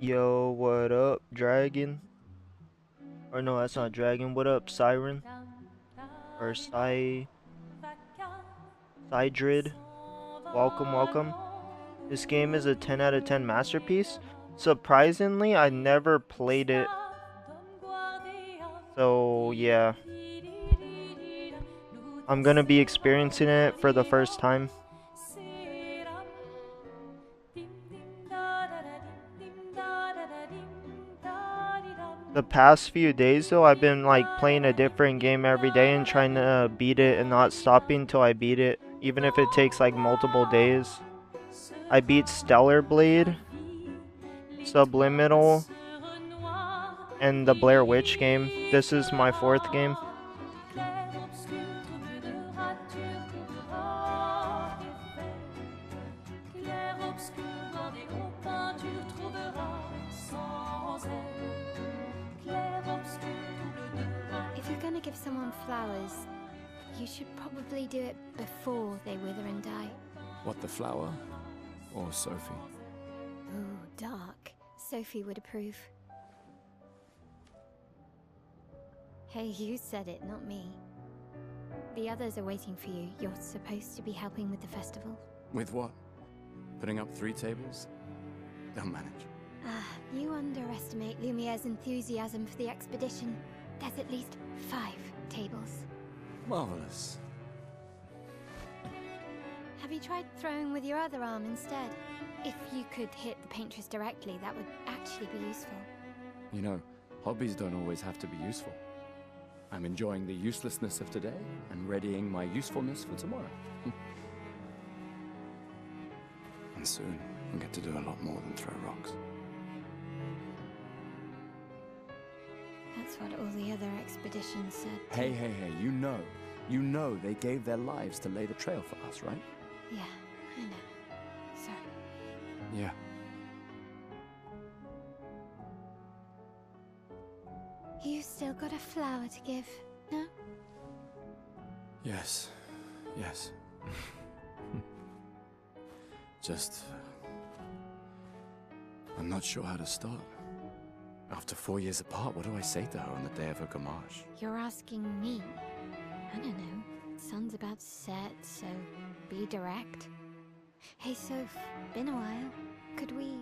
Yo, what up, Dragon? Or no, that's not Dragon. What up, Siren? Or Sidrid? Welcome, welcome. This game is a 10 out of 10 masterpiece. Surprisingly, I never played it. So, yeah. I'm gonna be experiencing it for the first time. The past few days though, I've been like playing a different game every day and trying to beat it and not stopping till I beat it, even if it takes like multiple days. I beat Stellar Blade, Subliminal, and the Blair Witch game. This is my fourth game. If you're gonna give someone flowers, you should probably do it before they wither and die. What, the flower? Or Sophie? Ooh, dark. Sophie would approve. Hey, you said it, not me. The others are waiting for you. You're supposed to be helping with the festival. With what? Putting up 3 tables? They'll manage. Ah, you underestimate Lumiere's enthusiasm for the expedition. There's at least 5 tables. Marvelous. Have you tried throwing with your other arm instead? If you could hit the paintress directly, that would actually be useful. You know, hobbies don't always have to be useful. I'm enjoying the uselessness of today and readying my usefulness for tomorrow. And soon, I'll get to do a lot more than throw rocks. That's what all the other expeditions said. Hey, you know they gave their lives to lay the trail for us, right? Yeah, I know. Sorry. Yeah. You still got a flower to give, no? Yes. Just... I'm not sure how to start. After 4 years apart, what do I say to her on the day of her gamage? You're asking me. I don't know. Sun's about to set, so be direct. Hey, Soph, been a while. Could we...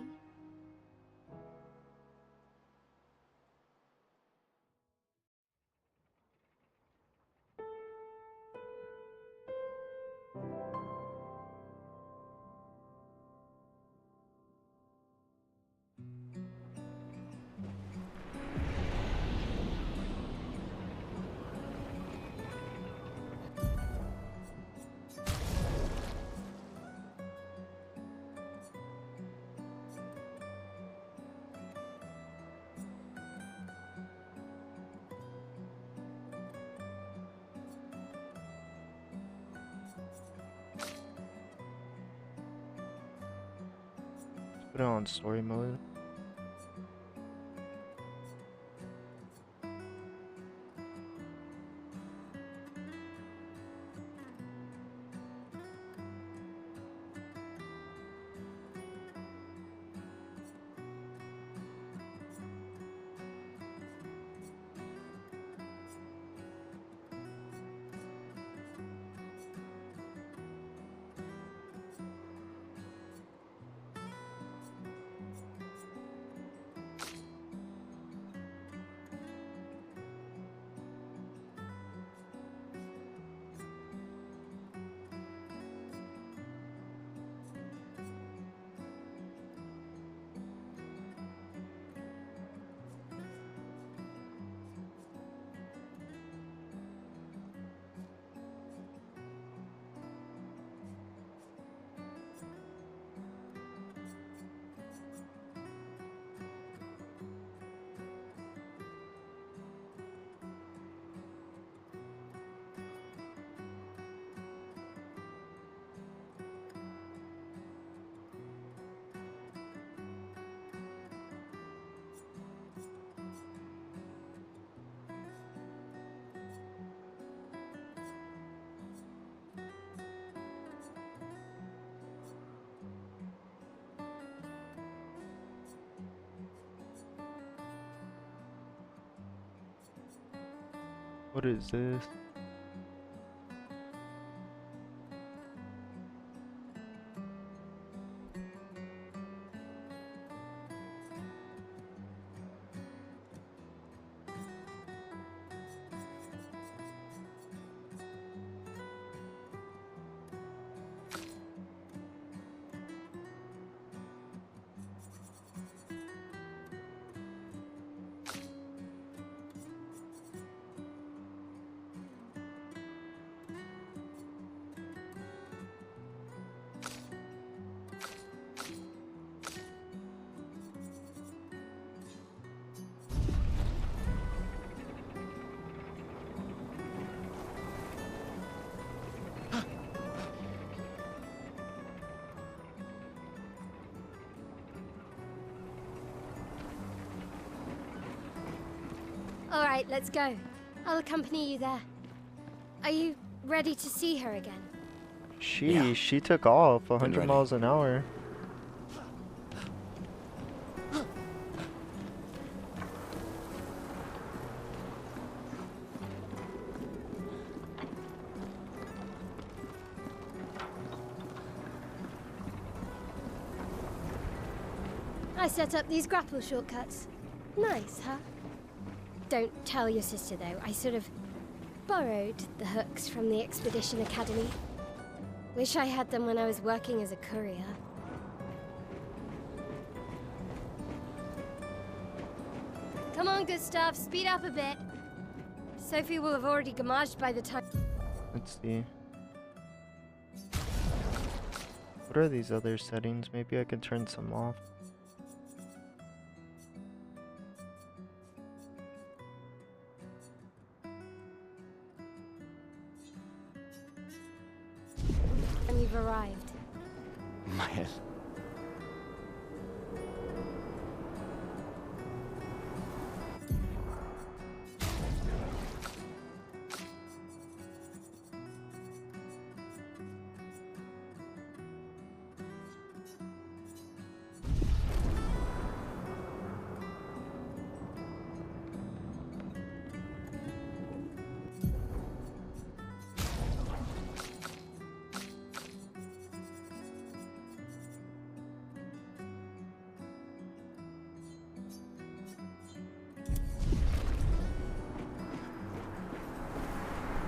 Put it on story mode. What is this? All right, let's go. I'll accompany you there. Are you ready to see her again? She took off 100 ready. miles an hour. I set up these grapple shortcuts. Nice, huh? Don't tell your sister, though. I sort of borrowed the hooks from the Expedition Academy. Wish I had them when I was working as a courier. Come on, Gustav, speed up a bit. Sophie will have already gamaged by the time... Let's see. What are these other settings? Maybe I can turn some off. And you've arrived. My head.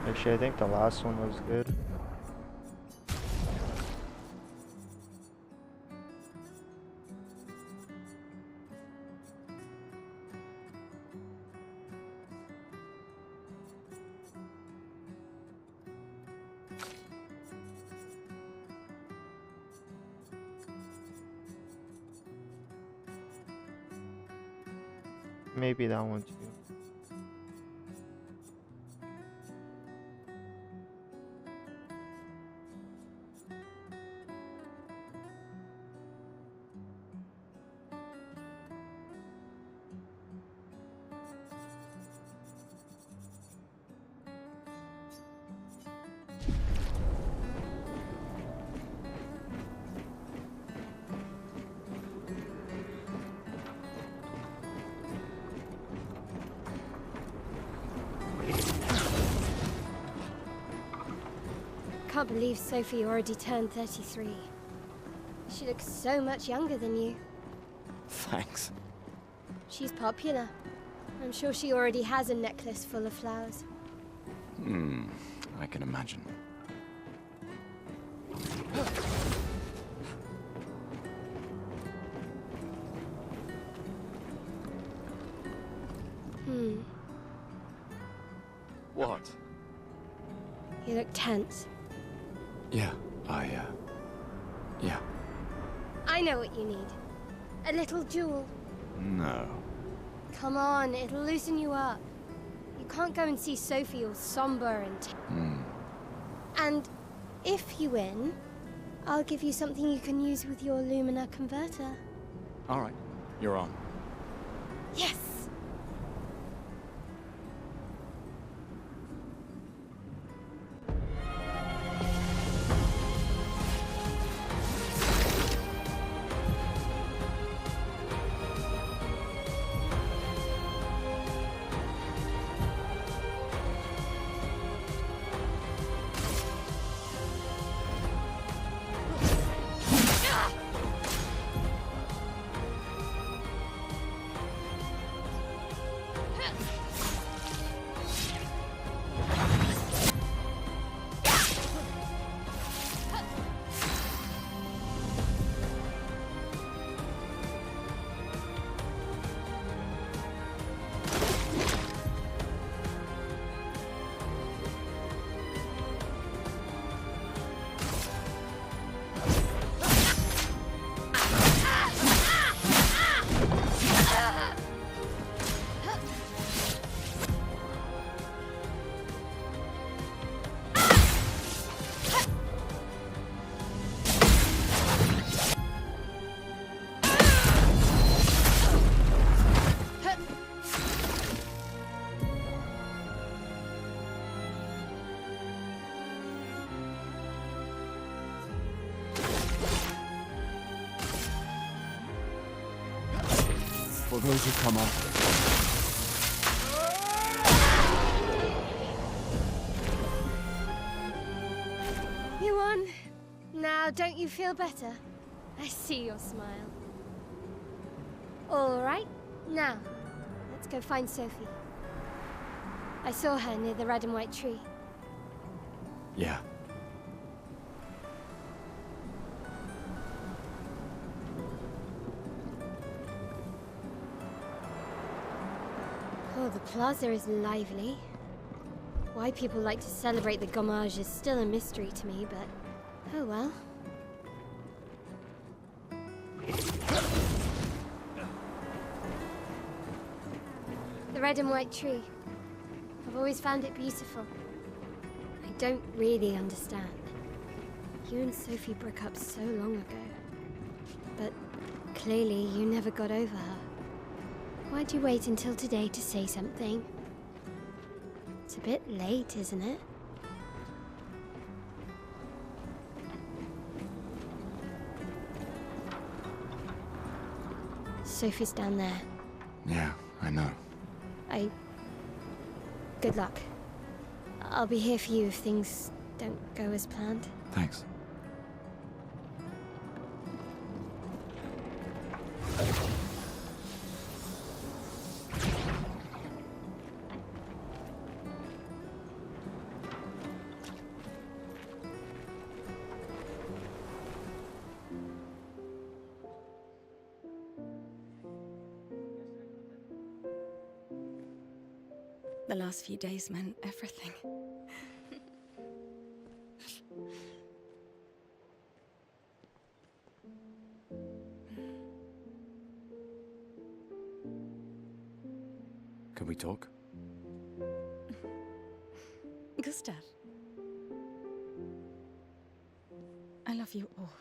Actually, I think the last one was good. Maybe that one too. Can't believe Sophie already turned 33. She looks so much younger than you. Thanks. She's popular. I'm sure she already has a necklace full of flowers. I can imagine. What? You look tense. Yeah, yeah. I know what you need. A little jewel. No. Come on, it'll loosen you up. You can't go and see Sophie all somber and... And if you win, I'll give you something you can use with your Lumina converter. All right, you're on. Yes! for those who come after. You won. Now, don't you feel better? I see your smile. All right, now, let's go find Sophie. I saw her near the red and white tree. Yeah. Oh, the plaza is lively. Why people like to celebrate the Gommage is still a mystery to me, but oh well. The red and white tree. I've always found it beautiful. I don't really understand. You and Sophie broke up so long ago. But clearly you never got over her. Why'd you wait until today to say something? It's a bit late, isn't it? Sophie's down there. Yeah, I know. Good luck. I'll be here for you if things don't go as planned. Thanks. The last few days meant everything. Can we talk? Gustav. I love you all.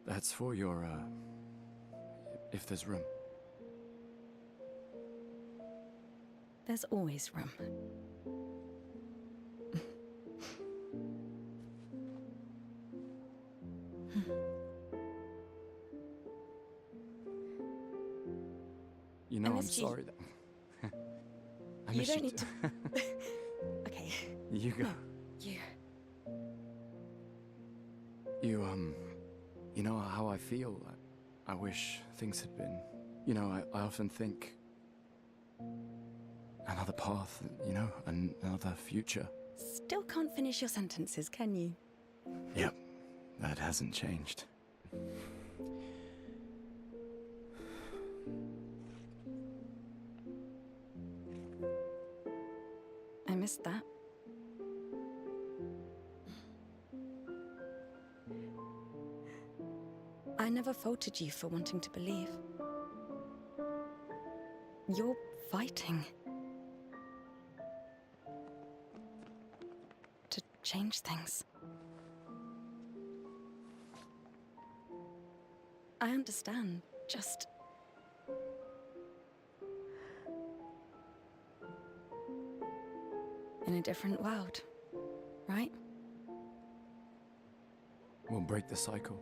That's for your, if there's room. There's always room. You know, I'm Unless you- sorry that... I You miss don't you need too. to... Okay, You go. you. You know how I feel? I wish things had been... You know, I often think... Another path, you know, another future. Still can't finish your sentences, can you? Yep, that hasn't changed. I missed that. I never faulted you for wanting to believe. You're fighting. To change things. I understand, just... in a different world, right? We'll break the cycle,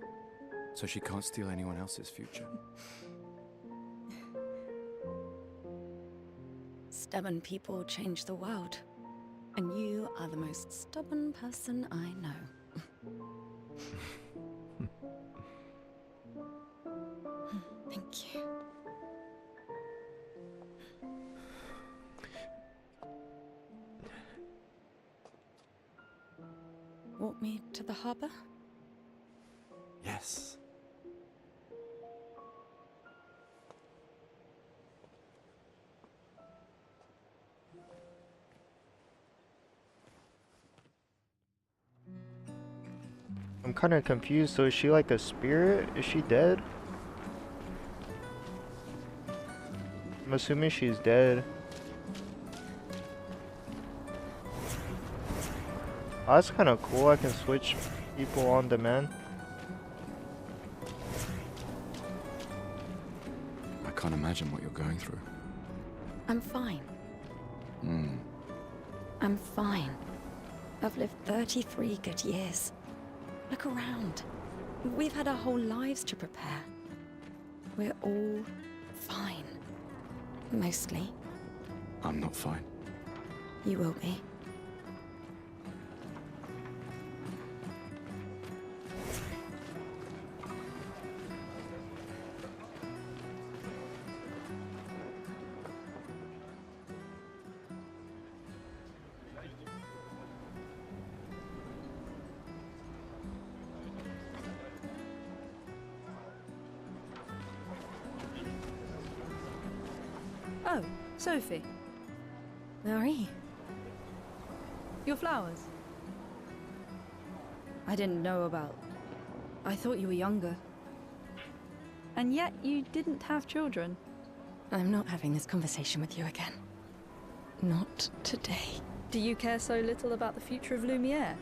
so she can't steal anyone else's future. Stubborn people change the world. And you are the most stubborn person I know. Thank you. Walk me to the harbor? Yes. I'm kind of confused. So is she like a spirit? Is she dead? I'm assuming she's dead. Oh, that's kind of cool. I can switch people on demand. I can't imagine what you're going through. I'm fine. I'm fine. I've lived 33 good years. Look around. We've had our whole lives to prepare. We're all fine. Mostly. I'm not fine. You will be. Oh, Sophie, Marie. your flowers. I didn't know about... I thought you were younger. And yet you didn't have children. I'm not having this conversation with you again. Not today. Do you care so little about the future of Lumiere?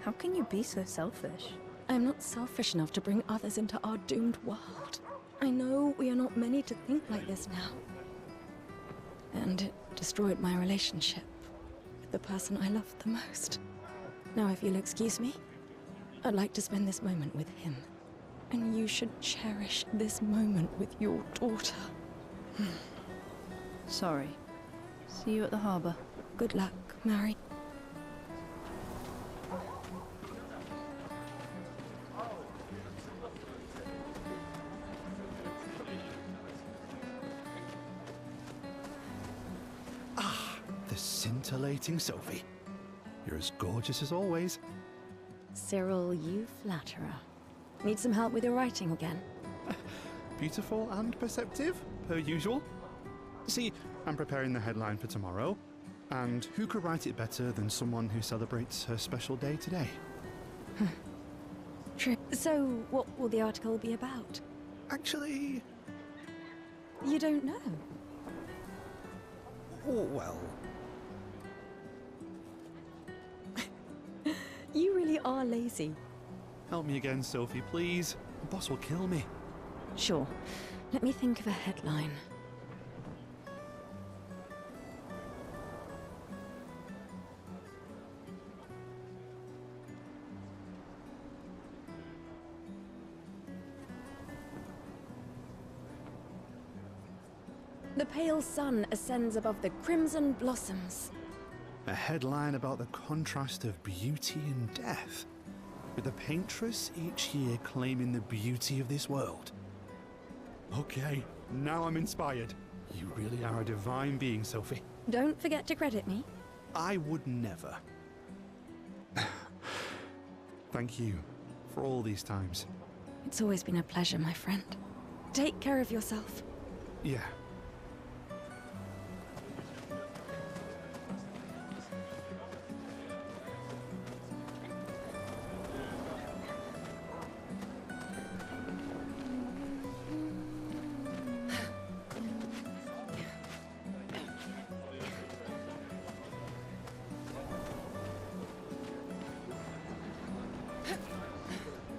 How can you be so selfish? I'm not selfish enough to bring others into our doomed world. I know we are not many to think like this now. And it destroyed my relationship with the person I loved the most. Now, if you'll excuse me, I'd like to spend this moment with him. And you should cherish this moment with your daughter. Sorry. See you at the harbour. Good luck, Mary. The scintillating Sophie. You're as gorgeous as always. Cyril, you flatterer. Need some help with your writing again? Beautiful and perceptive, per usual. See, I'm preparing the headline for tomorrow. And who could write it better than someone who celebrates her special day today? True. So, what will the article be about? Actually, You don't know. oh well. You really are lazy. Help me again, Sophie, please. The boss will kill me. Sure. Let me think of a headline. The pale sun ascends above the crimson blossoms. A headline about the contrast of beauty and death. With the paintress each year claiming the beauty of this world. Okay, now I'm inspired. You really are a divine being, Sophie. Don't forget to credit me. I would never. Thank you for all these times. It's always been a pleasure, my friend. Take care of yourself. Yeah.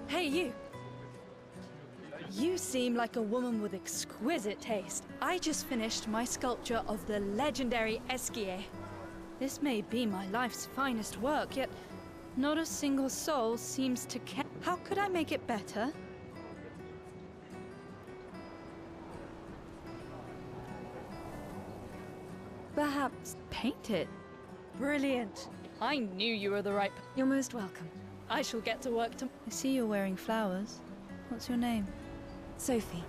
Hey, you! You seem like a woman with exquisite taste. I just finished my sculpture of the legendary Esquier. This may be my life's finest work, yet not a single soul seems to care. How could I make it better? Perhaps paint it. Brilliant! I knew you were the right. You're most welcome. I shall get to work to. I see you're wearing flowers. What's your name? Sophie.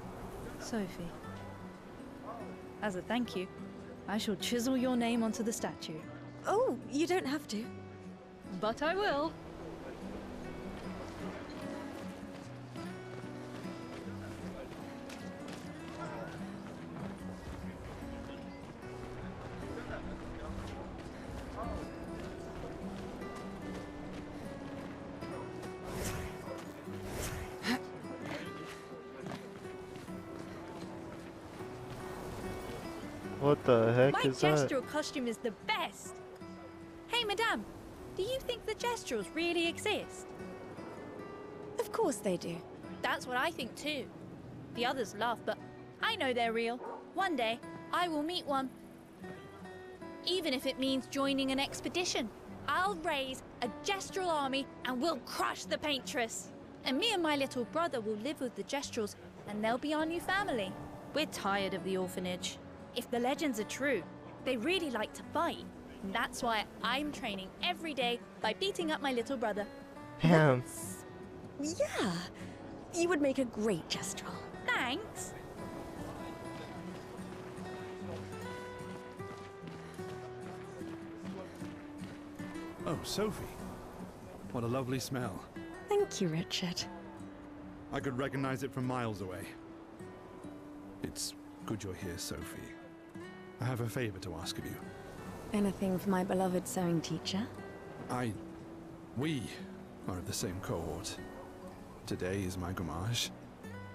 Sophie. As a thank you, I shall chisel your name onto the statue. Oh, you don't have to. But I will. What the heck My is that? gestural costume is the best. Hey, madame, do you think the gesturals really exist? Of course they do. That's what I think too. The others laugh, but I know they're real. One day, I will meet one. even if it means joining an expedition. I'll raise a Gestrel army and we'll crush the Paintress. And me and my little brother will live with the Gestrels and they'll be our new family. We're tired of the orphanage. If the legends are true, they really like to fight. And that's why I'm training every day by beating up my little brother. Damn. Yeah, you would make a great Gestrel. Thanks. Oh, Sophie. What a lovely smell. Thank you, Richard. I could recognize it from miles away. It's good you're here, Sophie. I have a favor to ask of you. Anything for my beloved sewing teacher? We are of the same cohort. Today is my Gommage,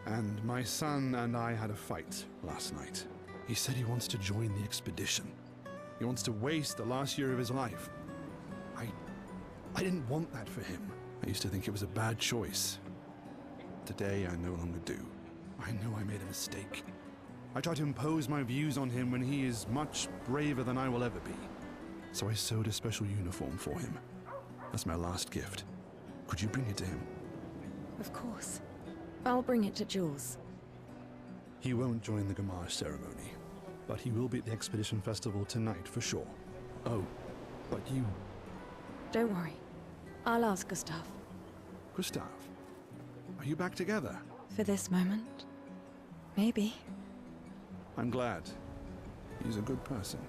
and my son and I had a fight last night. He said he wants to join the expedition. He wants to waste the last year of his life. I didn't want that for him. I used to think it was a bad choice. Today, I no longer do. I know I made a mistake. I tried to impose my views on him when he is much braver than I will ever be. So I sewed a special uniform for him. That's my last gift. Could you bring it to him? Of course. I'll bring it to Jules. He won't join the Gommage ceremony, but he will be at the Expedition Festival tonight for sure. Oh, but you... Don't worry. I'll ask Gustav. Gustav, are you back together? For this moment. Maybe. I'm glad. He's a good person.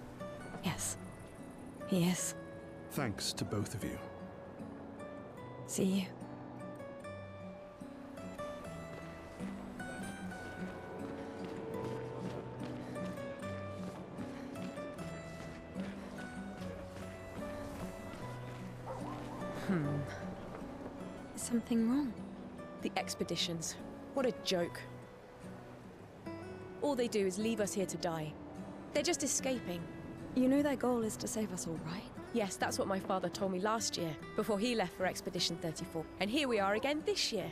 Yes. He is. Thanks to both of you. See you. Is something wrong? The expeditions. What a joke. All they do is leave us here to die. They're just escaping. You know their goal is to save us all, right? Yes, that's what my father told me last year, before he left for Expedition 34. And here we are again this year.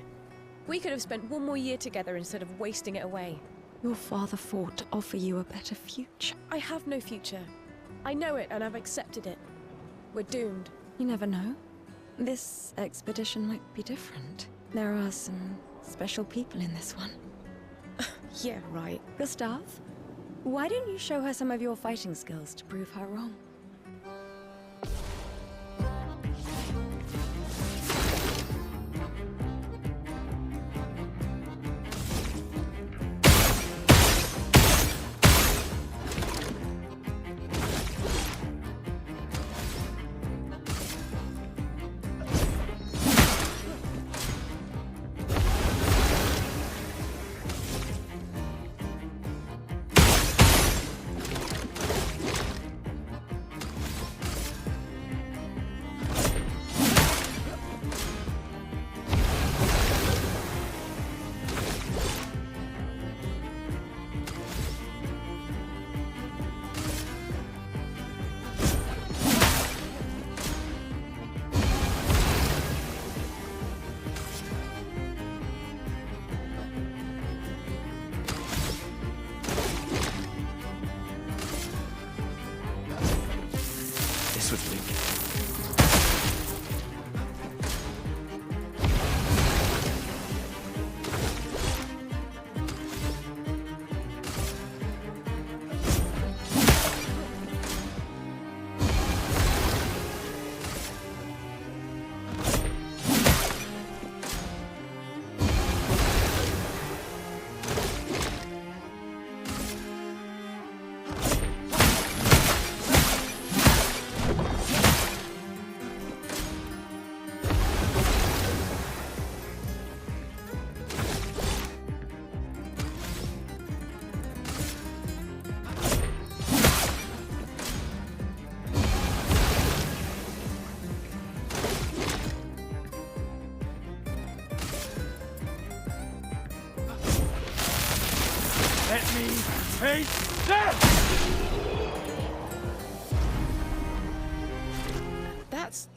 We could have spent one more year together instead of wasting it away. Your father fought to offer you a better future. I have no future. I know it, and I've accepted it. We're doomed. You never know. This expedition might be different. There are some special people in this one. Yeah, right. Gustav, why don't you show her some of your fighting skills to prove her wrong? Let me face death! That's...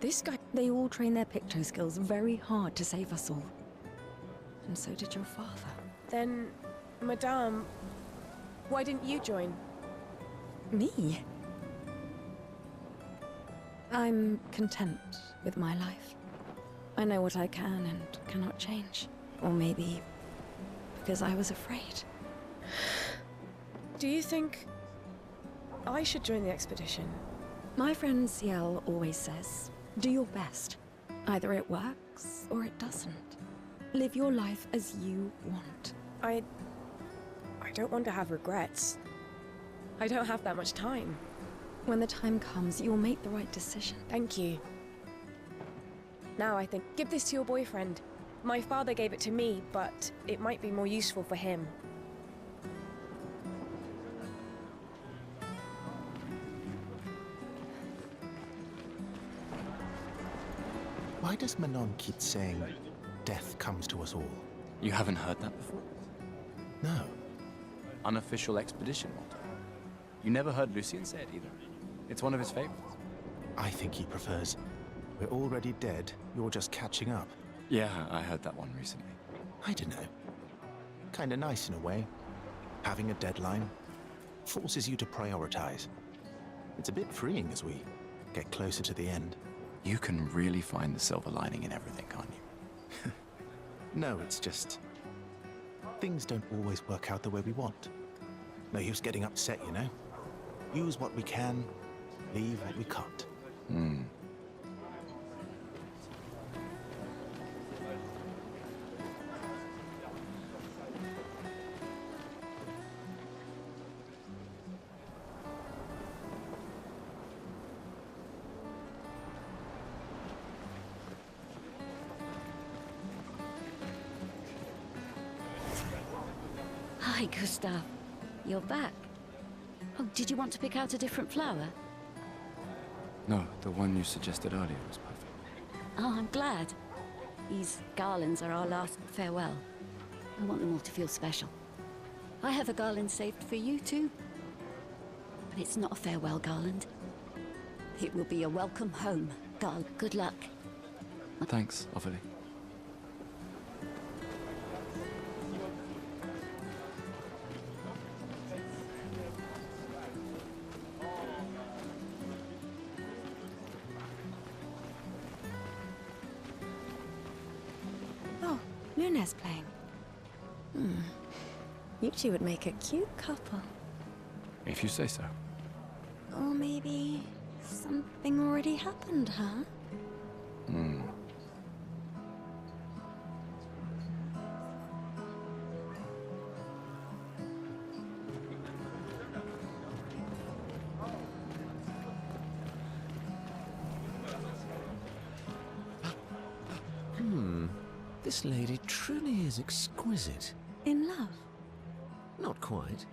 This guy... They all train their picto skills very hard to save us all. And so did your father. Then... Madame... Why didn't you join? Me? I'm content with my life. I know what I can and cannot change. Or maybe because I was afraid. Do you think I should join the expedition? My friend Ciel always says, do your best. Either it works or it doesn't. Live your life as you want. I don't want to have regrets. I don't have that much time. When the time comes, you'll make the right decision. Thank you. Now I think, give this to your boyfriend. My father gave it to me, but it might be more useful for him. Why does Manon keep saying death comes to us all? You haven't heard that before? No. Unofficial expedition motto. You never heard Lucien say it either. It's one of his favorites. I think he prefers, we're already dead, you're just catching up. Yeah, I heard that one recently. I don't know. Kinda nice in a way. Having a deadline forces you to prioritize. It's a bit freeing as we get closer to the end. You can really find the silver lining in everything, can't you? No, it's just... things don't always work out the way we want. No use getting upset, you know? Use what we can, leave what we can't. Hi, Gustav. You're back. Oh, did you want to pick out a different flower? No, the one you suggested earlier was perfect. Oh, I'm glad. These garlands are our last farewell. I want them all to feel special. I have a garland saved for you, too. But it's not a farewell garland. It will be a welcome home garland. Good luck. Thanks, Ophelie. Luna's playing. You two would make a cute couple. If you say so. Or maybe something already happened, huh? This lady truly is exquisite. In love? Not quite.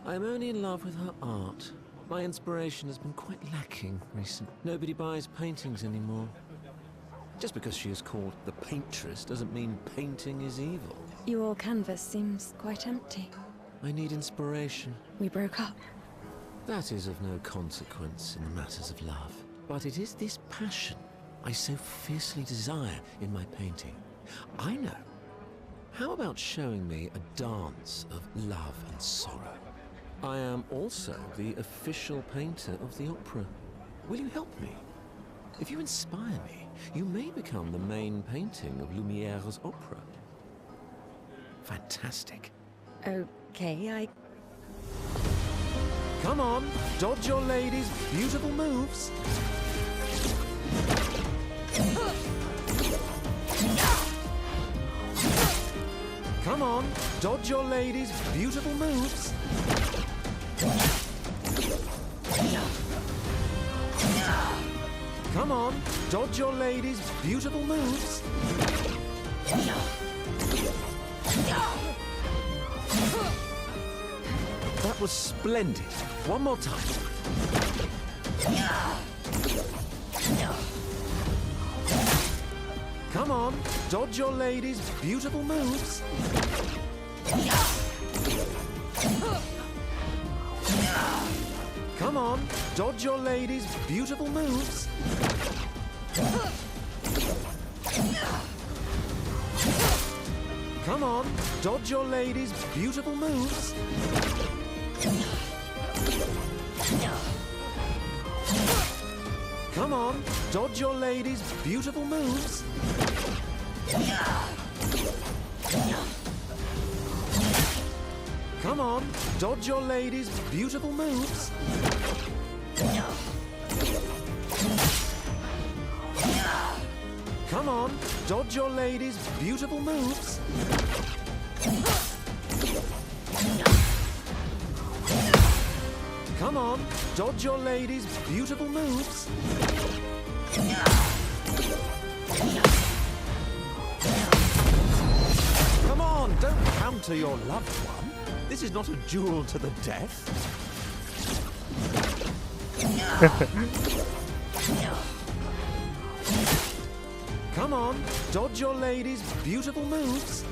I am only in love with her art. My inspiration has been quite lacking recently. Nobody buys paintings anymore. Just because she is called the paintress doesn't mean painting is evil. Your canvas seems quite empty. I need inspiration. We broke up. That is of no consequence in matters of love. But it is this passion I so fiercely desire in my painting. I know. How about showing me a dance of love and sorrow? I am also the official painter of the opera. Will you help me? If you inspire me, you may become the main painting of Lumiere's opera. Fantastic. Okay, Come on, dodge your lady's beautiful moves. Come on, dodge your lady's beautiful moves. Come on, dodge your lady's beautiful moves. That was splendid. One more time. Come on, dodge your lady's beautiful moves. Come on, dodge your lady's beautiful moves. Come on, dodge your lady's beautiful moves. Come on, dodge your lady's beautiful moves. Come on, dodge your lady's beautiful moves. Come on, dodge your lady's beautiful moves. Come on, dodge your lady's beautiful moves. Come on, don't counter your loved one. This is not a duel to the death. Come on, dodge your lady's beautiful moves.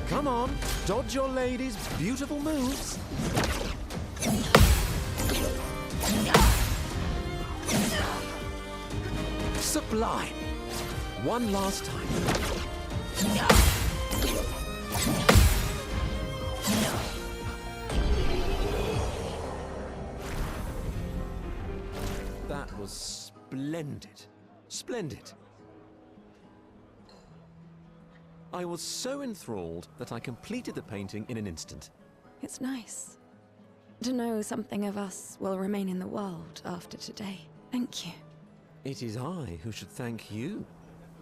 Come on, dodge your lady's beautiful moves. Sublime. One last time. That was splendid. Splendid. I was so enthralled that I completed the painting in an instant. It's nice to know something of us will remain in the world after today. Thank you. It is I who should thank you.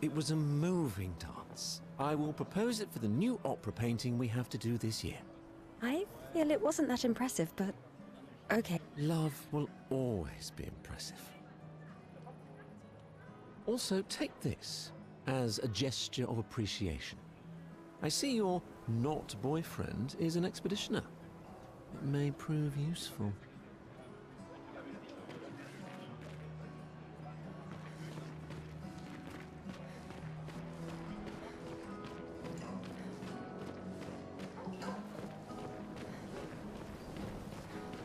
It was a moving dance. I will propose it for the new opera painting we have to do this year. I feel it wasn't that impressive, but okay. Love will always be impressive. Also, take this as a gesture of appreciation. I see your not boyfriend is an expeditioner. It may prove useful.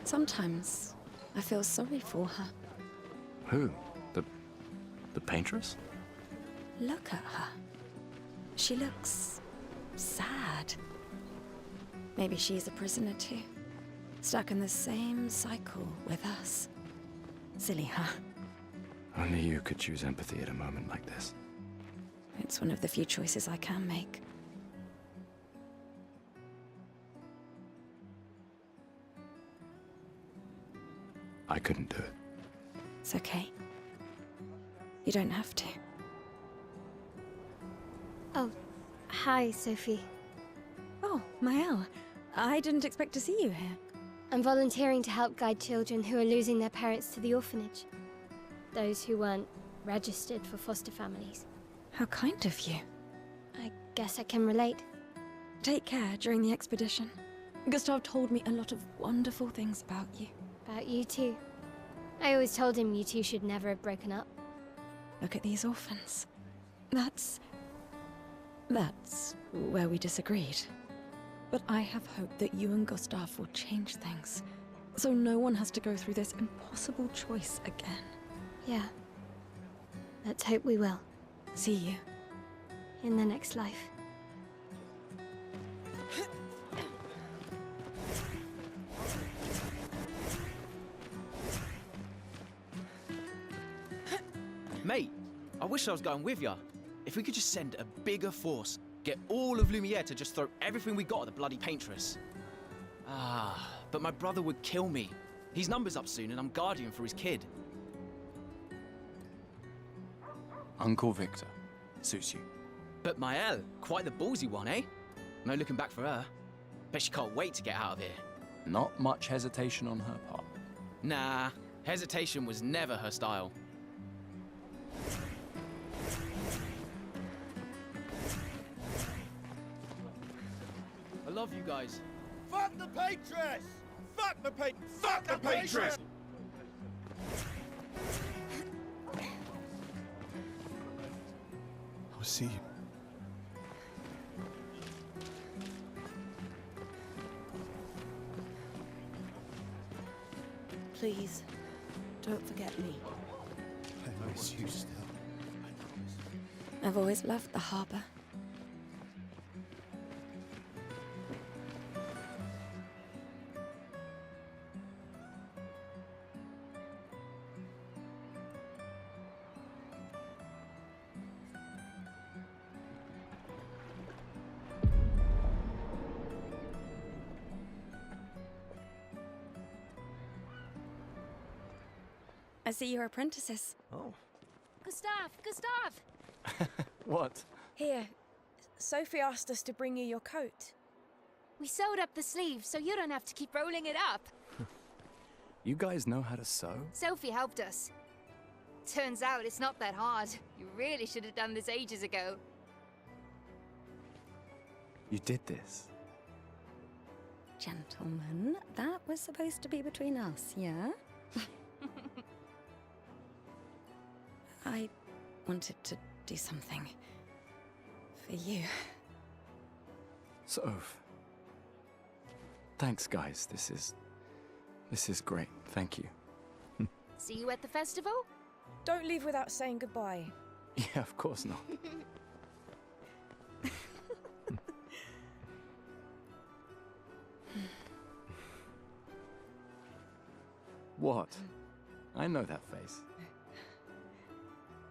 Sometimes I feel sorry for her. Who? The paintress? Look at her. She looks sad. Maybe she's a prisoner too, stuck in the same cycle with us. Silly, huh? Only you could choose empathy at a moment like this. It's one of the few choices I can make. I couldn't do it. It's okay. You don't have to. Oh, hi, Sophie. Oh, Mael. I didn't expect to see you here. I'm volunteering to help guide children who are losing their parents to the orphanage. Those who weren't registered for foster families. How kind of you. I guess I can relate. Take care during the expedition. Gustav told me a lot of wonderful things about you. About you too. I always told him you two should never have broken up. Look at these orphans. That's where we disagreed. But I have hope that you and Gustav will change things, so no one has to go through this impossible choice again. Yeah. Let's hope we will. See you. In the next life. Mate, I wish I was going with ya. If we could just send a bigger force, get all of Lumiere to just throw everything we got at the bloody paintress. But my brother would kill me. His number's up soon and I'm guardian for his kid. Uncle Victor. Suits you. But Mael, quite the ballsy one, eh? No looking back for her. Bet she can't wait to get out of here. Not much hesitation on her part. Nah, hesitation was never her style. I love you guys. Fuck the Paintress! Fuck the Fuck the Paintress! I'll see you. Please, don't forget me. I miss you still. I've always loved the harbor. I see you're apprentices. Oh. Gustav! What? Here, Sophie asked us to bring you your coat. We sewed up the sleeves so you don't have to keep rolling it up. You guys know how to sew? Sophie helped us. Turns out it's not that hard. You really should have done this ages ago. You did this? Gentlemen, that was supposed to be between us, yeah? I wanted to do something for you. Soph. Thanks, guys. This is great. Thank you. See you at the festival? Don't leave without saying goodbye. Yeah, of course not. What? I know that face.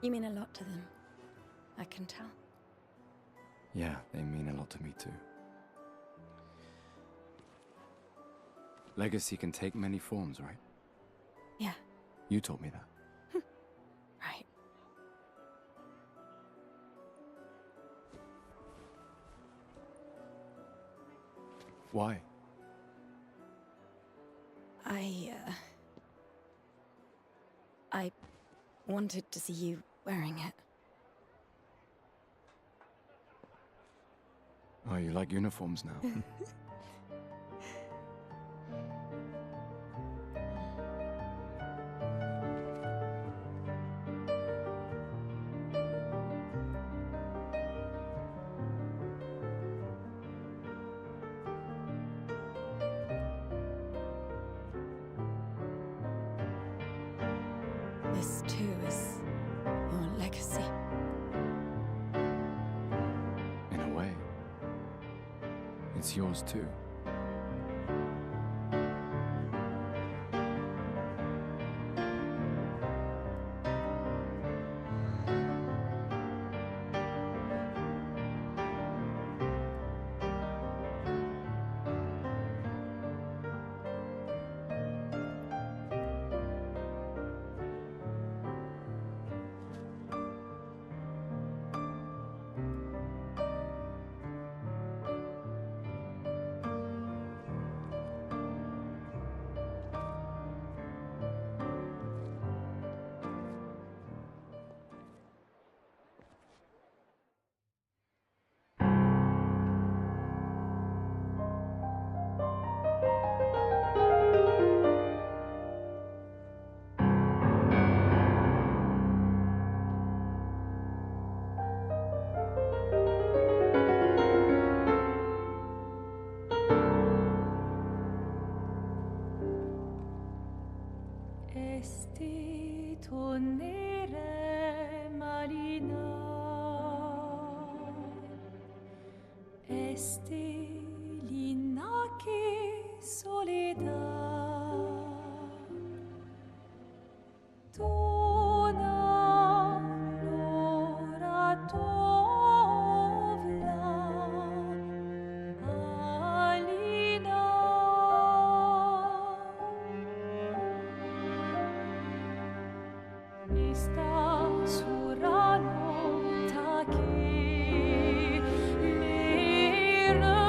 You mean a lot to them. I can tell. Yeah, they mean a lot to me too. Legacy can take many forms, right? Yeah. You told me that. Right. Why? I wanted to see you wearing it. Oh, you like uniforms now? This too is your legacy. In a way. It's yours too. Esti tornere marina, esti l'inaki soledad, dona l'ora tovla, alina. Esta surano taki lera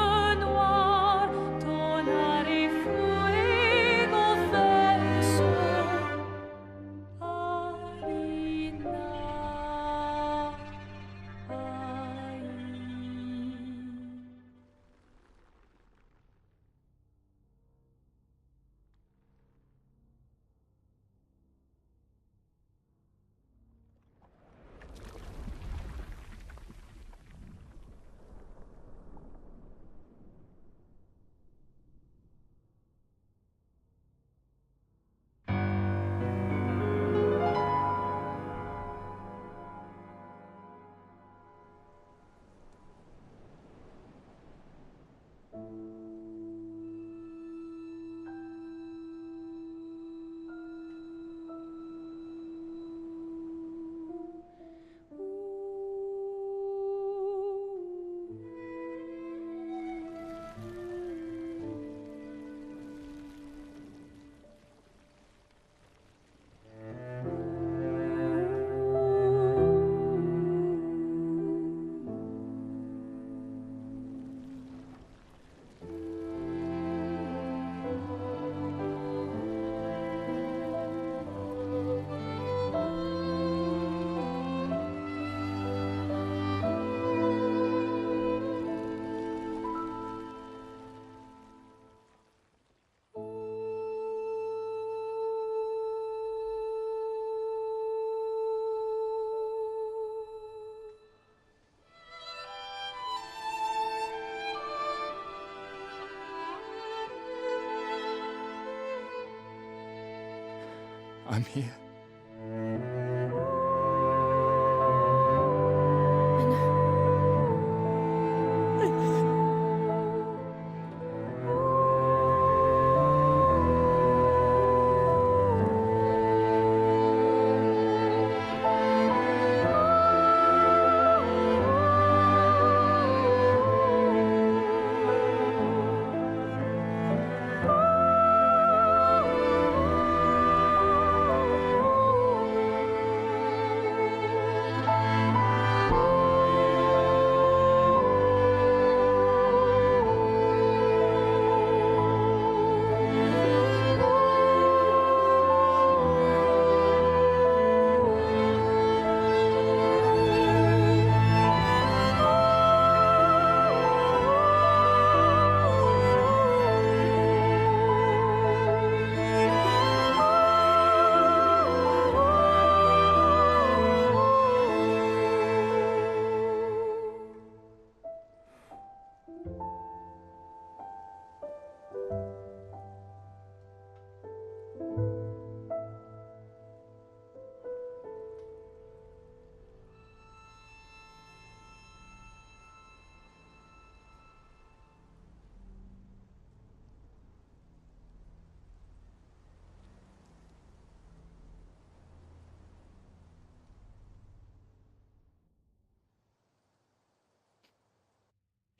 I'm here.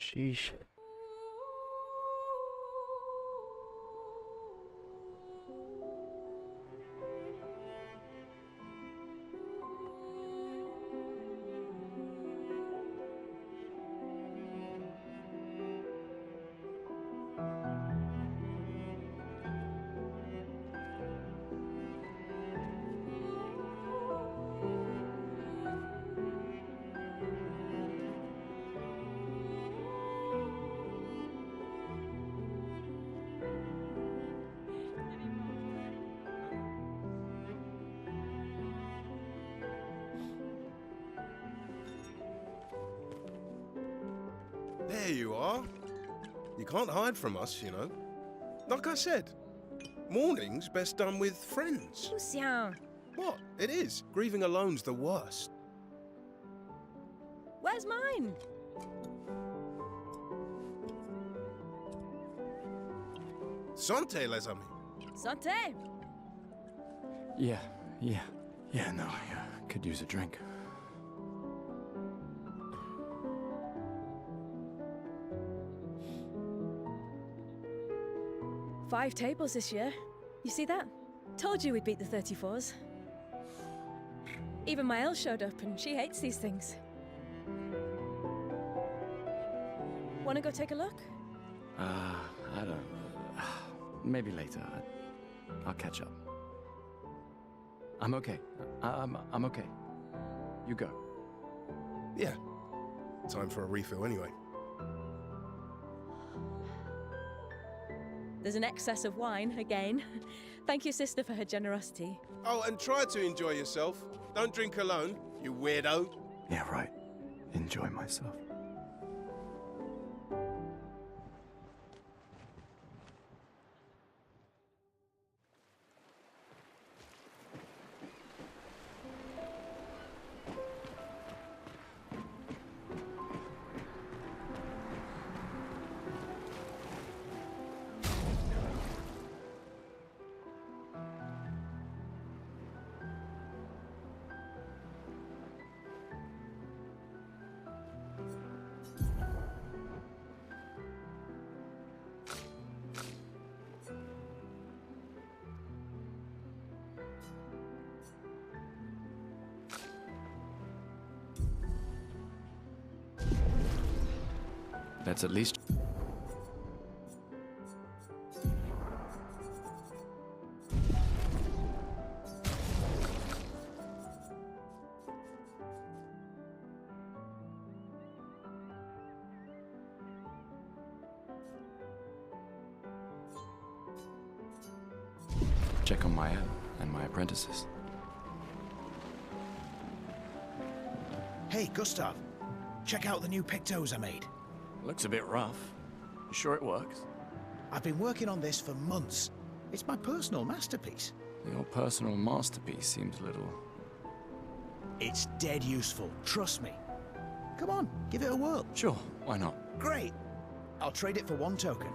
Sheesh. There you are. You can't hide from us, you know. Like I said, mourning's best done with friends. Lucien, What? It is. Grieving alone's the worst. where's mine? Santé, les amis. Santé! Yeah, no, I could use a drink. Five tables this year. You see that? Told you we'd beat the 34s. Even my Elle showed up, and she hates these things. Wanna go take a look? I don't... maybe later. I'll catch up. I'm okay. I'm okay. You go. Yeah. Time for a refill anyway. There's an excess of wine, again. Thank you, sister, for her generosity. Oh, and try to enjoy yourself. Don't drink alone, you weirdo. Yeah, right. Enjoy myself. That's at least... check on my Elle and my apprentices. Hey, Gustav. Check out the new pictos I made. Looks a bit rough. You sure it works? I've been working on this for months. It's my personal masterpiece. Your personal masterpiece seems a little... It's dead useful, trust me. Come on, give it a whirl. Sure, why not? Great. I'll trade it for 1 token.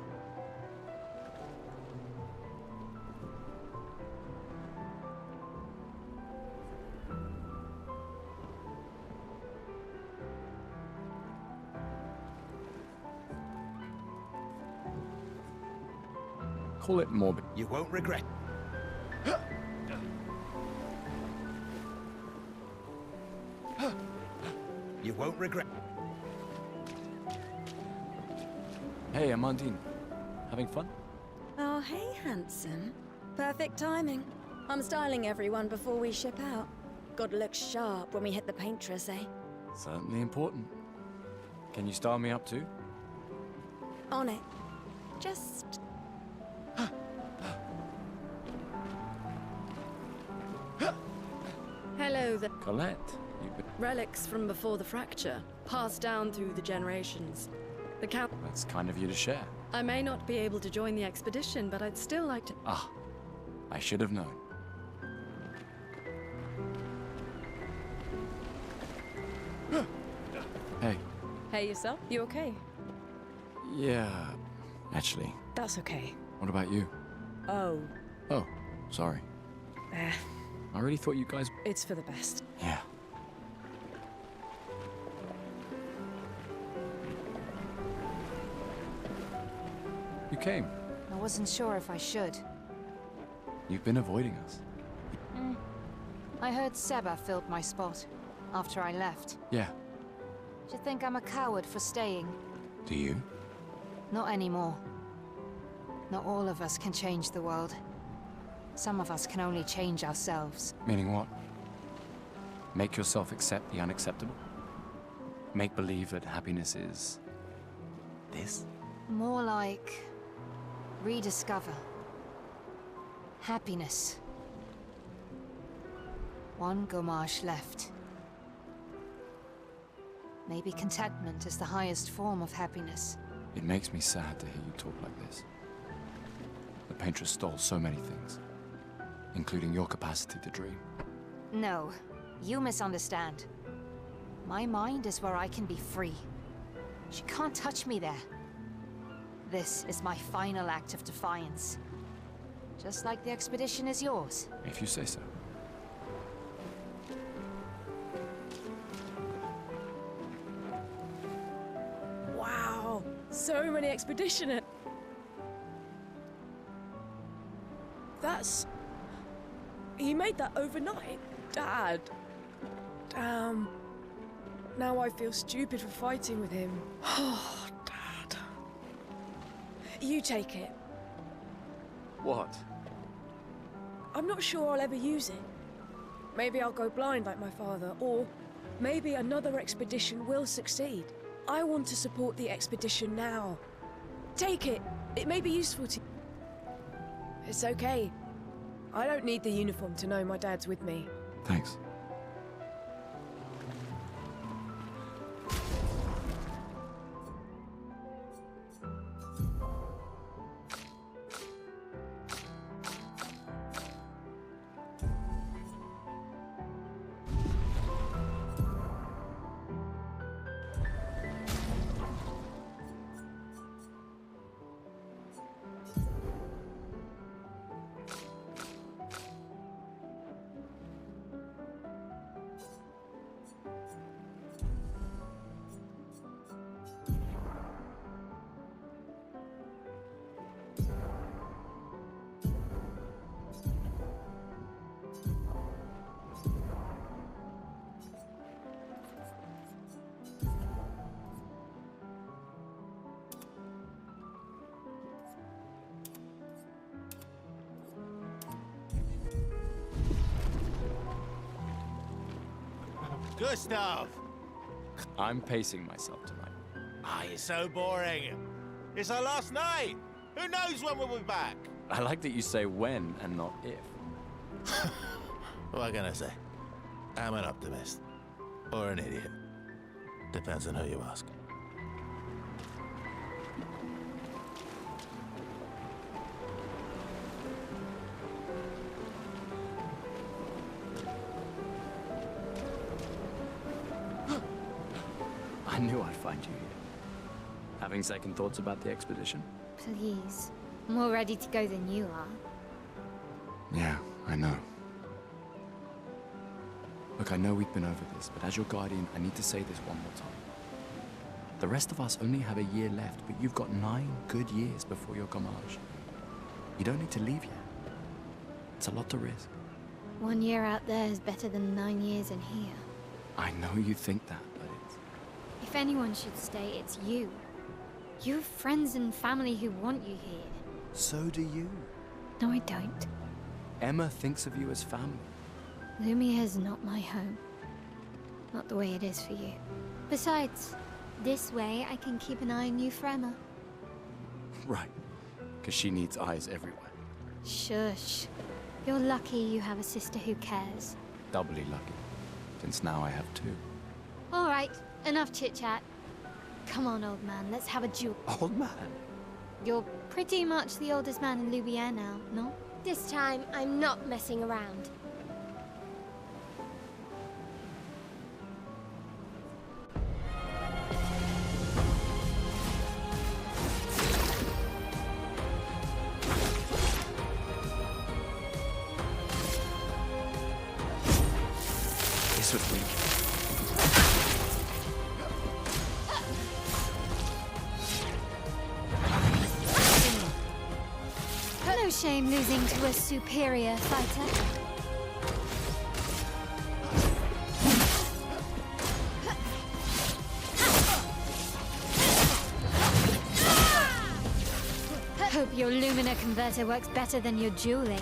Call it morbid. You won't regret. You won't regret. Hey, Amandine. Having fun? Oh, hey, handsome. Perfect timing. I'm styling everyone before we ship out. Gotta look sharp when we hit the paintress, eh? Certainly important. Can you style me up too? On it. Just... Hello there. Colette, you've been... Relics from before the fracture, passed down through the generations. The count... That's kind of you to share. I may not be able to join the expedition, but I'd still like to... Ah, I should have known. Hey. Hey, yourself? You okay? Yeah, actually. That's okay. What about you? Oh. Oh, sorry. I really thought you guys... It's for the best. Yeah. You came. I wasn't sure if I should. You've been avoiding us. I heard Seba filled my spot after I left. Yeah. Do you think I'm a coward for staying? Do you? Not anymore. Not all of us can change the world. Some of us can only change ourselves. Meaning what? Make yourself accept the unacceptable? Make believe that happiness is... this? More like... rediscover. Happiness. One Gomage left. Maybe contentment is the highest form of happiness. It makes me sad to hear you talk like this. The Paintress stole so many things, including your capacity to dream. No, you misunderstand. My mind is where I can be free. She can't touch me there. This is my final act of defiance. Just like the expedition is yours. If you say so. Wow, so many expeditioners. That's... You made that overnight, Dad. Damn. Now I feel stupid for fighting with him. Oh, Dad. You take it. What? I'm not sure I'll ever use it. Maybe I'll go blind like my father, or maybe another expedition will succeed. I want to support the expedition now. Take it. It may be useful to you. It's okay. I don't need the uniform to know my dad's with me. Thanks. Gustav! I'm pacing myself tonight. Ah, you're so boring. It's our last night. Who knows when we'll be back? I like that you say when and not if. What can I say? I'm an optimist. Or an idiot. Depends on who you ask. I knew I'd find you here. Having second thoughts about the expedition? Please. I'm more ready to go than you are. Yeah, I know. Look, I know we've been over this, but as your guardian, I need to say this one more time. The rest of us only have a year left, but you've got 9 good years before your Gamage. You don't need to leave yet. It's a lot to risk. 1 year out there is better than 9 years in here. I know you think that, but it's... If anyone should stay, it's you. You have friends and family who want you here. So do you. No, I don't. Emma thinks of you as family. Lumiere's not my home. Not the way it is for you. Besides, this way I can keep an eye on you for Emma. Right. Because she needs eyes everywhere. Shush. You're lucky you have a sister who cares. Doubly lucky. Since now I have 2. All right, enough chit-chat. Come on, old man, let's have a duel. Old man? You're pretty much the oldest man in Lumiere now, no? This time, I'm not messing around. This was weak. No shame losing to a superior fighter. Hope your Lumina converter works better than your dueling.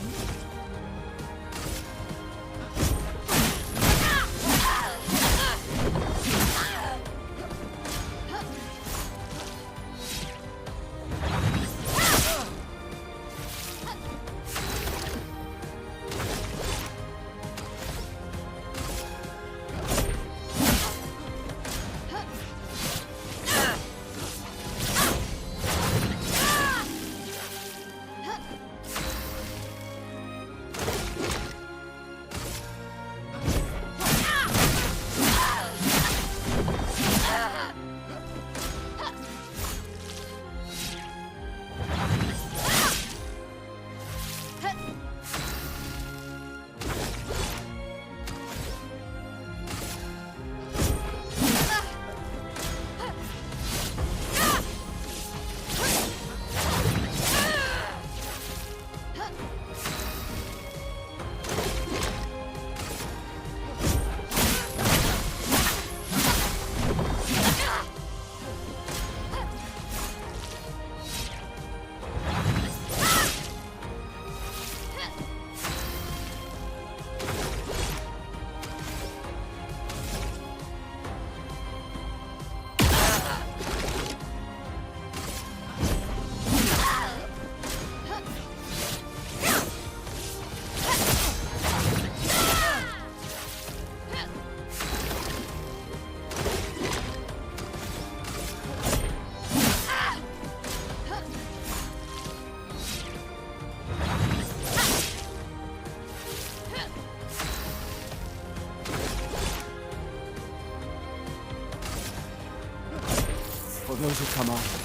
For those who come after.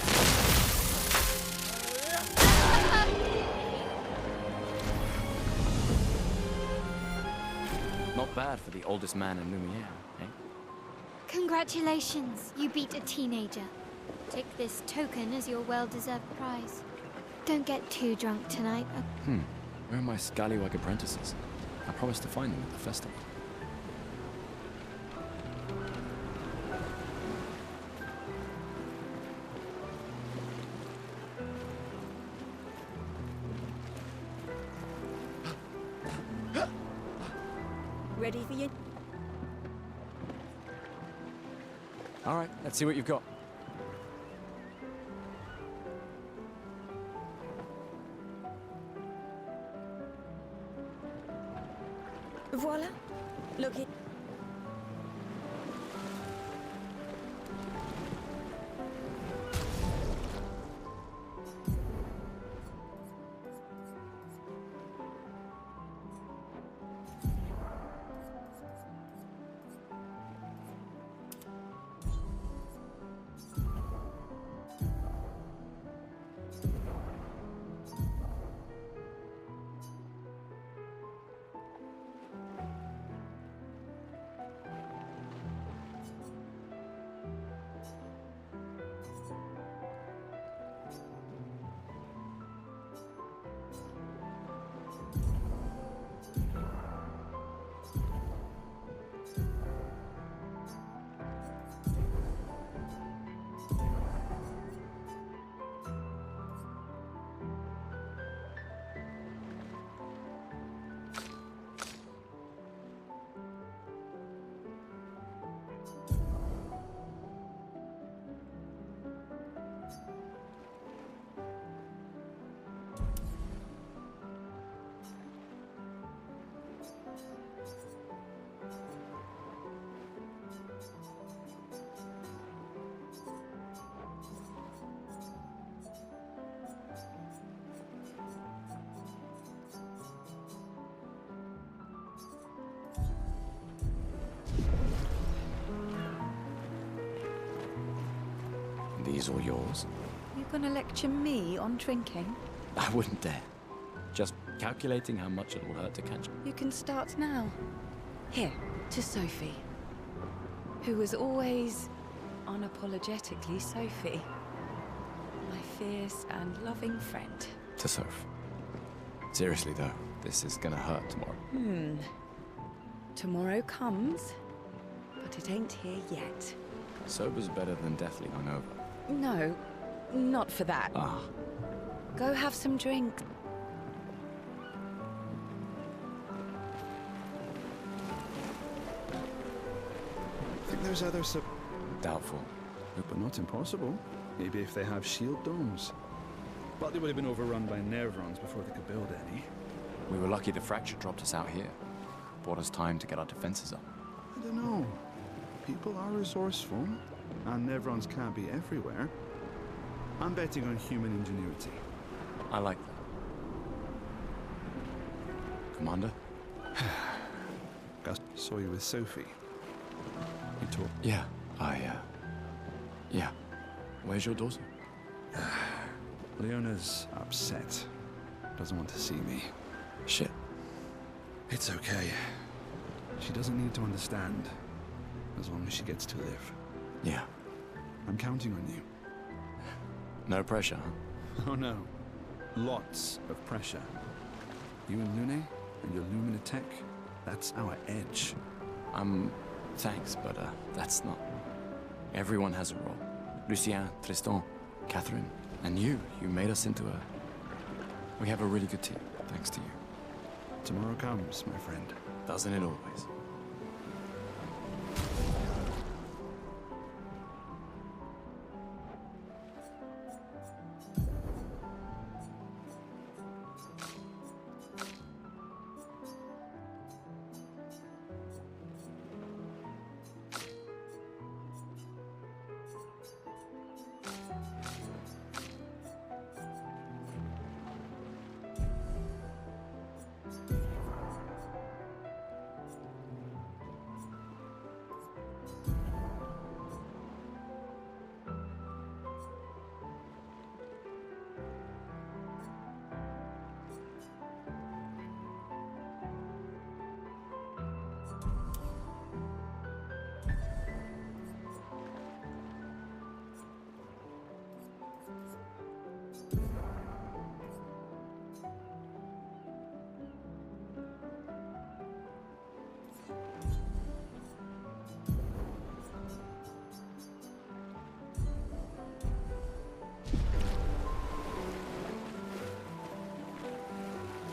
Not bad for the oldest man in Lumiere, eh? Congratulations, you beat a teenager. Take this token as your well-deserved prize. Don't get too drunk tonight. Where are my scallywag apprentices? I promised to find them at the festival. Ready for you? All right, let's see what you've got. Voila. Look it. these all yours? You gonna lecture me on drinking? I wouldn't dare. Just calculating how much it will hurt to catch. You can start now. Here, to Sophie. Who was always unapologetically Sophie. My fierce and loving friend. To Soph. Seriously though, this is gonna hurt tomorrow. Tomorrow comes, but it ain't here yet. Sober's better than deathly hungover. No, not for that. Ah. Go have some drink. I think there's other Doubtful. But not impossible. Maybe if they have shield domes. But they would have been overrun by Nevrons before they could build any. We were lucky the fracture dropped us out here. Bought us time to get our defenses up. I don't know. People are resourceful, and Nevrons can't be everywhere. I'm betting on human ingenuity. I like that. Commander? Gus saw you with Sophie. You talk. Yeah, yeah. Where's your daughter? Leona's upset. Doesn't want to see me. Shit. It's okay. She doesn't need to understand, as long as she gets to live. Yeah. I'm counting on you. No pressure, huh? Oh no. Lots of pressure. You and Lune, and your Lumina tech, that's our edge. Thanks, but that's not... Everyone has a role. Lucien, Tristan, Catherine, and you made us into a... We have a really good team, thanks to you. Tomorrow comes, my friend. Doesn't it always?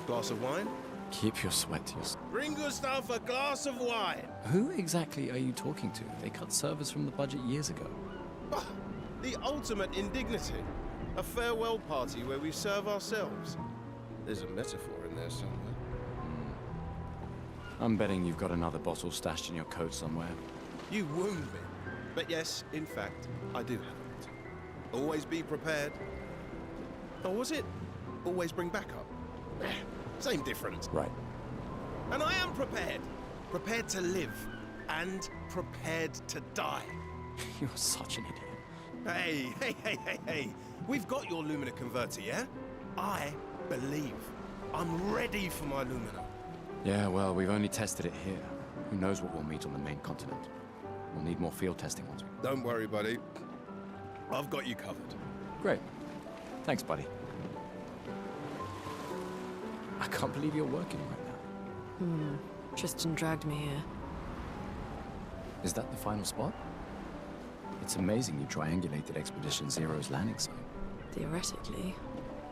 Glass of wine? Keep your sweat to yourself. Bring Gustav a glass of wine. Who exactly are you talking to? They cut servers from the budget years ago. Ah, the ultimate indignity. A farewell party where we serve ourselves. There's a metaphor in there somewhere. I'm betting you've got another bottle stashed in your coat somewhere. You wound me. But yes, in fact, I do have it. Always be prepared. Or was it always bring backup? Same difference. Right. And I am prepared. Prepared to live. And prepared to die. You're such an idiot. Hey. We've got your Lumina converter, yeah? I believe. I'm ready for my Lumina. Yeah, well, we've only tested it here. Who knows what we'll meet on the main continent. We'll need more field testing once we... Don't worry, buddy. I've got you covered. Great. Thanks, buddy. I can't believe you're working right now. Tristan dragged me here. Is that the final spot? It's amazing you triangulated Expedition Zero's landing site. Theoretically.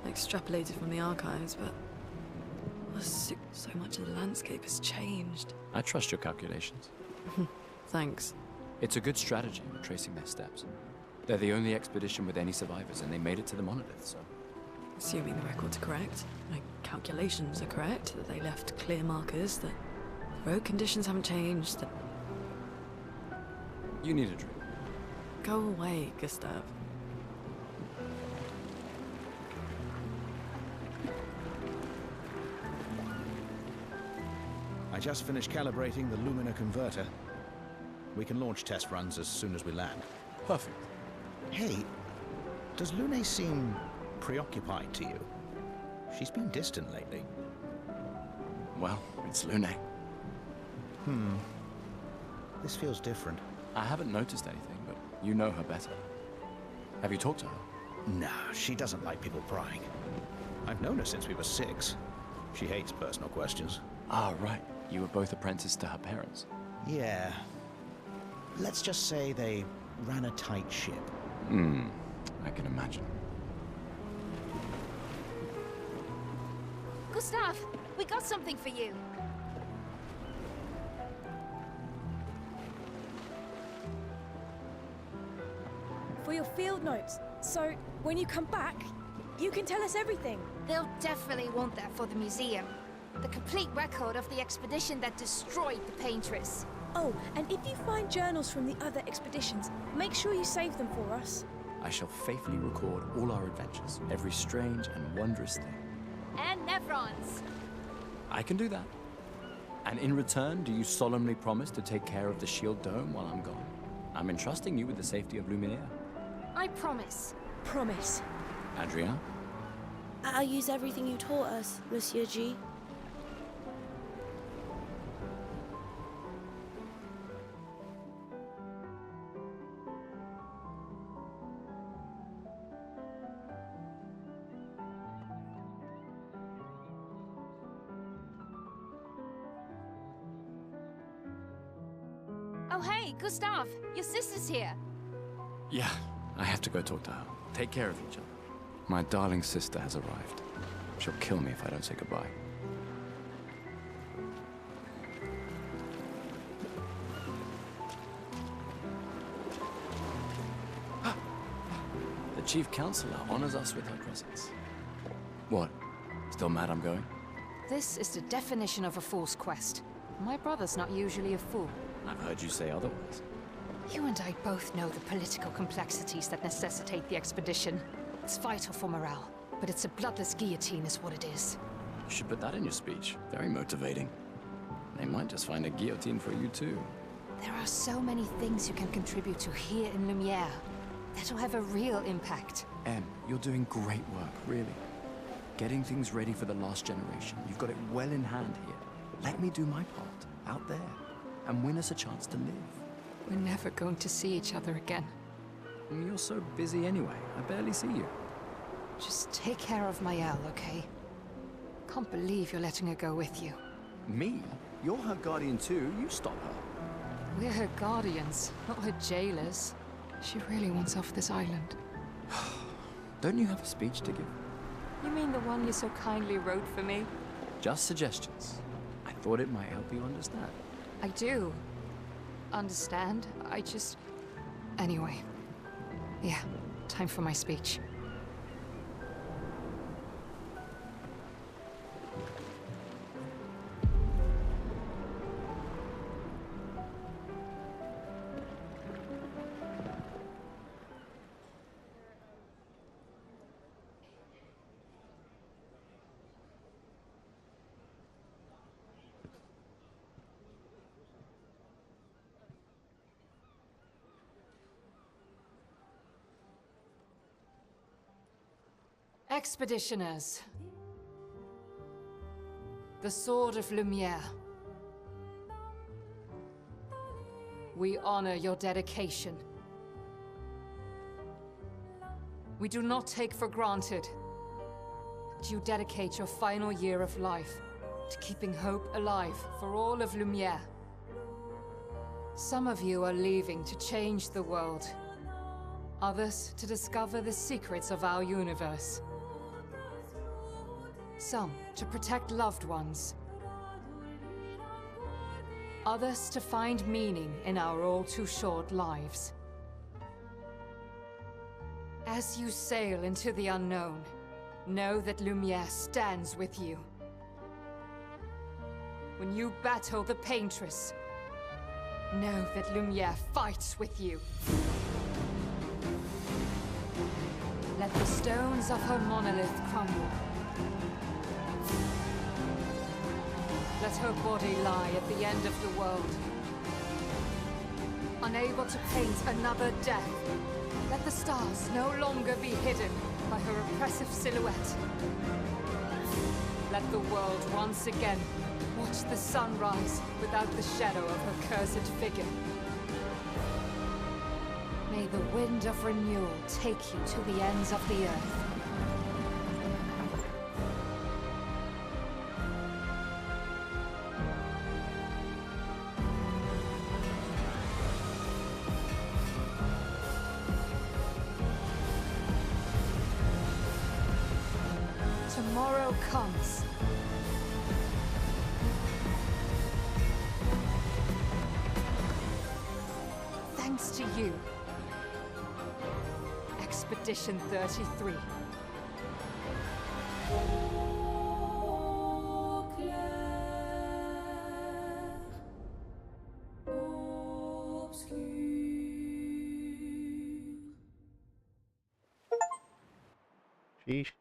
Extrapolated from the archives, but... So much of the landscape has changed. I trust your calculations. Thanks. It's a good strategy, tracing their steps. They're the only expedition with any survivors, and they made it to the monolith, so... Assuming the record's correct, my calculations are correct, that they left clear markers, that the road conditions haven't changed, that... You need a drink. Go away, Gustav. I just finished calibrating the Lumina converter. We can launch test runs as soon as we land. Perfect. Hey, Does Lune seem preoccupied to you? She's been distant lately. Well, it's Lune. This feels different. I haven't noticed anything, but you know her better. Have you talked to her? No, she doesn't like people prying. I've known her since we were 6. She hates personal questions. Ah, right. You were both apprenticed to her parents. Yeah. Let's just say they ran a tight ship. I can imagine. Gustav, we got something for you. For your field notes. So, when you come back, you can tell us everything. They'll definitely want that for the museum. The complete record of the expedition that destroyed the Paintress. Oh, and if you find journals from the other expeditions, make sure you save them for us. I shall faithfully record all our adventures, every strange and wondrous thing. And Nevrons. I can do that. And in return, do you solemnly promise to take care of the Shield Dome while I'm gone? I'm entrusting you with the safety of Luminaire. I promise. Promise. Adrien? I'll use everything you taught us, Monsieur G. Oh hey, Gustav, your sister's here. Yeah, I have to go talk to her. Take care of each other. My darling sister has arrived. She'll kill me if I don't say goodbye. The Chief Counselor honors us with her presence. What? Still mad I'm going? This is the definition of a fool's quest. My brother's not usually a fool. I've heard you say otherwise. You and I both know the political complexities that necessitate the expedition. It's vital for morale, but it's a bloodless guillotine is what it is. You should put that in your speech. Very motivating. They might just find a guillotine for you too. There are so many things you can contribute to here in Lumiere that'll have a real impact. Em, you're doing great work, really. Getting things ready for the last generation. You've got it well in hand here. Let me do my part, out there, and win us a chance to live. We're never going to see each other again. You're so busy anyway. I barely see you. Just take care of Maëlle, okay? Can't believe you're letting her go with you. Me? You're her guardian too. You stop her. We're her guardians, not her jailers. She really wants off this island. Don't you have a speech to give? You mean the one you so kindly wrote for me? Just suggestions. I thought it might help you understand. I do. Understand? I just... Anyway. Yeah, time for my speech. Expeditioners. The Sword of Lumiere. We honor your dedication. We do not take for granted that you dedicate your final year of life to keeping hope alive for all of Lumiere. Some of you are leaving to change the world. Others to discover the secrets of our universe. Some to protect loved ones. Others to find meaning in our all-too-short lives. As you sail into the unknown, know that Lumiere stands with you. When you battle the Paintress, know that Lumiere fights with you. Let the stones of her monolith crumble. Let her body lie at the end of the world. Unable to paint another death. Let the stars no longer be hidden by her oppressive silhouette. Let the world once again watch the sun rise without the shadow of her cursed figure. May the wind of renewal take you to the ends of the earth. Tomorrow comes. Thanks to you. Expedition 33. Sheesh.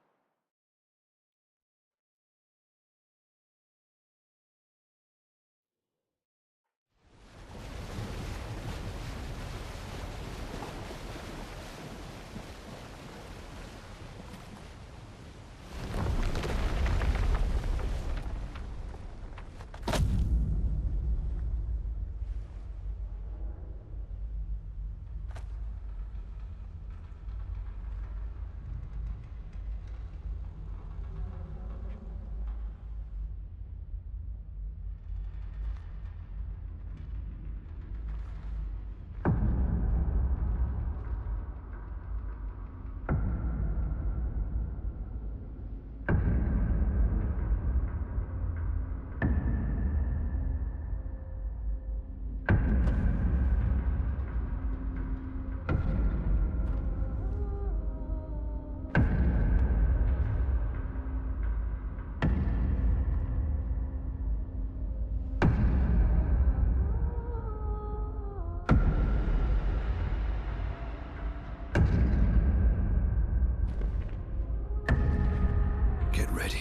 Get ready.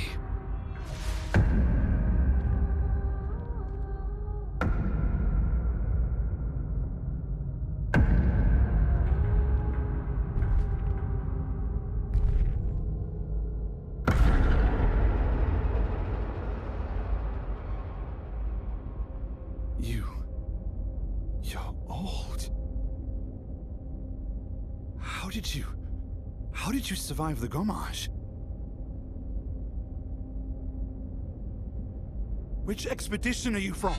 You're old. How did you survive the Gomage? Which expedition are you from?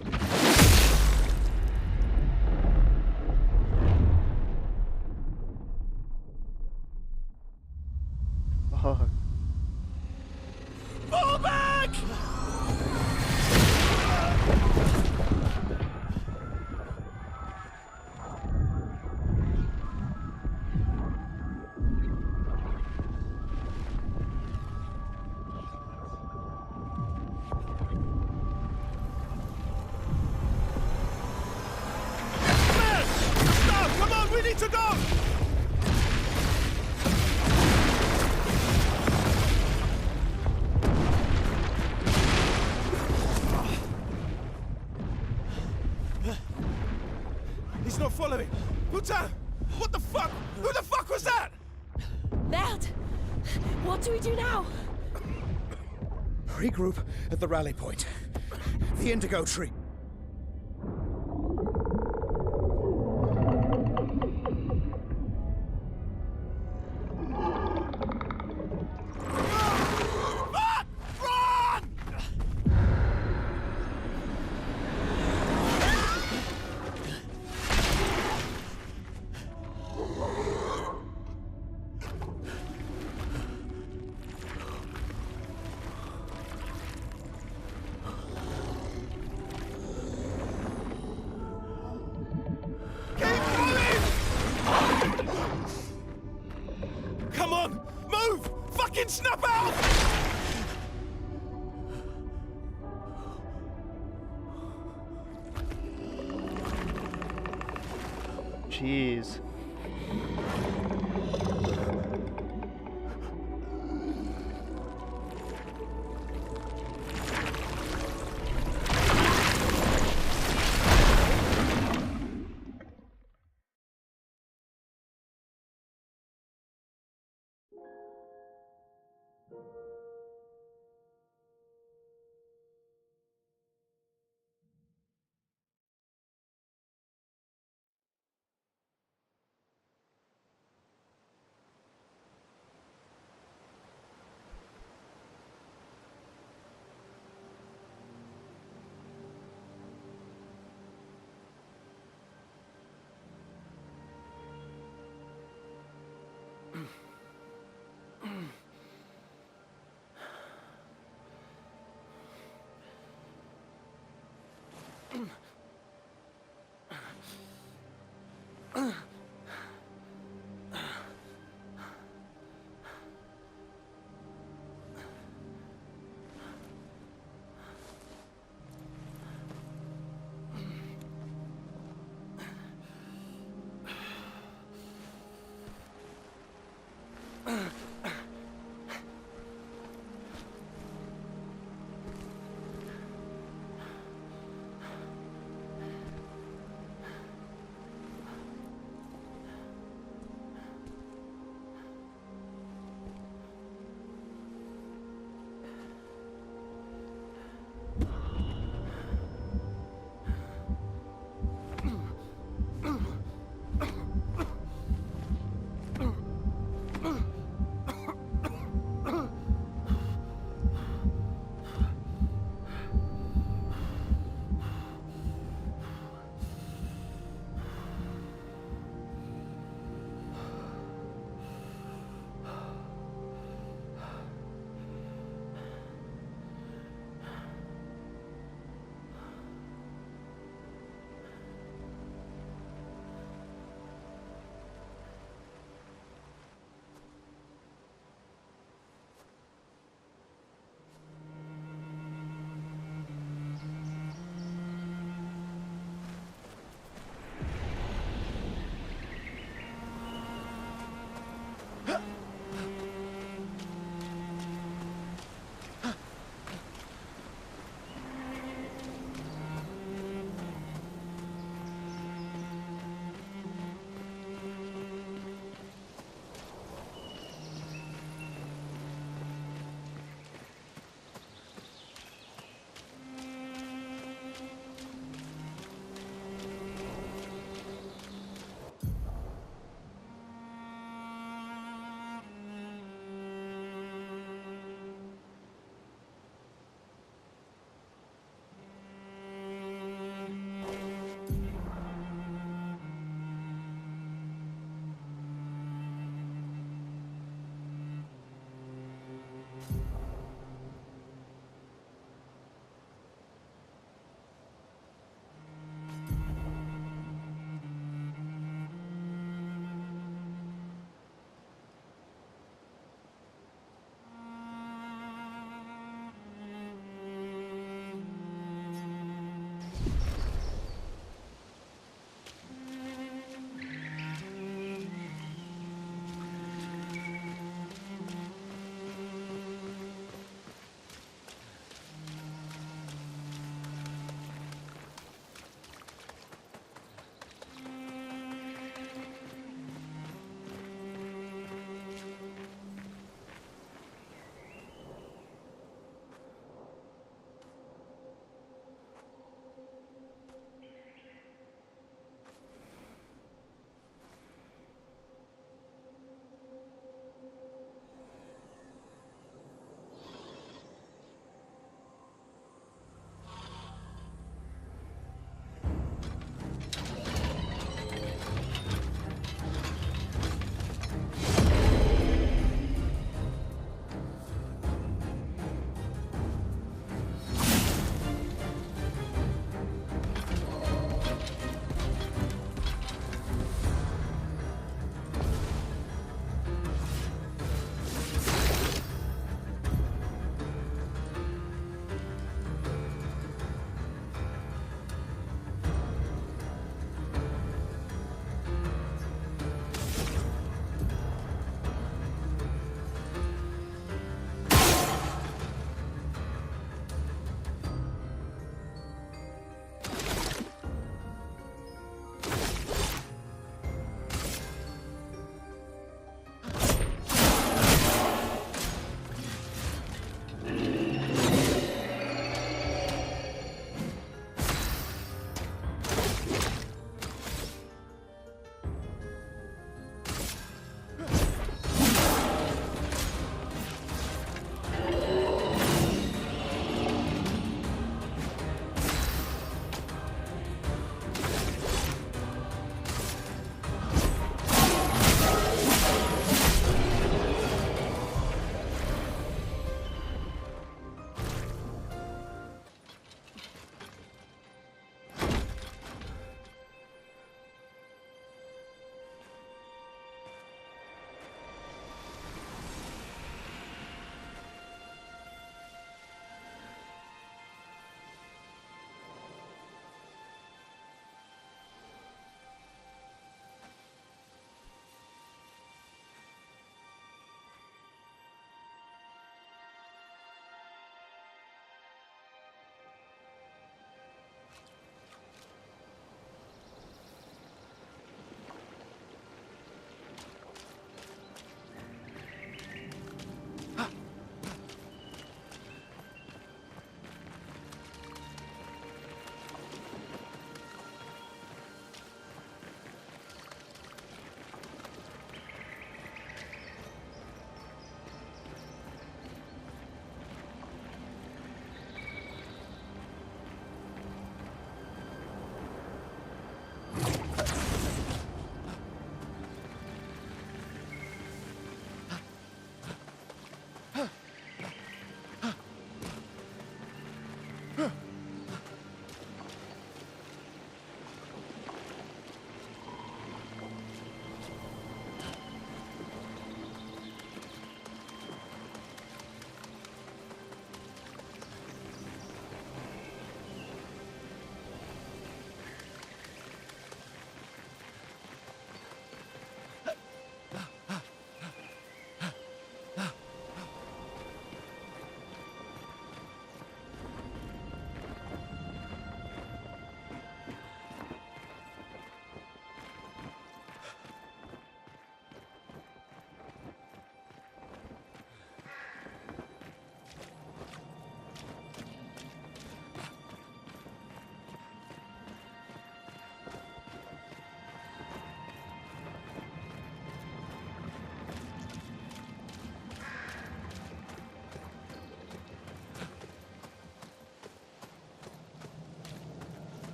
Fuck. Fall back! Come on, we need to go! He's not following. Lieutenant! What the fuck? Who the fuck was that? Merde! What do we do now? Regroup at the rally point. The Indigo Tree. Come on! Move! Fucking snap out! Jeez.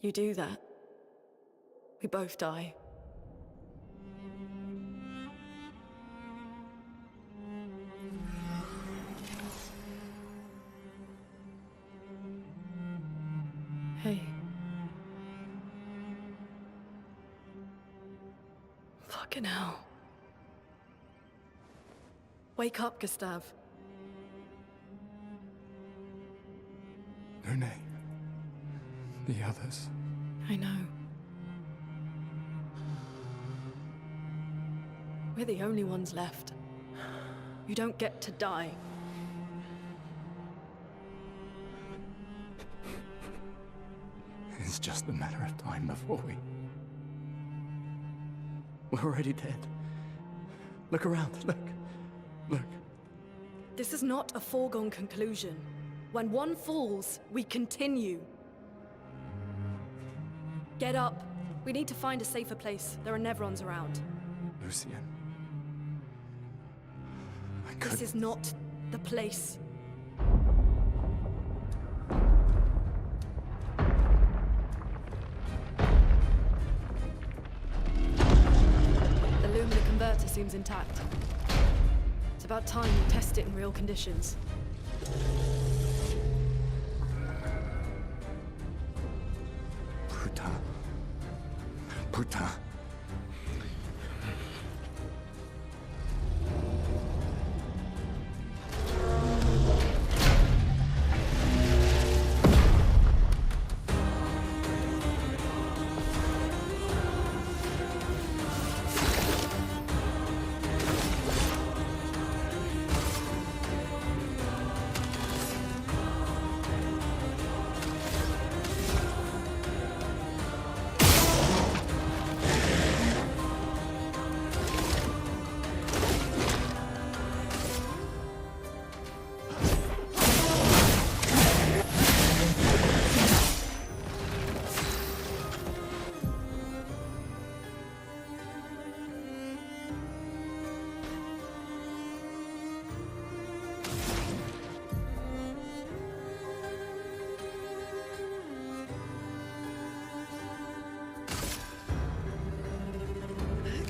You do that, we both die. Hey. Fucking hell. Wake up, Gustav. Renee. The others. I know. We're the only ones left. You don't get to die. It's just a matter of time before we're already dead. Look around, look. This is not a foregone conclusion. When one falls, we continue. Get up. We need to find a safer place. There are Nevrons around. Lucien. This is not the place. The Lumina converter seems intact. It's about time we test it in real conditions. Putain.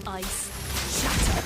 Ice shatter.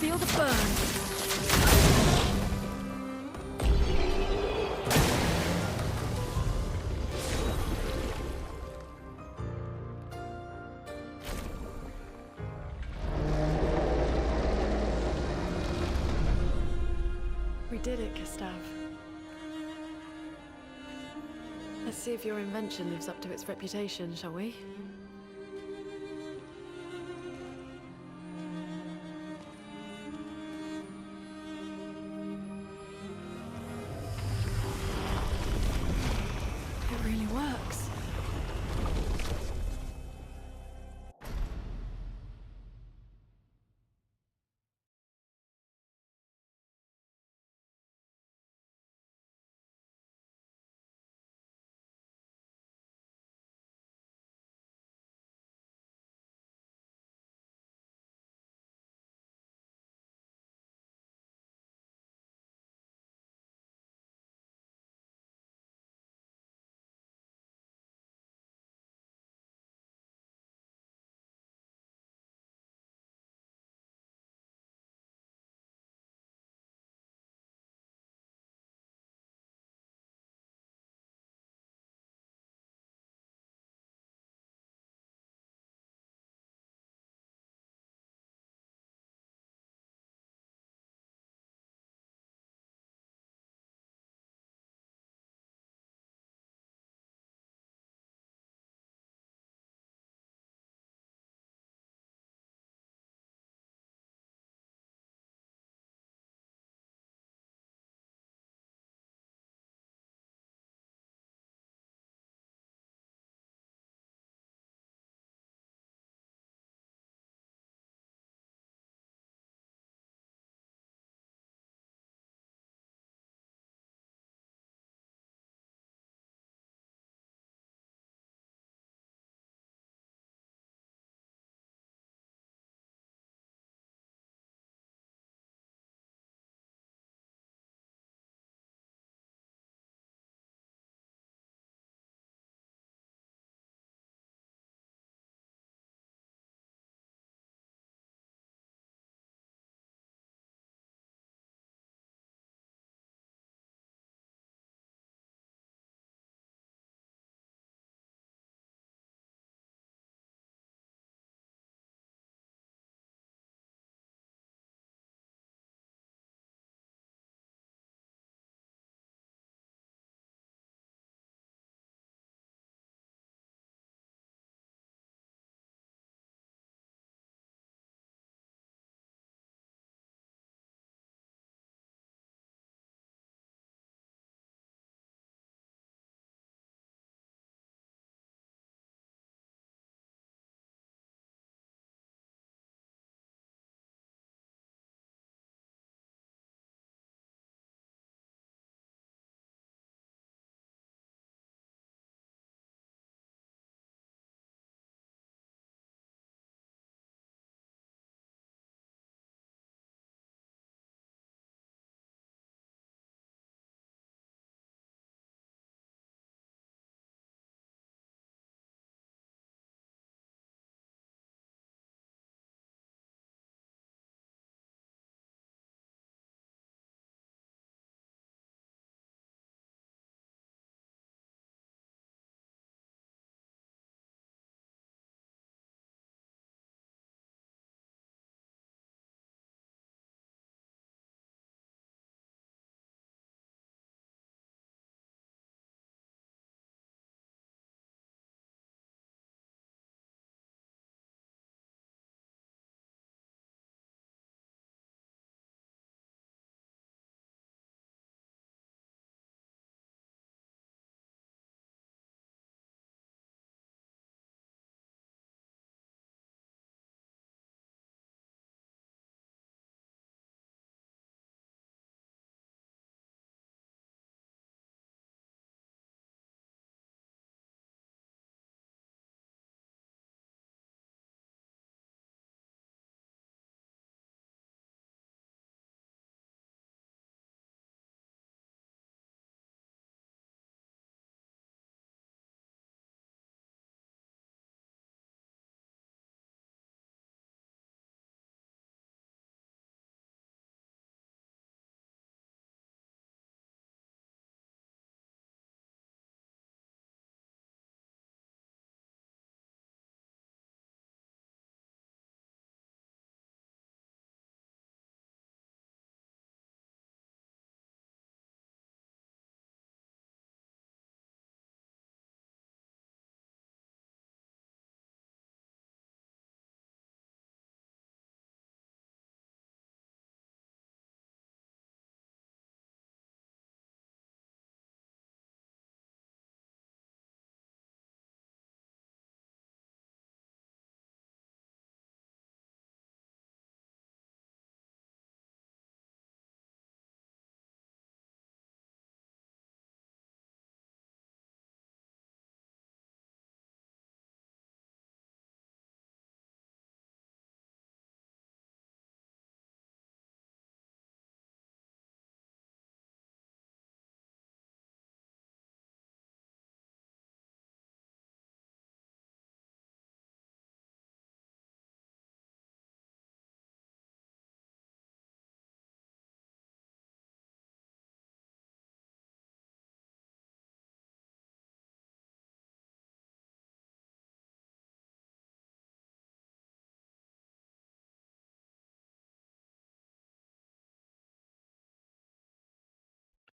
Feel the burn. We did it, Gustav. Let's see if your invention lives up to its reputation, shall we?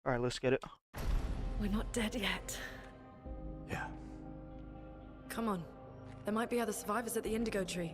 Alright, let's get it. We're not dead yet. Yeah. Come on. There might be other survivors at the indigo tree.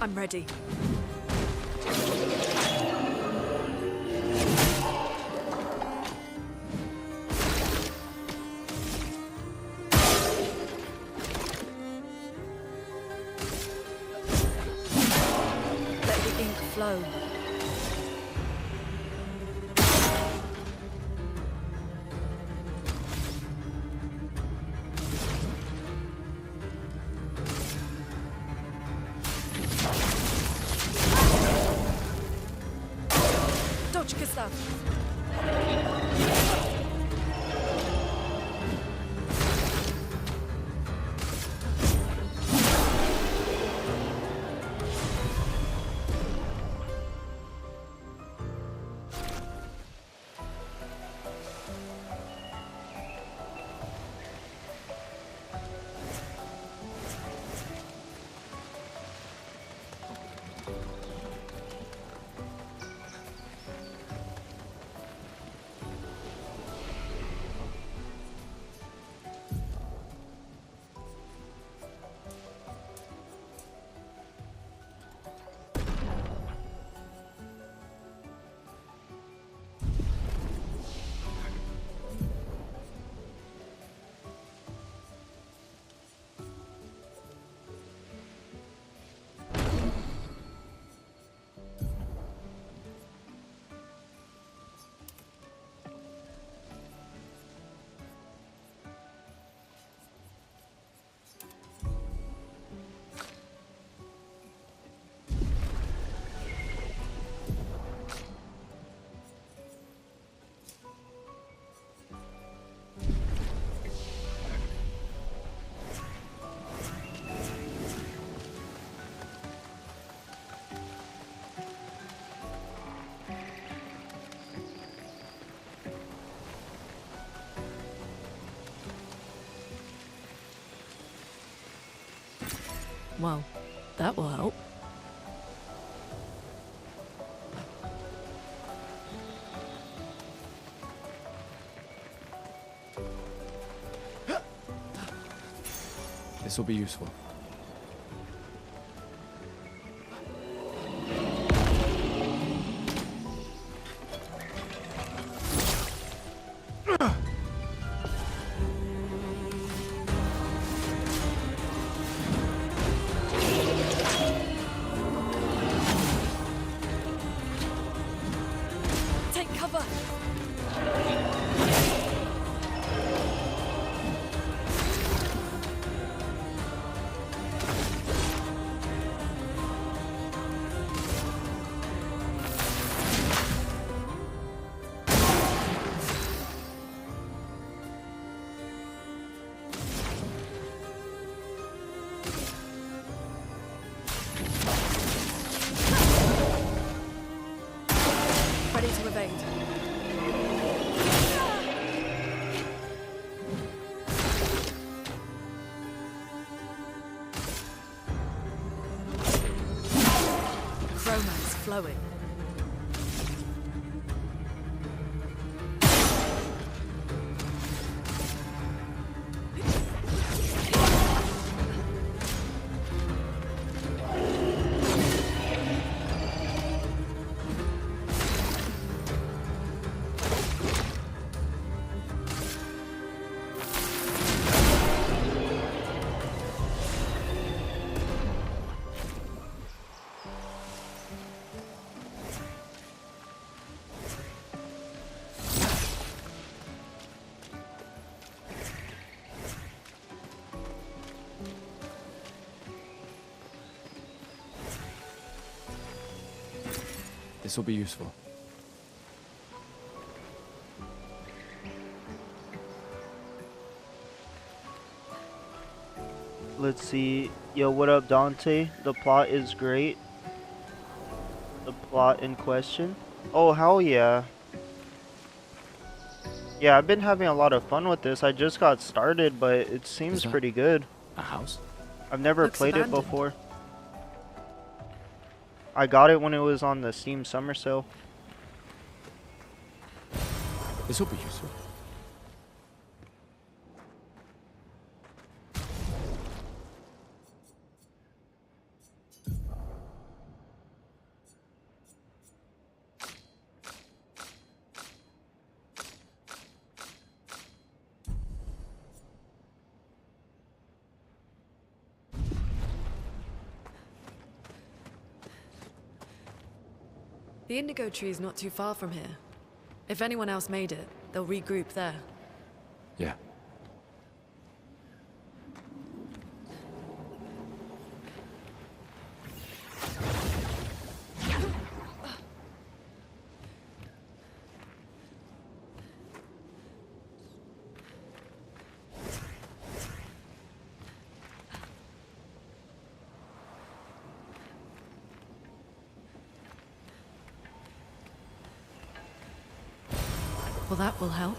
I'm ready. Let the ink flow. Dodge, Gustav. Well, that will help. This will be useful. Take cover. Ready to evade. Romance flowing. This will be useful. Let's see. Yo, what up, Dante? The plot is great. The plot in question. Oh, hell yeah. Yeah, I've been having a lot of fun with this. I just got started, but it seems pretty good. A house? I've never Looks played it abandoned. before. I got it when it was on the Steam Summer Sale. This will be useful. The indigo tree is not too far from here. If anyone else made it, they'll regroup there. Yeah. Well, that will help.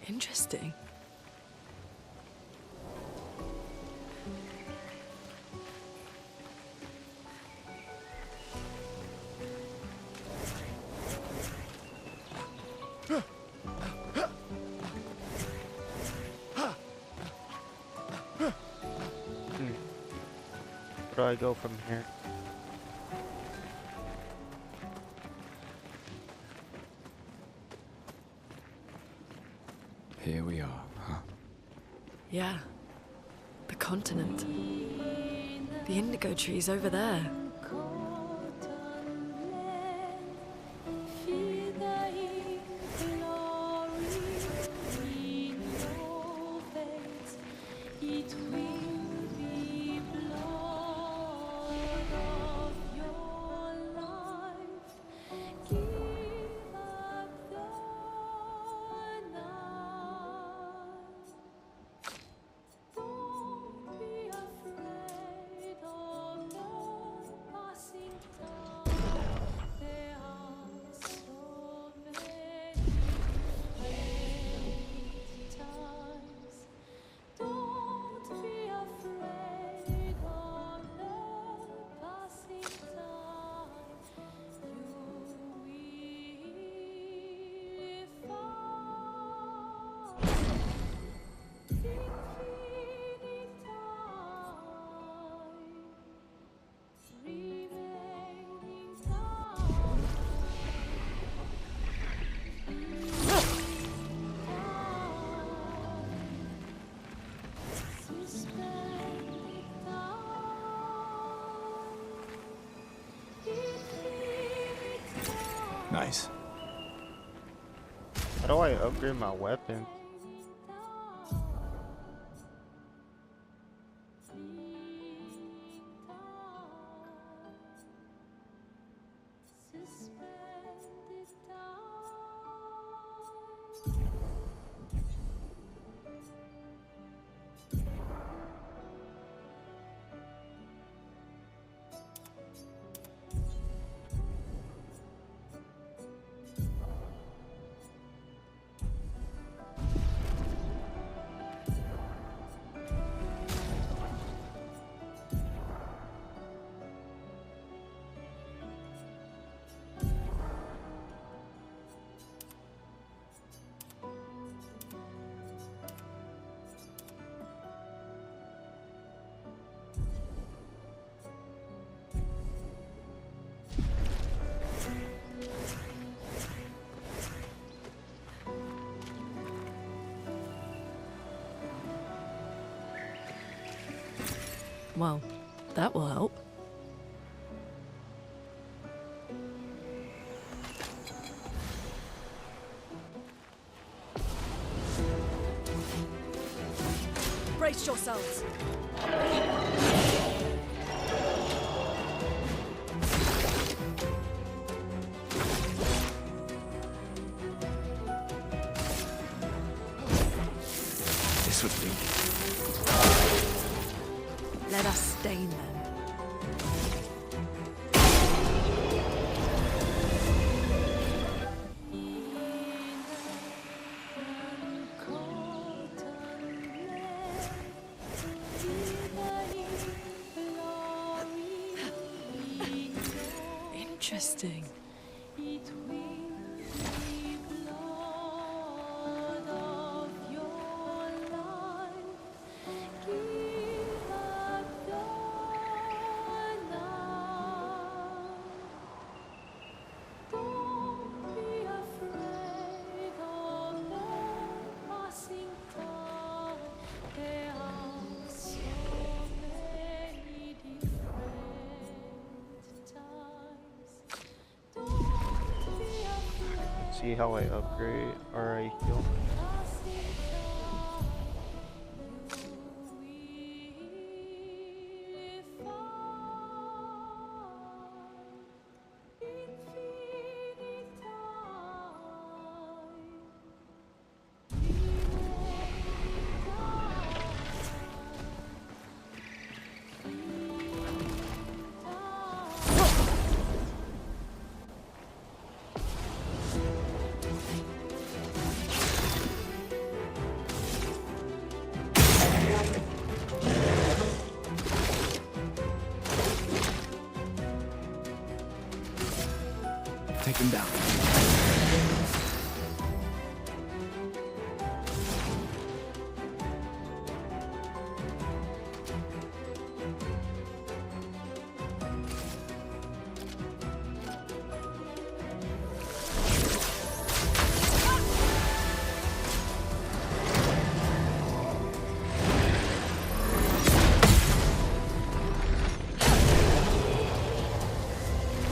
Interesting. Where do I go from here? Here we are, huh? Yeah. The continent. The indigo tree's over there. Nice. How do I upgrade my weapon? Well, that will help. Brace yourselves. This would be... Let us stain them. Interesting. see how I upgrade or I heal. Take him down.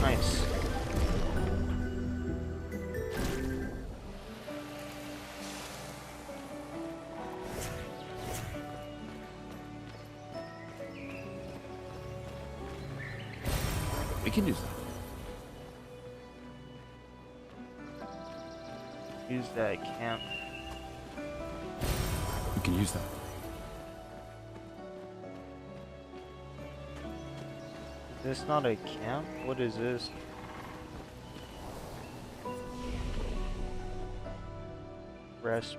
Nice. We can use that. Use that camp. We can use that. Is this not a camp? What is this? Rest.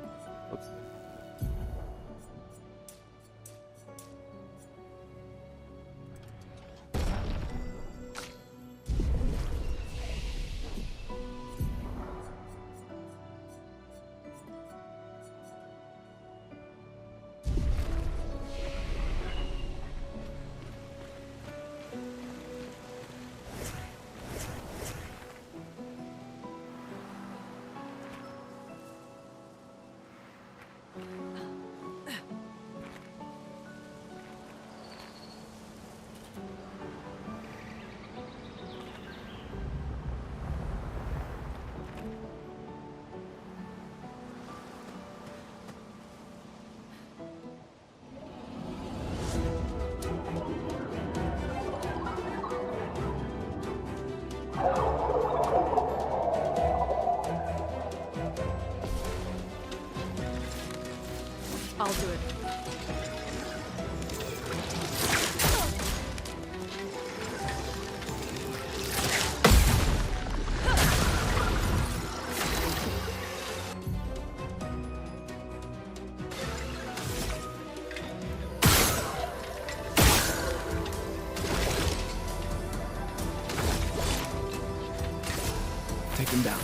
I'll do it. Take him down.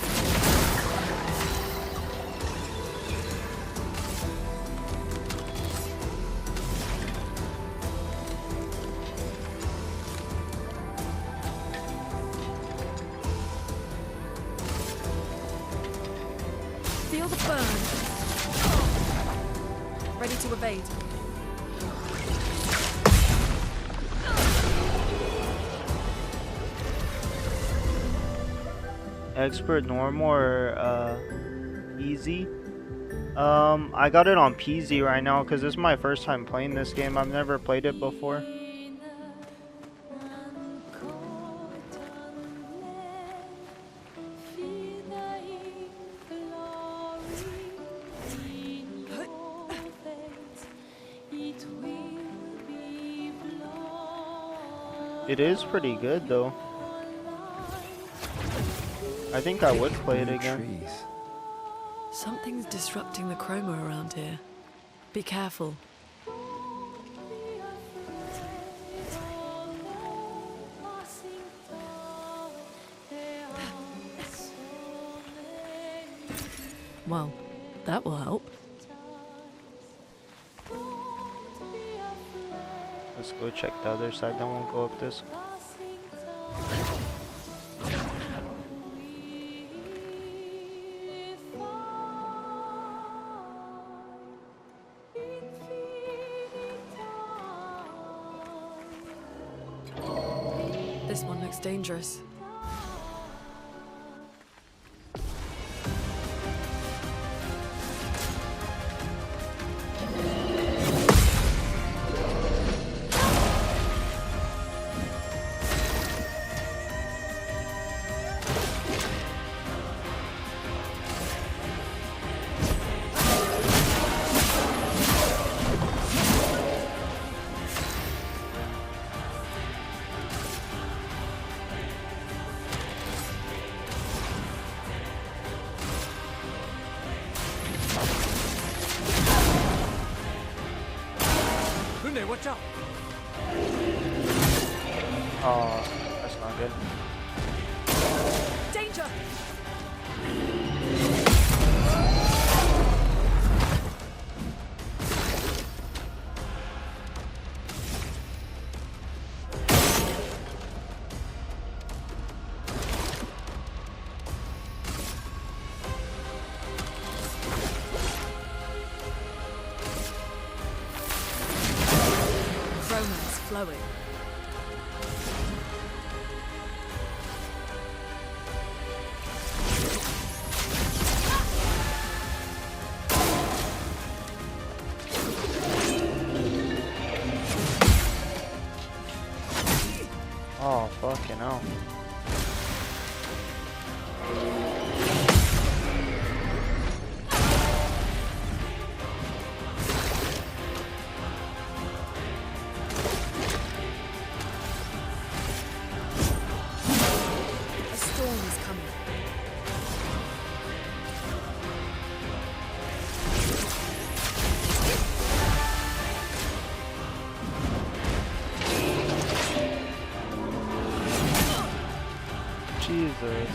Feel the burn. Ready to evade. Expert, normal, or easy? I got it on peasy right now because this is my first time playing this game. I've never played it before. It is pretty good though. I think I would play it again. Something's disrupting the chroma around here. Be careful. Well, that will help. Let's go check the other side, then we'll go up this. This one looks dangerous. Lunde, watch out! Oh, that's not good. Danger! Romance flowing. Oh, fucking hell. A storm is coming. Jesus.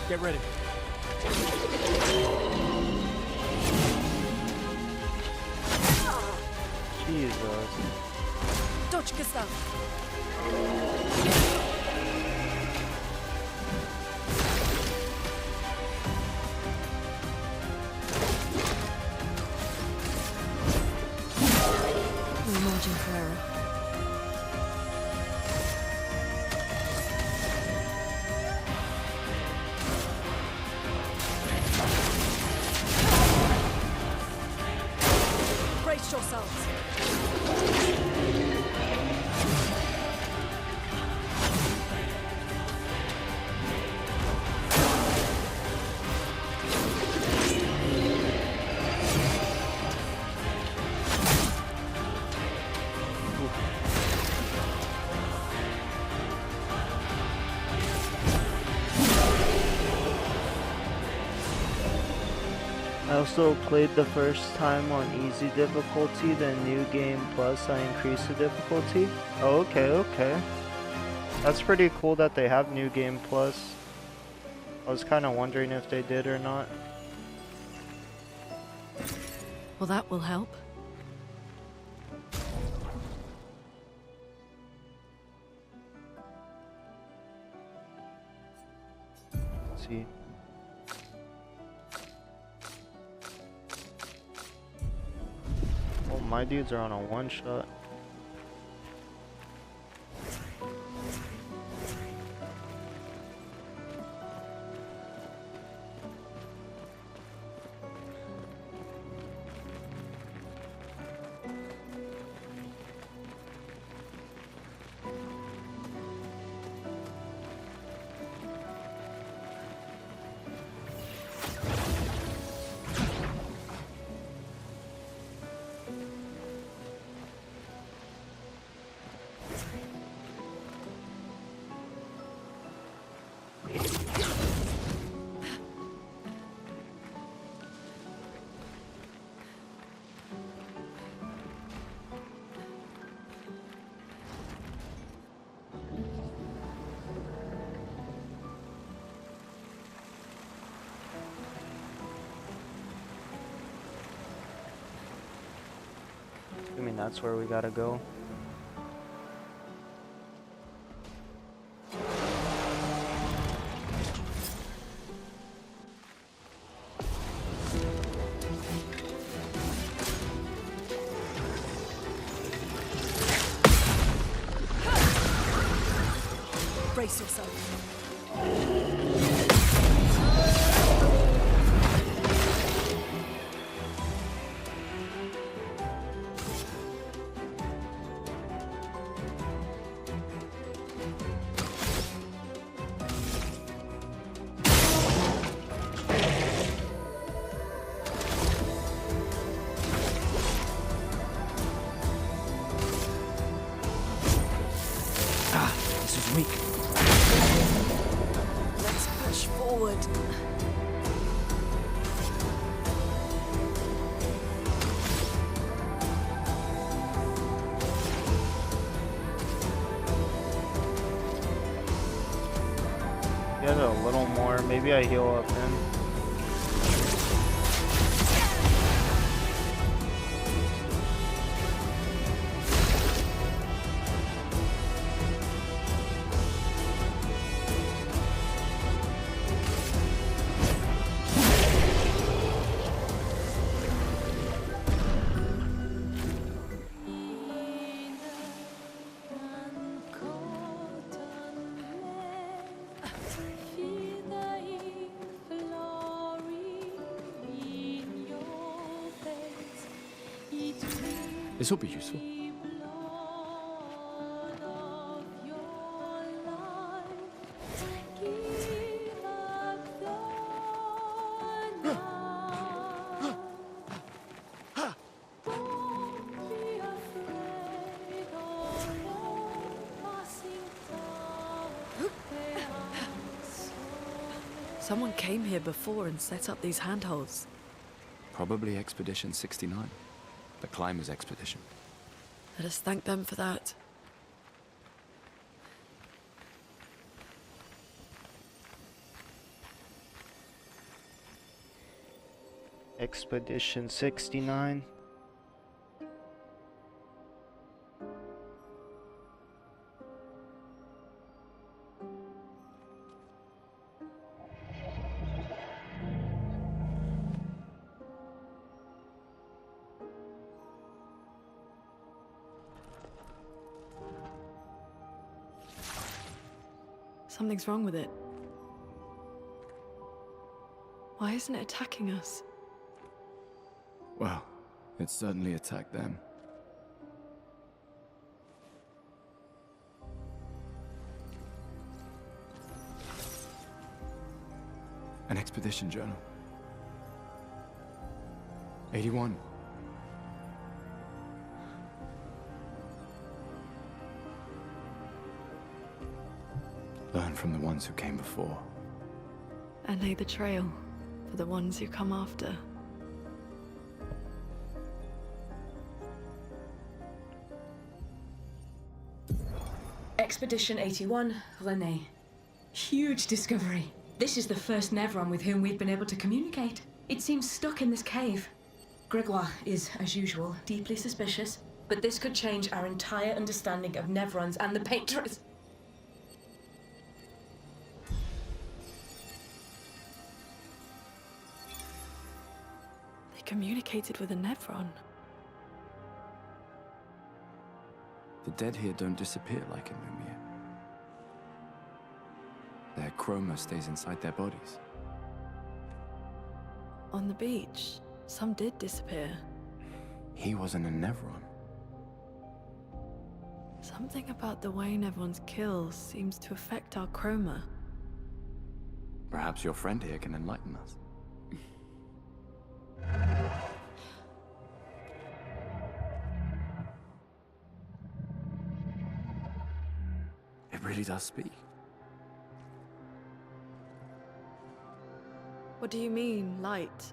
Get ready. Jesus. Dodge, Gustav. Imagine Clara. Brace yourselves. I also played the first time on easy difficulty, then new game plus I increased the difficulty. Oh, okay. That's pretty cool that they have new game plus. I was kind of wondering if they did or not. Well, that will help. Let's see. Oh, my dudes are on a one shot. I mean, that's where we gotta go. Brace yourself. forward. Get a little more. Maybe I heal up then. This will be useful. Someone came here before and set up these handholds. Probably Expedition 69. The Climbers Expedition. Let us thank them for that. Expedition 69. Something's wrong with it. Why isn't it attacking us? Well, it certainly attacked them. An expedition journal. 81. Learn from the ones who came before. And lay the trail for the ones who come after. Expedition 81, René. Huge discovery. This is the first Nevron with whom we've been able to communicate. It seems stuck in this cave. Gregoire is, as usual, deeply suspicious, but this could change our entire understanding of Nevrons and the Paintress. They communicated with a Nevron. The dead here don't disappear like in Lumiere. Their chroma stays inside their bodies. On the beach, some did disappear. He wasn't a Nevron. Something about the way Nevrons kill seems to affect our chroma. Perhaps your friend here can enlighten us. It really does speak. What do you mean, light?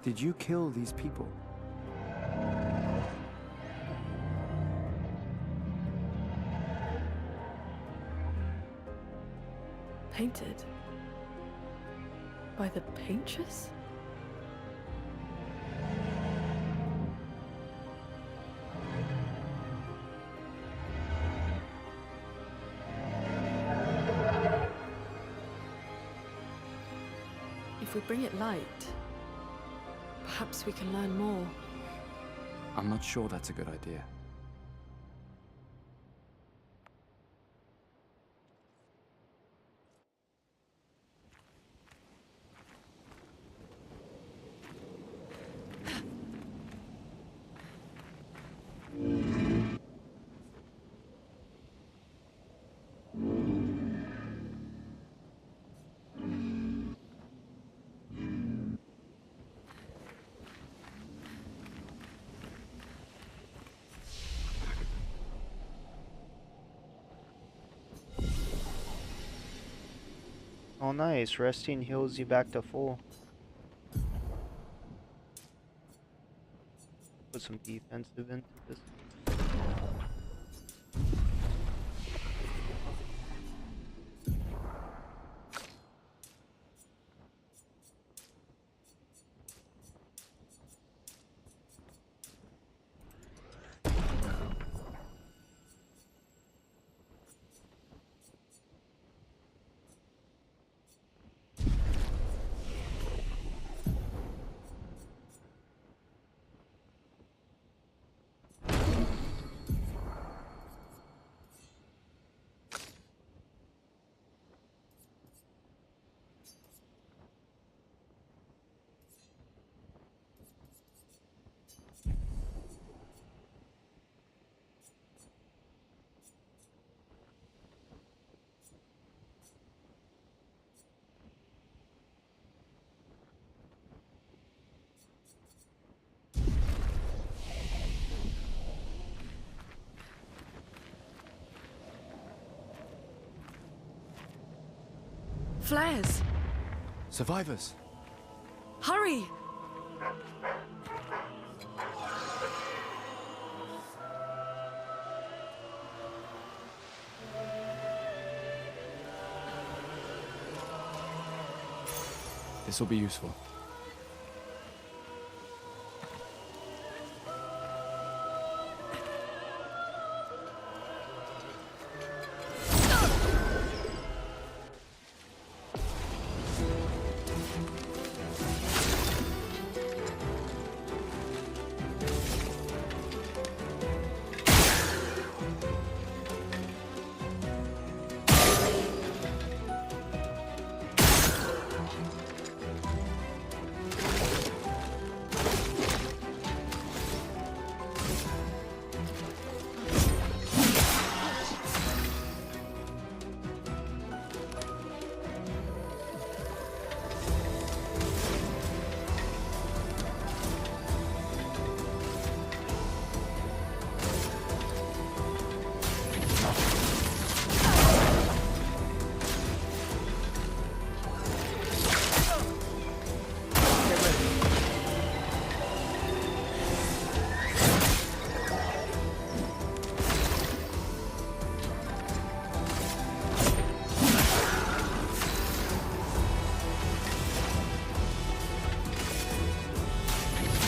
Did you kill these people? Painted? By the Paintress? If we bring it light, perhaps we can learn more. I'm not sure that's a good idea. Oh nice, resting heals you back to full. Put some defensive into this. Flares! Survivors! Hurry! This will be useful.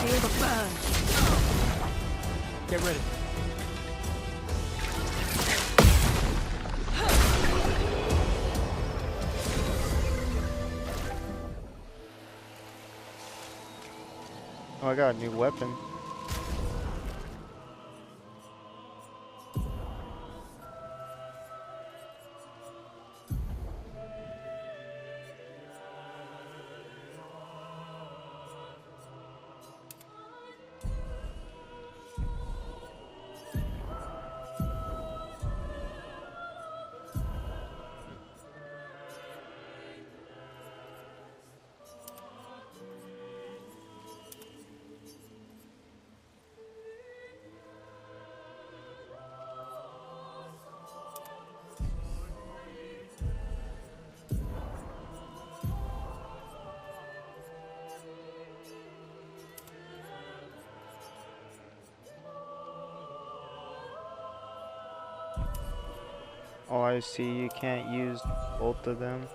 Feel the burn. Get ready. Oh, I got a new weapon. Oh, I see. You can't use both of them.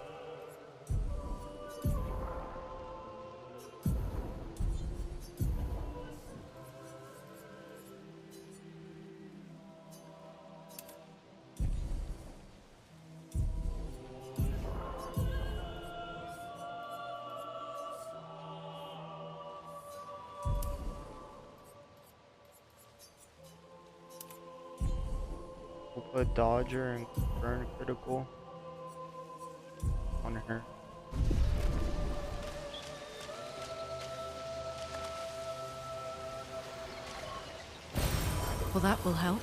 We'll put Dodger and burn critical on her. Well, that will help.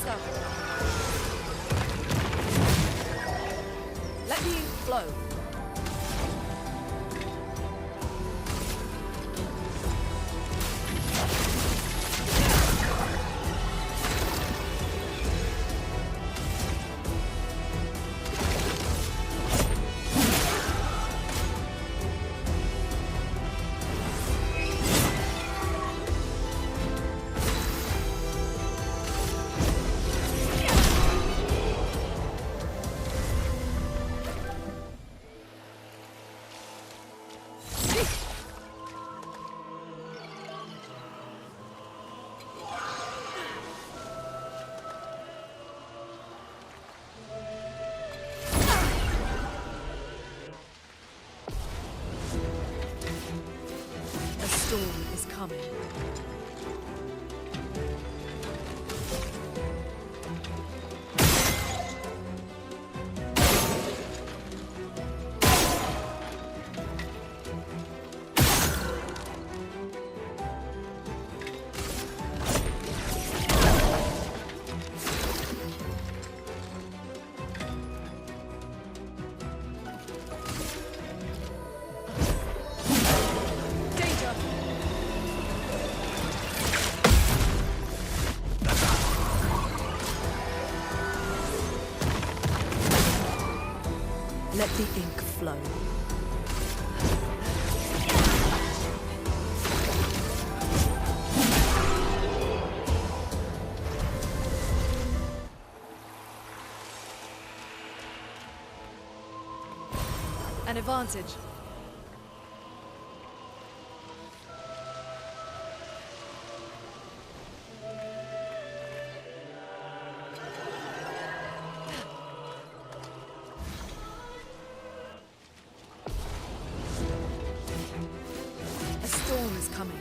up. Let the ink flow. Storm is coming. Let the ink flow. An advantage. Storm is coming.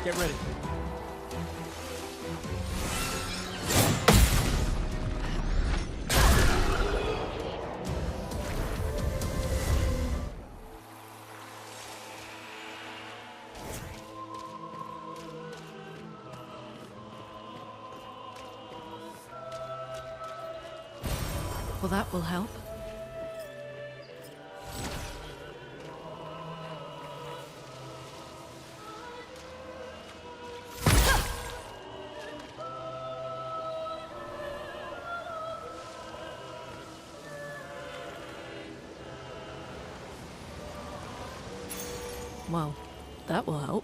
Get ready. Well, that will help. Well, that will help.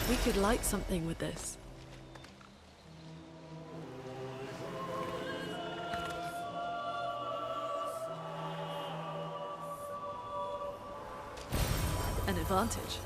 We could light something with this. An advantage.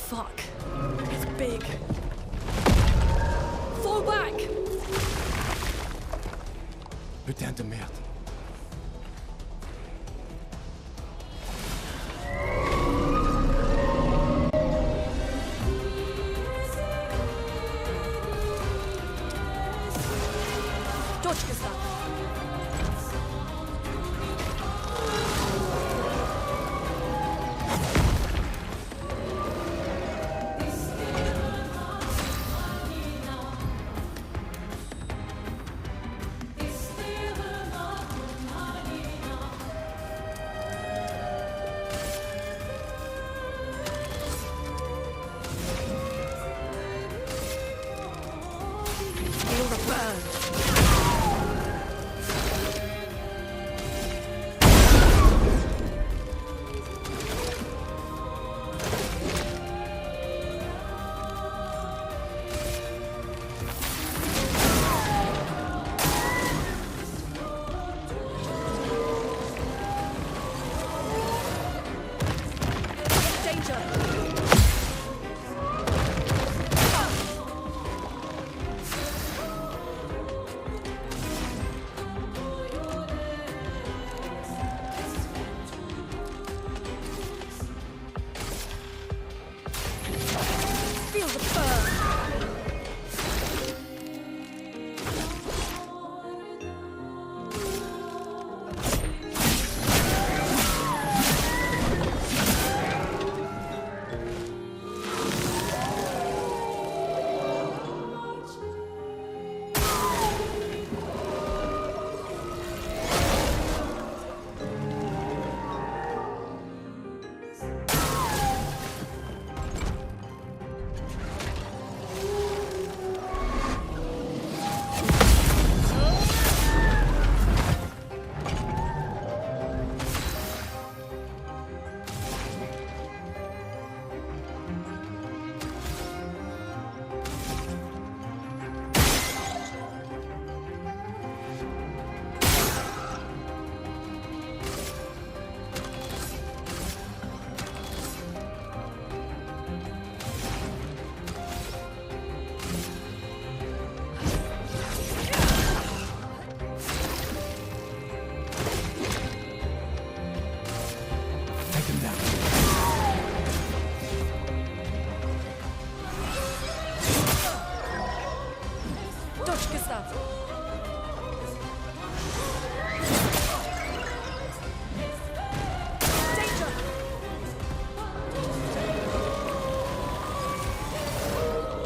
Fuck. It's big. Fall back! Putain de merde.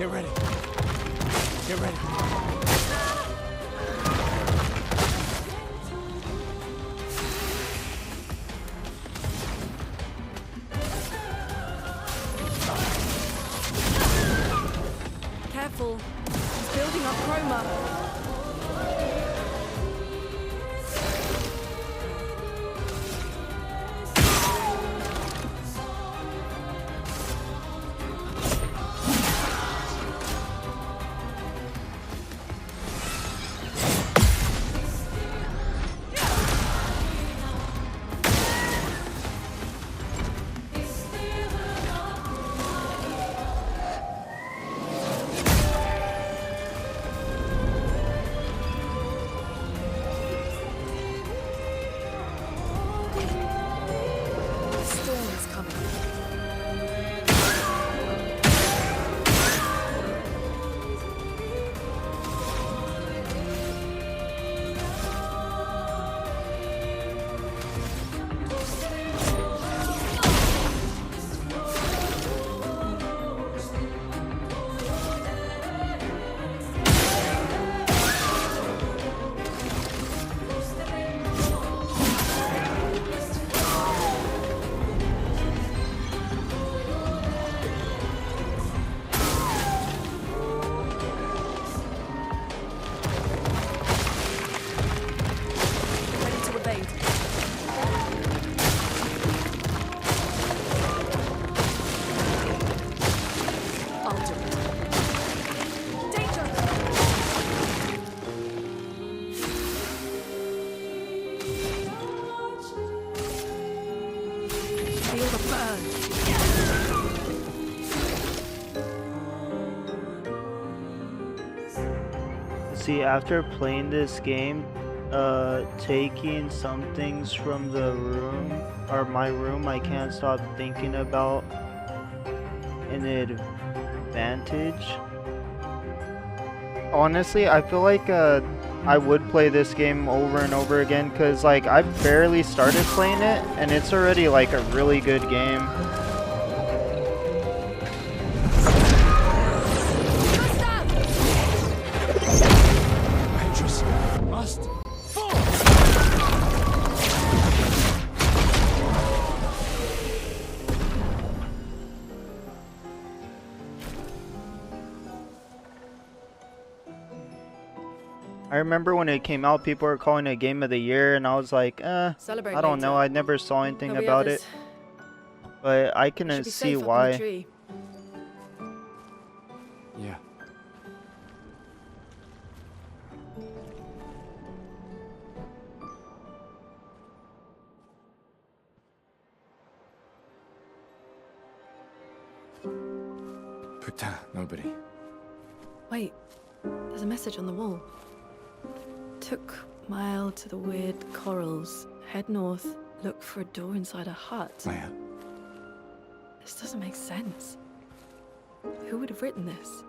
Get ready. Get ready. Careful. He's building up chroma. See, after playing this game, taking some things from the room, or my room, I can't stop thinking about an advantage. Honestly, I feel like I would play this game over and over again, because like I've barely started playing it and it's already like a really good game. I remember when it came out, people were calling it Game of the Year, and I was like, I don't know. I never saw anything about it. But I can see why. Yeah. Putain, nobody. Wait, there's a message on the wall. Took mile to the weird corals. Head north, look for a door inside a hut. Maya. This doesn't make sense. Who would have written this?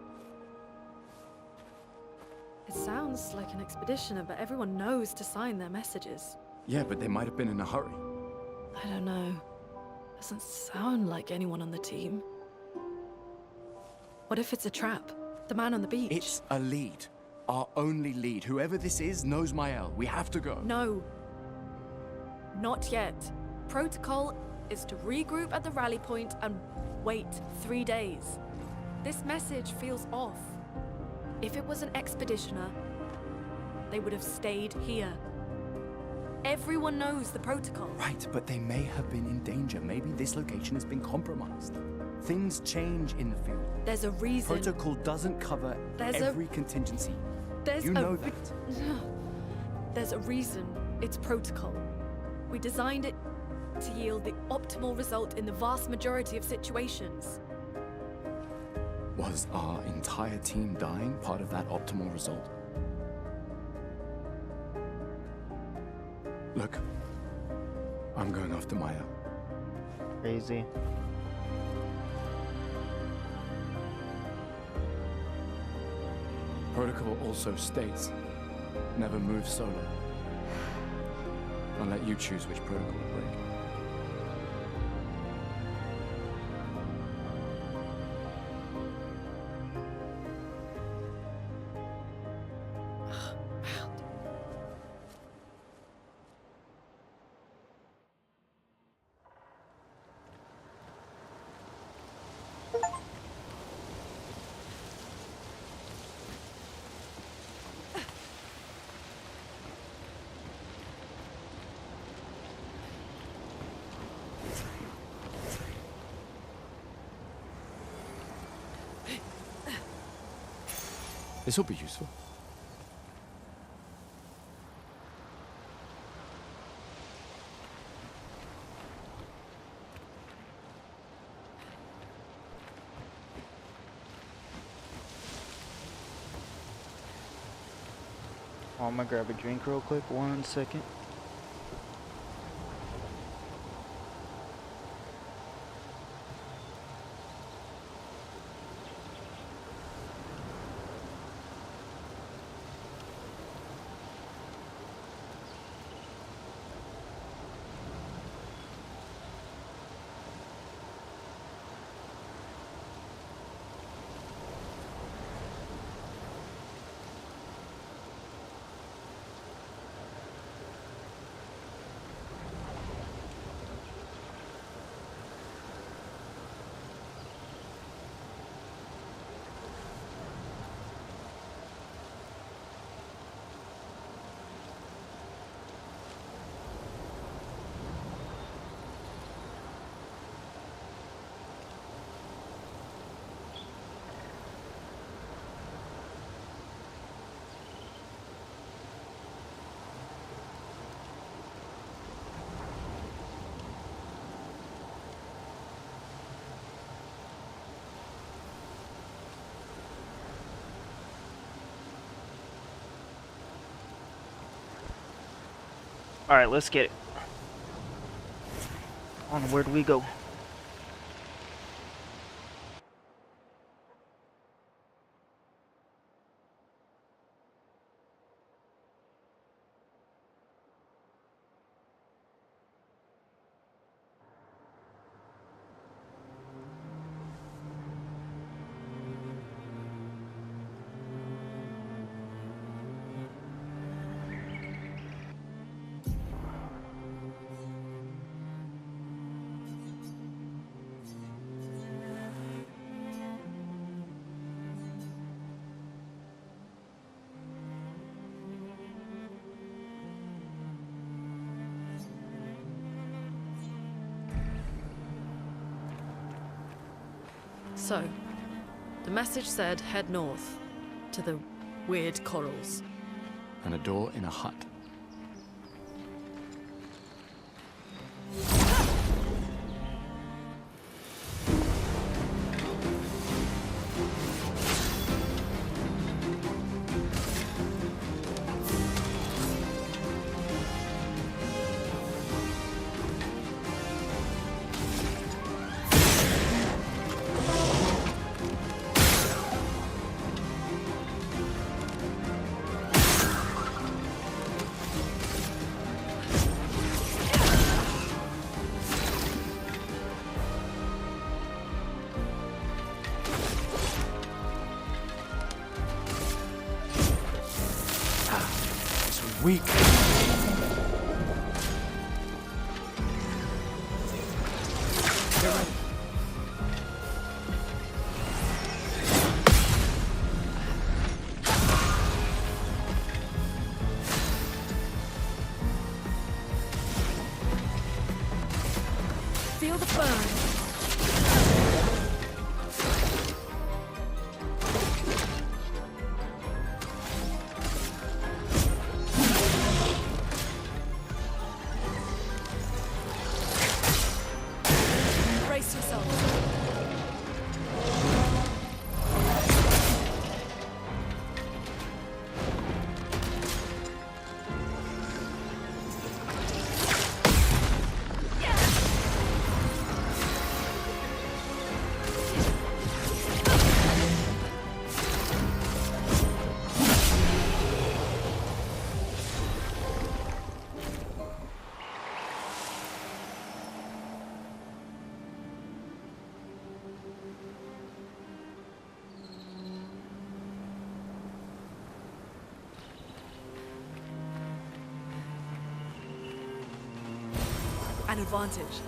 It sounds like an expeditioner, but everyone knows to sign their messages. Yeah, but they might have been in a hurry. I don't know. Doesn't sound like anyone on the team. What if it's a trap? The man on the beach? It's a lead. Our only lead. Whoever this is knows Mael. We have to go. No. Not yet. Protocol is to regroup at the rally point and wait 3 days. This message feels off. If it was an expeditioner, they would have stayed here. Everyone knows the protocol. Right, but they may have been in danger. Maybe this location has been compromised. Things change in the field. There's a reason. Protocol doesn't cover every contingency. You know that. There's a reason it's protocol. We designed it to yield the optimal result in the vast majority of situations. Was our entire team dying part of that optimal result? Look, I'm going after Maya. Crazy. Protocol also states, never move solo. I'll let you choose which protocol to break. This will be useful. I'm gonna grab a drink real quick, 1 second. Alright, let's get it. Onward we go. So, the message said head north, to the weird corals. And a door in a hut. Weak. Feel the burn. Brace yourself. An advantage.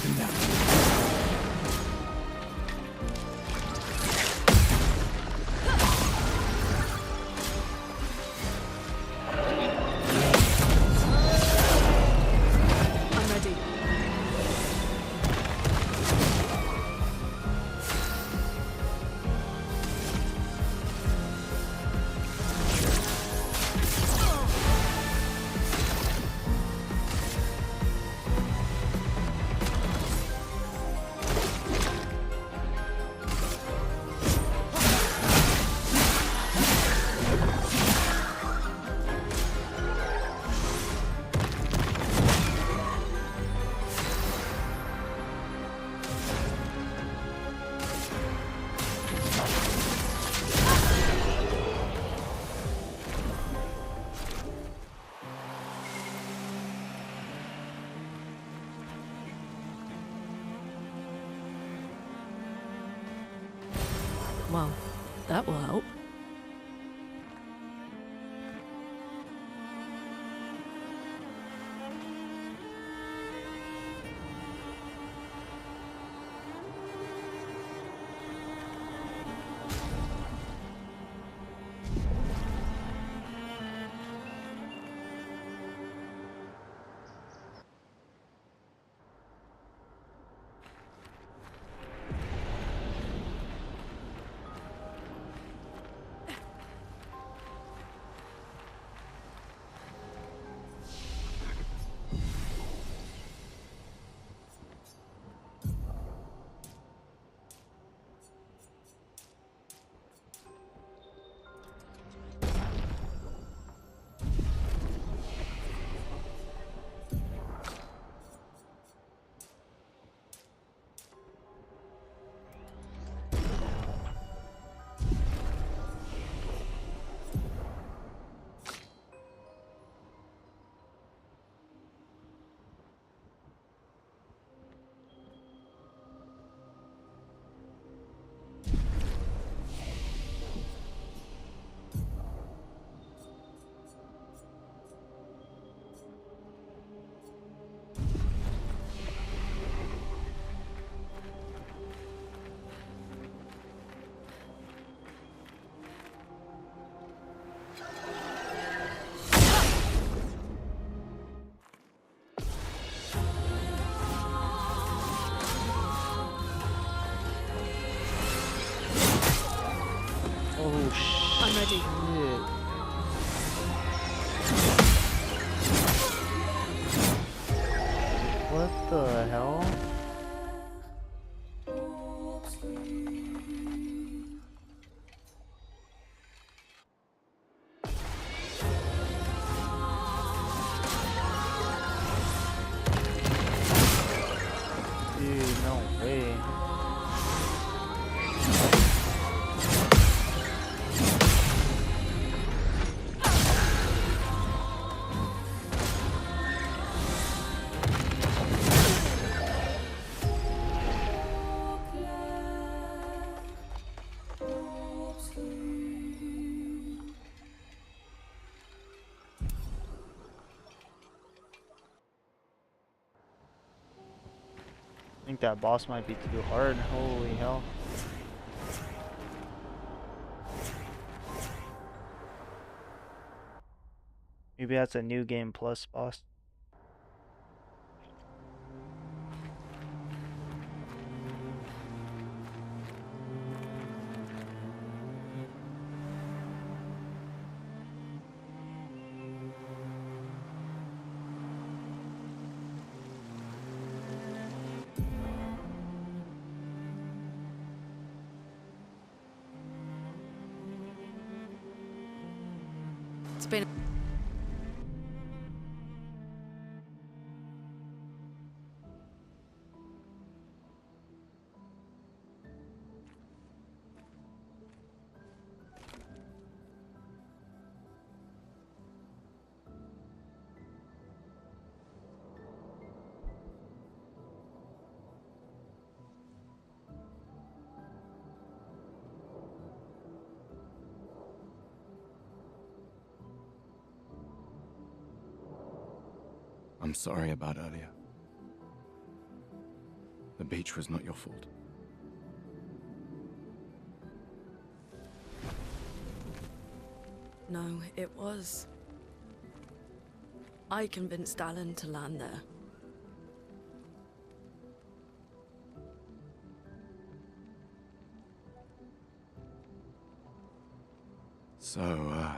broken down. I'm ready. Well, that will help. Oh shit. I'm ready. What the hell? Dude, no way. I think that boss might be too hard. Holy hell. Maybe that's a new game plus boss. It's been. I'm sorry about earlier. The beach was not your fault. No, it was. I convinced Alan to land there. So,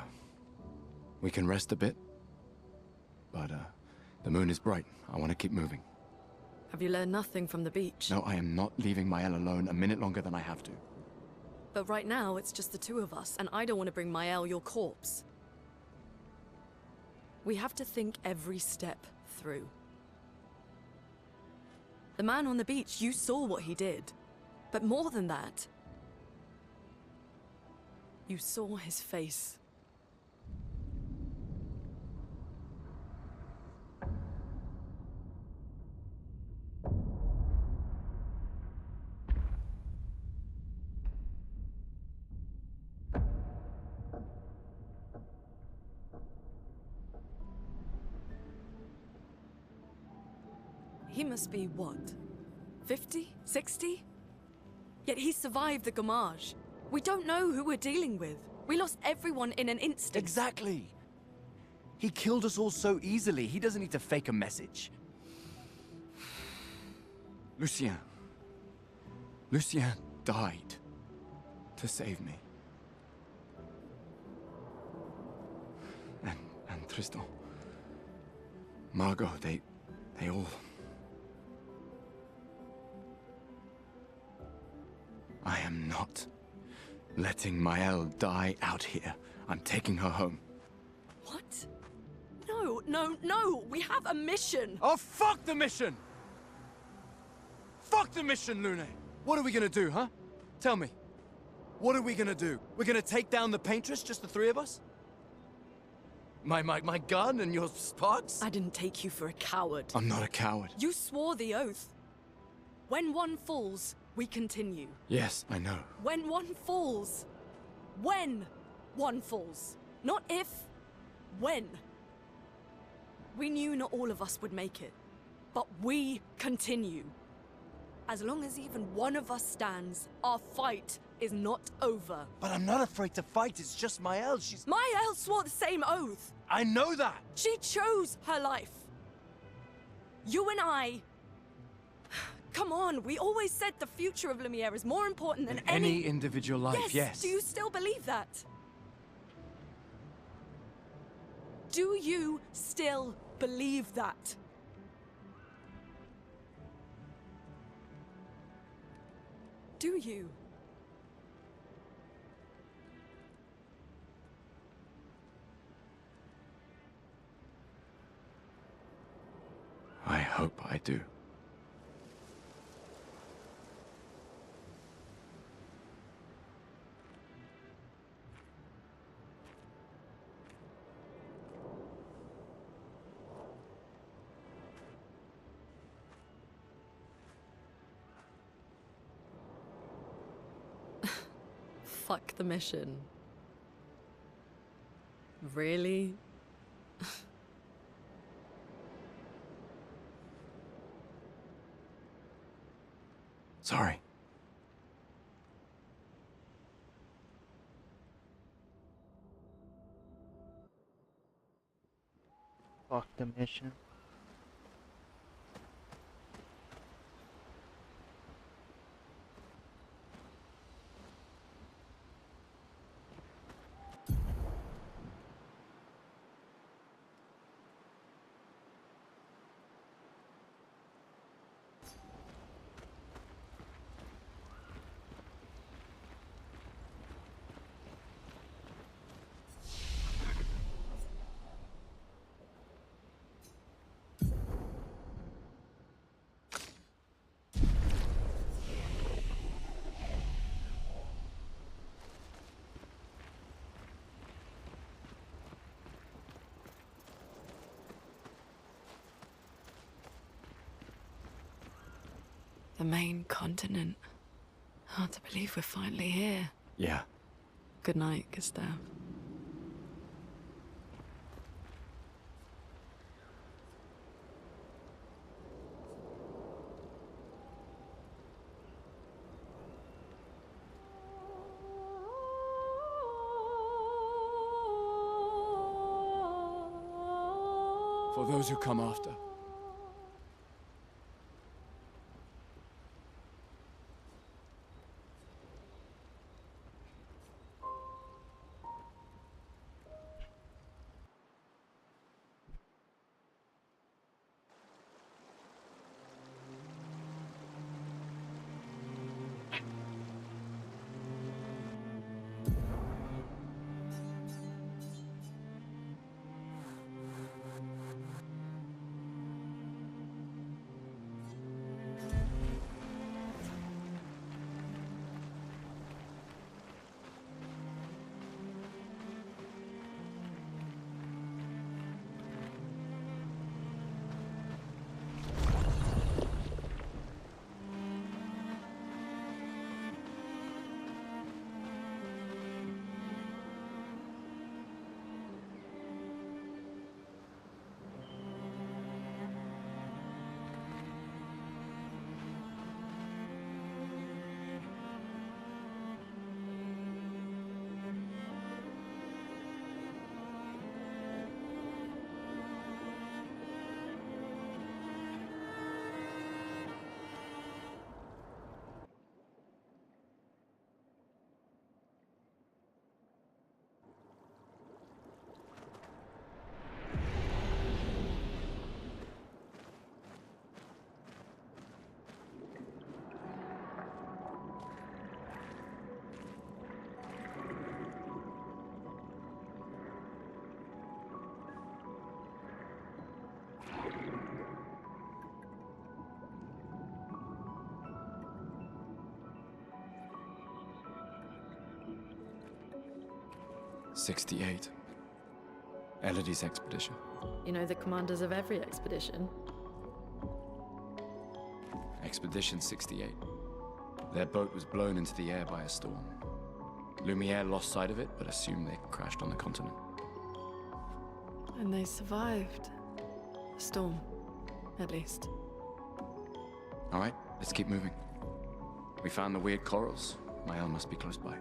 we can rest a bit? But, the moon is bright. I want to keep moving. Have you learned nothing from the beach? No, I am not leaving Mael alone a minute longer than I have to. But right now, it's just the two of us, and I don't want to bring Mael your corpse. We have to think every step through. The man on the beach, you saw what he did. But more than that, you saw his face. He must be, what, 50? 60? Yet he survived the Gamage. We don't know who we're dealing with. We lost everyone in an instant. Exactly! He killed us all so easily. He doesn't need to fake a message. Lucien. Lucien died to save me. And Tristan. Margot, they all... I am not letting Mael die out here. I'm taking her home. What? No, no, no! We have a mission! Oh, fuck the mission! Fuck the mission, Lune! What are we gonna do, huh? Tell me. What are we gonna do? We're gonna take down the Paintress, just the three of us? My gun and your sparks? I didn't take you for a coward. I'm not a coward. You swore the oath. When one falls, we continue. Yes, I know. When one falls. When one falls. Not if. When. We knew not all of us would make it. But we continue. As long as even one of us stands, our fight is not over. But I'm not afraid to fight. It's just Mael. She's... Mael swore the same oath. I know that. She chose her life. You and I... Come on, we always said the future of Lumiere is more important than any individual life, yes. Do you still believe that? Do you still believe that? Do you? I hope I do. Fuck the mission. Really? Sorry. Fuck the mission. The main continent. Hard to believe we're finally here. Yeah. Good night, Gustav. or those who come after. '68. Elodie's expedition. You know the commanders of every expedition. Expedition 68. Their boat was blown into the air by a storm. Lumiere lost sight of it, but assumed they crashed on the continent. And they survived. The storm, at least. All right, let's keep moving. We found the weird corals. Mael must be close by.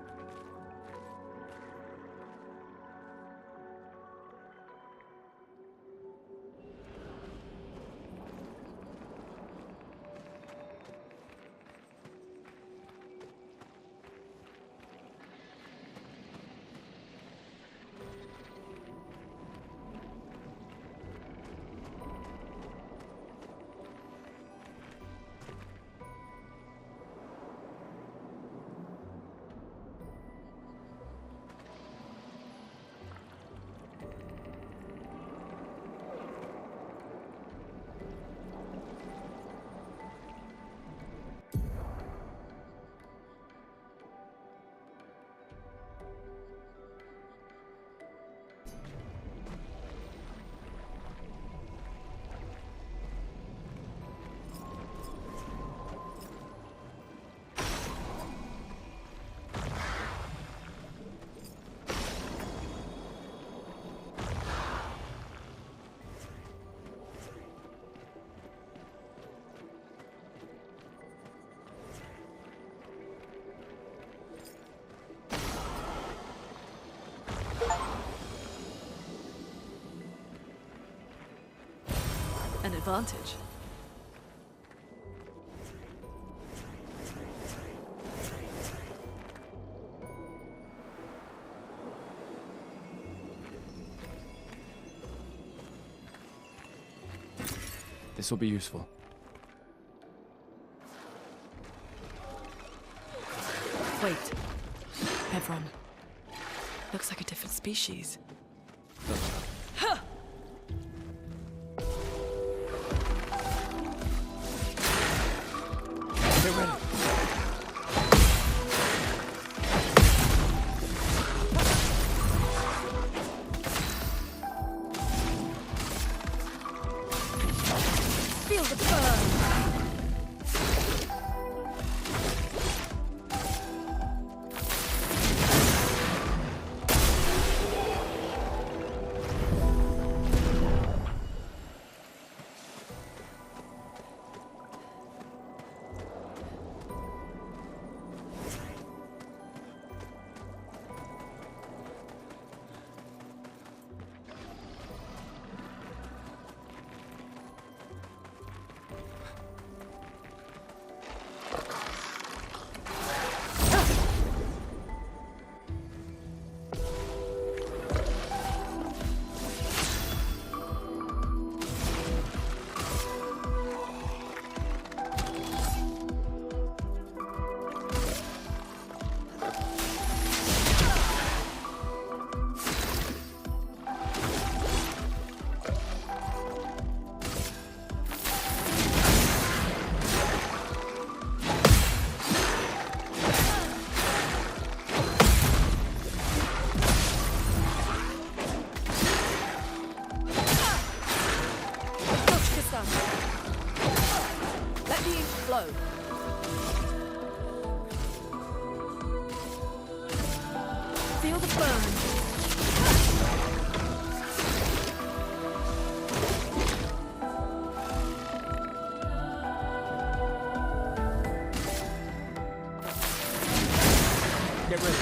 An advantage. This will be useful. Wait. Evron. Looks like a different species. Huh! Get ready. Feel the burn! Let the ink flow. Feel the burn. Get ready.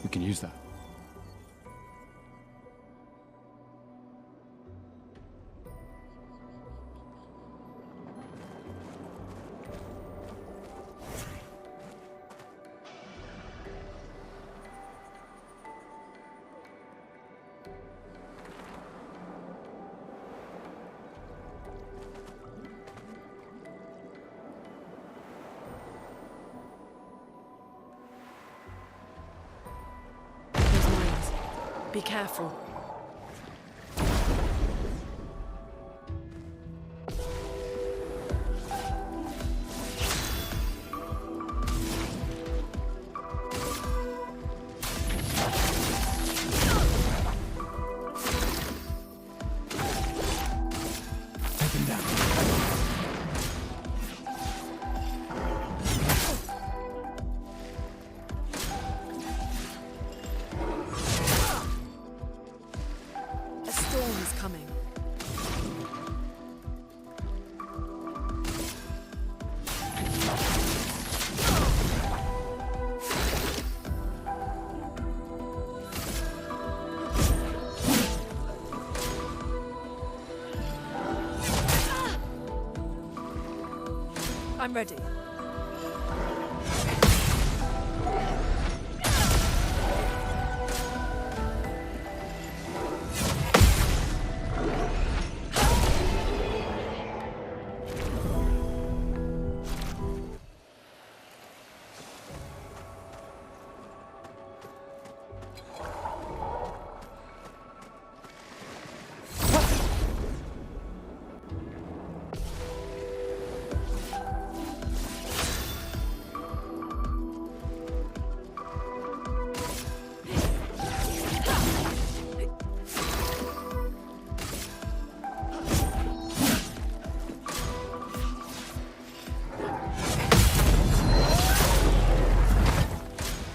We can use that. Be careful. Take him down. Coming. I'm ready.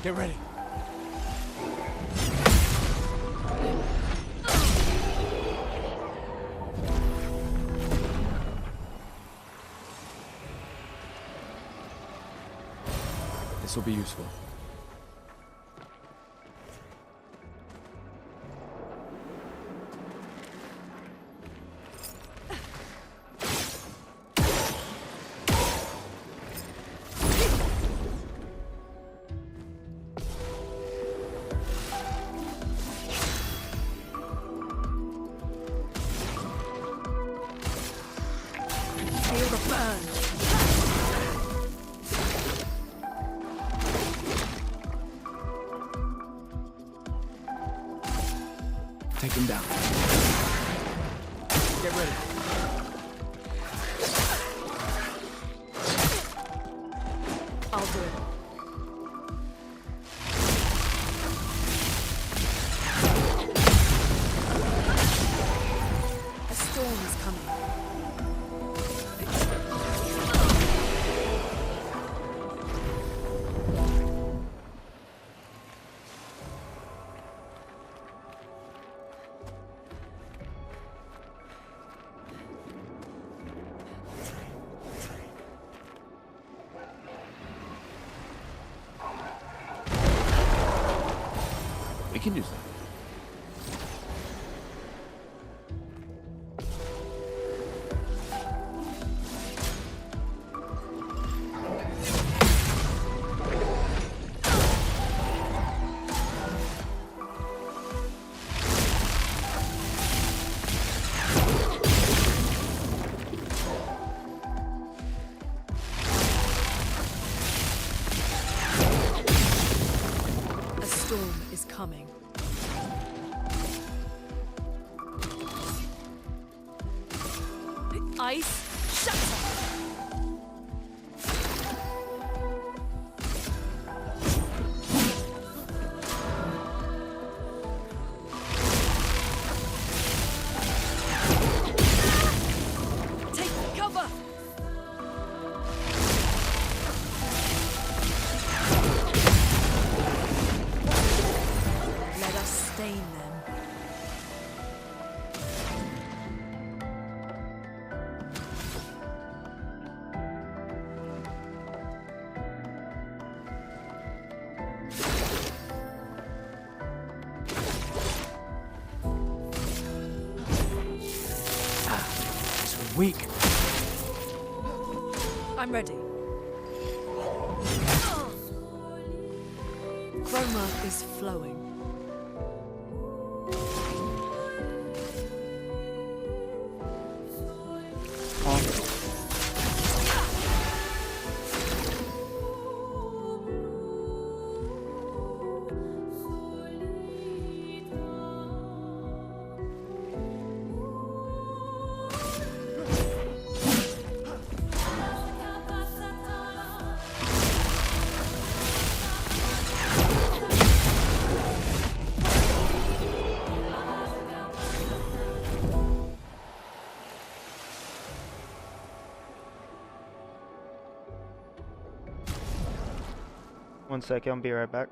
Get ready. This will be useful. Feel the burn. Take him down. Get ready. I'll do it. A storm is coming. We can use that. A storm is coming. Ice shatter. Take cover. Let us stain them. Weak. I'm ready. Chroma is flowing. One second, I'll be right back.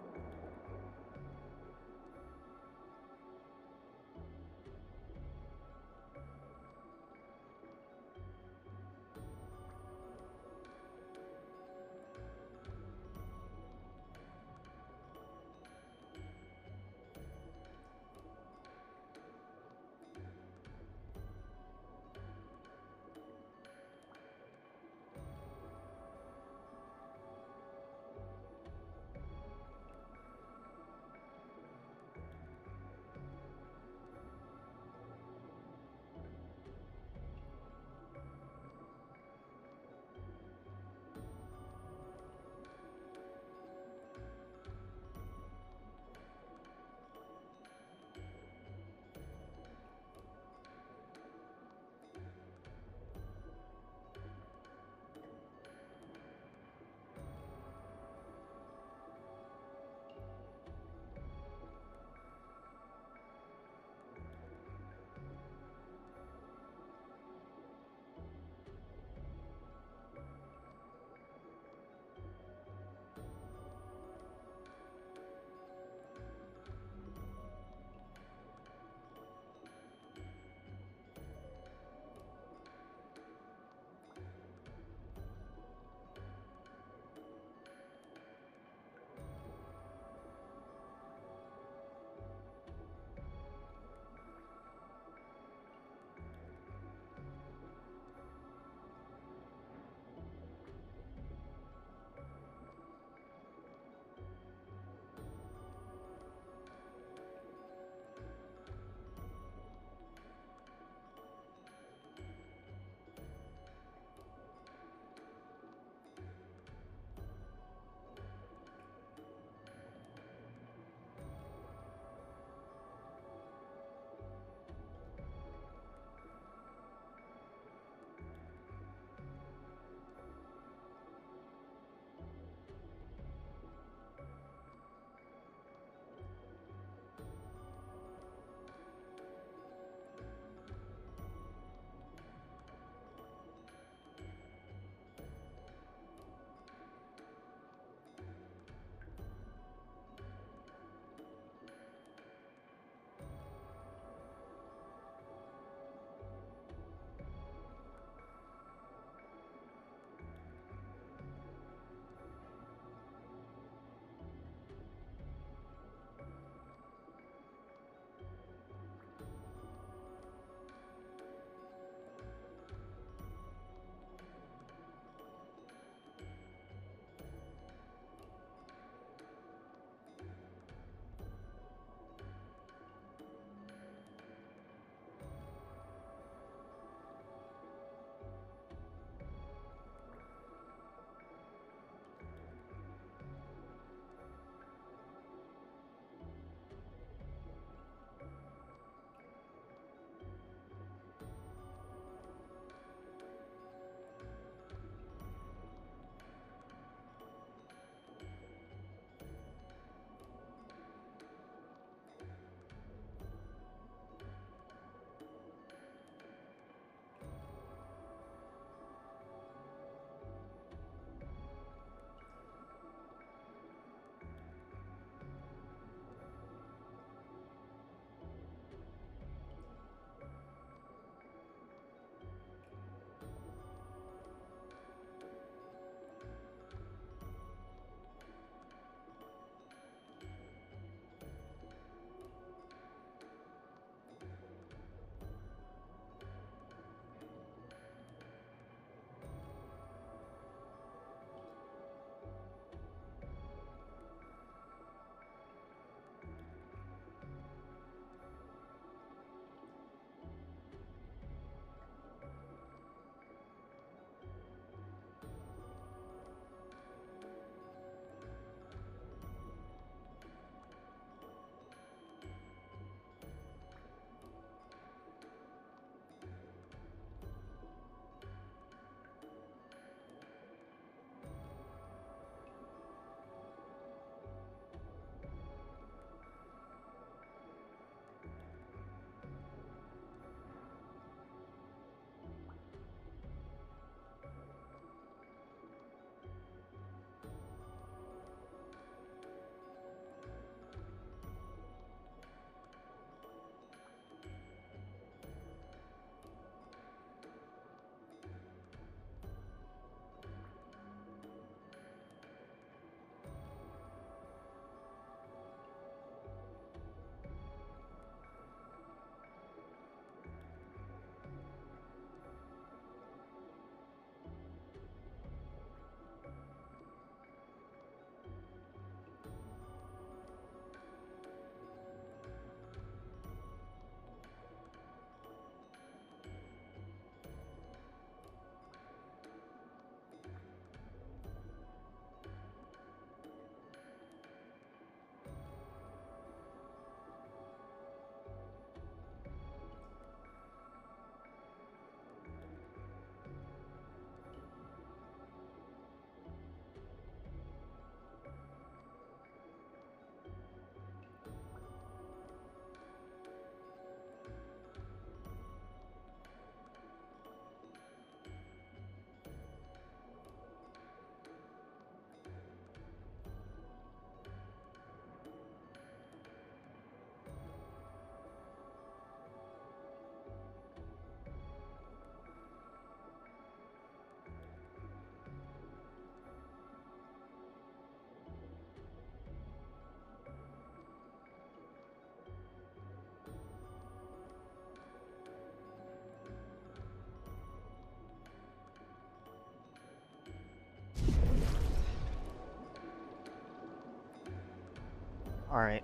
Alright.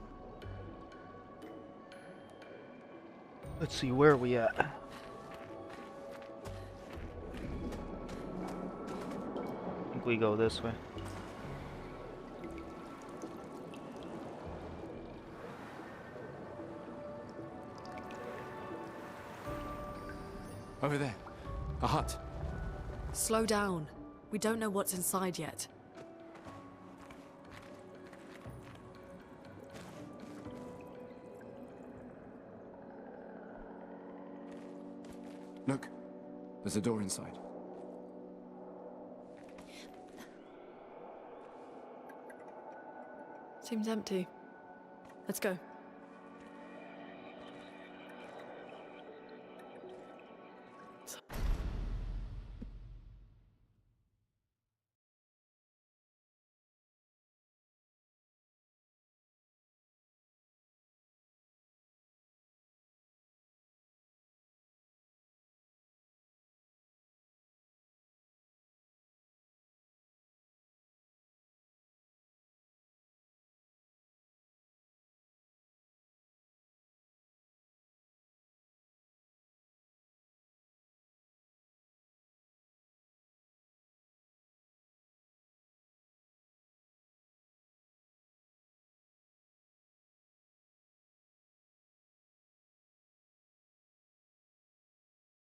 Let's see, where are we at? I think we go this way. Over there. A hut. Slow down. We don't know what's inside yet. Look. There's a door inside. Seems empty. Let's go.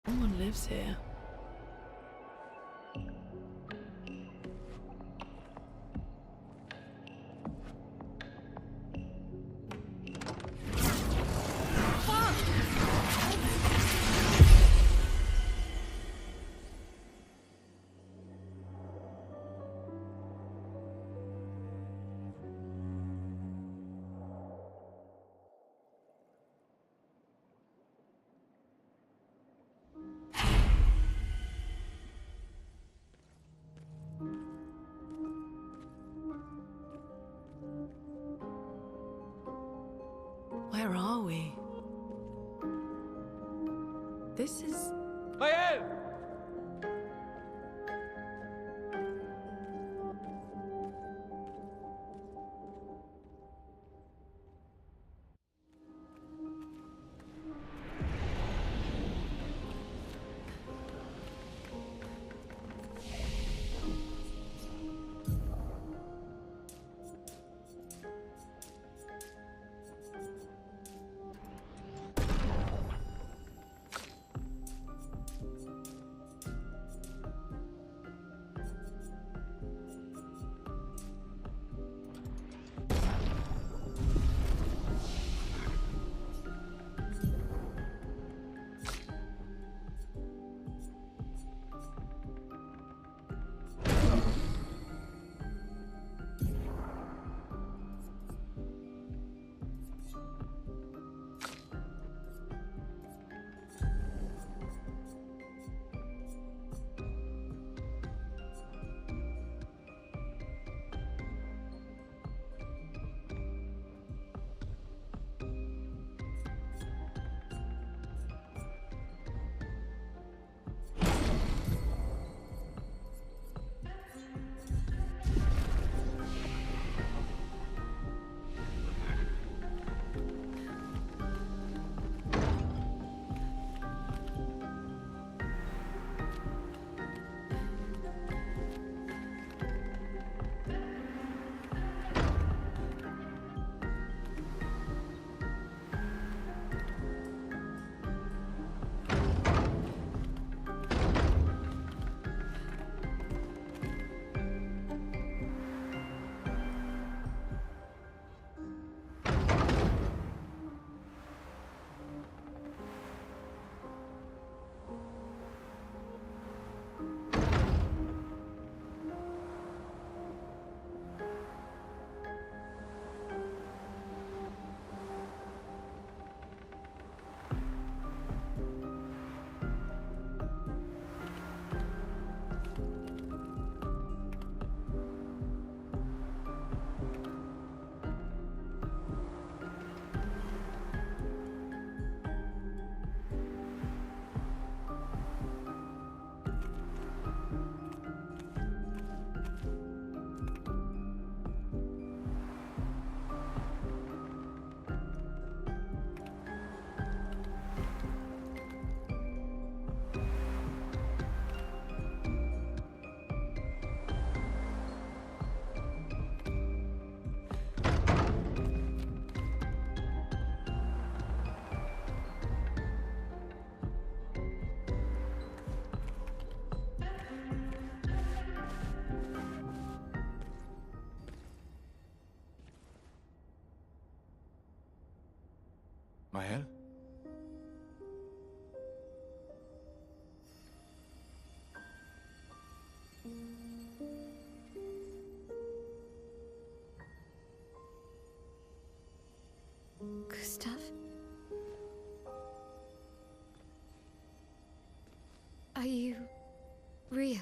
Someone lives here. Where are we? This is... Mael! Rael? Gustav? Are you real?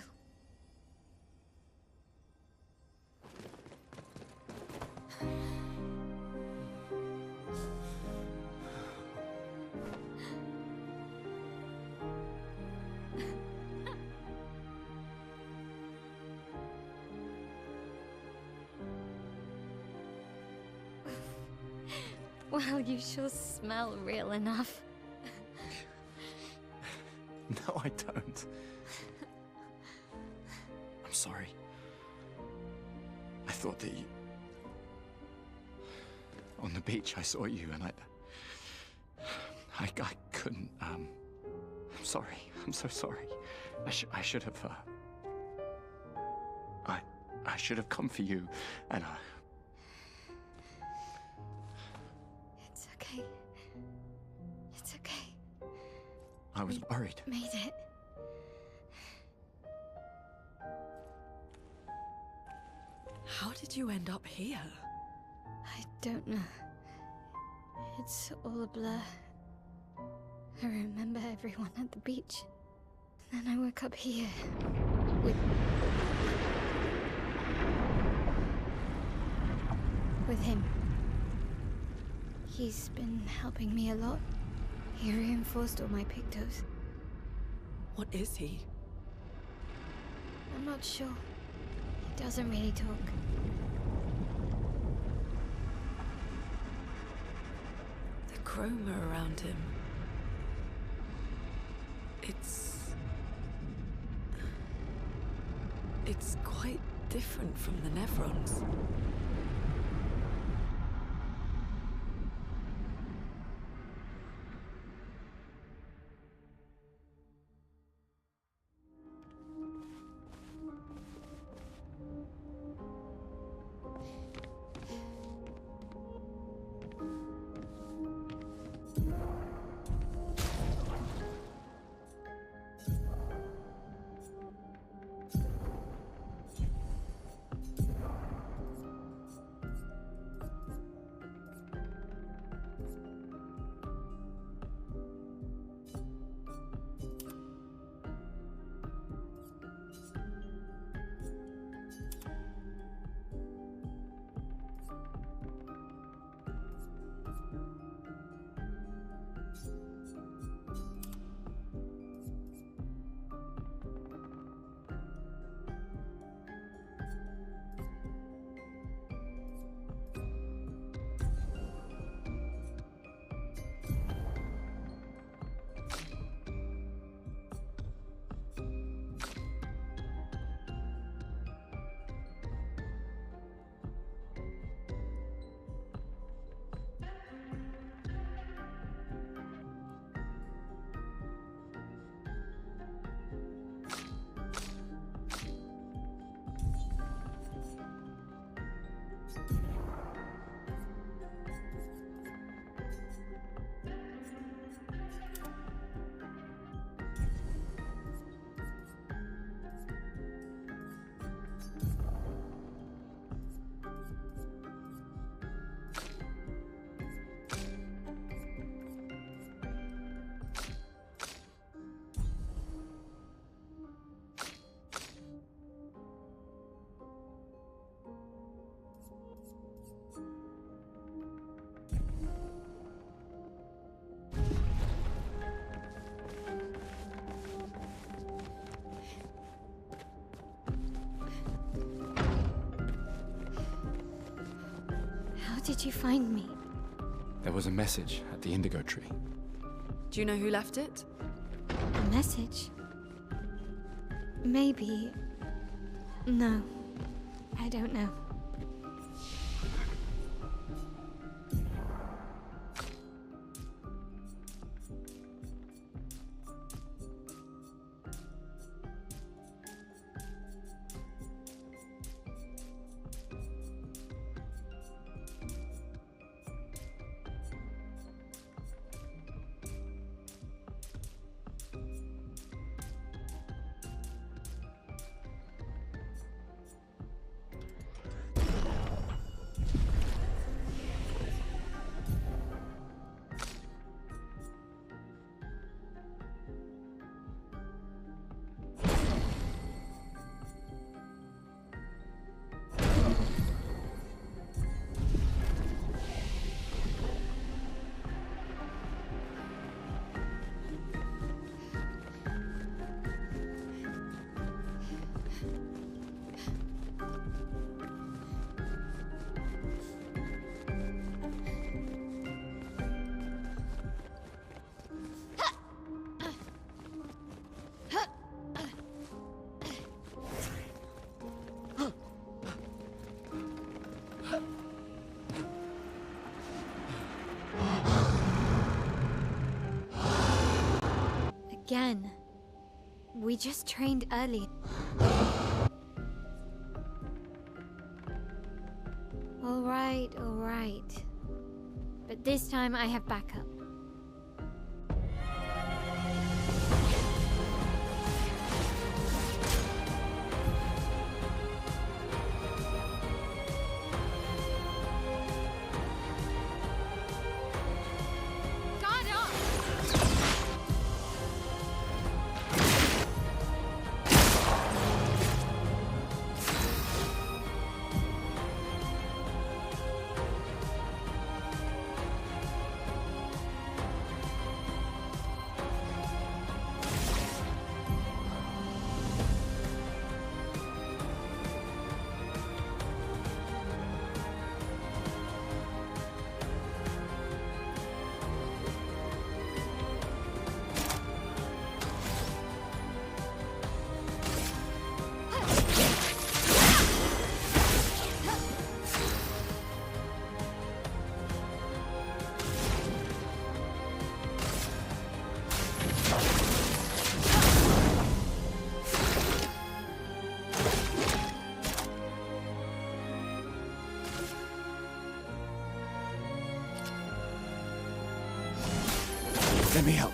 Well, you sure smell real enough. No, I don't. I'm sorry. I thought that you... On the beach, I saw you and I couldn't, I'm sorry. I'm so sorry. I should have, I should have come for you, and It's okay. It's okay. I was worried. Made it. How did you end up here? I don't know. It's all a blur. I remember everyone at the beach. Then I woke up here. With him. He's been helping me a lot. He reinforced all my pictos. What is he? I'm not sure. He doesn't really talk. The chroma around him. It's quite different from the Nevrons. How did you find me? There was a message at the indigo tree. Do you know who left it? A message? Maybe. No. I don't know. again. We just trained early. All right. But this time I have backup. Let me help.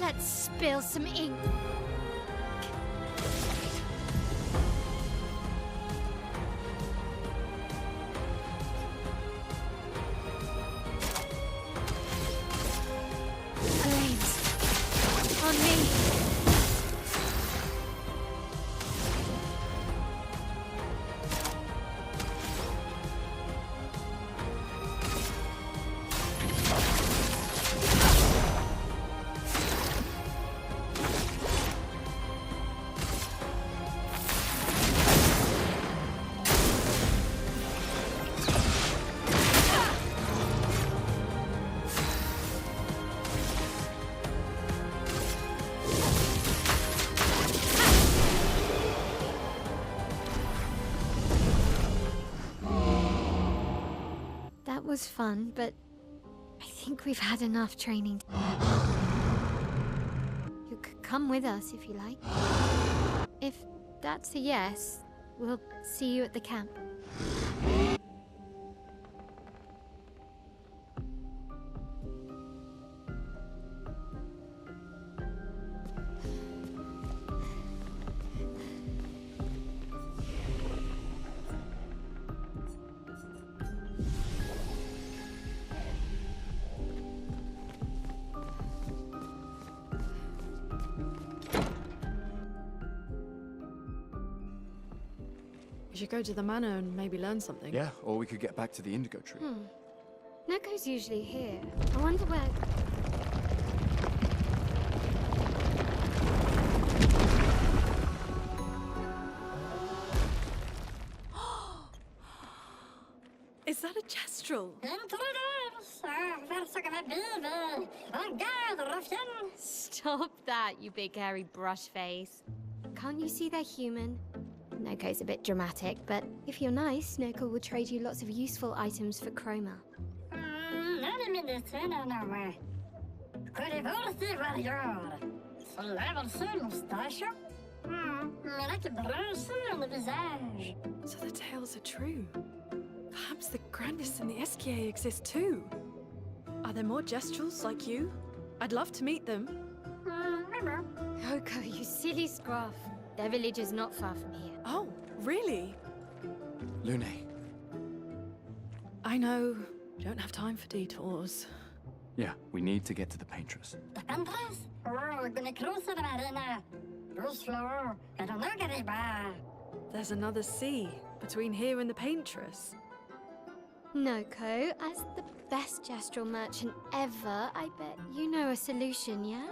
Let's spill some ink. Flames. On me. That was fun, but I think we've had enough training. You could come with us if you like. If that's a yes, we'll see you at the camp. We should go to the manor and maybe learn something. Yeah, or we could get back to the indigo tree. Neko's usually here. I wonder where... Is that a Jestrel? Stop that, you big hairy brush face. Can't you see they're human? Neko's a bit dramatic, but if you're nice, Neko will trade you lots of useful items for Chroma. So the tales are true. Perhaps the Grandis and the Esquier exist too. Are there more Jestrels like you? I'd love to meet them. Hoko, you silly scruff. Their village is not far from here. Oh, really? Lune. I know. Don't have time for detours. Yeah, we need to get to the Paintress. There's another sea between here and the Paintress. Noko, as the best Jestrel merchant ever, I bet you know a solution, yeah?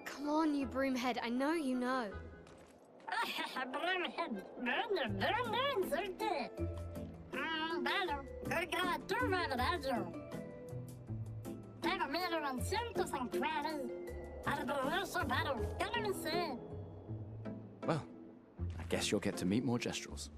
Come on, you broomhead, I know you know. Well, I guess you'll get to meet more Jestrels.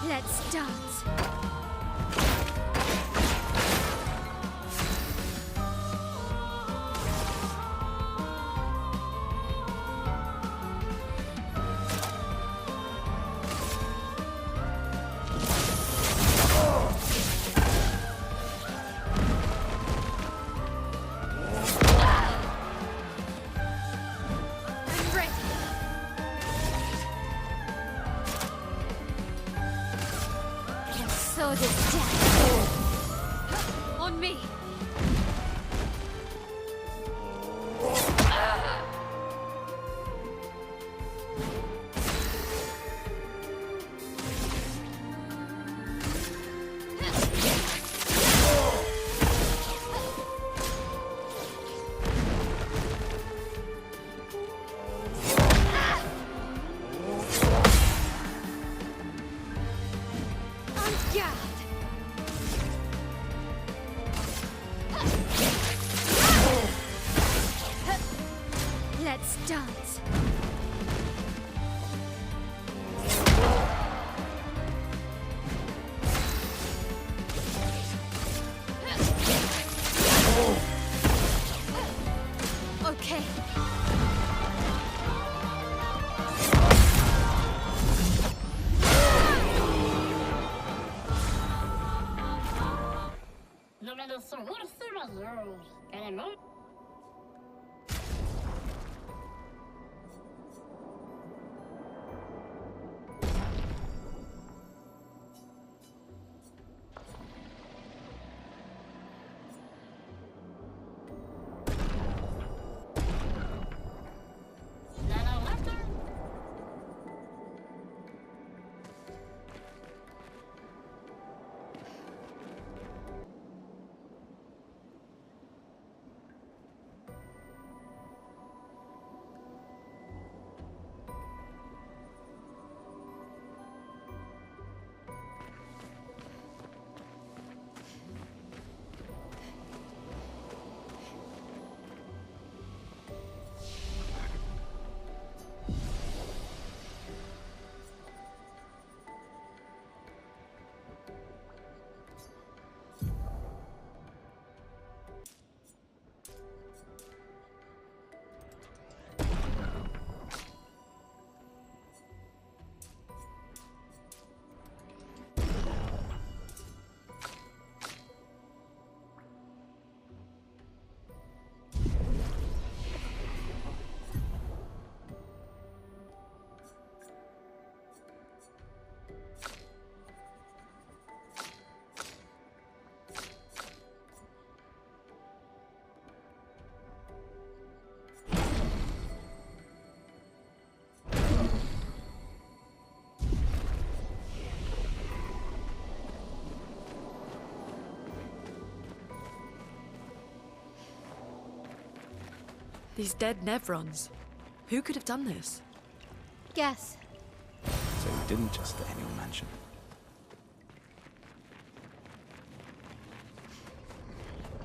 Let's dance. I'm ready. Your sword is death. On me. On guard. Let's dance. Okay. No me lo seguro se mayor. Queremos. These dead Nevrons. Who could have done this? Guess. So you didn't just stay in your mansion.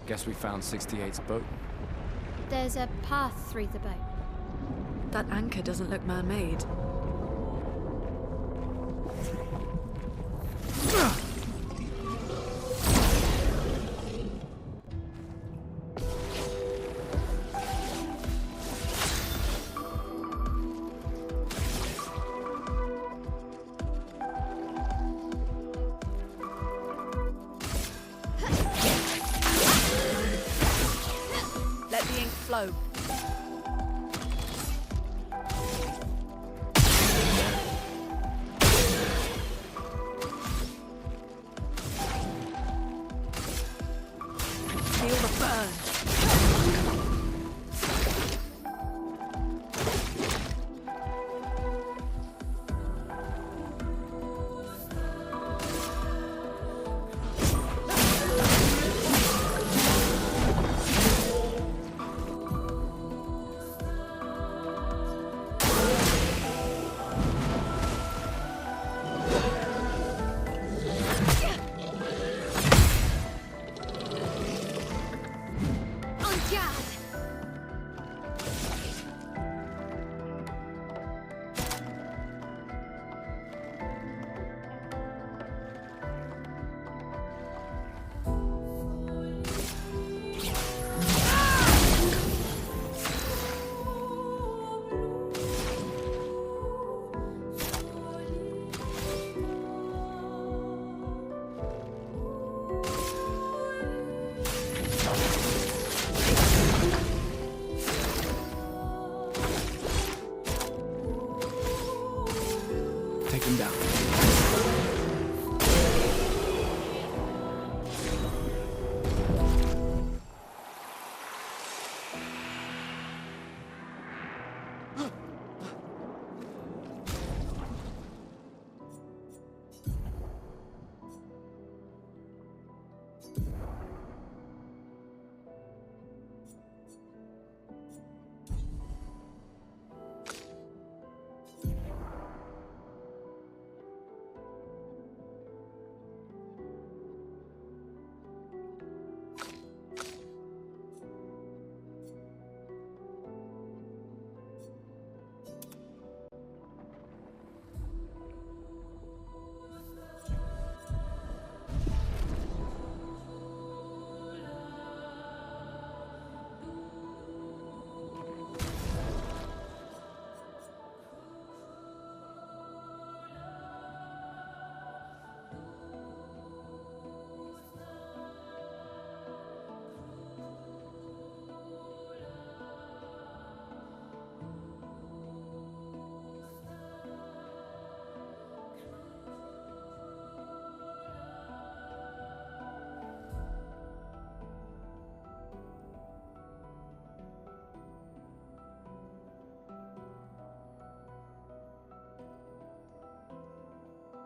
Guess we found 68's boat. There's a path through the boat. That anchor doesn't look man-made. flow. Feel the burn. Take him down.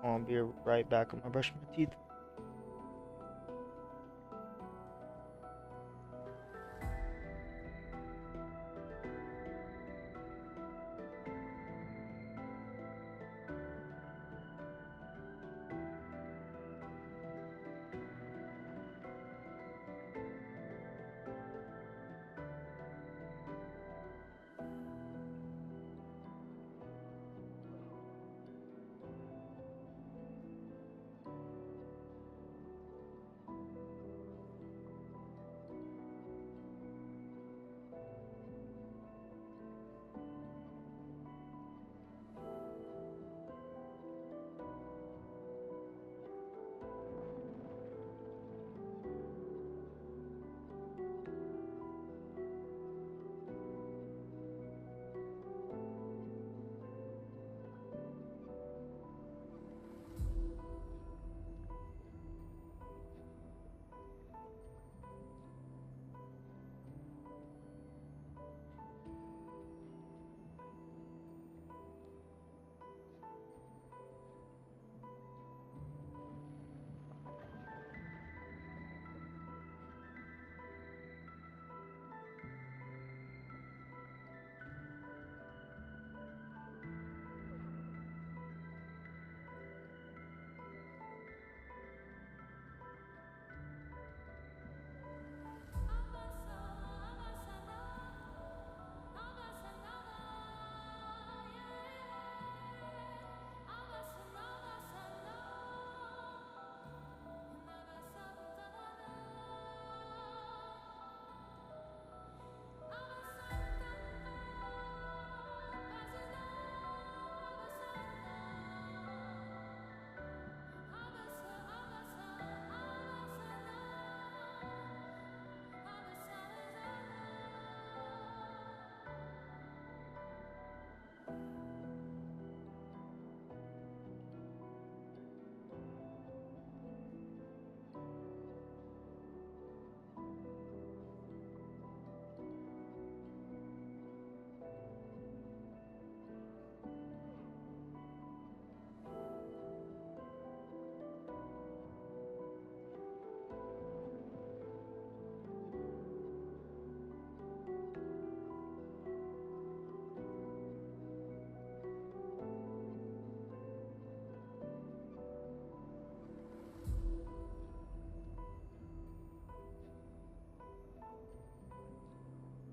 I'll be right back. I'm gonna brush my teeth.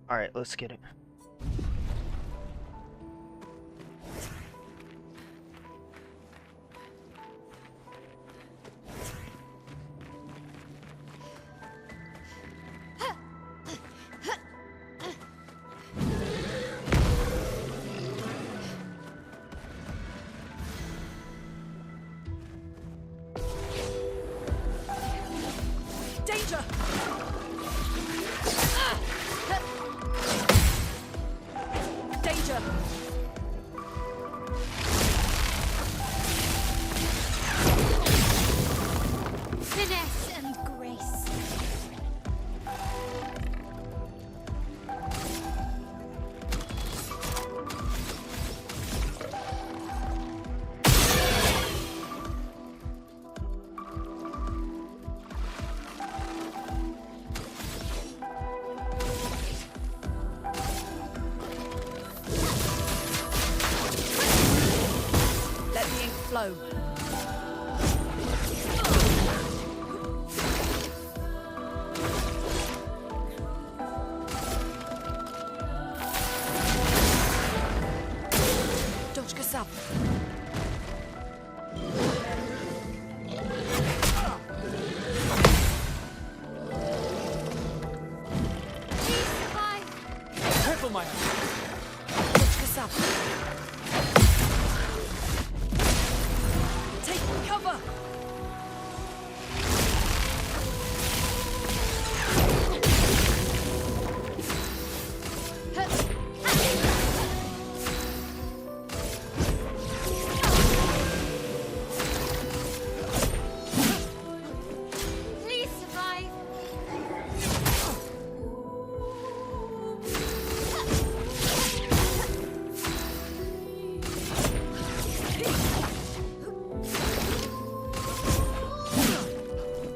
Alright, let's get it. Danger! Danger! Finesse and grace. Let the ink flow. Doczka sap. Careful, Maya. Doczka sap. Take cover! Please survive.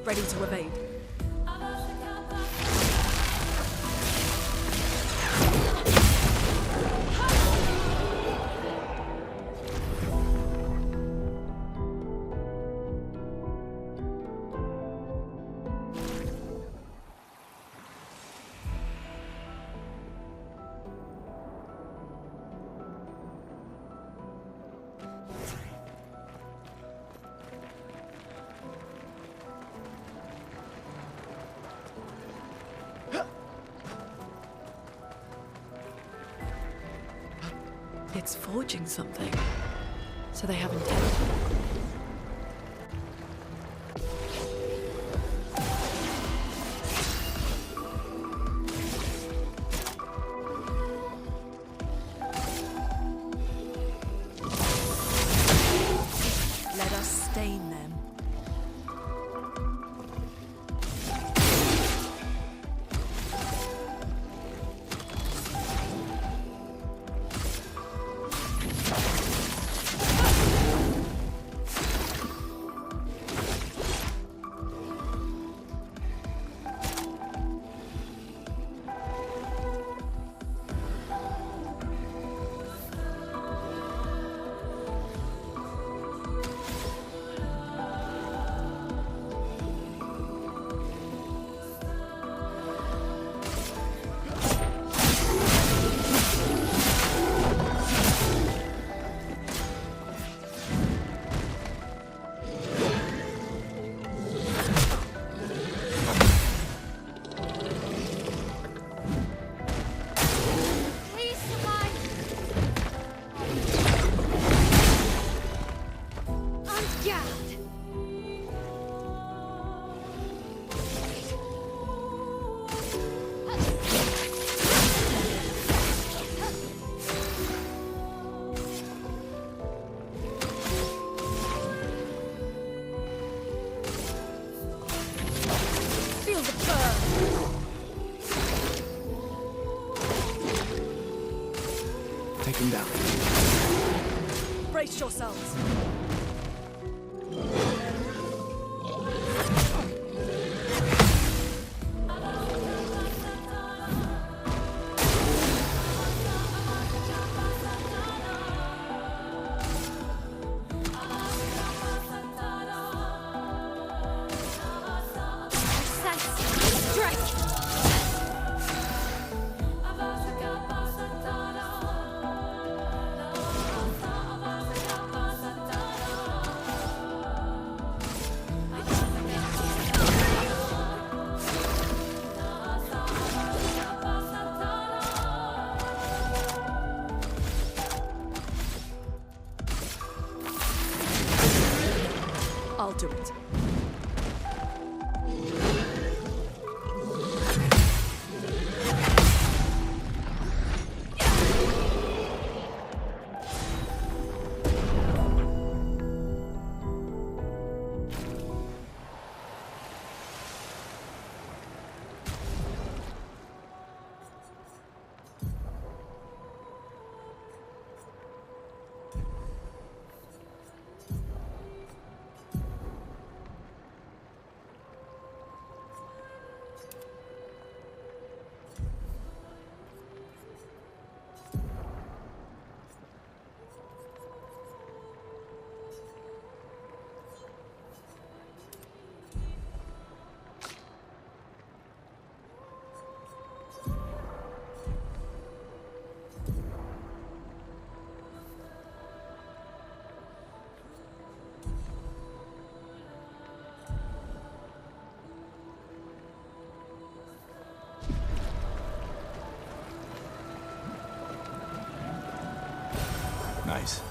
Ready to evade. It's forging something. So they have intent. Let us stain them. Please survive. On guard. Feel the burn! Take him down. Brace yourselves. Strike. to it. Nice.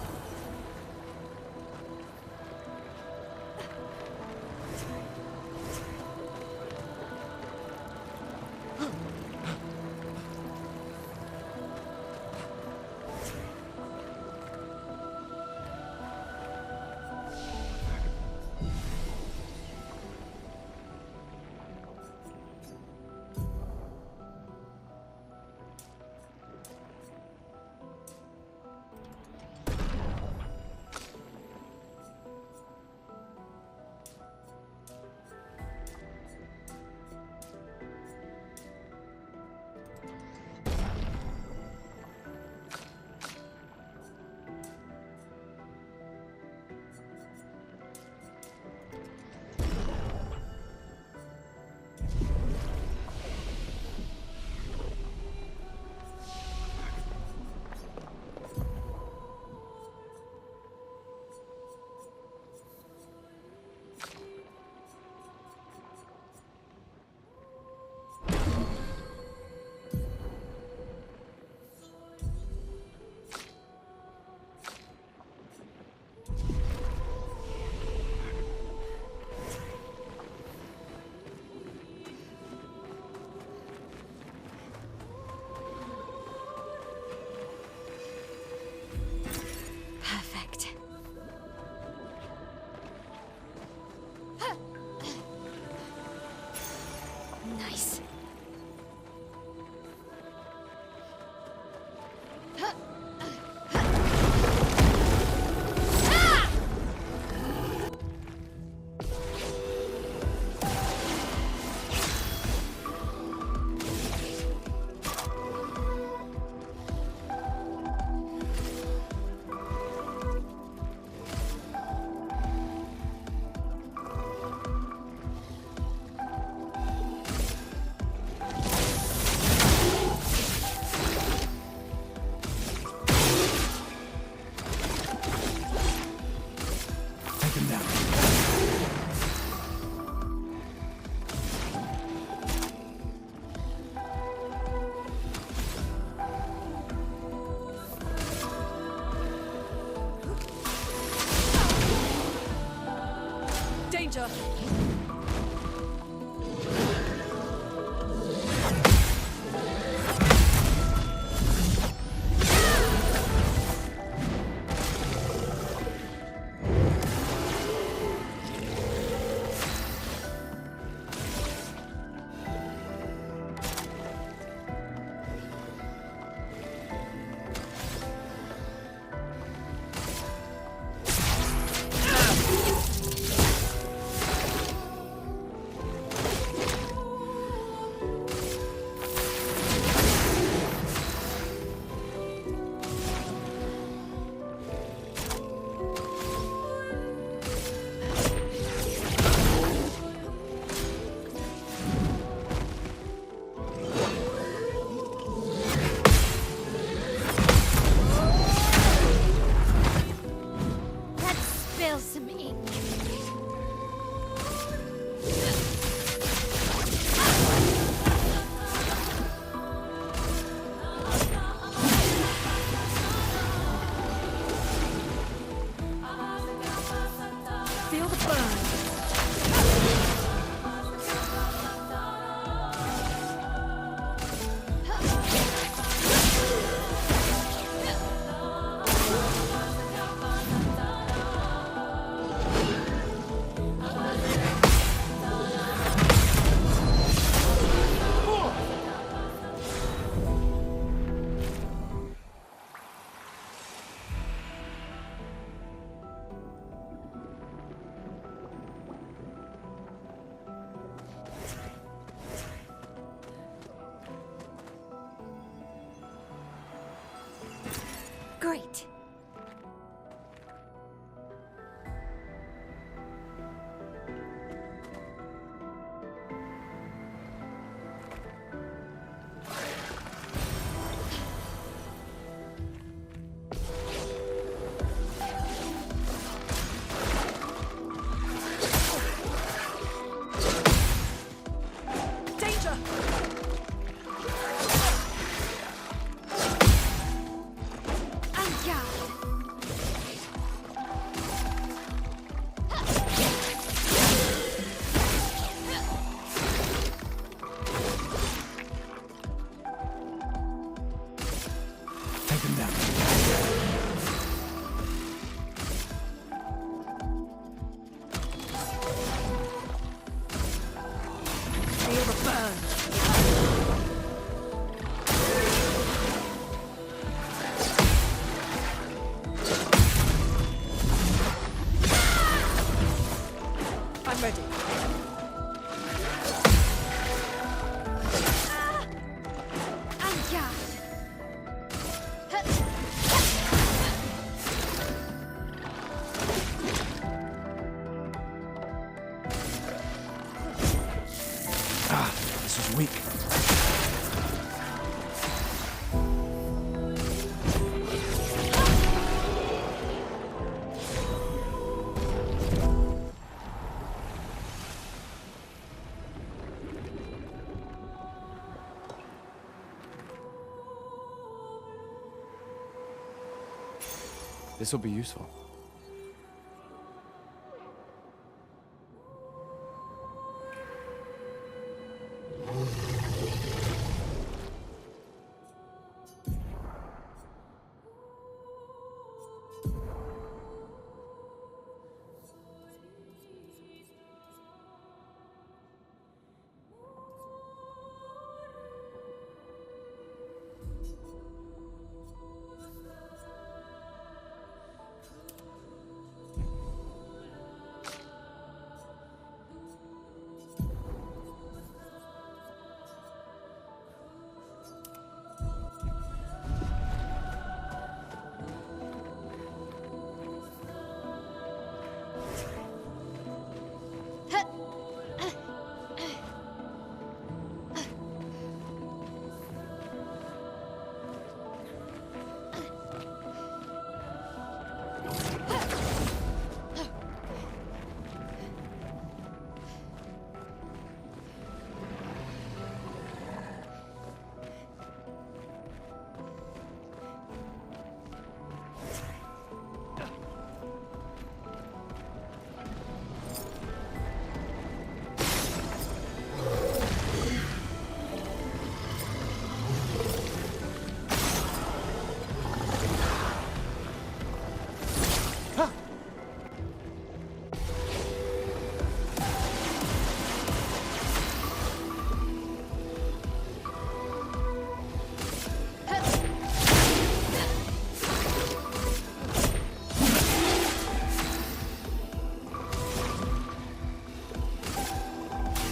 Nice. Danger! Take him down. Feel the burn. I'm ready. This is weak. This will be useful.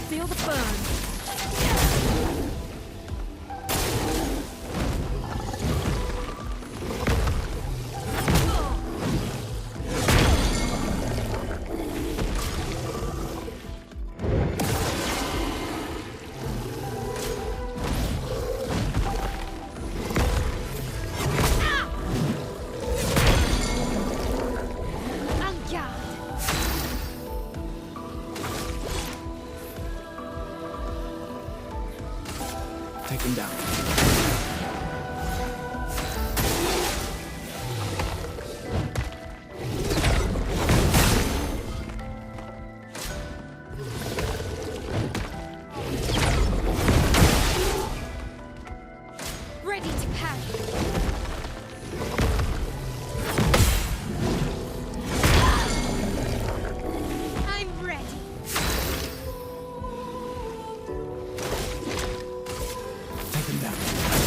Feel the burn. Take him down. Ready to parry. I'm ready. Take him down.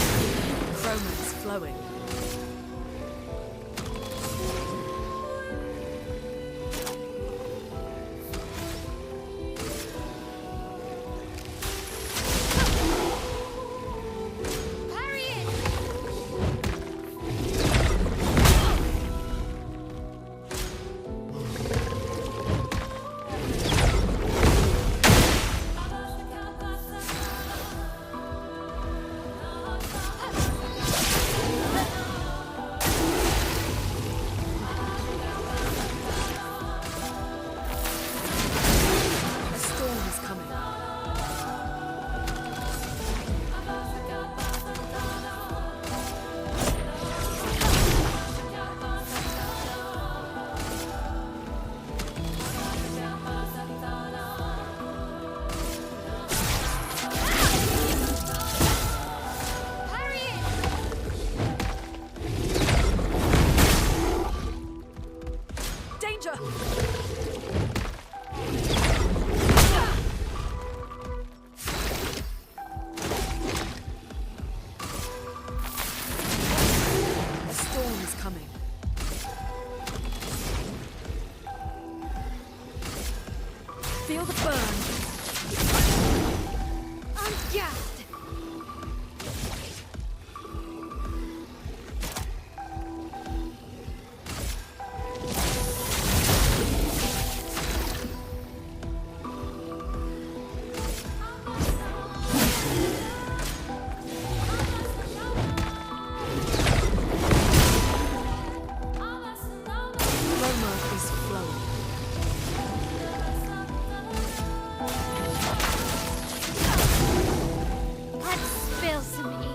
Let's spill some ink.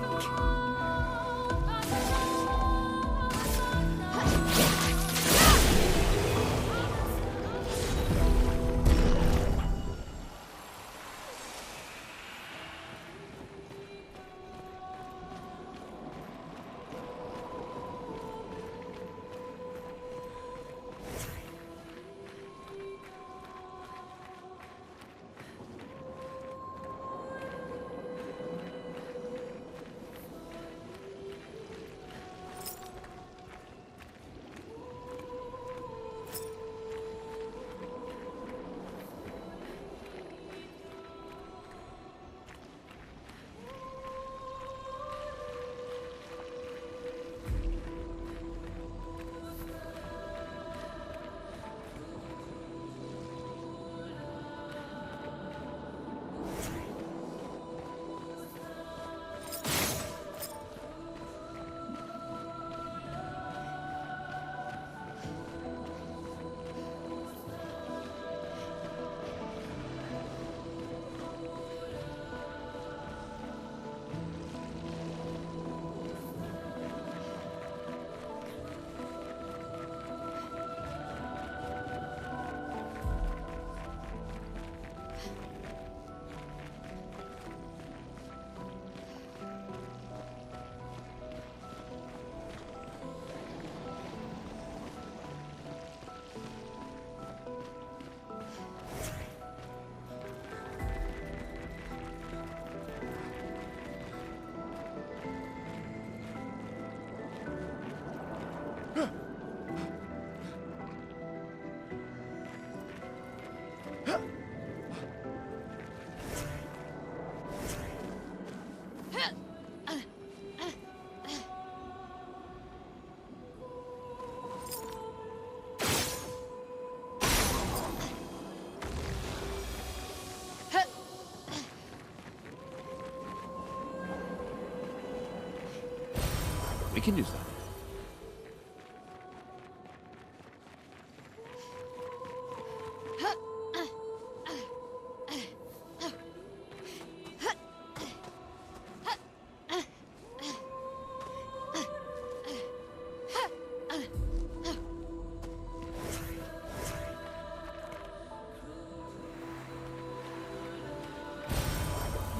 We can use that.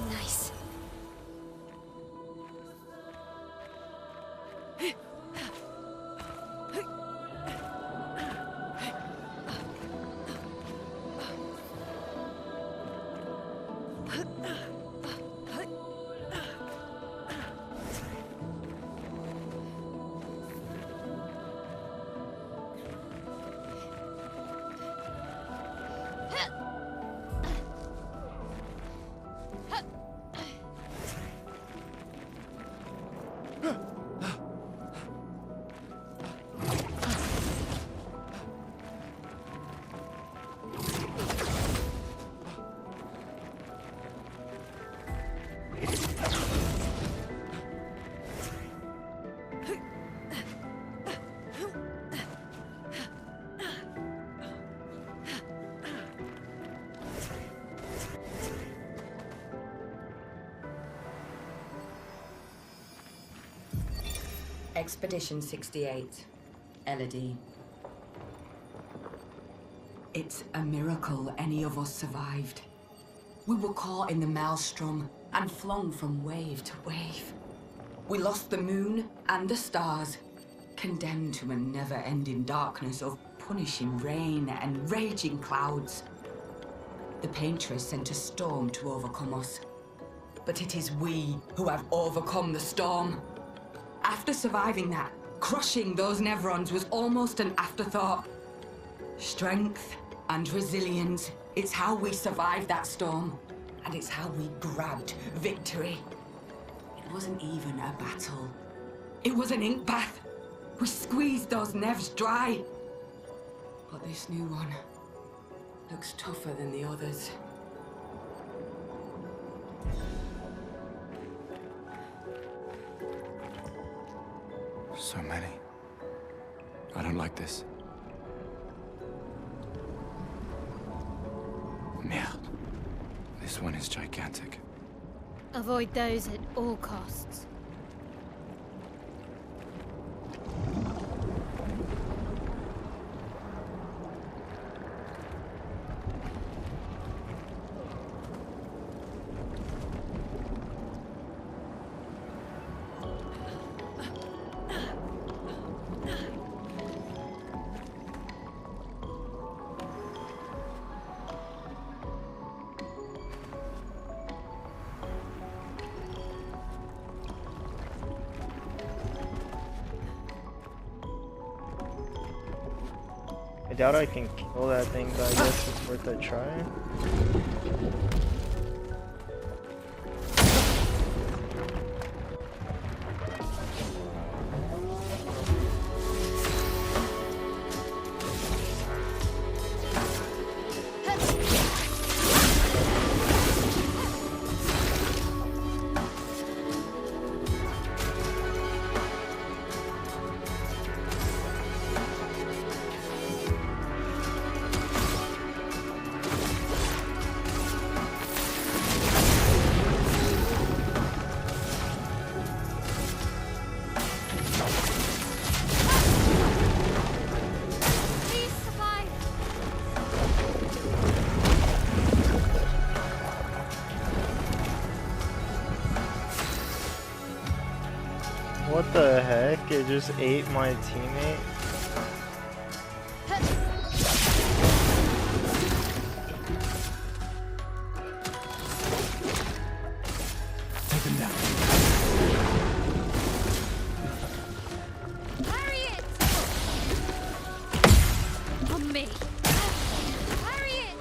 Nice. Expedition 68, Elodie. It's a miracle any of us survived. We were caught in the maelstrom and flung from wave to wave. We lost the moon and the stars, condemned to a never-ending darkness of punishing rain and raging clouds. The Paintress sent a storm to overcome us. But it is we who have overcome the storm. After surviving that, crushing those Nevrons was almost an afterthought. Strength and resilience, it's how we survived that storm. And it's how we grabbed victory. It wasn't even a battle. It was an ink bath. We squeezed those Nevs dry. But this new one looks tougher than the others. So many. I don't like this. Merde. This one is gigantic. Avoid those at all costs. I doubt I can kill that thing, but I guess it's worth a try. What the heck? It just ate my teammate? Take him down. Harriet! On me. Harriet!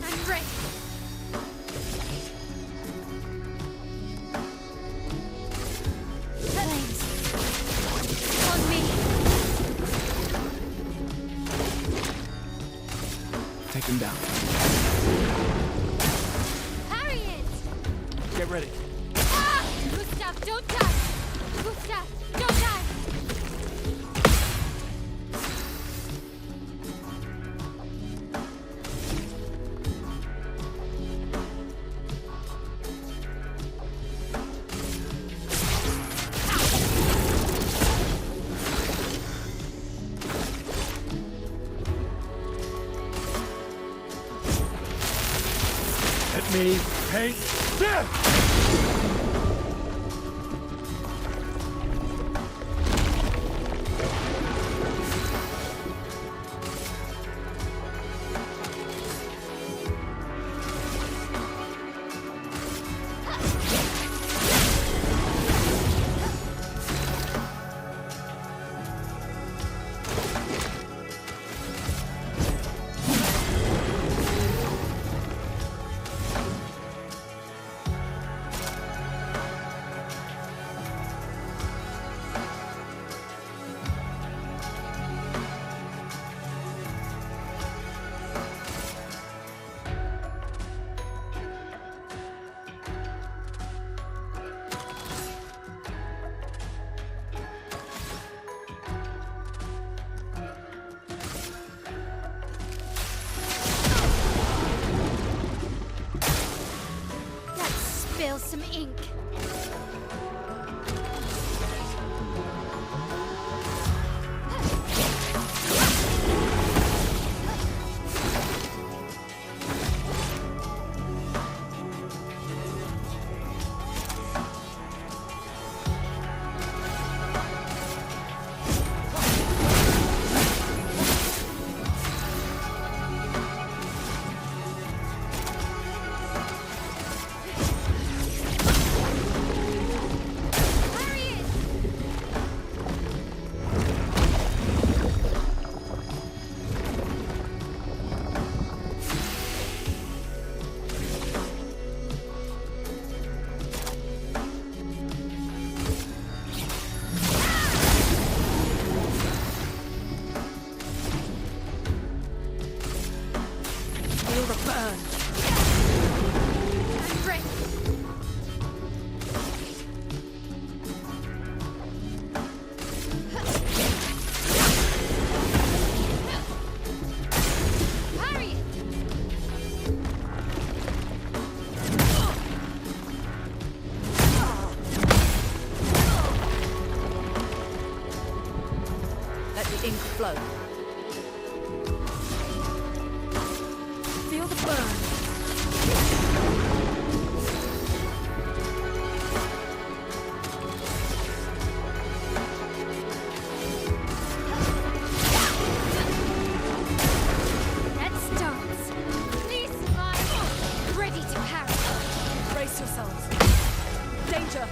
I'm ready. Flames. On me. Take him down. Harriet! Get ready. Ah! Gustav, don't die! Gustav, don't die! Let me paint death! Let's spill some ink. Feel the burn. Brick. Harry! Let the ink flow. Feel the burn. Let's dance. Please smile. Ready to parry. Brace yourselves. Danger.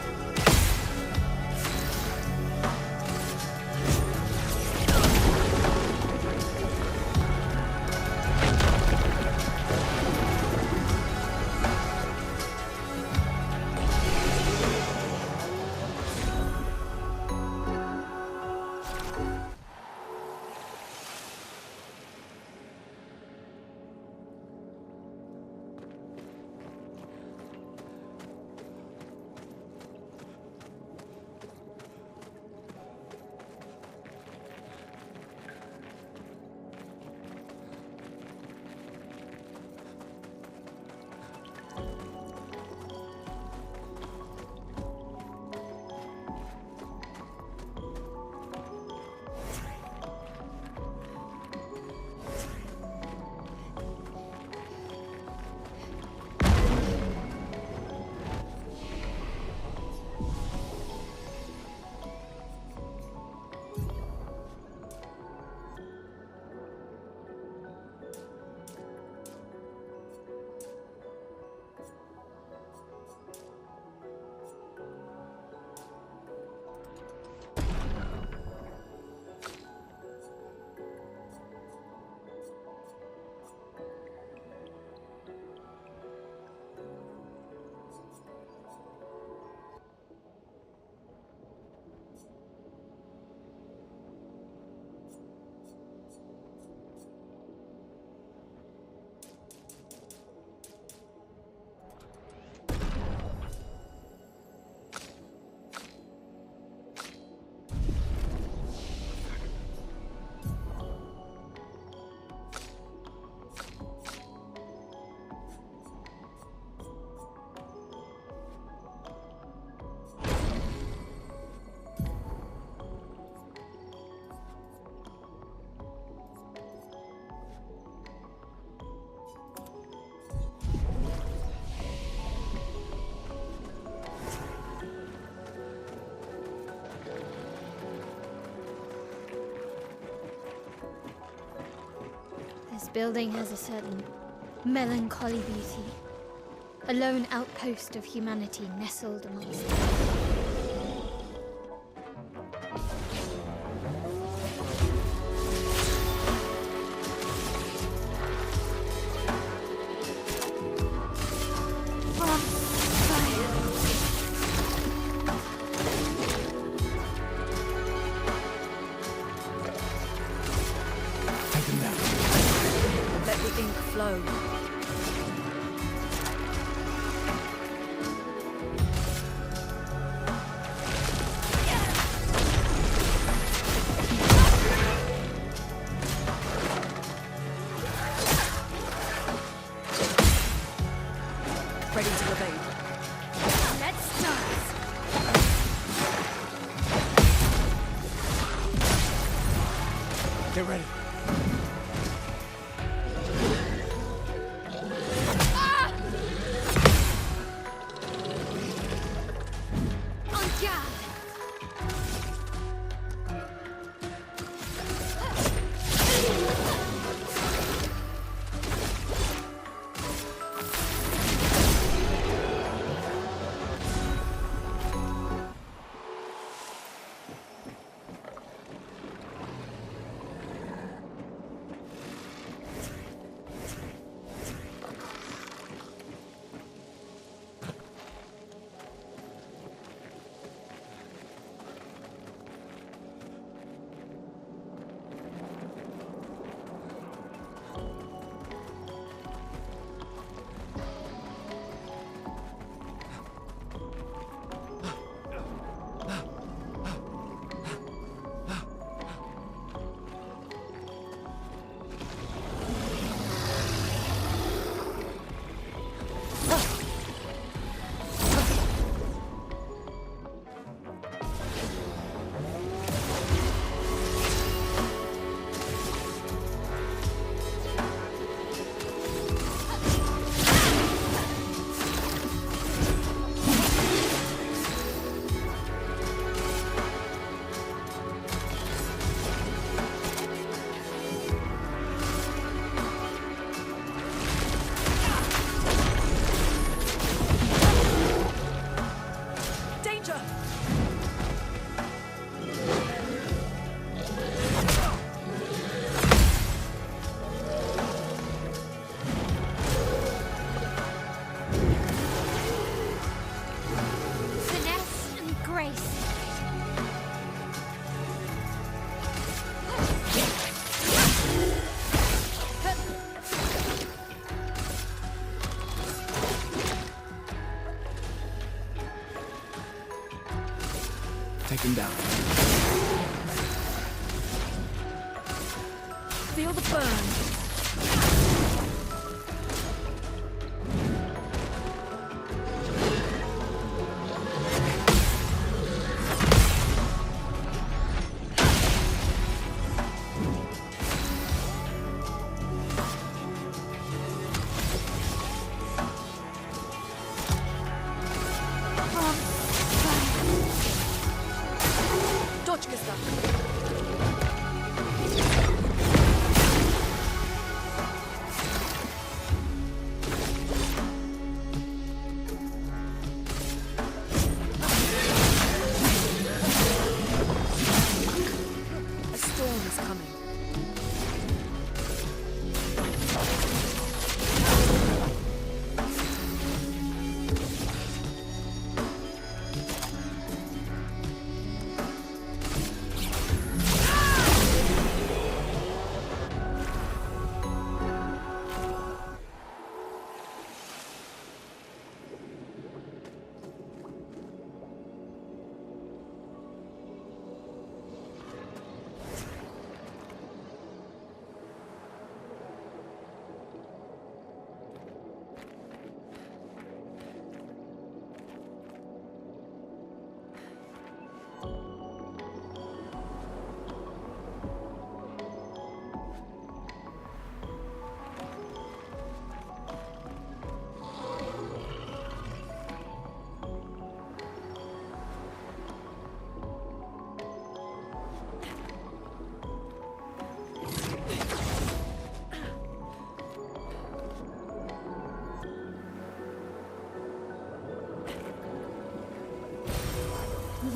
This building has a certain melancholy beauty. A lone outpost of humanity nestled amongst them. Let the ink flow. Ready to evade. Let's dance. Get ready. En garde. take him down. Feel the burn.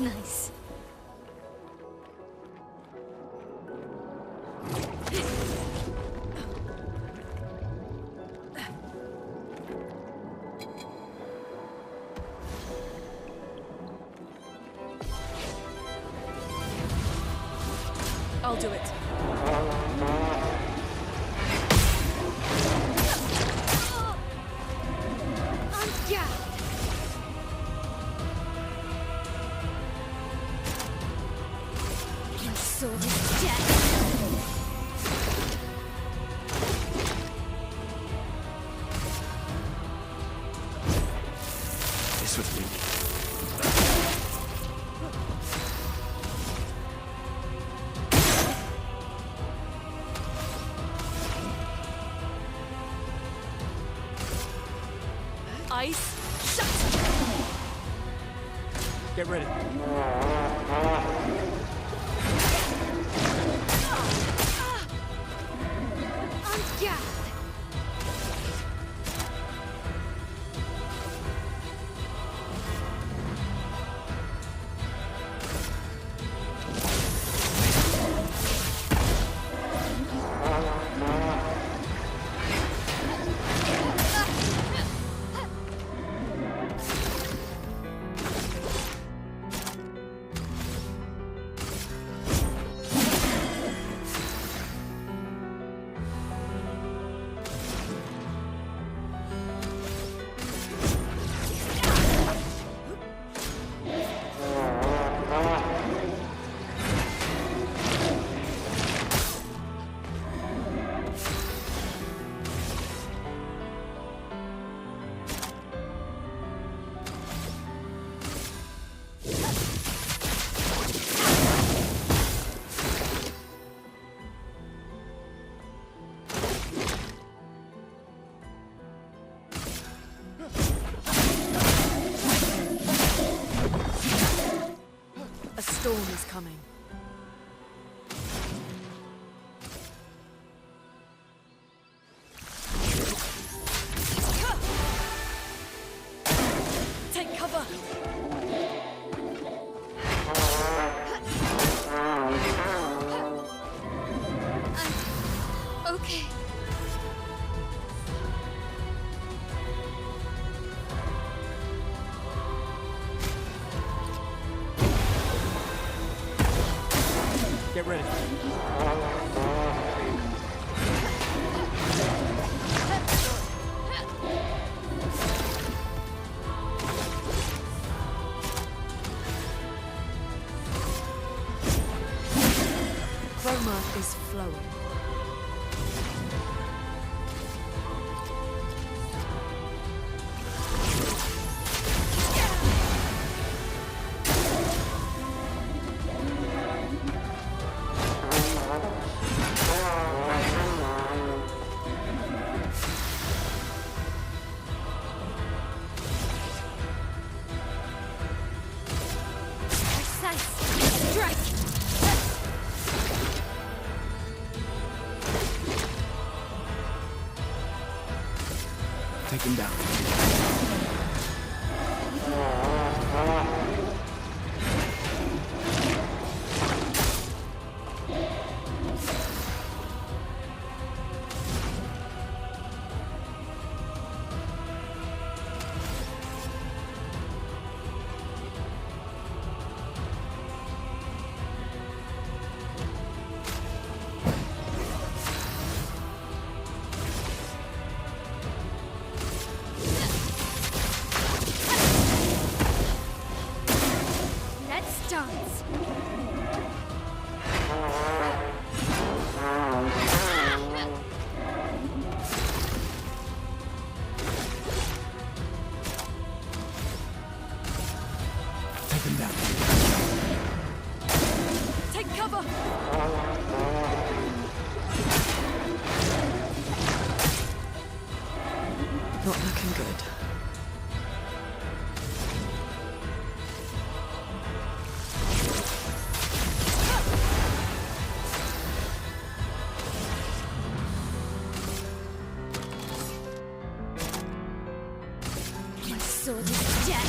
Nice. I'll do it. My sword is dead. This was weak. Ice, shut! Get ready. A storm is coming. Take cover! Okay. Get ready. flowing. Take him down. Let's dance. Take him down. Take cover! Not looking good. My sword is dead.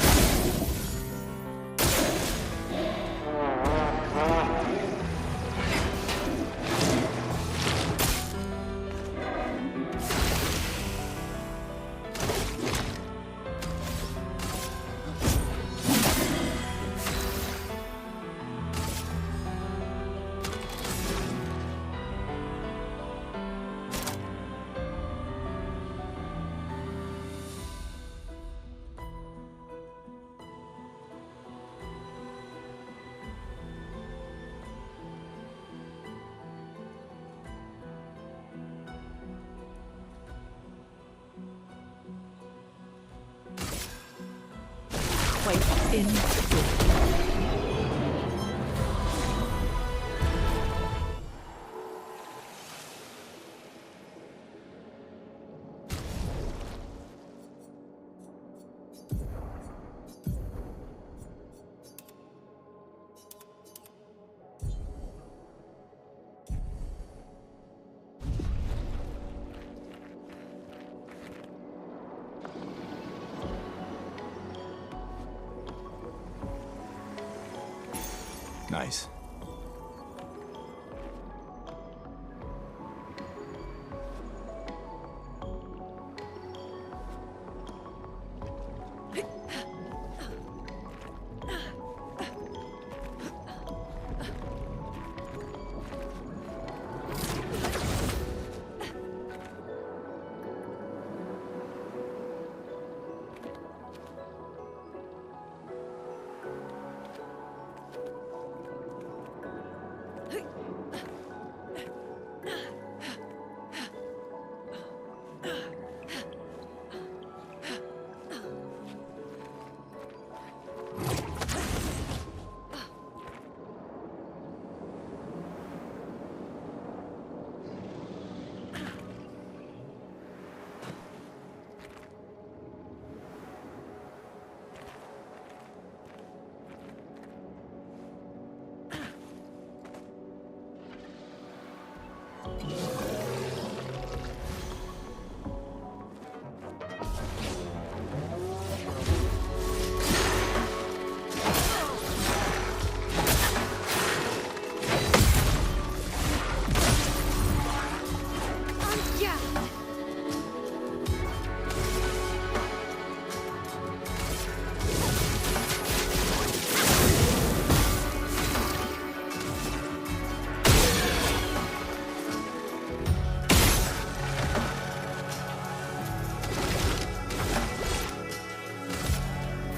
Wait in Nice.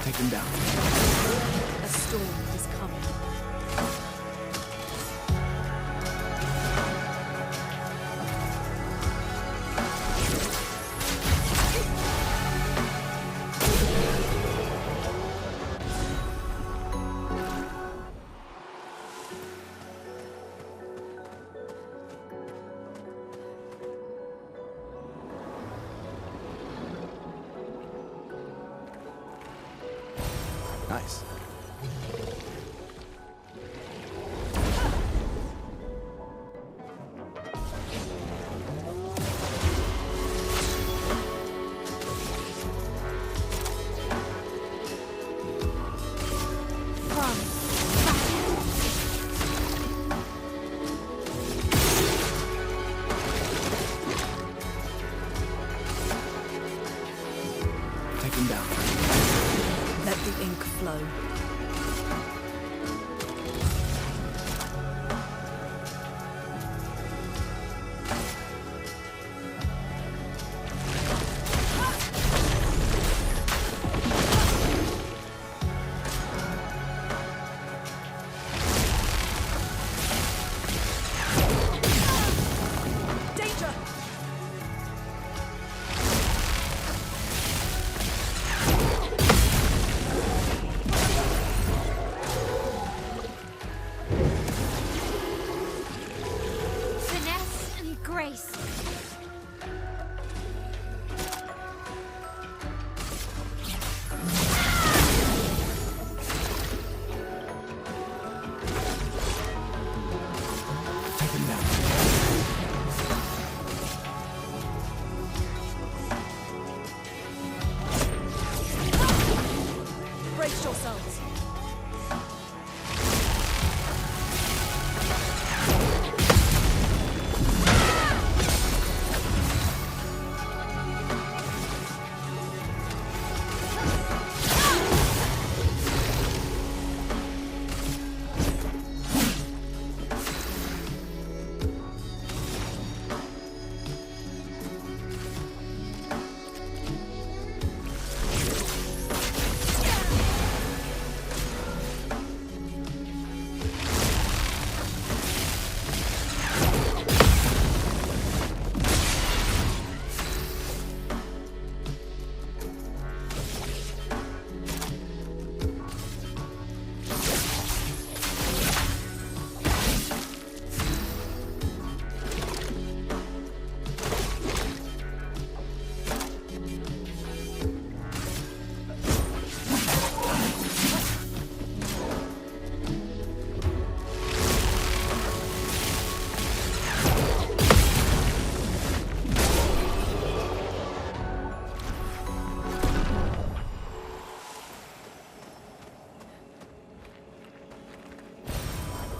Take him down. A storm is coming. Nice. Take him down. Let the ink flow. Danger! Finesse and grace. Take him down. Brace yourselves.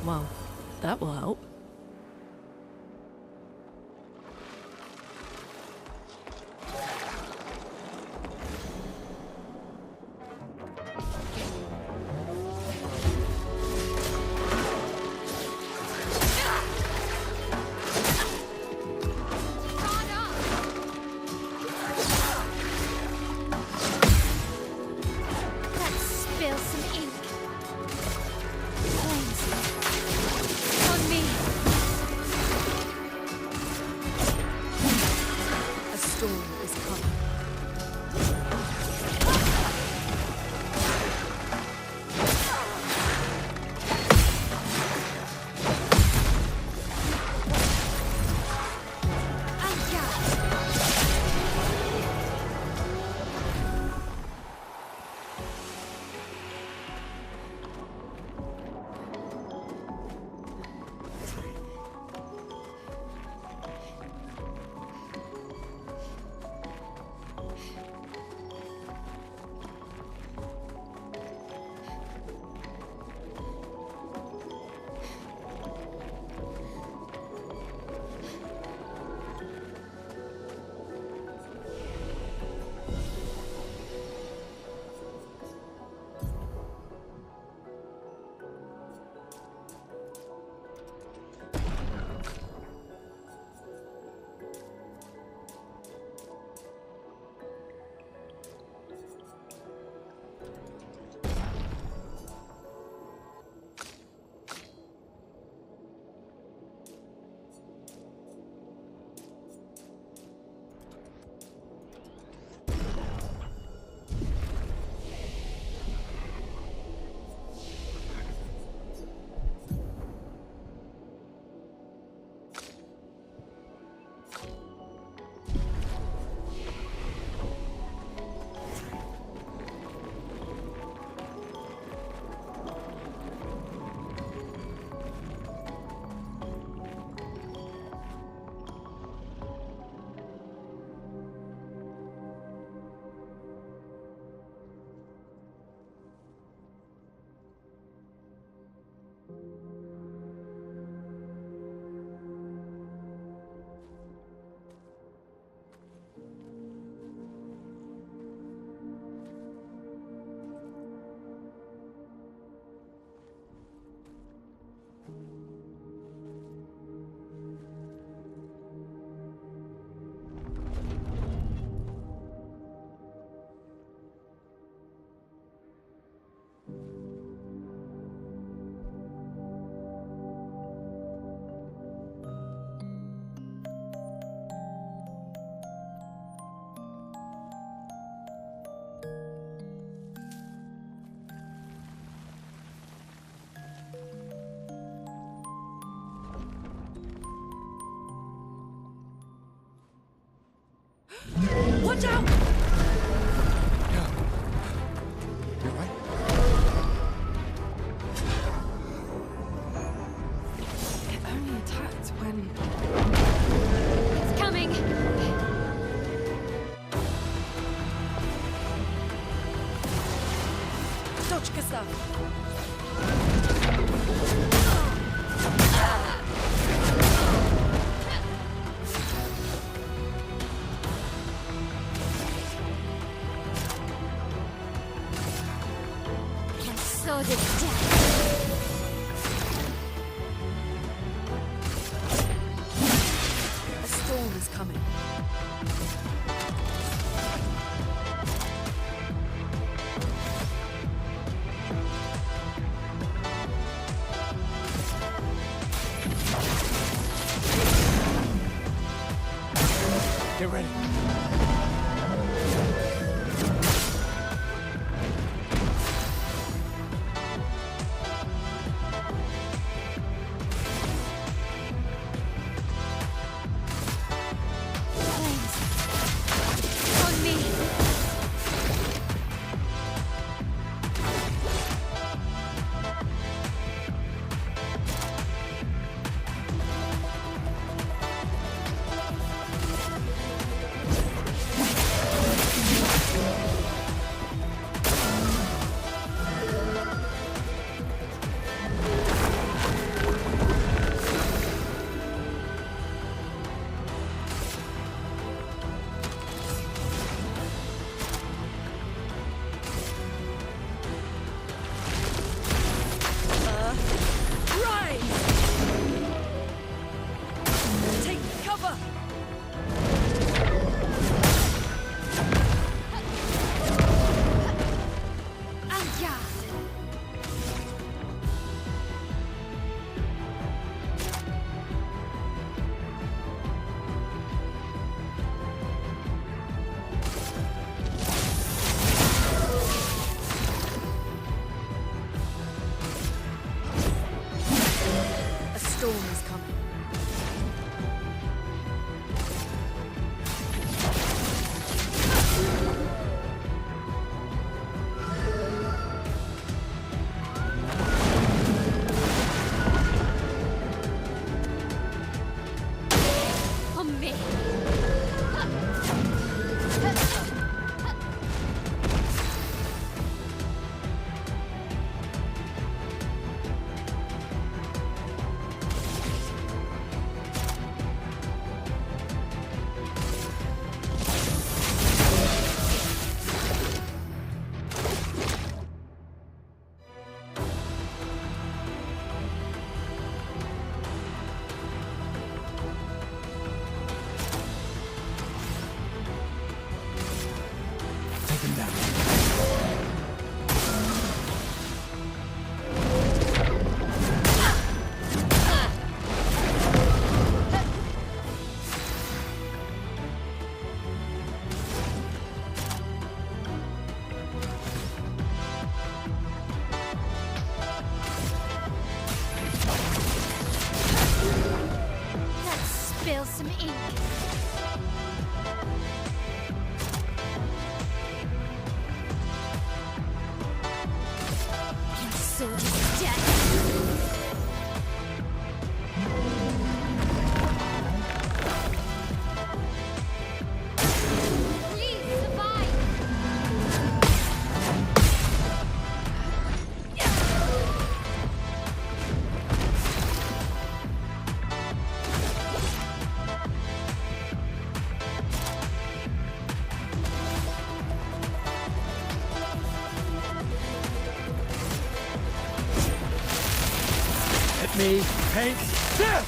Well, that will help. Let's spill some ink. Flames. On me. Watch out! You alright? It only attacked when... It's coming! Dodge, Gustav! Sword of death. A storm is coming. Get ready. On me! Take cover! A storm is coming. On me! Take him down. Let's spill some ink. Sword of death. Please survive. Let me paint death!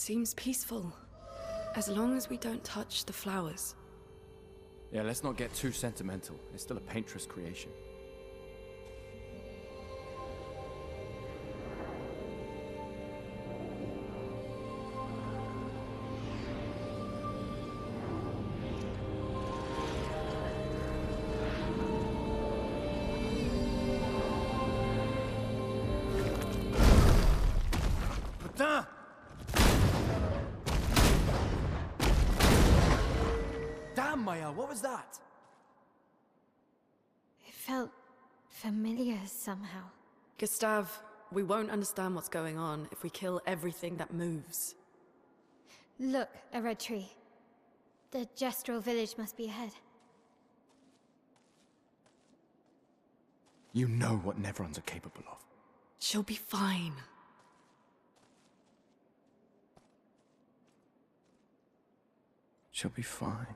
seems peaceful. As long as we don't touch the flowers. Yeah, let's not get too sentimental. It's still a paintress creation. Putain! Damn, Maya, what was that? It felt familiar somehow. Gustave, we won't understand what's going on if we kill everything that moves. Look, a red tree. The Gestrel village must be ahead. You know what Neverons are capable of. She'll be fine. She'll be fine.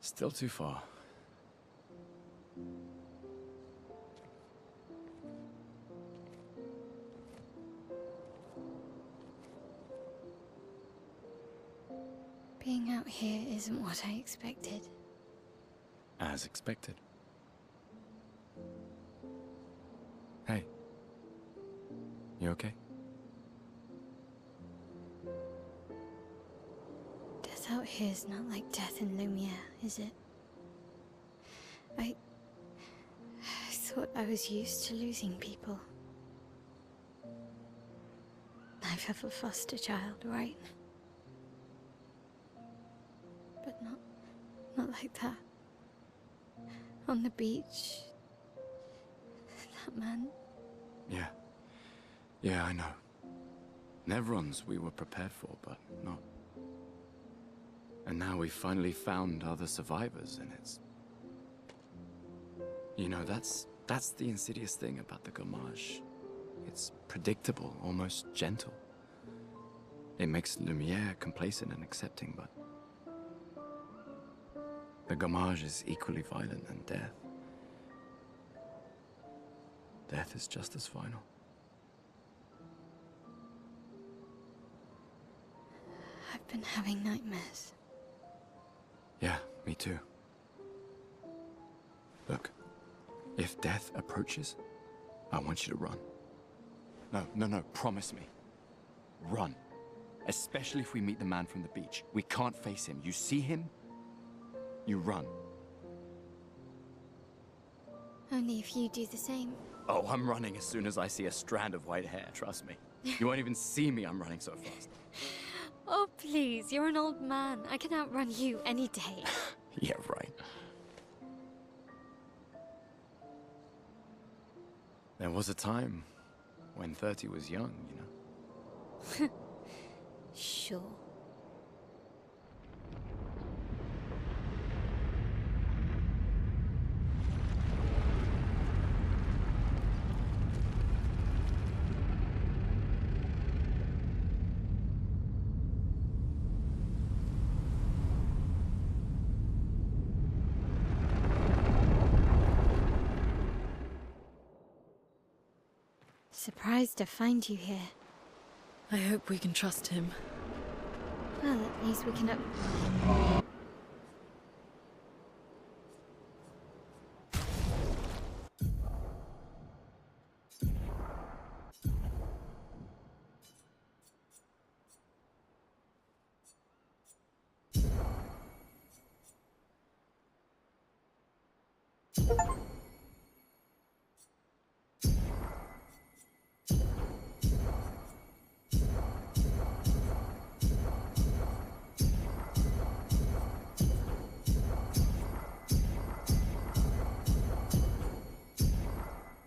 Still too far. Being out here isn't what I expected. As expected. Hey. You okay? Death out here's not like death in Lumiere, is it? I thought I was used to losing people. I've had a foster child, right? But not like that. On the beach. That man. Yeah. Yeah, I know. Neverons we were prepared for, but not... And now we've finally found other survivors, and it's... You know, that's the insidious thing about the Gamage. It's predictable, almost gentle. It makes Lumiere complacent and accepting, but... the Gamage is equally violent than death. Death is just as final. I've been having nightmares. Yeah, me too. Look, if death approaches, I want you to run. No, promise me. Run. Especially if we meet the man from the beach. We can't face him. You see him, you run. Only if you do the same. Oh, I'm running as soon as I see a strand of white hair, trust me. You won't even see me, I'm running so fast. Oh, please, you're an old man. I can outrun you any day. Yeah, right. There was a time when 30 was young, you know? Sure. Surprised to find you here. I hope we can trust him. Well, at least we can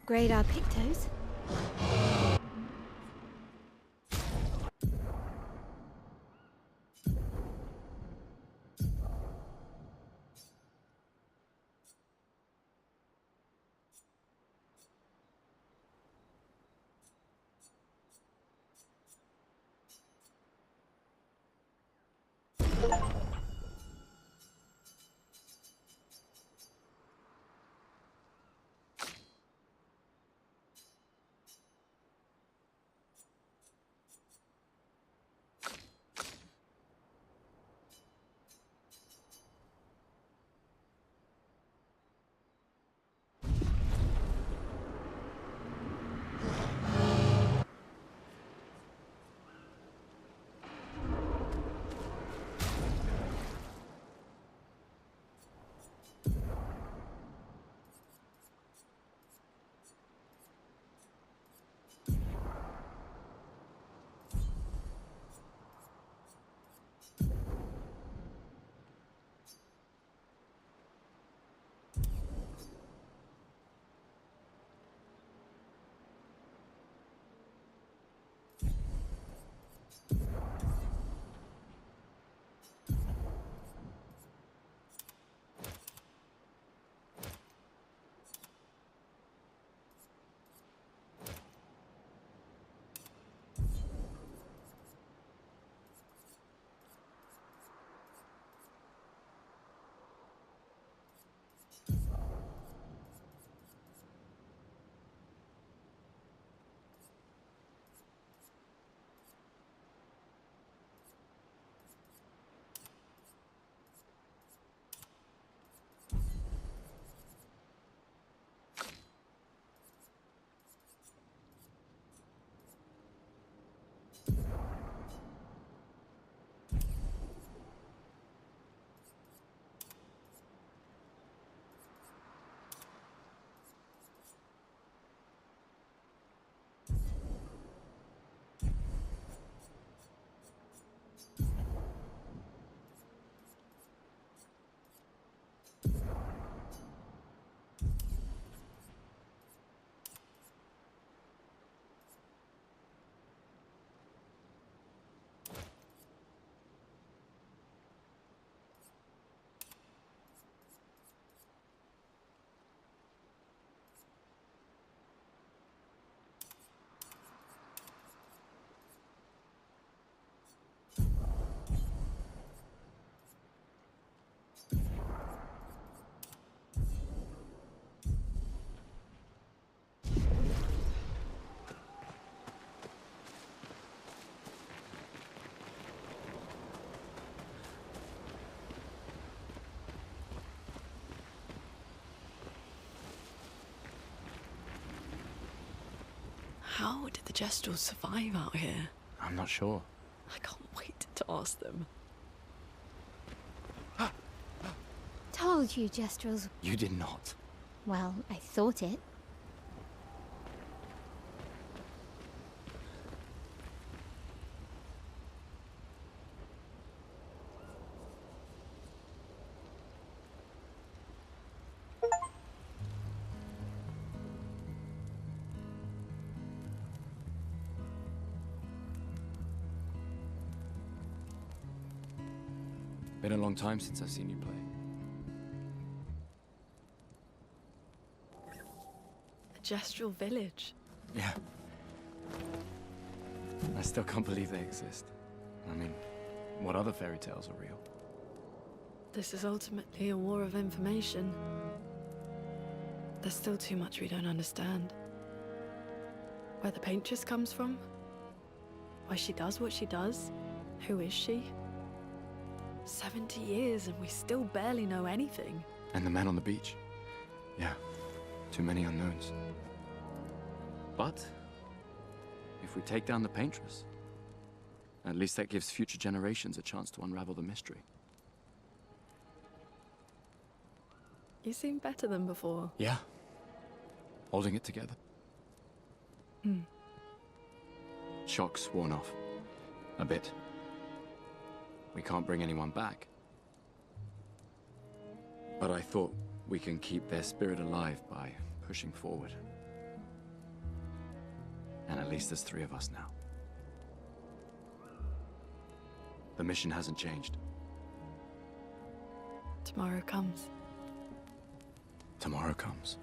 grade our Pictos. How did the Gestrels survive out here? I'm not sure. I can't wait to ask them. Told you, Gestrels. You did not. Well, I thought it. Been a long time since I've seen you play. A Gestral village. Yeah. I still can't believe they exist. I mean, what other fairy tales are real? This is ultimately a war of information. There's still too much we don't understand. Where the Paintress comes from? Why she does what she does? Who is she? 70 years and we still barely know anything. And the man on the beach. Yeah, too many unknowns. But if we take down the Paintress, at least that gives future generations a chance to unravel the mystery. You seem better than before. Yeah. Holding it together. Shock's worn off. A bit. We can't bring anyone back. But I thought we can keep their spirit alive by pushing forward. And at least there's 3 of us now. The mission hasn't changed. Tomorrow comes. Tomorrow comes.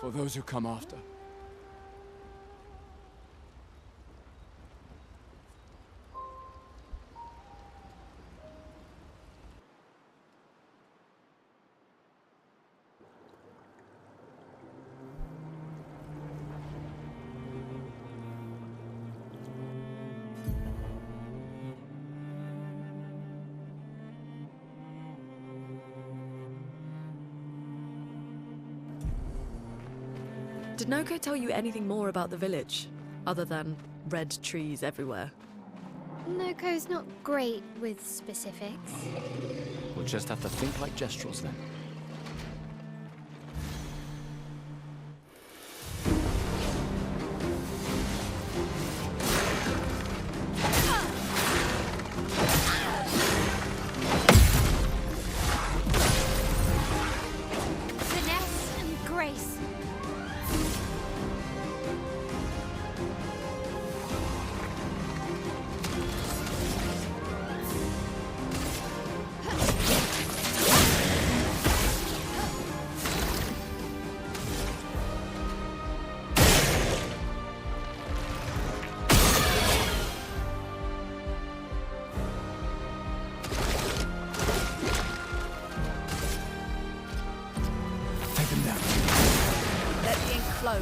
For those who come after. Did Noko tell you anything more about the village, other than red trees everywhere? Noko's not great with specifics. We'll just have to think like Gestrels then. Finesse and grace. Let the ink flow.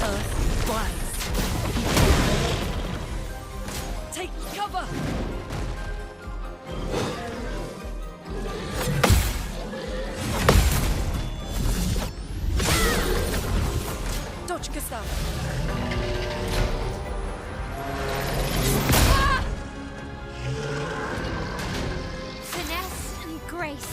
Earth rise. Take cover! Dodge, Gustav. Finesse and grace.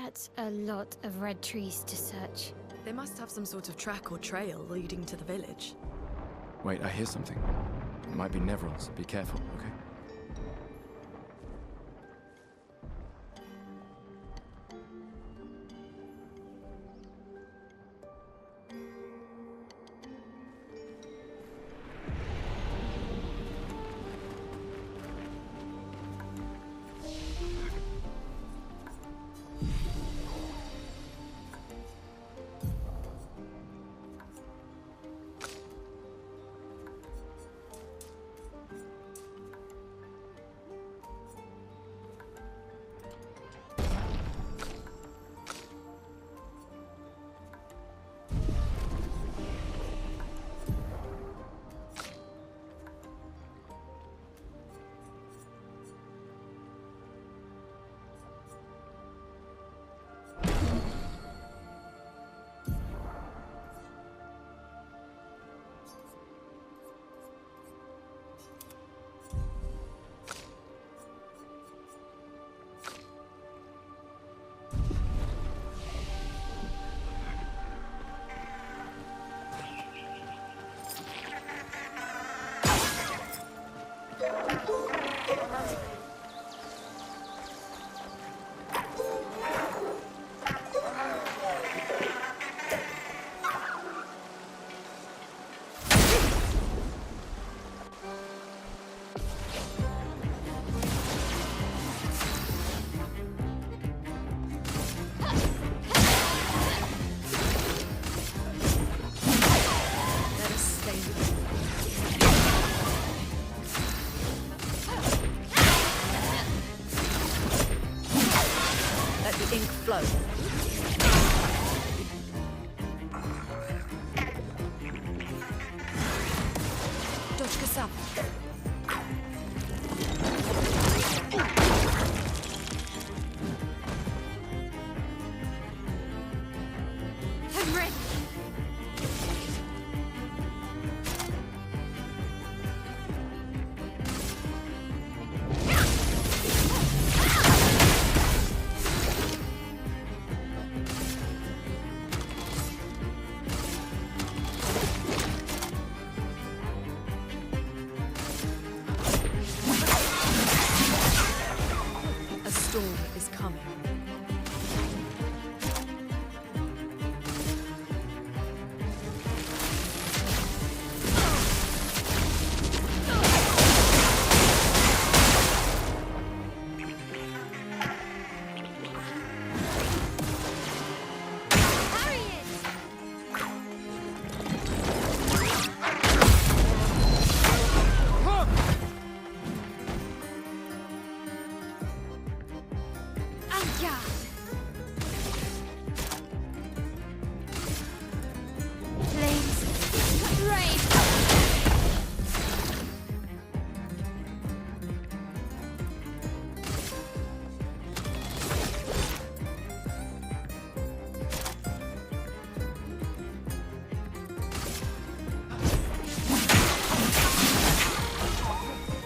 That's a lot of red trees to search. They must have some sort of track or trail leading to the village. Wait, I hear something. It might be Nevrons. Be careful, okay? Flow. Dodge Kasab. I'm ready. A storm is coming.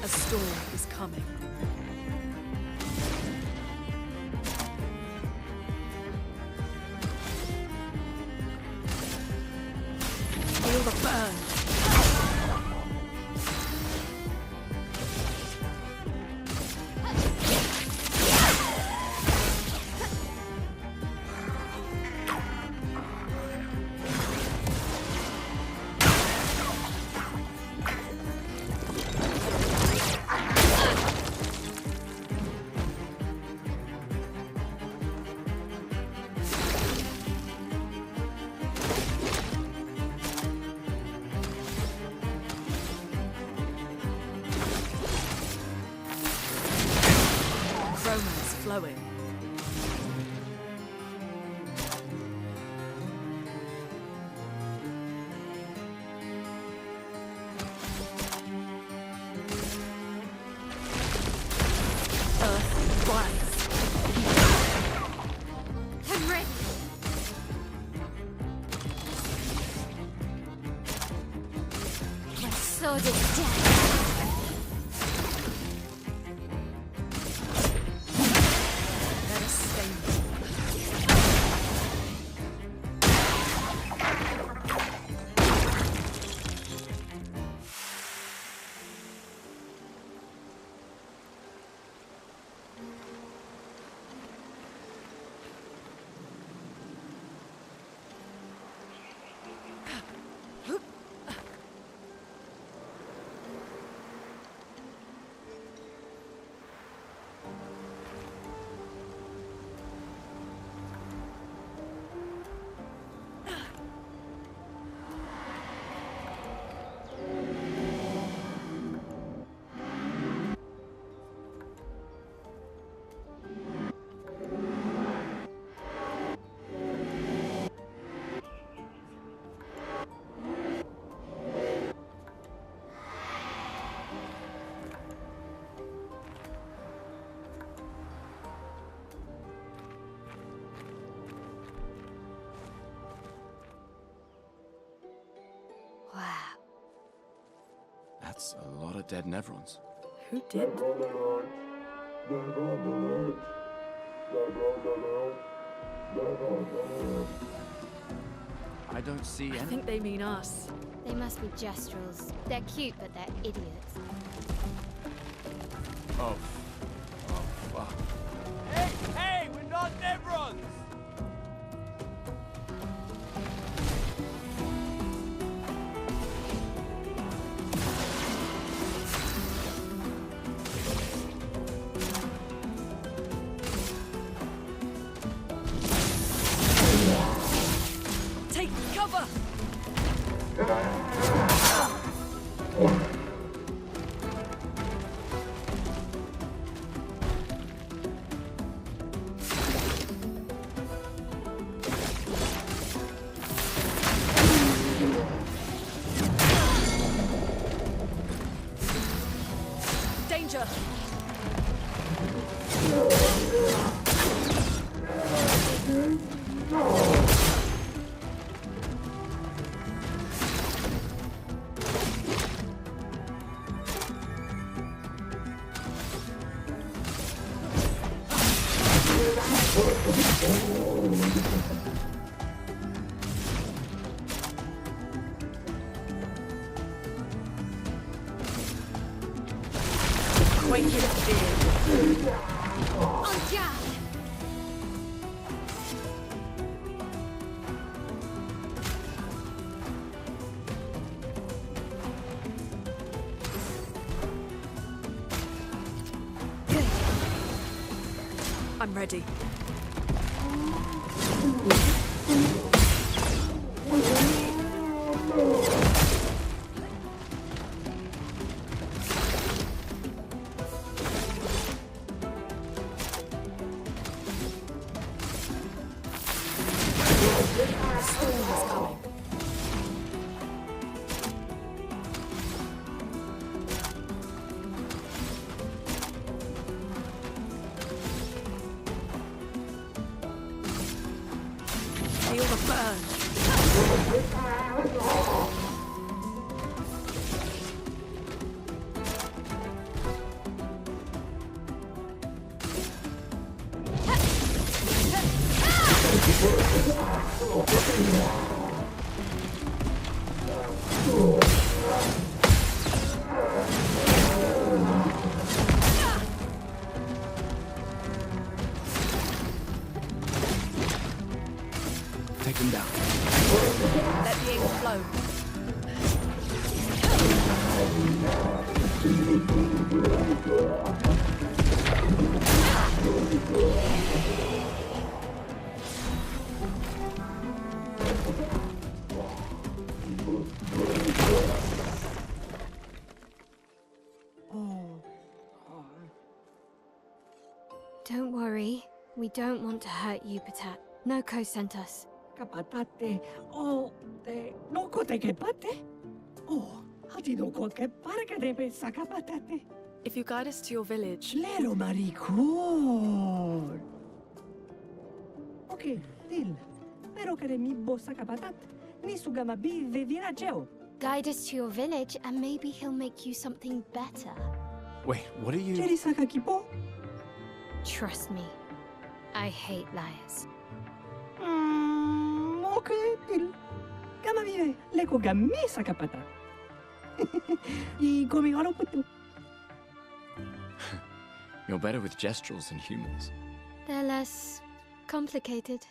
A storm is coming. Feel the burn. Romance flowing. Earth rise. I'm ready. My sword is dead. Let us stay. Wow. That's a lot of dead Nevrons. Who did? I don't see I any. think they mean us. They must be Gestrels. They're cute, but they're idiots. Oh. Oh, fuck. Hey, we're not Nevrons! Take cover! Danger! Quake in fear. On guard! I'm ready. Storm is coming. Feel the burn. Take them down. Let the ink flow. Don't worry. We don't want to hurt you, Patat. Noko sent us. Kapatate, oh, te noko te kepate? Oh, hati noko ke parka debe sakapatate. If you guide us to your village. Lero maricón. Okay, deal. Pero kare mi bo sakapatat, ni sugama bi ve virageo. Guide us to your village, and maybe he'll make you something better. Wait, what are you... Cheri sakakipo? Trust me, I hate liars. Okay, deal. Gama vive, leko gami sakapatat. I komi haro putu. You're better with Gestrels than humans. They're less complicated.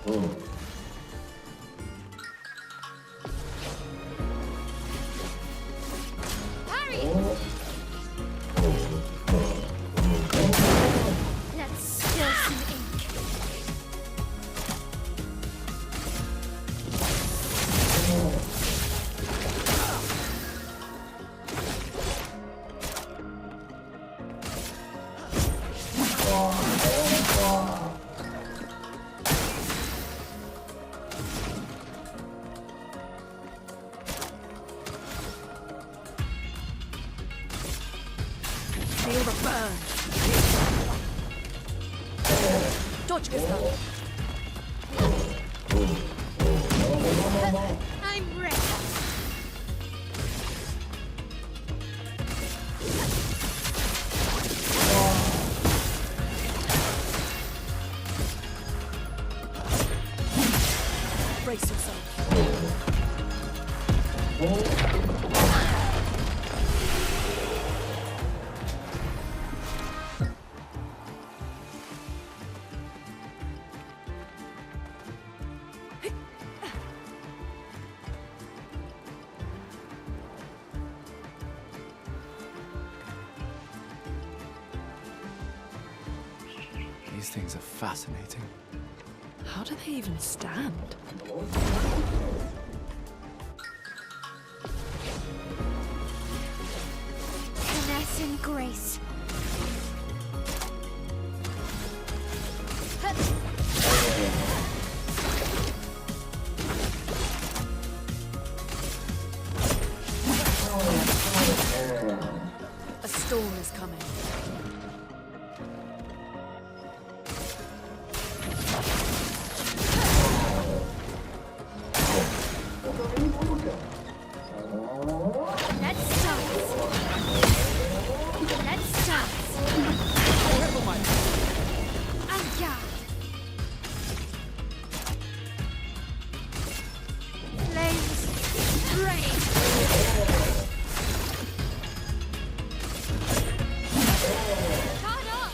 Hurry! Let's spill some ink. Feel the burn. Dodge, Gustav. I'm ready. Brace yourself. These things are fascinating. How do they even stand? Finesse and grace. A storm is coming. Let's start. Let's start. En garde. Flames rain. Caught up.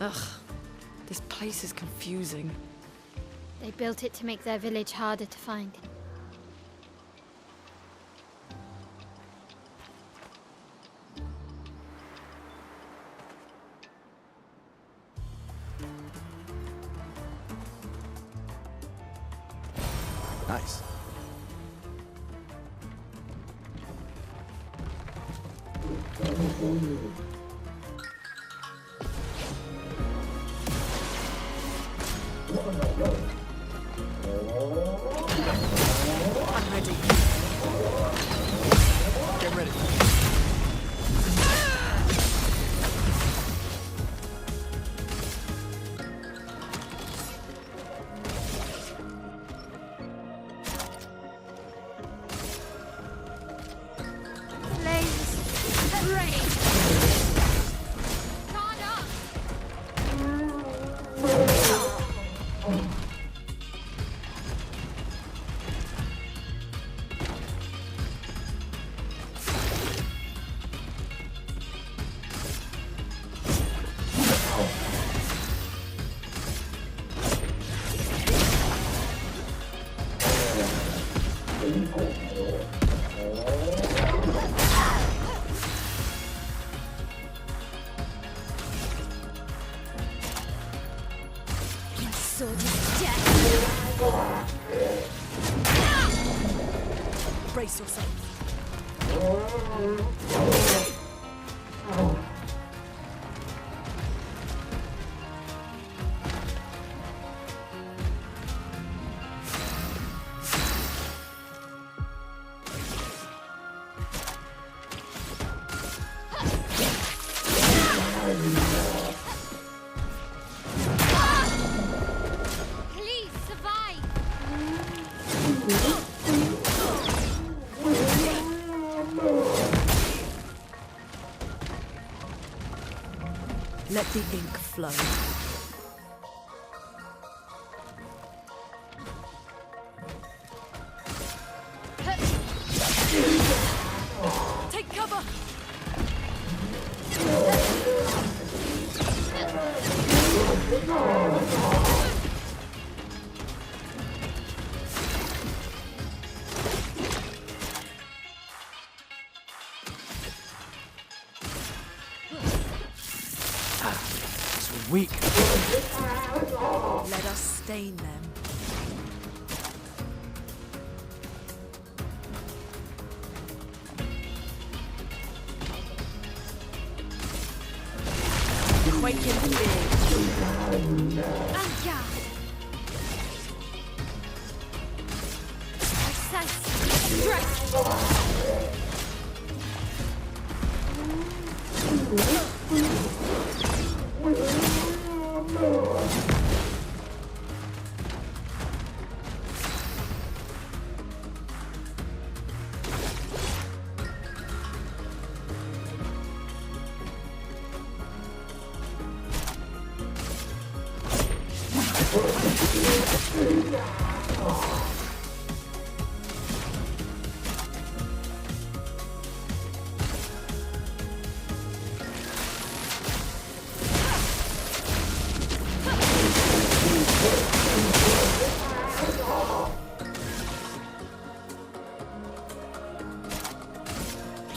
Ugh, this place is confusing. They built it to make their village harder to find. Nice. I'm ready. Get ready. Flames rain. Caught up. My sword is death. Brace yourself. Let the ink flow. Take cover! Weak. Let us stain them. Quake in fear. Anga! Access! Stress!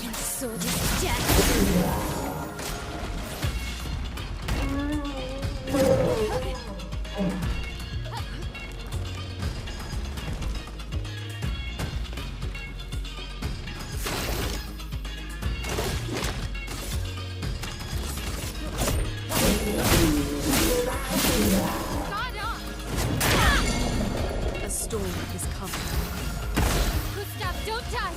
Your sword is dead! A storm is coming. Gustav, don't die!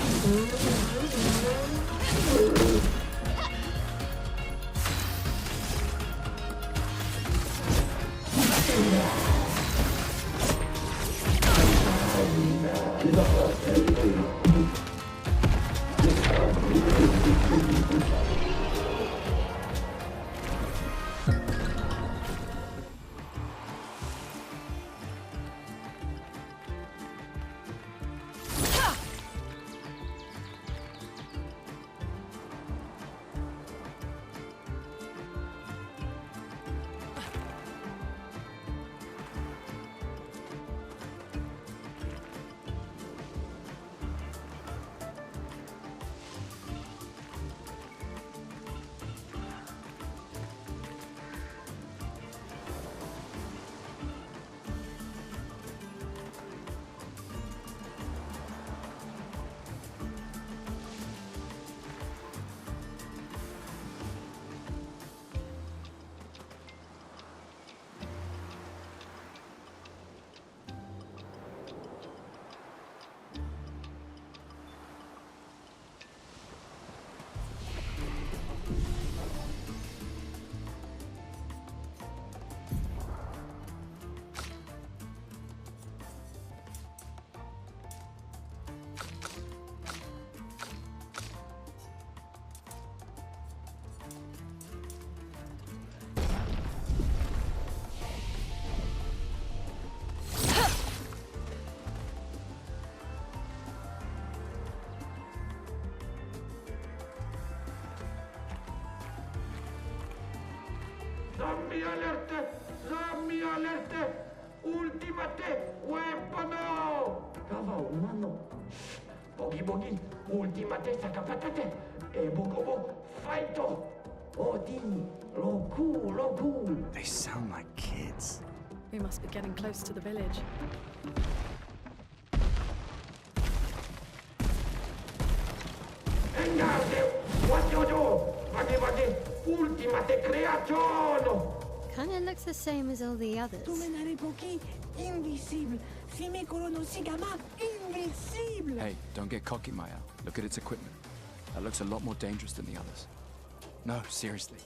Zombie alerte! Zombie alerte! Ultimate weapono! Kawa umano. Bogi bogi, ultimate sakapatate. E bogobo, fighto. Odi, loku, loku. They sound like kids. We must be getting close to the village. Engage, what you do? Bagi bagi, ultimate creaciono. Kinda looks the same as all the others. Invisible. Invisible. Hey, don't get cocky, Maya. Look at its equipment. That looks a lot more dangerous than the others. No, seriously.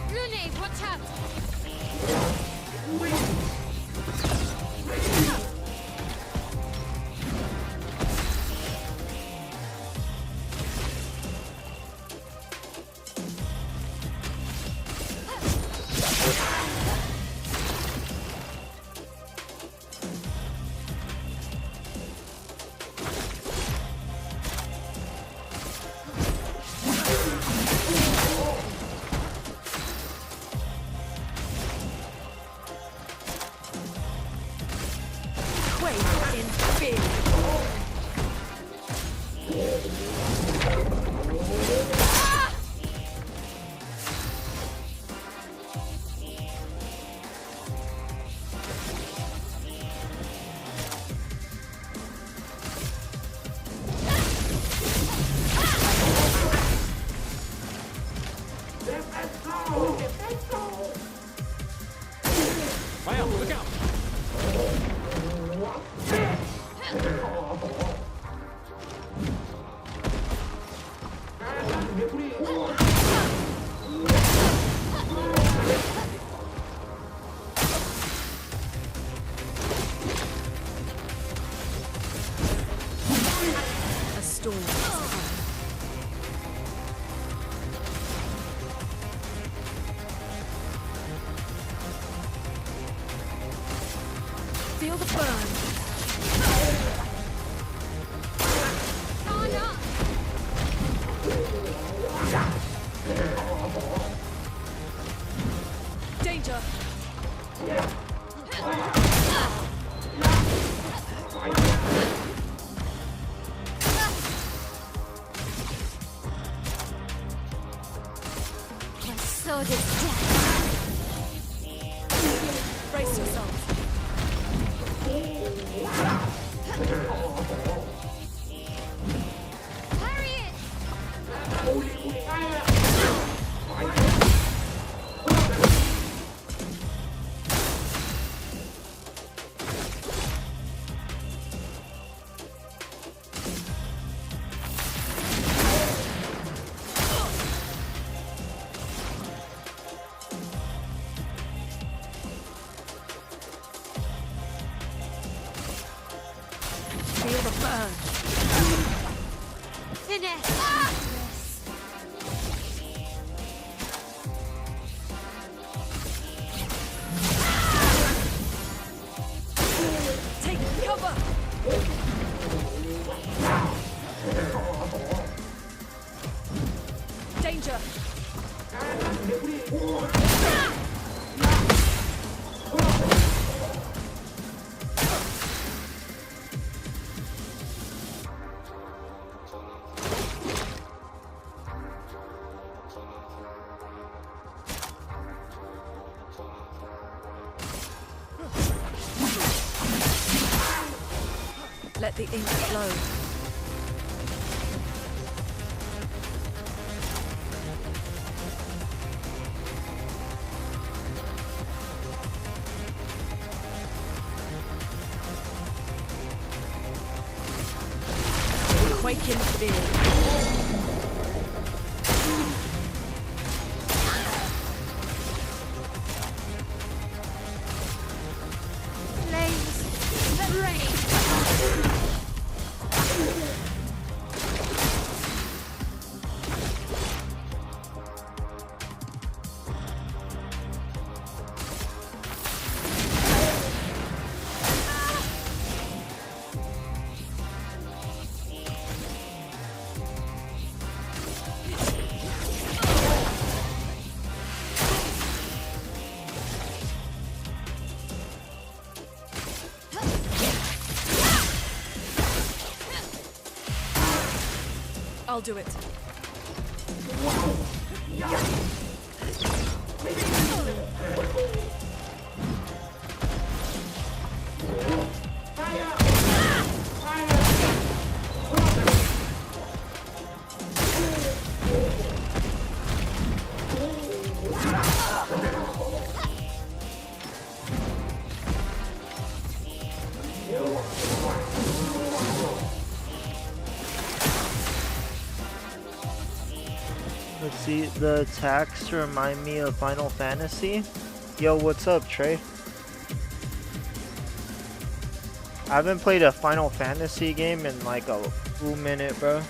Rune, watch out! Fire, look out! A storm has come. Feel the burn. Danger. My sword is death. Brace yourself. Feel the burn. Finesse. Take cover. Danger. Let the ink flow. Quake in fear. I'll do it. Let's see, the attacks remind me of Final Fantasy. Yo, what's up, Trey? I haven't played a Final Fantasy game in like a full minute, bro.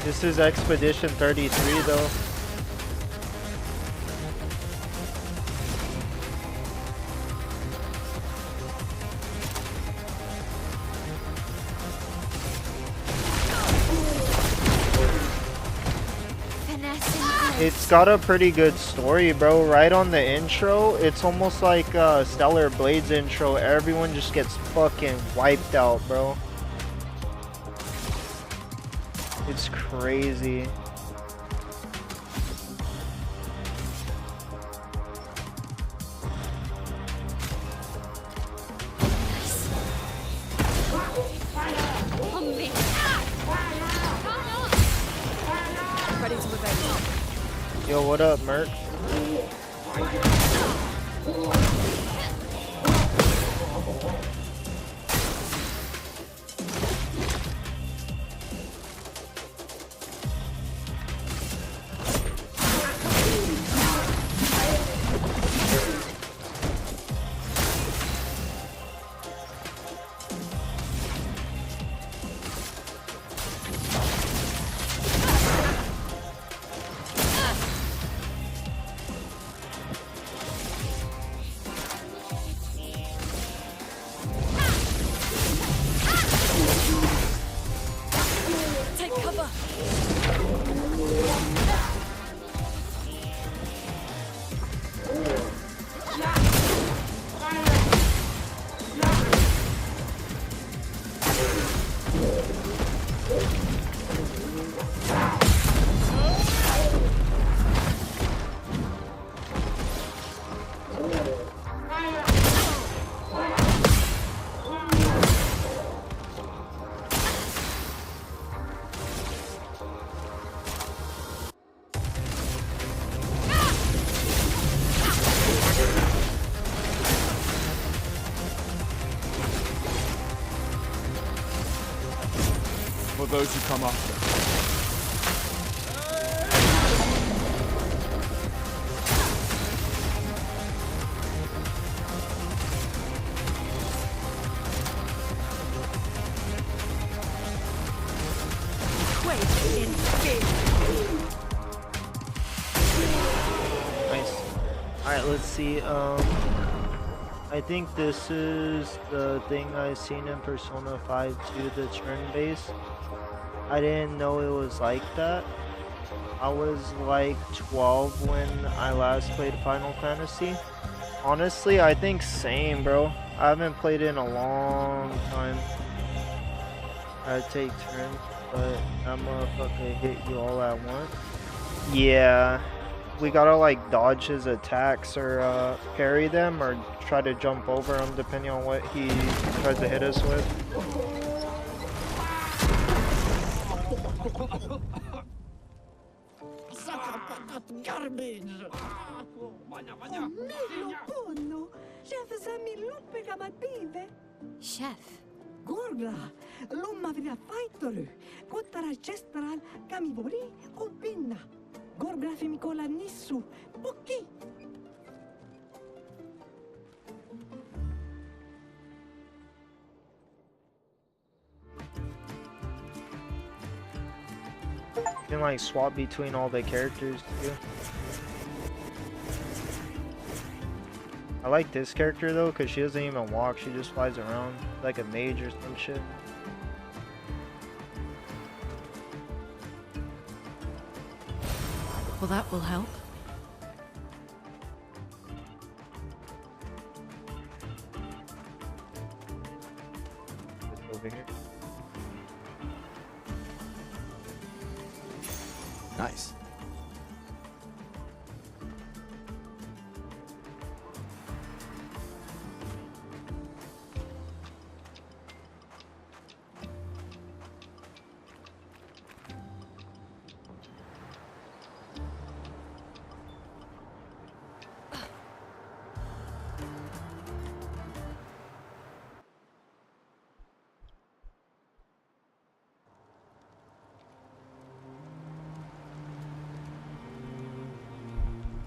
This is Expedition 33 though. It's got a pretty good story, bro. Right on the intro, it's almost like Stellar Blade's intro. Everyone just gets fucking wiped out, bro. It's crazy. ready to evade. Yo, what up, Merc? Take cover. For those who come after. Nice. Alright, let's see. I think this is the thing I seen in Persona 5 too, the turn-based. I didn't know it was like that. I was like 12 when I last played Final Fantasy. Honestly, I think same, bro. I haven't played it in a long time. I take turns, but that motherfucker hit you all at once. Yeah, we gotta like dodge his attacks or parry them or try to jump over him depending on what he tries to hit us with. Garbage! Chef. Gorgla, lumma vina faitoru, kottara chestral, kamibori, kompinna. Gorgla femikola nissu, pokki. You can like swap between all the characters too. I like this character though, cause she doesn't even walk, she just flies around like a mage or some shit. Well, that will help. Just over here. Nice.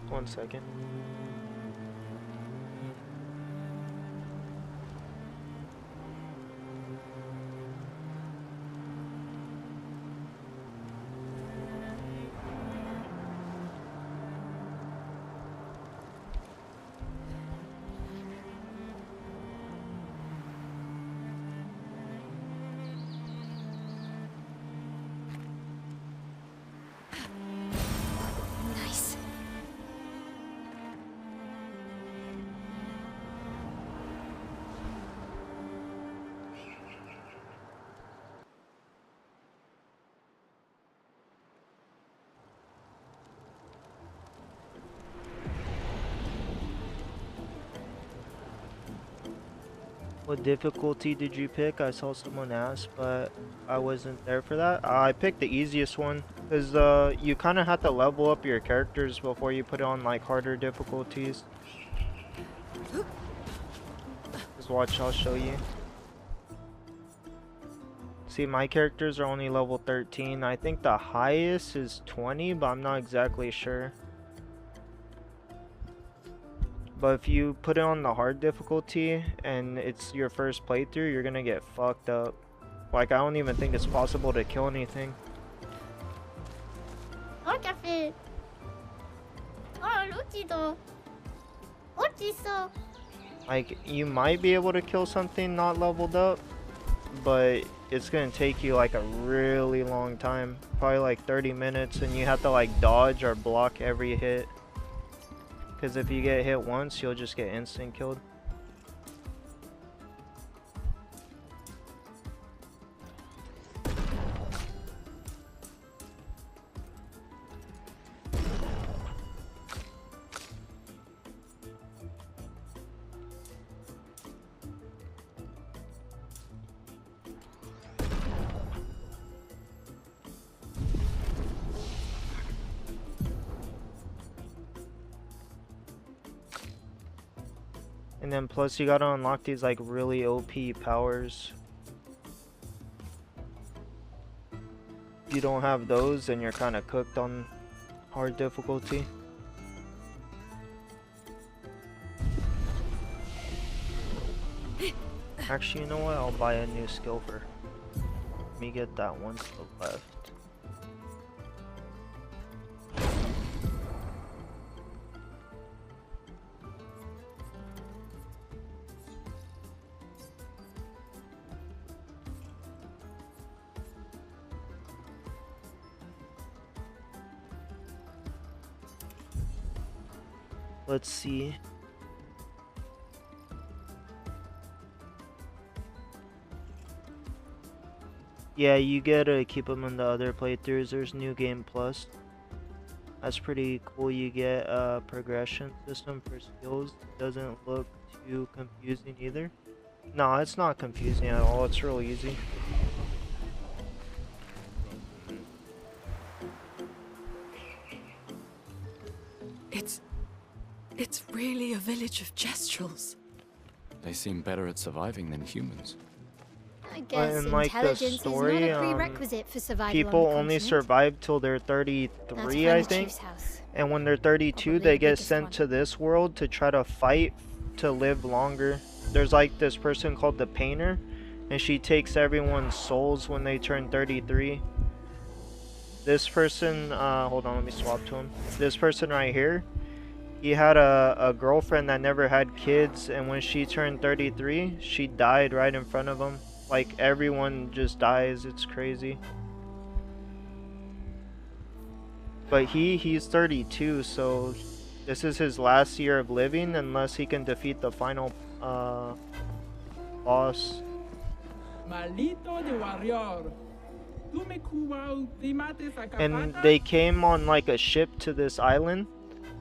One second. Nice. What difficulty did you pick? I saw someone ask, but I wasn't there for that. I picked the easiest one. Because you kind of have to level up your characters before you put it on like harder difficulties. Just watch, I'll show you. See, my characters are only level 13. I think the highest is 20, but I'm not exactly sure. But if you put it on the hard difficulty and it's your first playthrough, you're gonna get fucked up. Like, I don't even think it's possible to kill anything. Oh, cafe. Oh, Lucido. What is so? Like, you might be able to kill something not leveled up, but it's gonna take you like a really long time. Probably like 30 minutes, and you have to like dodge or block every hit. Because if you get hit once, you'll just get instant killed. And then plus you gotta unlock these like really OP powers. If you don't have those, then you're kind of cooked on hard difficulty. Actually, you know what? I'll buy a new skill for. Let me get that one to the left. Let's see. Yeah, you gotta keep them in the other playthroughs. There's New Game Plus. That's pretty cool. You get a progression system for skills. Doesn't look too confusing either. No, it's not confusing at all. It's real easy. It's really a village of Jestrels. They seem better at surviving than humans. I guess in like the intelligence story, is not a prerequisite for survival people on the only continent. survive till they're 33, I think. And when they're 32, they get sent to this world to try to fight to live longer. There's like this person called the Painter, and she takes everyone's souls when they turn 33. This person, hold on, let me swap to him. This person right here, he had a girlfriend that never had kids, and when she turned 33, she died right in front of him. Like, everyone just dies. It's crazy. But he's 32, so this is his last year of living unless he can defeat the final boss. Maldito de warrior. Tú me cubao, te mates a And capata. they came on like a ship to this island,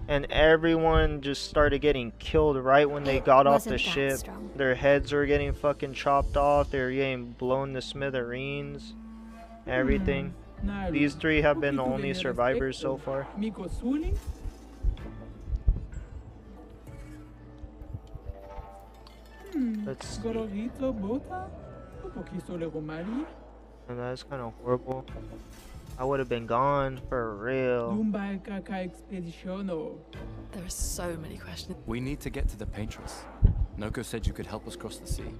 and everyone just started getting killed right when they got off the wasn't that ship. strong. Their heads were getting fucking chopped off. They were getting blown to smithereens. Everything. Naru, These three have been the poquito only de survivors so respecto. far. Miko Suni. Let's see. Gorogito Bota. Un poquito de Romari. And that's kind of horrible. I would have been gone for real. Dumba Kaka Expeditiono. There are so many questions. We need to get to the Paintress. Noko said you could help us cross the sea.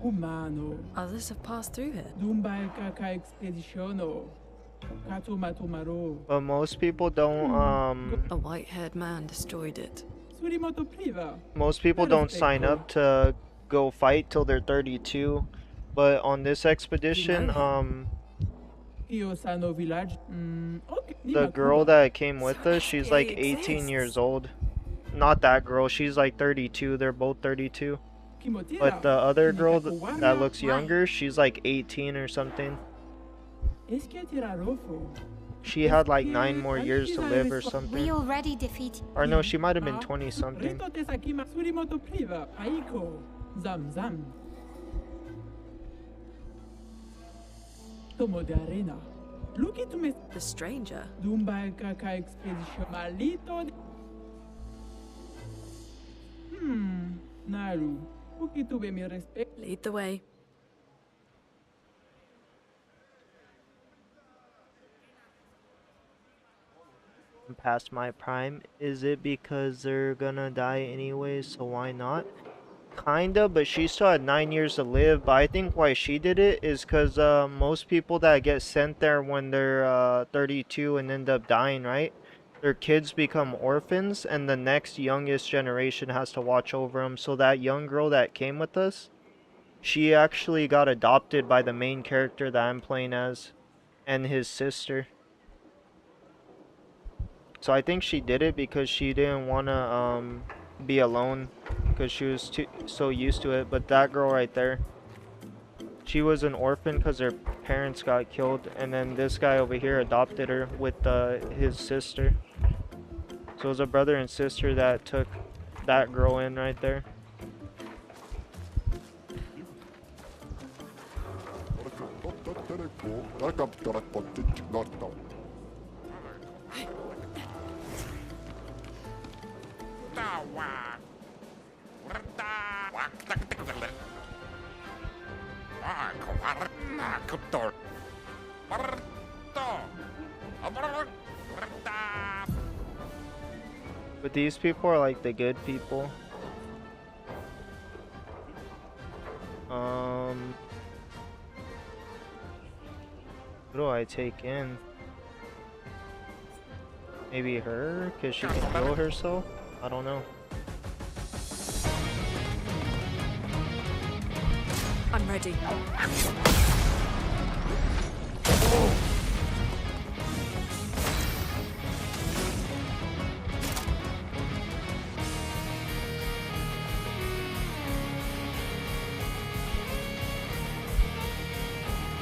Humano. Others have passed through here. Dumba Kaka Expeditiono. Katumatumaru. But most people don't, A white-haired man destroyed it. Surimoto Priva. most people don't sign up to go fight till they're 32. But on this expedition, Iosano Village. Okay. the girl that came with us, she's like 18 years old. Not that girl, she's like 32. They're both 32. But the other girl that looks younger, she's like 18 or something. She had like 9 more years to live or something. We already defeated. Or no, she might have been 20 something. Surimoto Priva. Aiko. Zam Zam. Tomo de arena. Look at me. The stranger? Dumba kaka expedition malito. Naru. Uki tuve mi respect. Lead the way. Past my prime. Is it because they're gonna die anyway, so why not? Kinda, but she still had 9 years to live. But I think why she did it is because most people that get sent there when they're 32 and end up dying, right? Their kids become orphans, and the next youngest generation has to watch over them. So that young girl that came with us, she actually got adopted by the main character that I'm playing as, and his sister. So I think she did it because she didn't want to be alone, because she was so used to it. But that girl right there, she was an orphan because her parents got killed, and then this guy over here adopted her with his sister. So it was a brother and sister that took that girl in right there. But these people are like the good people. Who do I take in? Maybe her? Because she can heal herself? I don't know. I'm ready.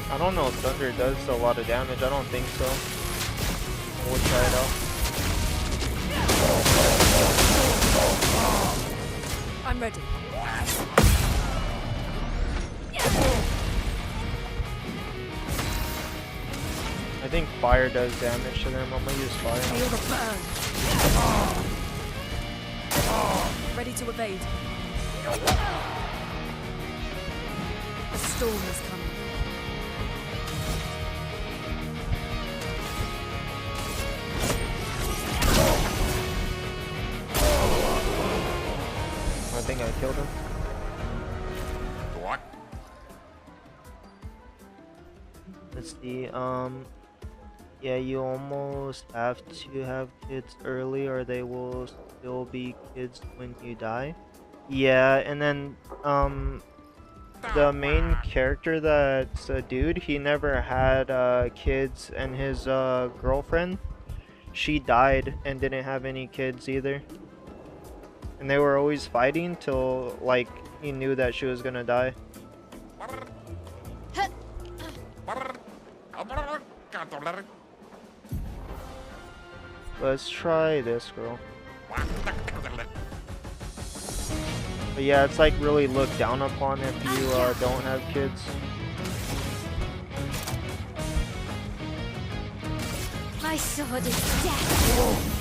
I don't know if Thunder does a lot of damage. I don't think so. We'll try it out. I'm ready. I think fire does damage to them. I'm gonna use fire. Feel the burn. Ready to evade. A storm is coming. I think I killed him. What? Let's see, yeah, you almost have to have kids early or they will still be kids when you die. Yeah, and then, the main character that's a dude, he never had, kids, and his, girlfriend, she died and didn't have any kids either. And they were always fighting till, like, he knew that she was gonna die. Let's try this girl. But yeah, it's like really looked down upon if you don't have kids. My sword is death.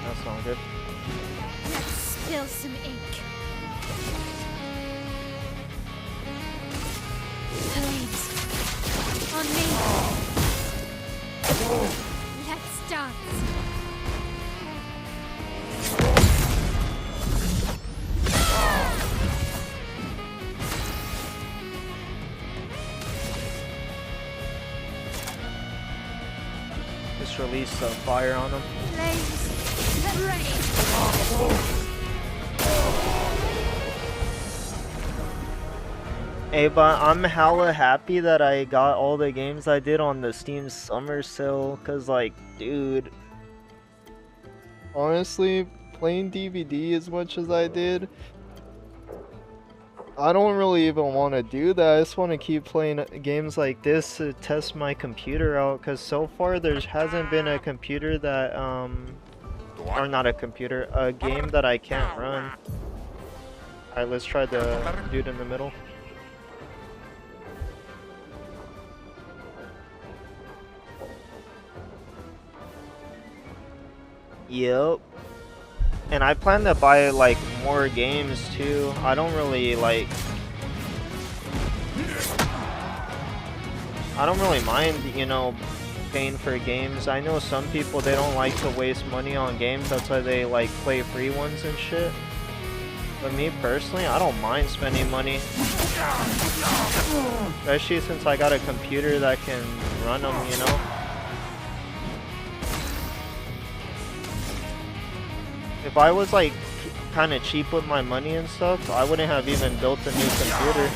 That's not good. Let's spill some ink. Flames. On me. Let's dance. Just release fire on them. Flames. Rain. Hey, but I'm hella happy that I got all the games I did on the Steam Summer Sale, cause like, dude, honestly, playing DVD as much as I did, I don't really even want to do that. I just want to keep playing games like this to test my computer out, cause so far there hasn't been a computer that, or not a computer, a game that I can't run. Alright, let's try the dude in the middle. Yep. And I plan to buy like more games too. I don't really like... I don't really mind, you know, paying for games. I know some people, they don't like to waste money on games. That's why they like play free ones and shit. But me personally, I don't mind spending money. Especially since I got a computer that can run them, you know. If I was like kind of cheap with my money and stuff, I wouldn't have even built a new computer.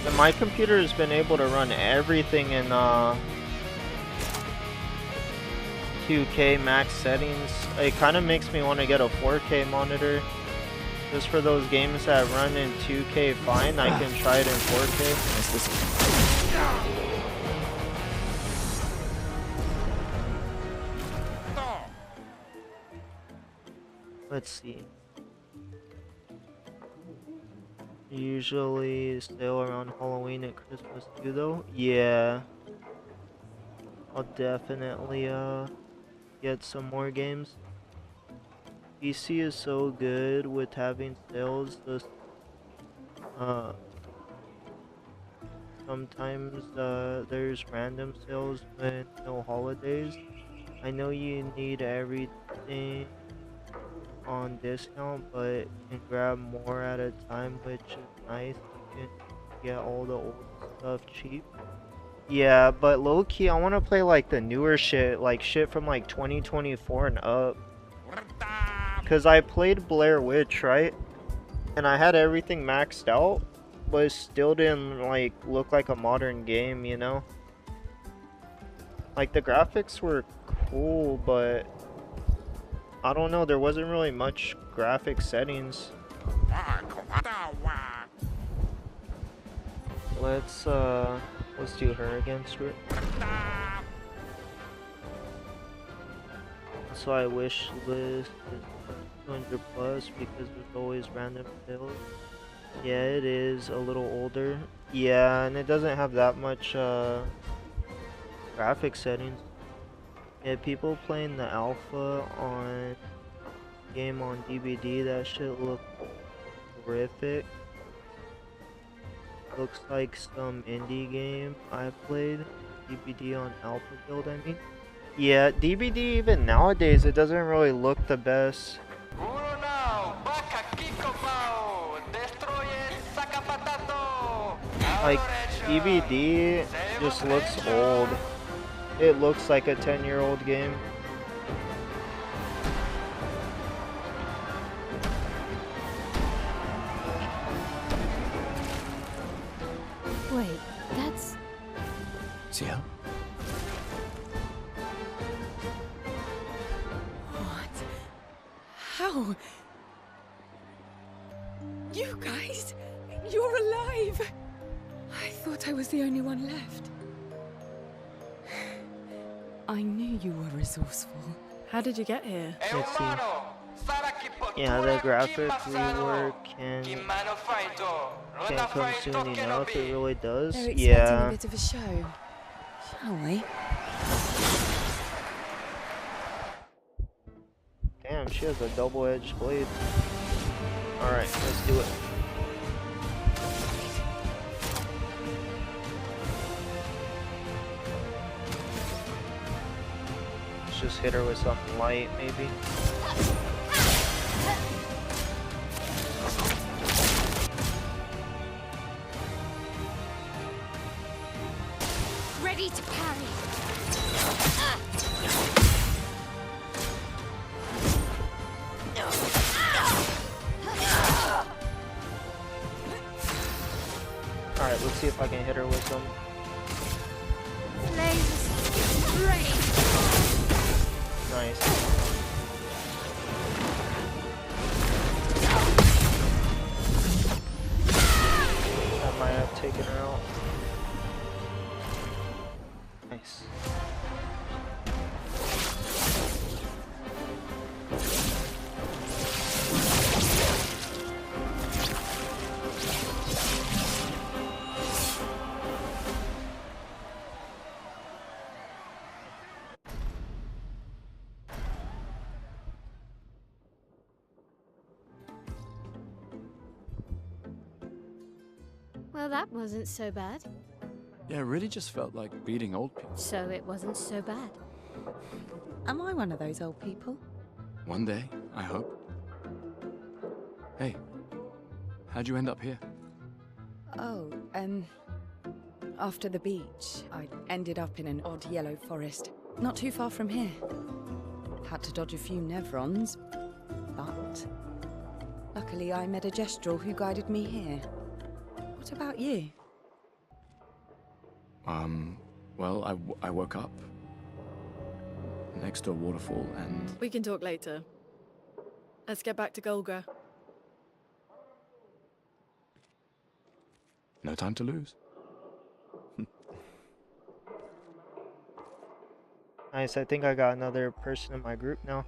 And my computer has been able to run everything in 2K max settings. It kind of makes me want to get a 4K monitor. Just for those games that run in 2K fine, I can try it in 4K. Let's see. Usually still around Halloween and Christmas too though. Yeah. I'll definitely get some more games. PC is so good with having sales. Just sometimes there's random sales with no holidays. I know you need everything on discount, but you can grab more at a time, which is nice. You can get all the old stuff cheap. Yeah, but low-key I want to play like the newer shit, like shit from like 2024 and up. Cause I played Blair Witch, right? And I had everything maxed out, but it still didn't like look like a modern game, you know? Like the graphics were cool, but I don't know, there wasn't really much graphic settings. Let's do her again, Stuart. So I wish list is 200 plus because there's always random sales. Yeah, it is a little older. Yeah, and it doesn't have that much graphic settings. Yeah, people playing the alpha on game on DVD, that shit look horrific. Looks like some indie game I played. DVD on alpha build, I mean. Yeah, DVD even nowadays, it doesn't really look the best. Like, DVD just looks old. It looks like a 10-year-old game. Wait, that's... Sia? What? How? You guys? You're alive! I thought I was the only one left. I knew you were resourceful. How did you get here? Let's see. Yeah, the graphic rework can't come soon enough. It really does. They're expecting Yeah. a bit of a show. Shall we? Damn, she has a double-edged blade. Alright, let's do it. Let's just hit her with something light, maybe. Ready to parry. Alright, let's see if I can hit her with some. Nice. That might have taken her out. Nice. Well, that wasn't so bad. Yeah, it really just felt like beating old people. So it wasn't so bad. Am I one of those old people? One day, I hope. Hey, how'd you end up here? Oh, after the beach, I ended up in an odd yellow forest, not too far from here. Had to dodge a few Nevrons, but luckily I met a Gestrel who guided me here. What about you? Well, I woke up next to a waterfall and... We can talk later. Let's get back to Golgra. No time to lose. Nice, I think I got another person in my group now.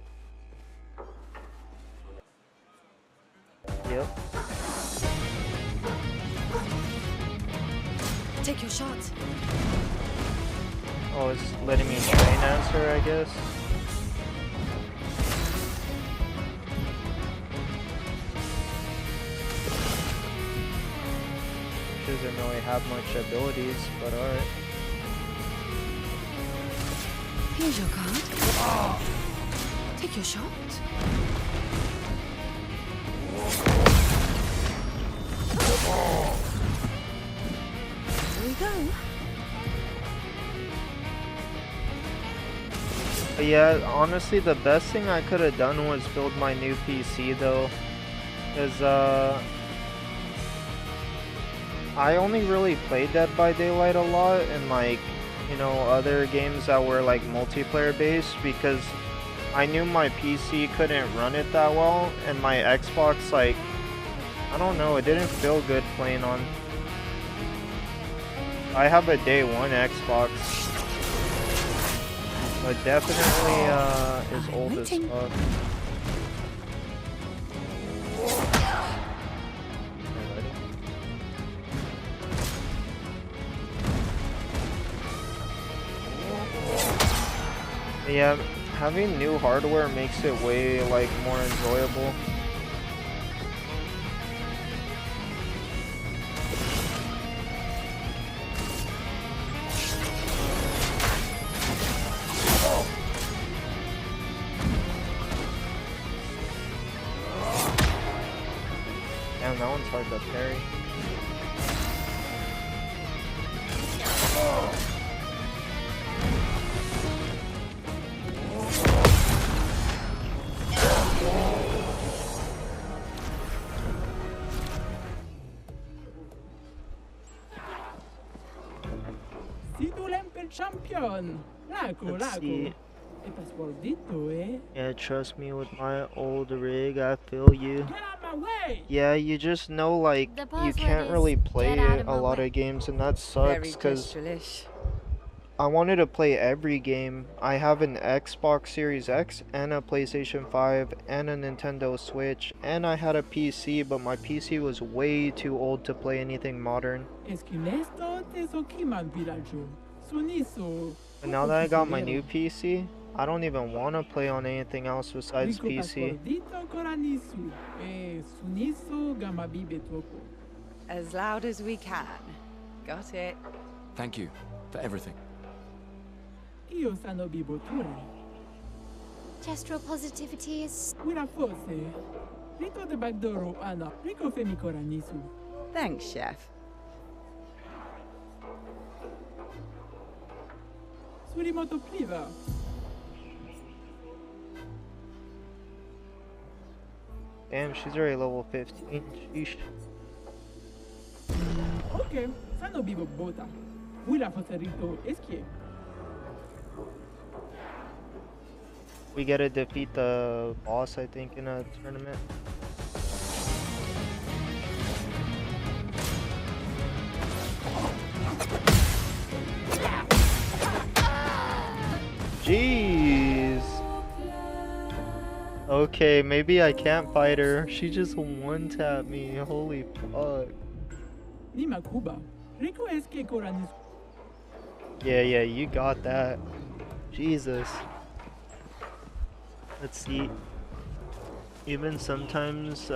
Yep. Take your shot. Oh, it's letting me train answer, I guess. She doesn't really have much abilities, but alright. Here's your card. Take your shot. Here we go. But yeah, honestly, the best thing I could have done was build my new PC though, because I only really played Dead by Daylight a lot and like, you know, other games that were like multiplayer based, because I knew my PC couldn't run it that well, and my Xbox, like, I don't know, it didn't feel good playing on. I have a day one Xbox, but definitely is old as fuck. Yeah, having new hardware makes it way like more enjoyable. Damn, that one's hard to parry. Si tu l'empel champion. Lago, Let's lago. see. E passportito, eh? Yeah, trust me, with my old rig, I feel you. Get out my way! Yeah, you just know, like, The you password can't is really play get out of a my lot way. of games, and that Very sucks, because Gestrelish. I wanted to play every game. I have an Xbox Series X, and a PlayStation 5, and a Nintendo Switch, and I had a PC, but my PC was way too old to play anything modern. Esquinesto te sokiman villaggio. Suniso. But now that I got my new PC, I don't even want to play on anything else besides Rico PC. passportito coranisu. E suniso gamma bibe toko. As loud as we can. Got it. Thank you for everything. Io sano bibo ture. Gestural positivity is... Una forse. Rito de bagdoro ana. Rico femi coranisu. Thanks, Chef. Surimoto priva. Damn, she's already level 15. Sheesh. Ok, sano bibo bota. Willa forse rito eschie. We gotta defeat the boss, I think, in a tournament. Okay, maybe I can't fight her. She just one-tapped me. Holy fuck. Yeah, you got that. Jesus. Let's see. Even sometimes,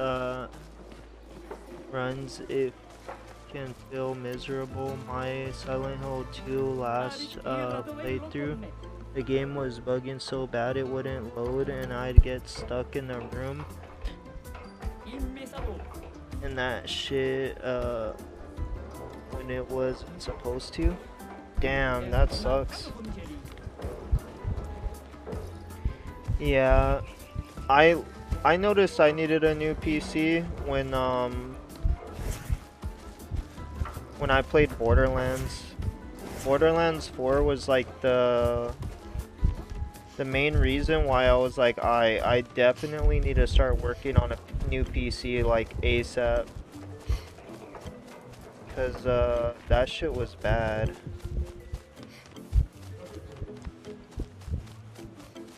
runs, it can feel miserable. My Silent Hill 2 last, playthrough, the game was bugging so bad it wouldn't load and I'd get stuck in the room. And that shit, when it wasn't supposed to. Damn, that sucks. Yeah, I noticed I needed a new PC when I played Borderlands. Borderlands 4 was like the main reason why I was like, I definitely need to start working on a new PC like ASAP. Cause that shit was bad.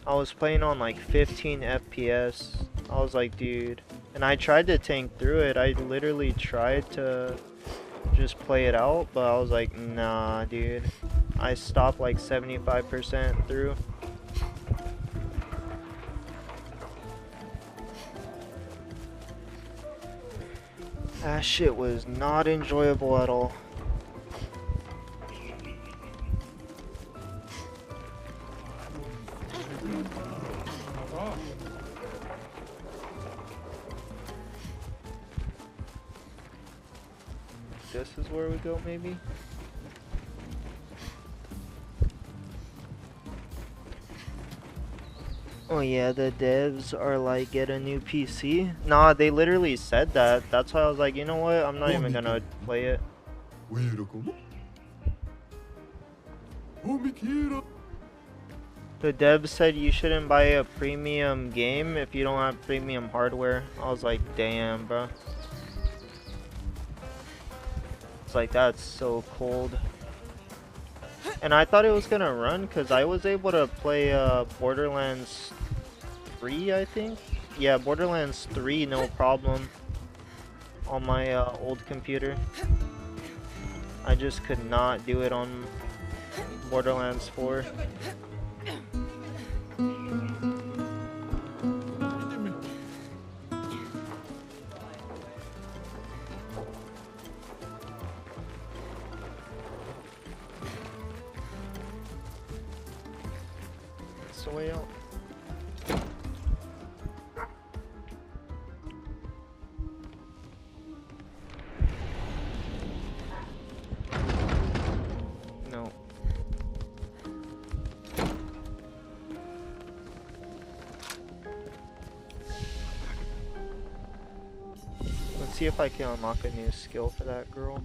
I was playing on like 15 FPS. I was like, dude. And I tried to tank through it. I literally tried to just play it out, but I was like, nah, dude. I stopped like 75% through. That shit was not enjoyable at all. This is where we go, maybe? Oh yeah, the devs are like, get a new PC. Nah, they literally said that. That's why I was like, you know what? I'm not even gonna play it. The devs said you shouldn't buy a premium game if you don't have premium hardware. I was like, damn, bro. It's like, that's so cold. And I thought it was gonna run because I was able to play Borderlands 3, I think. Yeah, Borderlands 3, no problem on my old computer. I just could not do it on Borderlands 4. It's the way out. No. Let's see if I can unlock a new skill for that girl.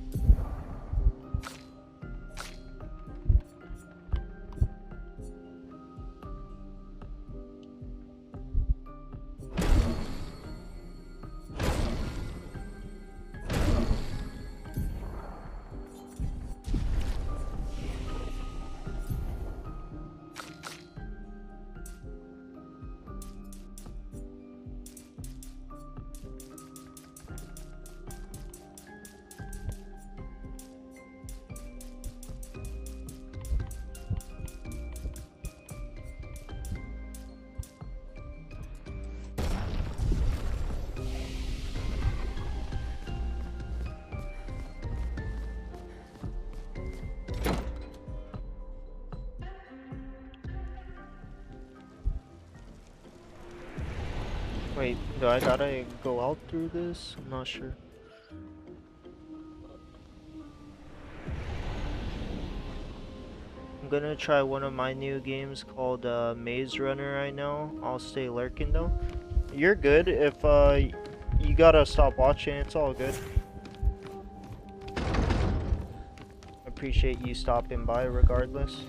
Wait, do I gotta go out through this? I'm not sure. I'm gonna try one of my new games called Maze Runner right now. I'll stay lurking though. You're good if you gotta stop watching, it's all good. Appreciate you stopping by regardless.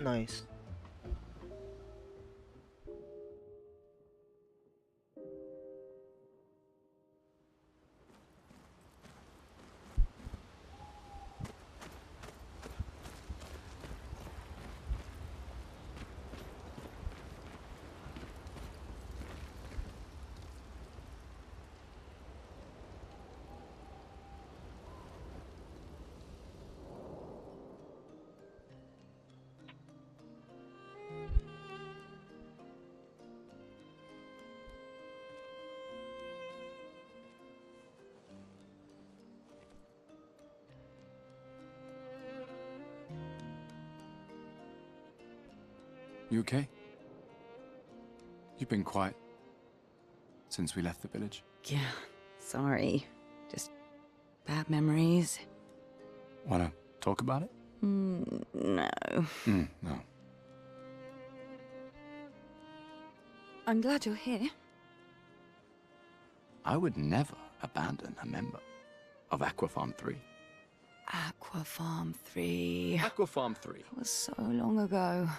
Nice. You okay? You've been quiet since we left the village. Yeah, sorry. Just bad memories. Wanna talk about it? No. No. I'm glad you're here. I would never abandon a member of Aquafarm 3. Aquafarm 3. Aquafarm 3. That was so long ago.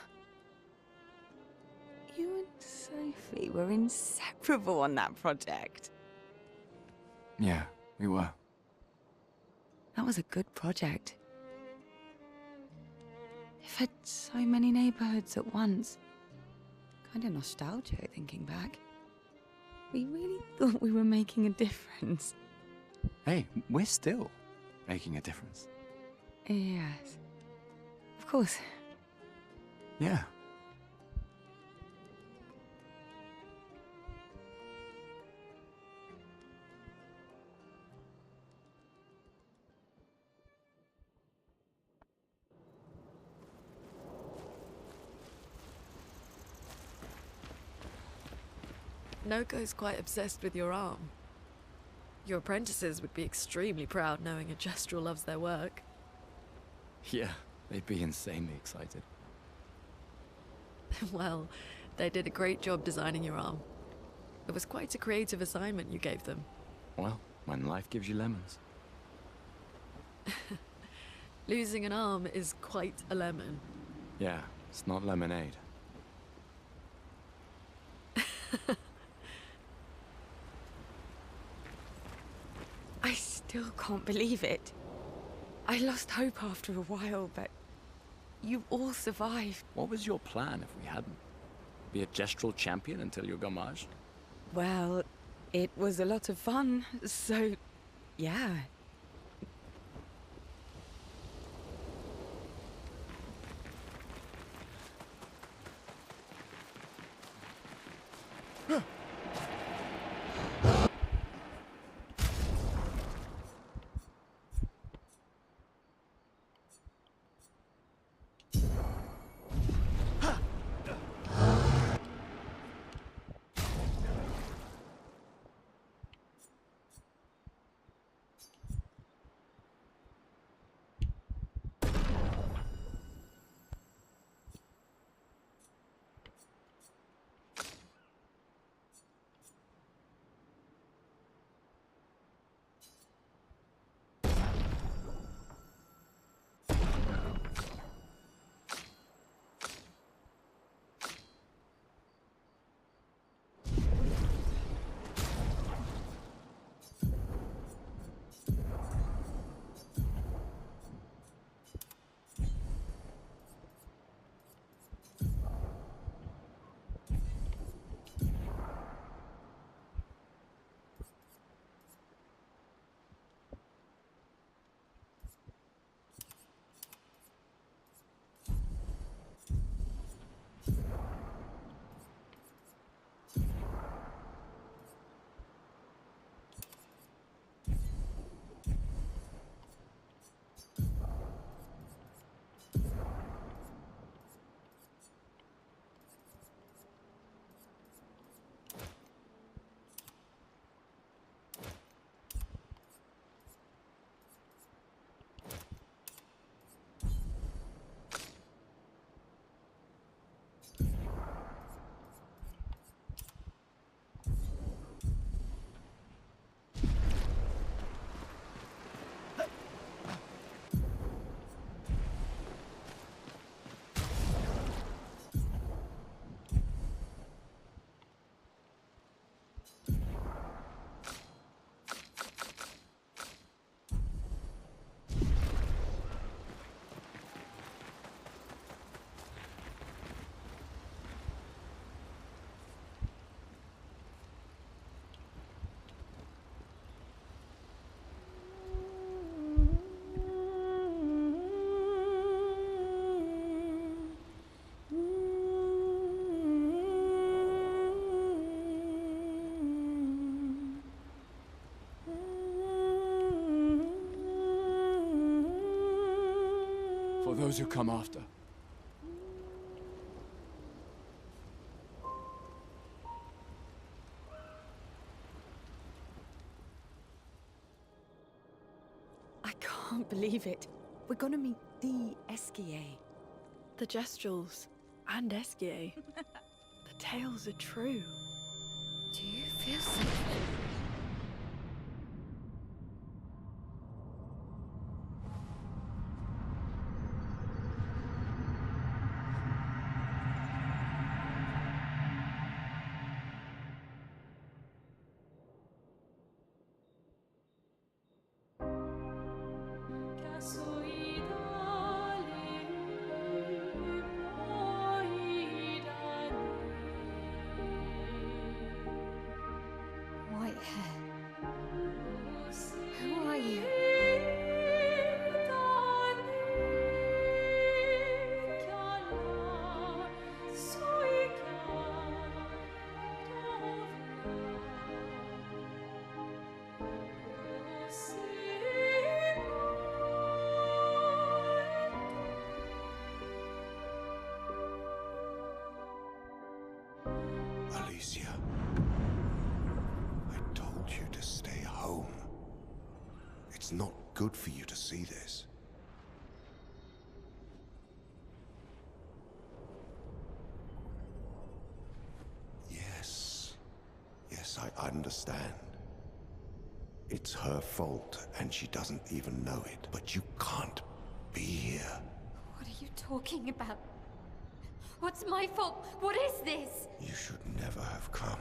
You and Sophie were inseparable on that project. Yeah, we were. That was a good project. It fed so many neighborhoods at once. Kind of nostalgic thinking back. We really thought we were making a difference. Hey, we're still making a difference. Yes. Of course. Yeah. Noko's quite obsessed with your arm. Your apprentices would be extremely proud knowing a Gestrel loves their work. Yeah, they'd be insanely excited. Well, they did a great job designing your arm. It was quite a creative assignment you gave them. Well, when life gives you lemons. Losing an arm is quite a lemon. Yeah, it's not lemonade. I still can't believe it. I lost hope after a while, but you all survived. What was your plan if we hadn't? Be a Gestrel champion until your Gamage? Well, it was a lot of fun, so yeah. those who come after. I can't believe it. We're gonna meet the Esquier. The Gestrals and Esquier. The tales are true. Do you feel safe? White hair. Who are you? Alicia, I told you to stay home. It's not good for you to see this. Yes, I understand. It's her fault, and she doesn't even know it. But you can't be here. What are you talking about? What's my fault? What is this? You should never have come.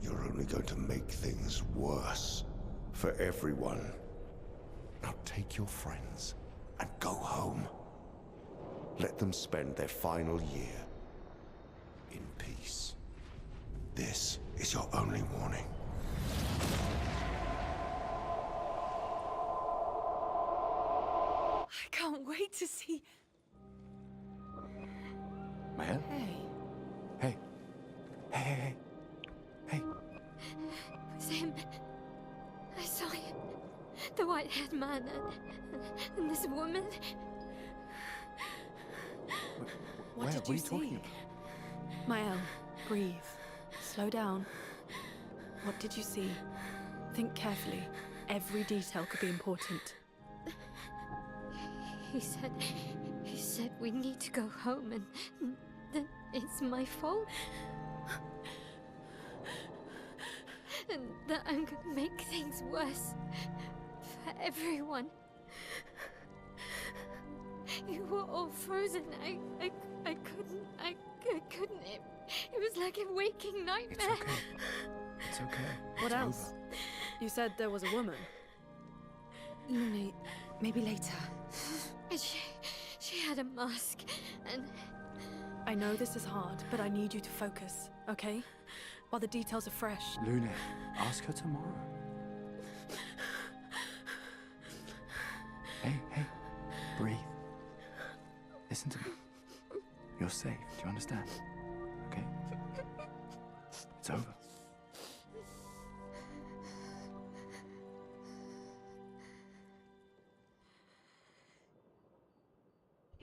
You're only going to make things worse for everyone. Now take your friends and go home. Let them spend their final year in peace. This is your only warning. I can't wait to see. Man? Hey. Hey. Hey. It was him. I saw him. The white-haired man and this woman. What did you see? Mael, breathe. Slow down. What did you see? Think carefully. Every detail could be important. He said we need to go home and that it's my fault. And that I'm gonna make things worse for everyone. You were all frozen. I couldn't. It was like a waking nightmare. It's okay. What else? You said there was a woman. Lune, maybe later. And she had a mask, and... I know this is hard, but I need you to focus, okay? While the details are fresh. Lune, ask her tomorrow. Hey, breathe. Listen to me. You're safe, do you understand? Okay? It's over.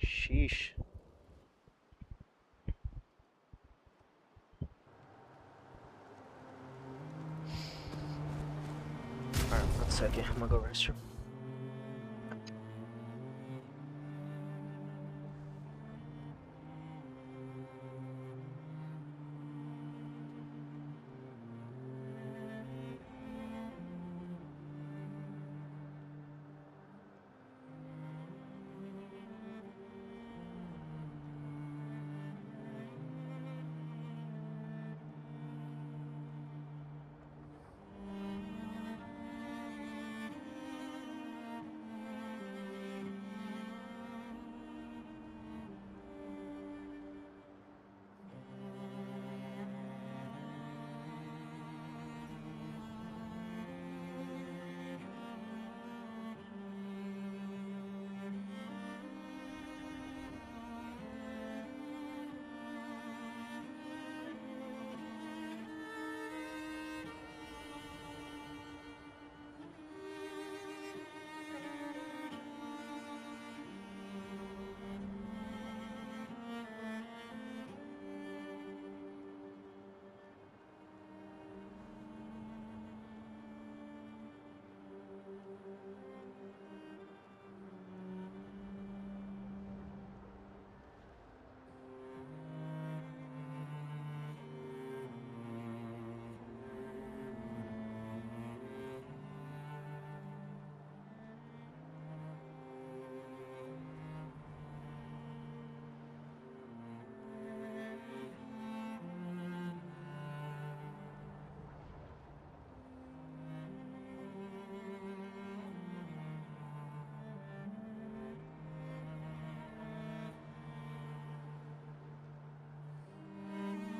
Sheesh. Alright, 1 second. I'm gonna go restroom.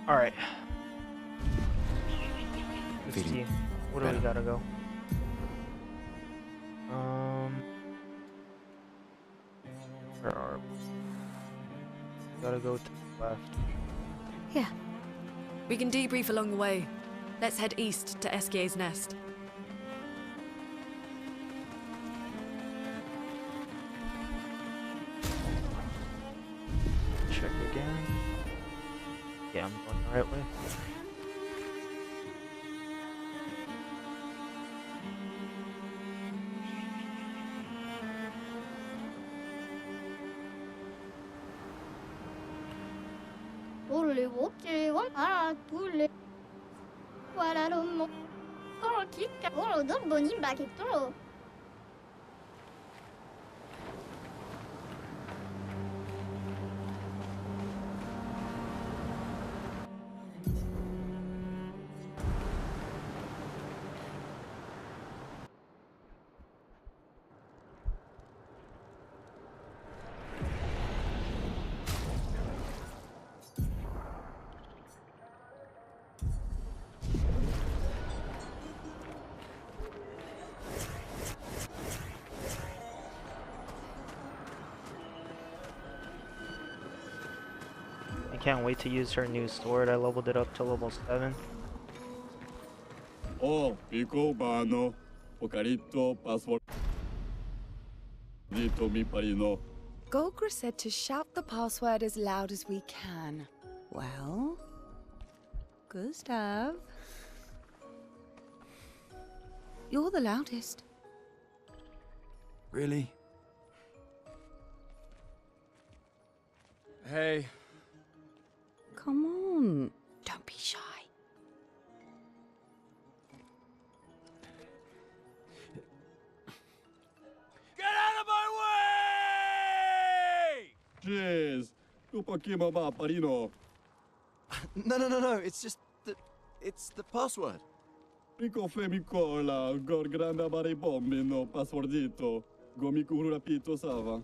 Alright. Let's Feeling see. Where do better. we gotta go? Where are we? Gotta go to the left. Yeah. We can debrief along the way. Let's head east to Eskier's nest. Check again. Yeah, I'm going the right way. Volley walkie one para tulli. Voilà le mot. Koro kikka koro don bonin bakitoro. I can't wait to use her new sword. I leveled it up to level 7. Oh, Pico Bano, Pocarito, Password. Dito mi parino. Golgra said to shout the password as loud as we can. Well, Gustav, you're the loudest. Really? Hey. Come on, don't be shy. Get out of my way! Jeez, tu pochino ba parino. No. It's just the... It's the password. Pico femicola, gor grande bare bombino, passwordito. Gomiku rapito sava.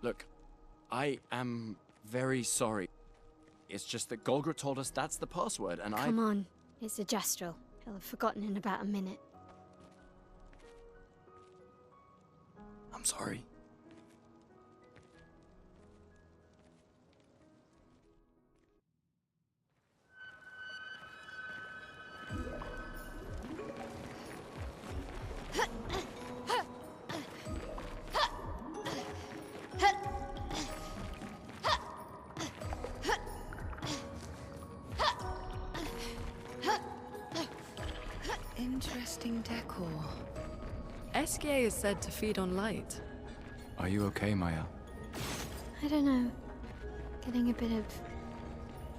Look, I am very sorry. It's just that Golgra told us that's the password, and Come on, it's a Gestrel. He'll have forgotten in about a minute. I'm sorry. Interesting decor. Eskier is said to feed on light. Are you okay, Maya? I don't know. Getting a bit of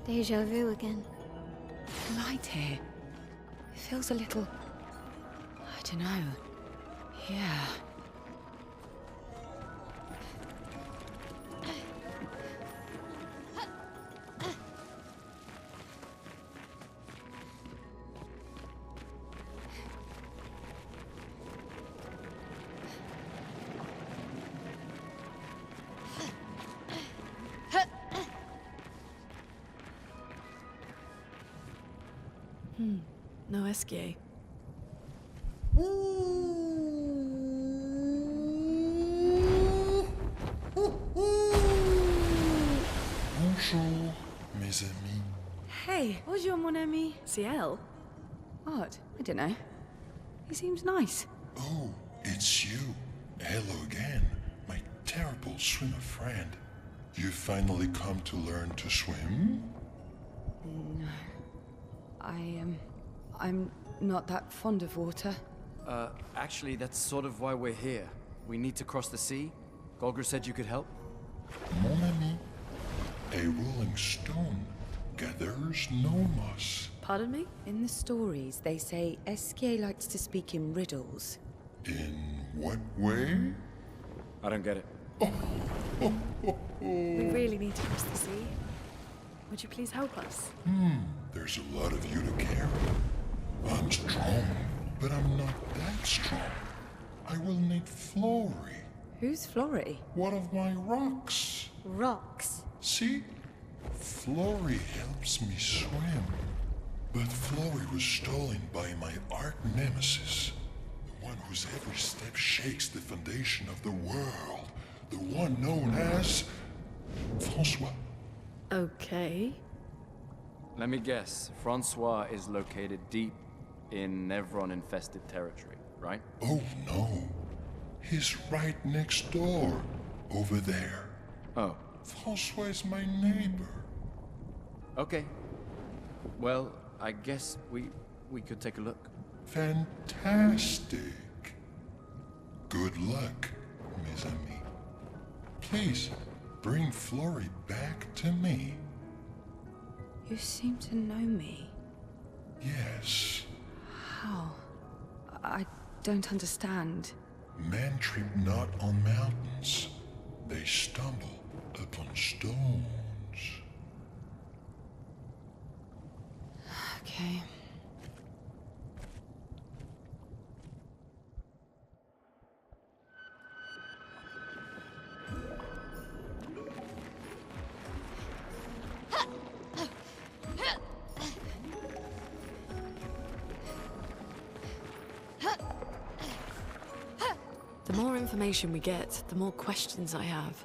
deja vu again. Light here. It feels a little... I don't know. Yeah. No Eskier. Bonjour, mes amis. Hey, bonjour, mon ami. Ciel? What? I don't know. He seems nice. Oh, it's you. Hello again, my terrible swimmer friend. You finally come to learn to swim? No. I'm not that fond of water. Actually, that's sort of why we're here. We need to cross the sea. Golgr said you could help. Mon ami, a rolling stone gathers no moss. Pardon me? In the stories, they say Esquier likes to speak in riddles. In what way? I don't get it. We really need to cross the sea. Would you please help us? There's a lot of you to carry. I'm strong, but I'm not that strong. I will need Flory. Who's Flory? One of my rocks. Rocks? See? Flory helps me swim. But Flory was stolen by my arch nemesis. The one whose every step shakes the foundation of the world. The one known as... Francois. Okay. Let me guess. Francois is located deep in Nevron-infested territory, right? Oh no. He's right next door. Over there. Oh. Francois is my neighbor. Okay. Well, I guess we could take a look. Fantastic. Good luck, mes amis. Please, bring Flory back to me. You seem to know me. Yes. How? I don't understand. Men trip not on mountains. They stumble upon stones. Okay. The more information we get, the more questions I have.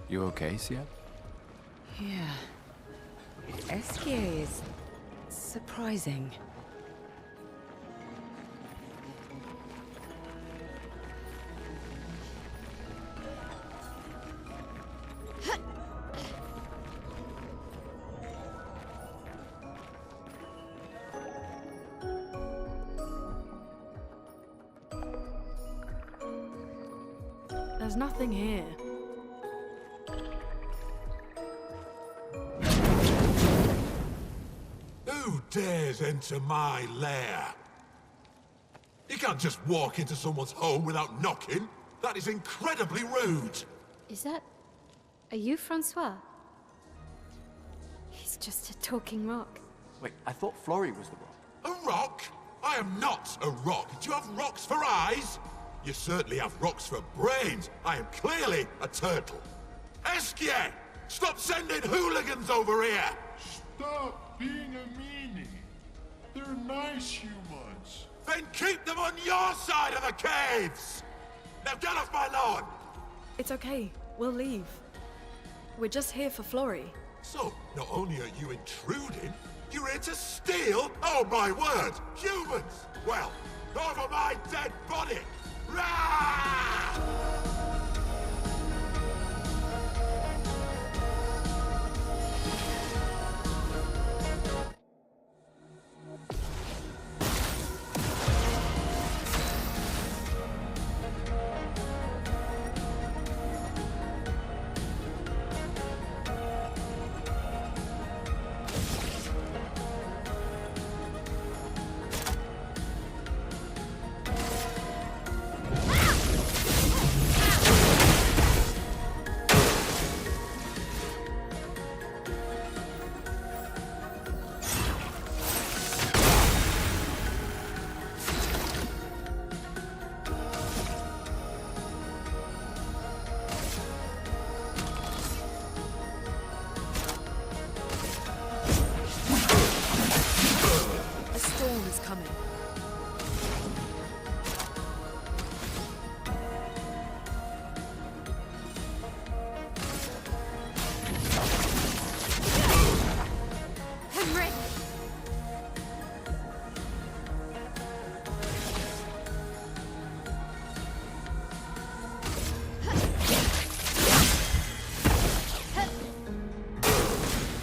You okay, Sia? Yeah. Esquier is surprising. There's nothing here. Who dares enter my lair? You can't just walk into someone's home without knocking. That is incredibly rude. Is that... Are you Francois? He's just a talking rock. Wait, I thought Flory was the rock. A rock? I am not a rock. Do you have rocks for eyes? You certainly have rocks for brains. I am clearly a turtle. Esquier! Stop sending hooligans over here! Stop being a meanie. They're nice humans. Then keep them on your side of the caves! Now get off my lawn! It's okay. We'll leave. We're just here for Flory. So, not only are you intruding, you're here to steal? Oh my word! Humans! Well, over my dead body! Rah!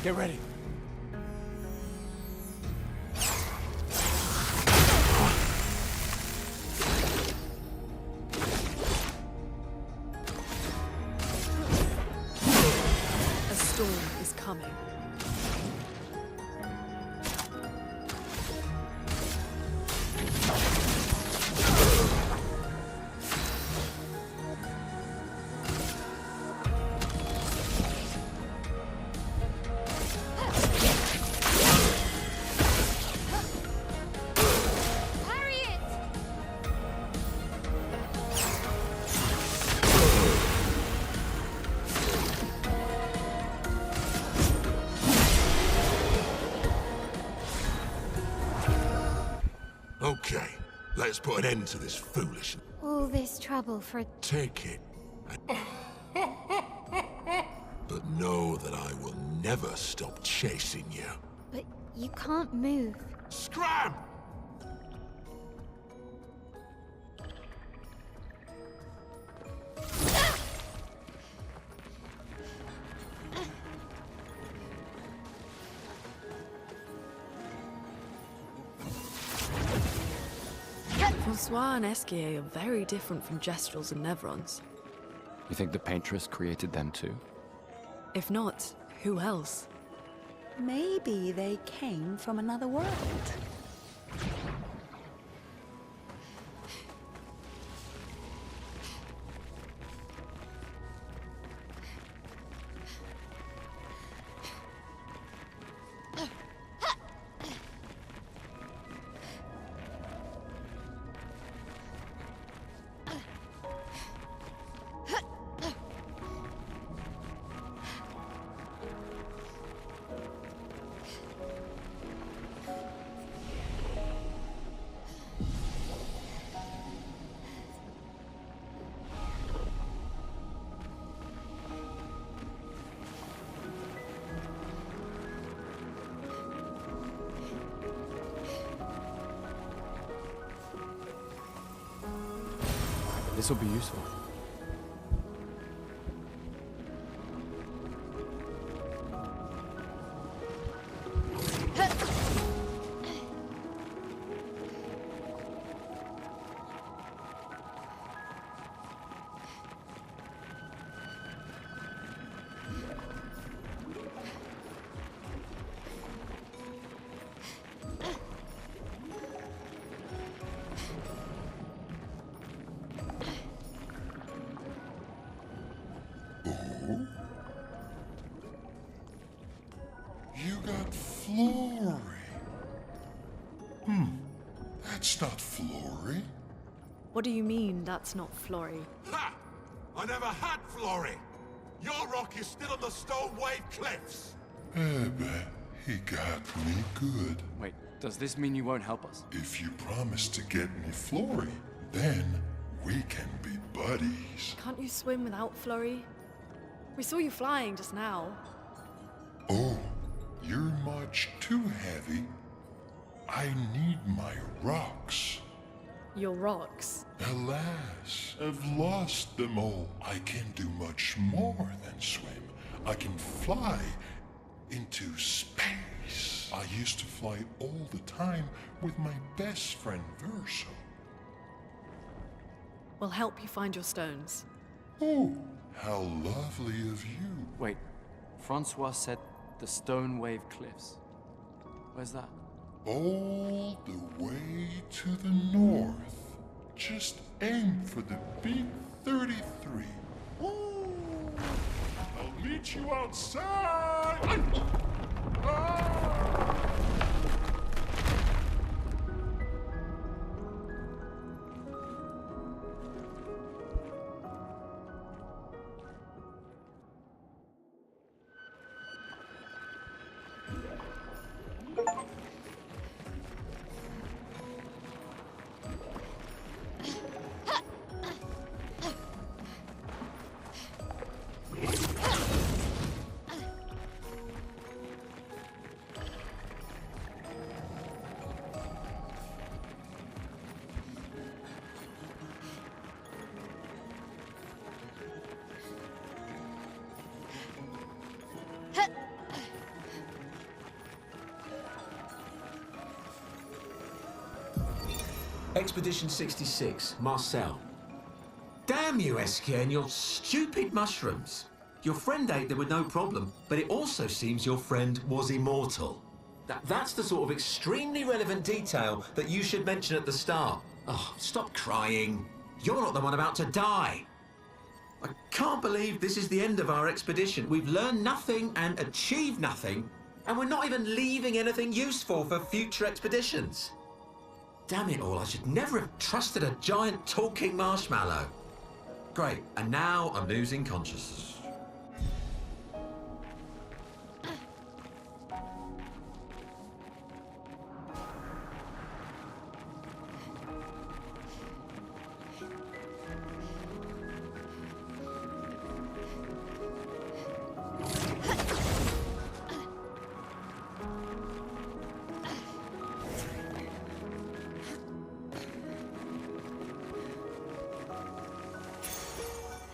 Get ready. A storm is coming. Okay, let's put an end to this foolishness. All this trouble for a... Take it. But know that I will never stop chasing you. But you can't move. Scram! Francois and Esquier are very different from Jestrels and Nevrons. You think the Paintress created them too? If not, who else? Maybe they came from another world. This will be useful. You got Florey. That's not Florey. What do you mean, that's not Florey? Ha! I never had Florey! Your rock is still on the Stone Wave Cliffs! Baby, he got me good. Wait, does this mean you won't help us? If you promise to get me Florey, then we can be buddies. Can't you swim without Florey? We saw you flying just now. Oh, you're much too heavy. I need my rocks. Your rocks? Alas, I've lost them all. I can do much more than swim. I can fly into space. I used to fly all the time with my best friend Verso. We'll help you find your stones. Oh, how lovely of you. Wait, Francois said the Stone Wave Cliffs. Where's that? All the way to the north. Just aim for the big 33. Ooh. I'll meet you outside. Expedition 66, Marcel. Damn you, Eskia, and your stupid mushrooms. Your friend ate them with no problem, but it also seems your friend was immortal. That's the sort of extremely relevant detail that you should mention at the start. Oh, stop crying. You're not the one about to die. I can't believe this is the end of our expedition. We've learned nothing and achieved nothing, and we're not even leaving anything useful for future expeditions. Damn it all, I should never have trusted a giant talking marshmallow. Great, and now I'm losing consciousness.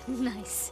Nice.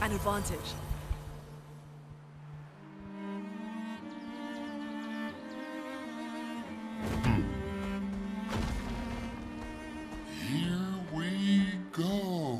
an advantage. Here we go.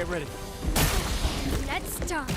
Get ready. Let's start.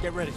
Get ready.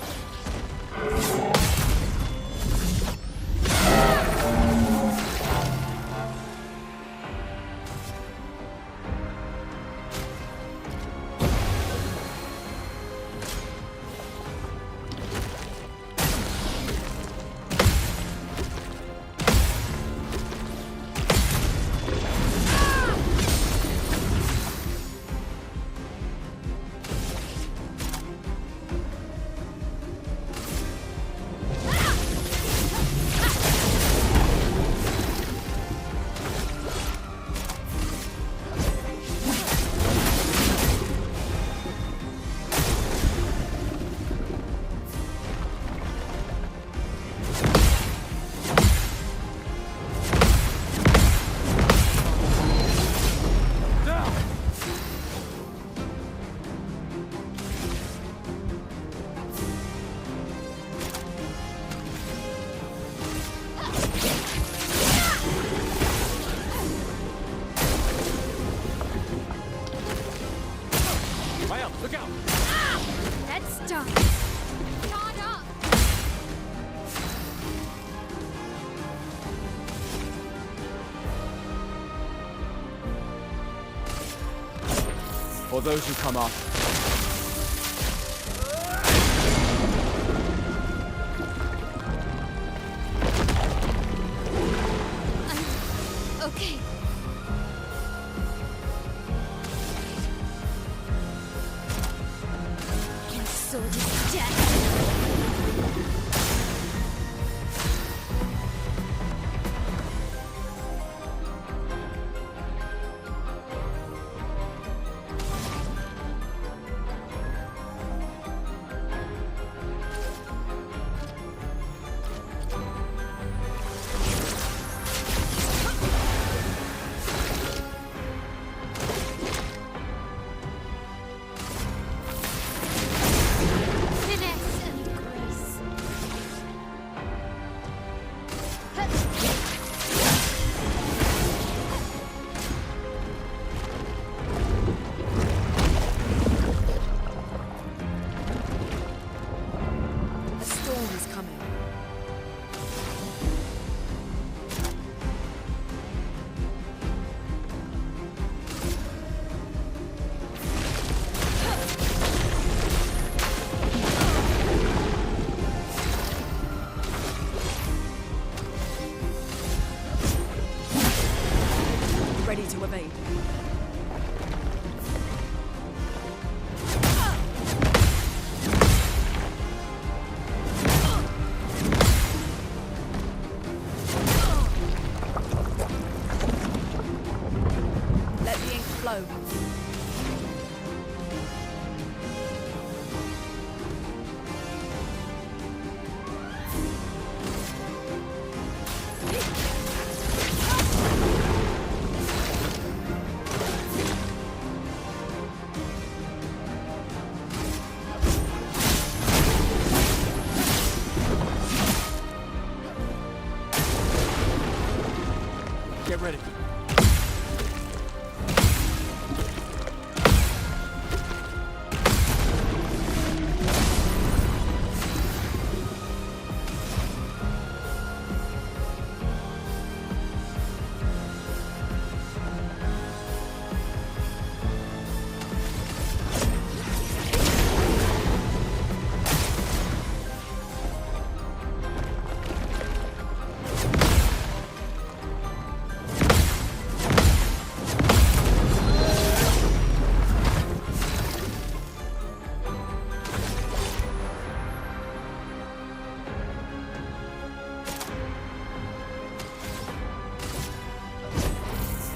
Look out! Let's start. Guard up. For those who come after. Okay. Your sword is dead. Finesse and grace. A storm is coming. Ready to evade. Let the ink flow. Get ready.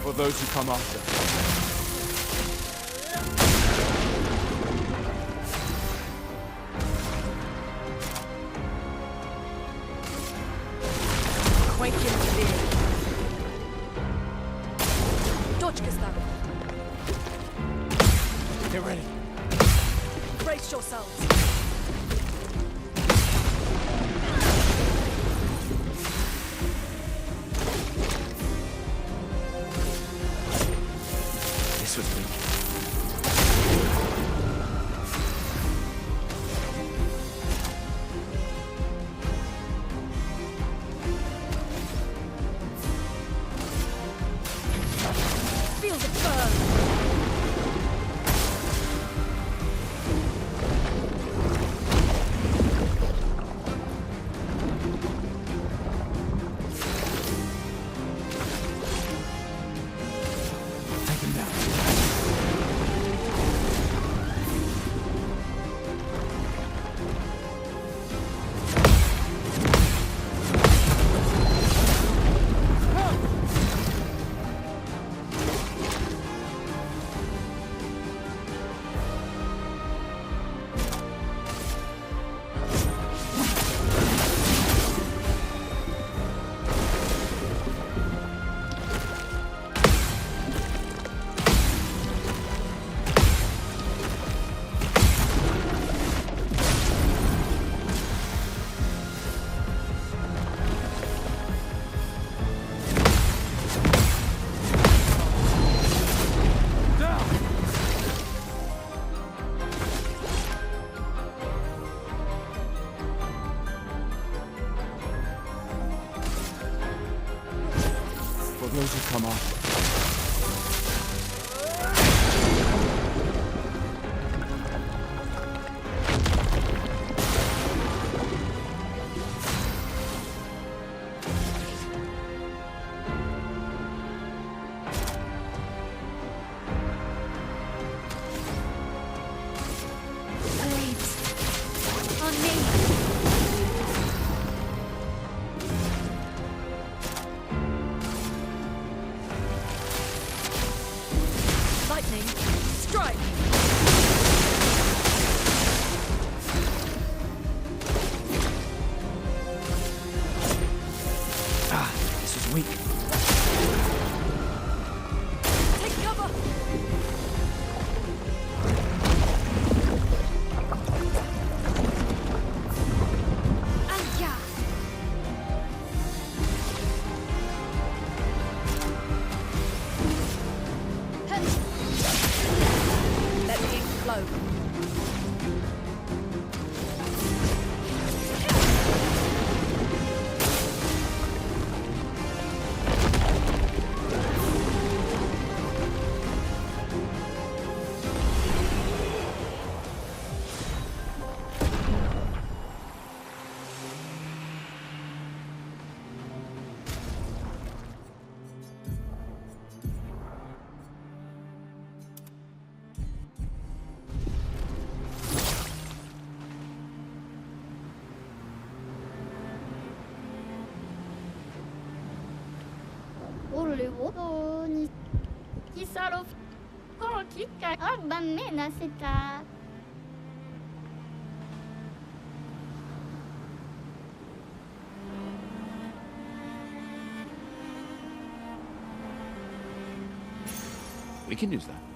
For those who come after. Quake in the Dodge Gustavo. Get ready. Brace yourselves. This was weak. Feel the burn. Take him down. go. Volevo chi sarò chi arba mena seta. We can use that.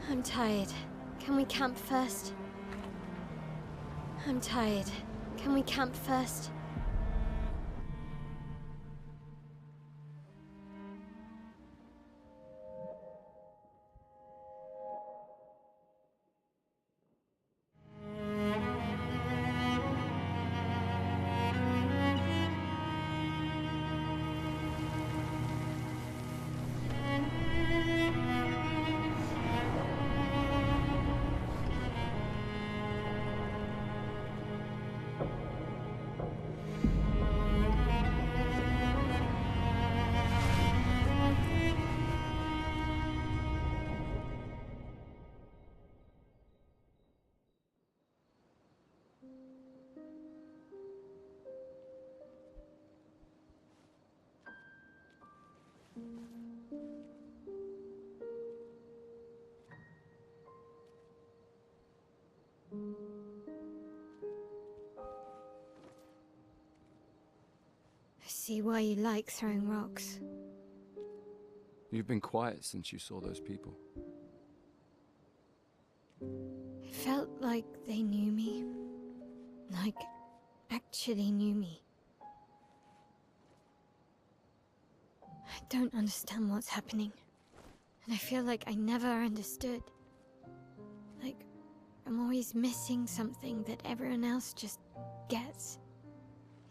I'm tired. Can we camp first? I'm tired. Can we camp first? I see why you like throwing rocks. You've been quiet since you saw those people. It felt like they knew me. Like, actually knew me. I don't understand what's happening. And I feel like I never understood. Like, I'm always missing something that everyone else just gets.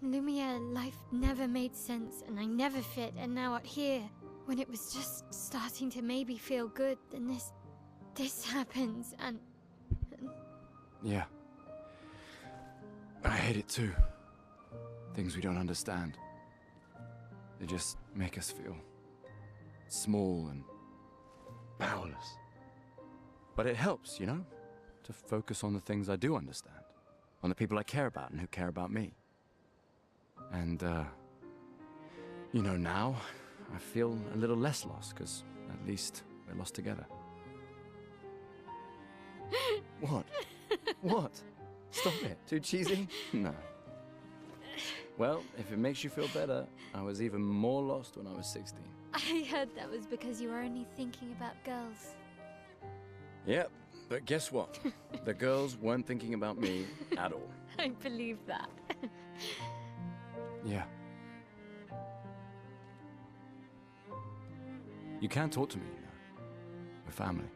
In Lumiere, life never made sense, and I never fit, and now out here, when it was just starting to maybe feel good, then this happens, and... Yeah. I hate it too. Things we don't understand. They just make us feel small and powerless. But it helps, you know, to focus on the things I do understand, on the people I care about and who care about me. And, you know, now I feel a little less lost, because at least we're lost together. What? What? Stop it. Too cheesy? No. Well, if it makes you feel better, I was even more lost when I was 16. I heard that was because you were only thinking about girls. Yep, but guess what? The girls weren't thinking about me at all. I believe that. Yeah. You can talk to me, you know. We're family.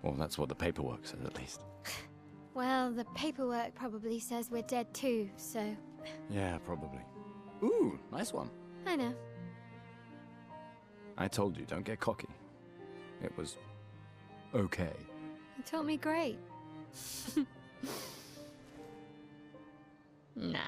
Well, that's what the paperwork says, at least. Well, the paperwork probably says we're dead too, so... Yeah, probably. Ooh, nice one. I know. I told you, don't get cocky. It was okay. You taught me great. Nah.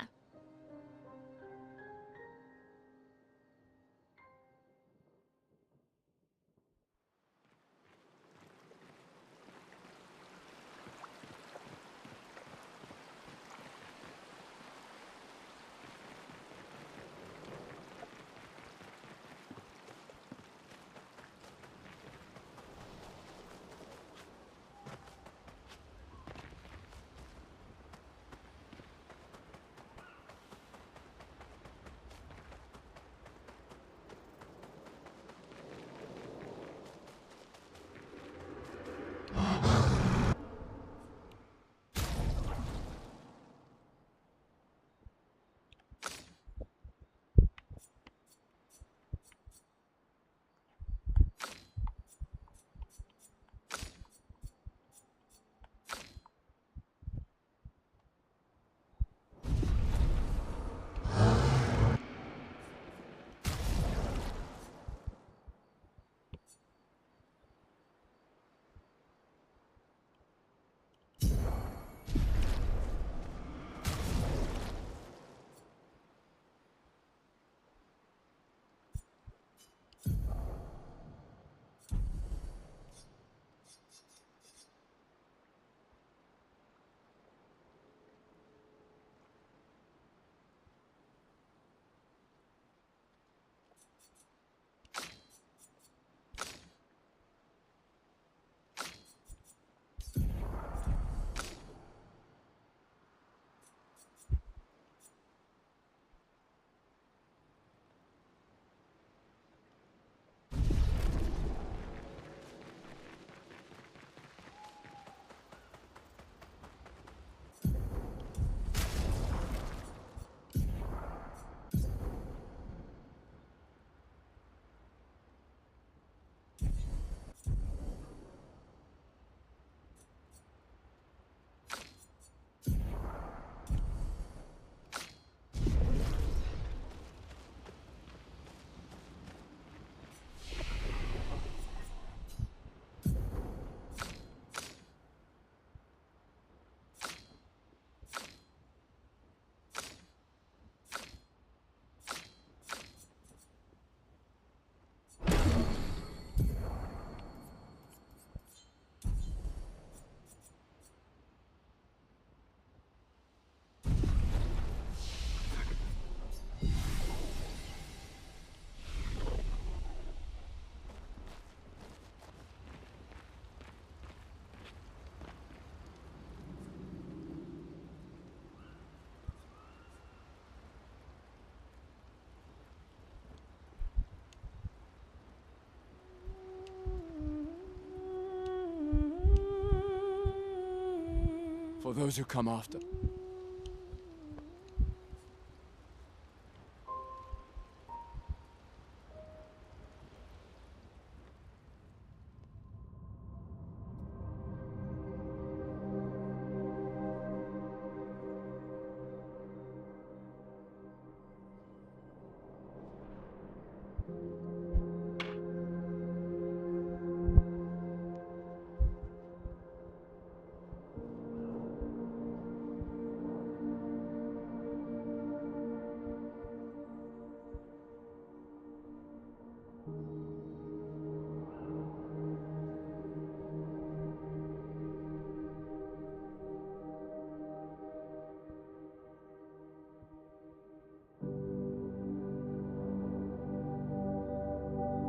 For those who come after.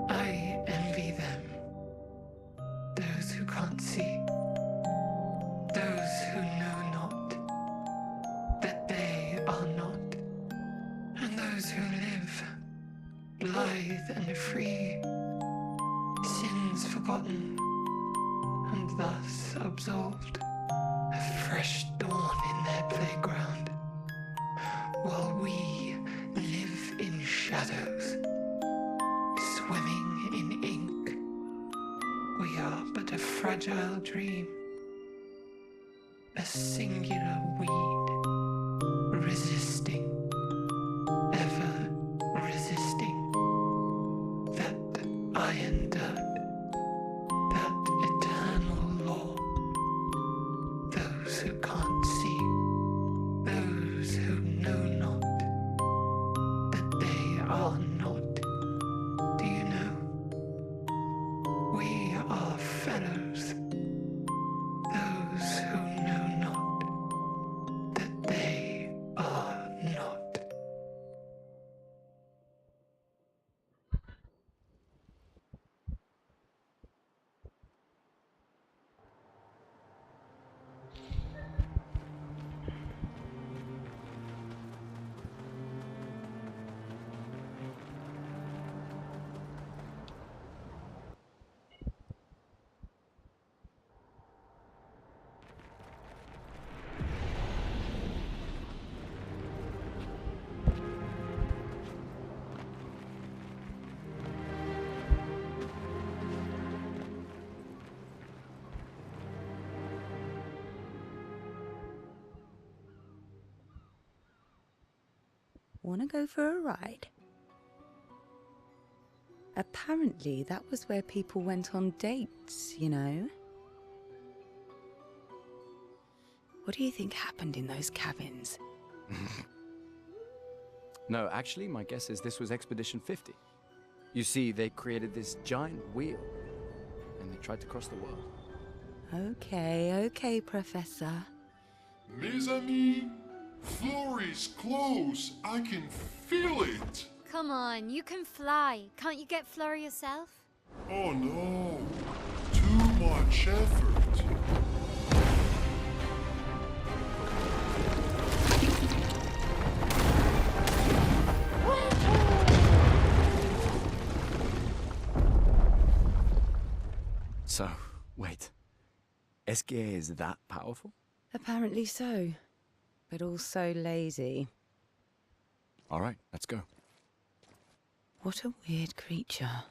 I envy them. Those who can't see. Those who know not that they are not. And those who live, blithe and free, sins forgotten, and thus absolved. A fresh dawn in their playground, while we live in shadows, swimming in ink. We are but a fragile dream, a singular weed, resisting, ever Wanna go for a ride? Apparently, that was where people went on dates, you know? What do you think happened in those cabins? No, actually, my guess is this was Expedition 50. You see, they created this giant wheel, and they tried to cross the world. Okay, Professor. Mes amis, Florey's close. I can feel it. Come on, you can fly. Can't you get Florey yourself? Oh no, too much effort. So, wait. Esquier is that powerful? Apparently so. But also lazy. All right, let's go. What a weird creature.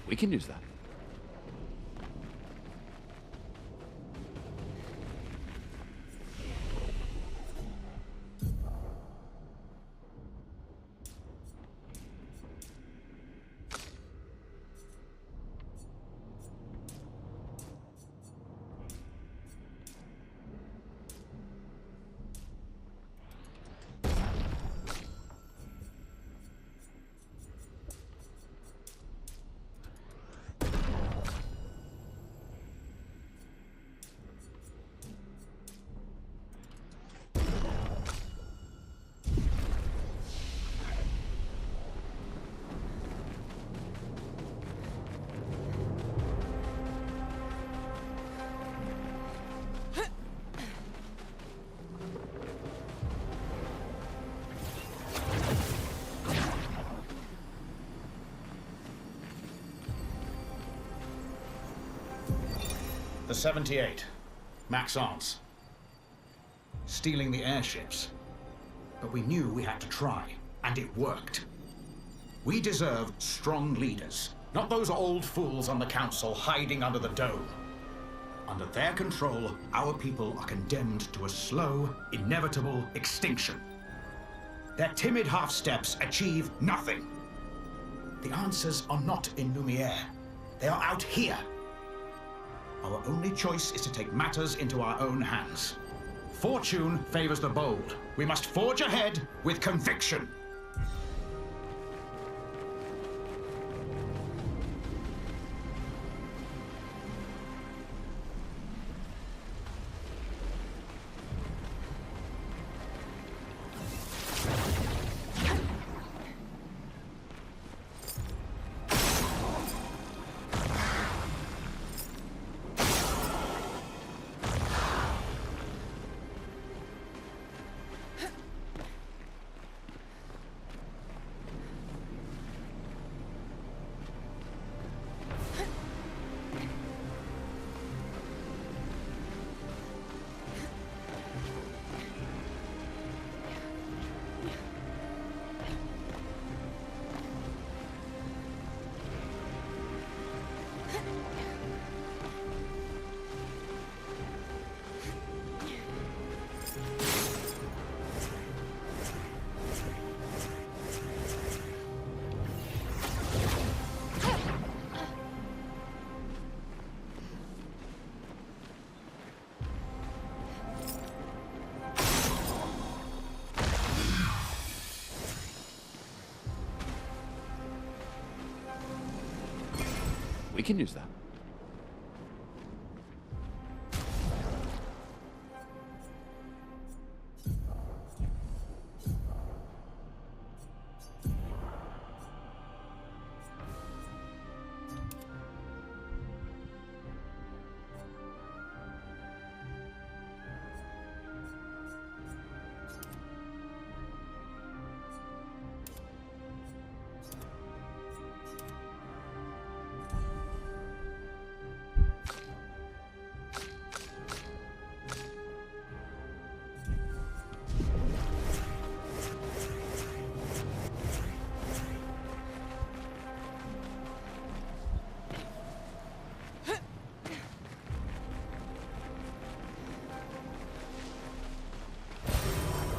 We can use that. The 78. Max Arms. Stealing the airships. But we knew we had to try, and it worked. We deserve strong leaders, not those old fools on the council hiding under the dome. Under their control, our people are condemned to a slow, inevitable extinction. Their timid half-steps achieve nothing. The answers are not in Lumiere. They are out here. Our only choice is to take matters into our own hands. Fortune favors the bold. We must forge ahead with conviction. We can use that.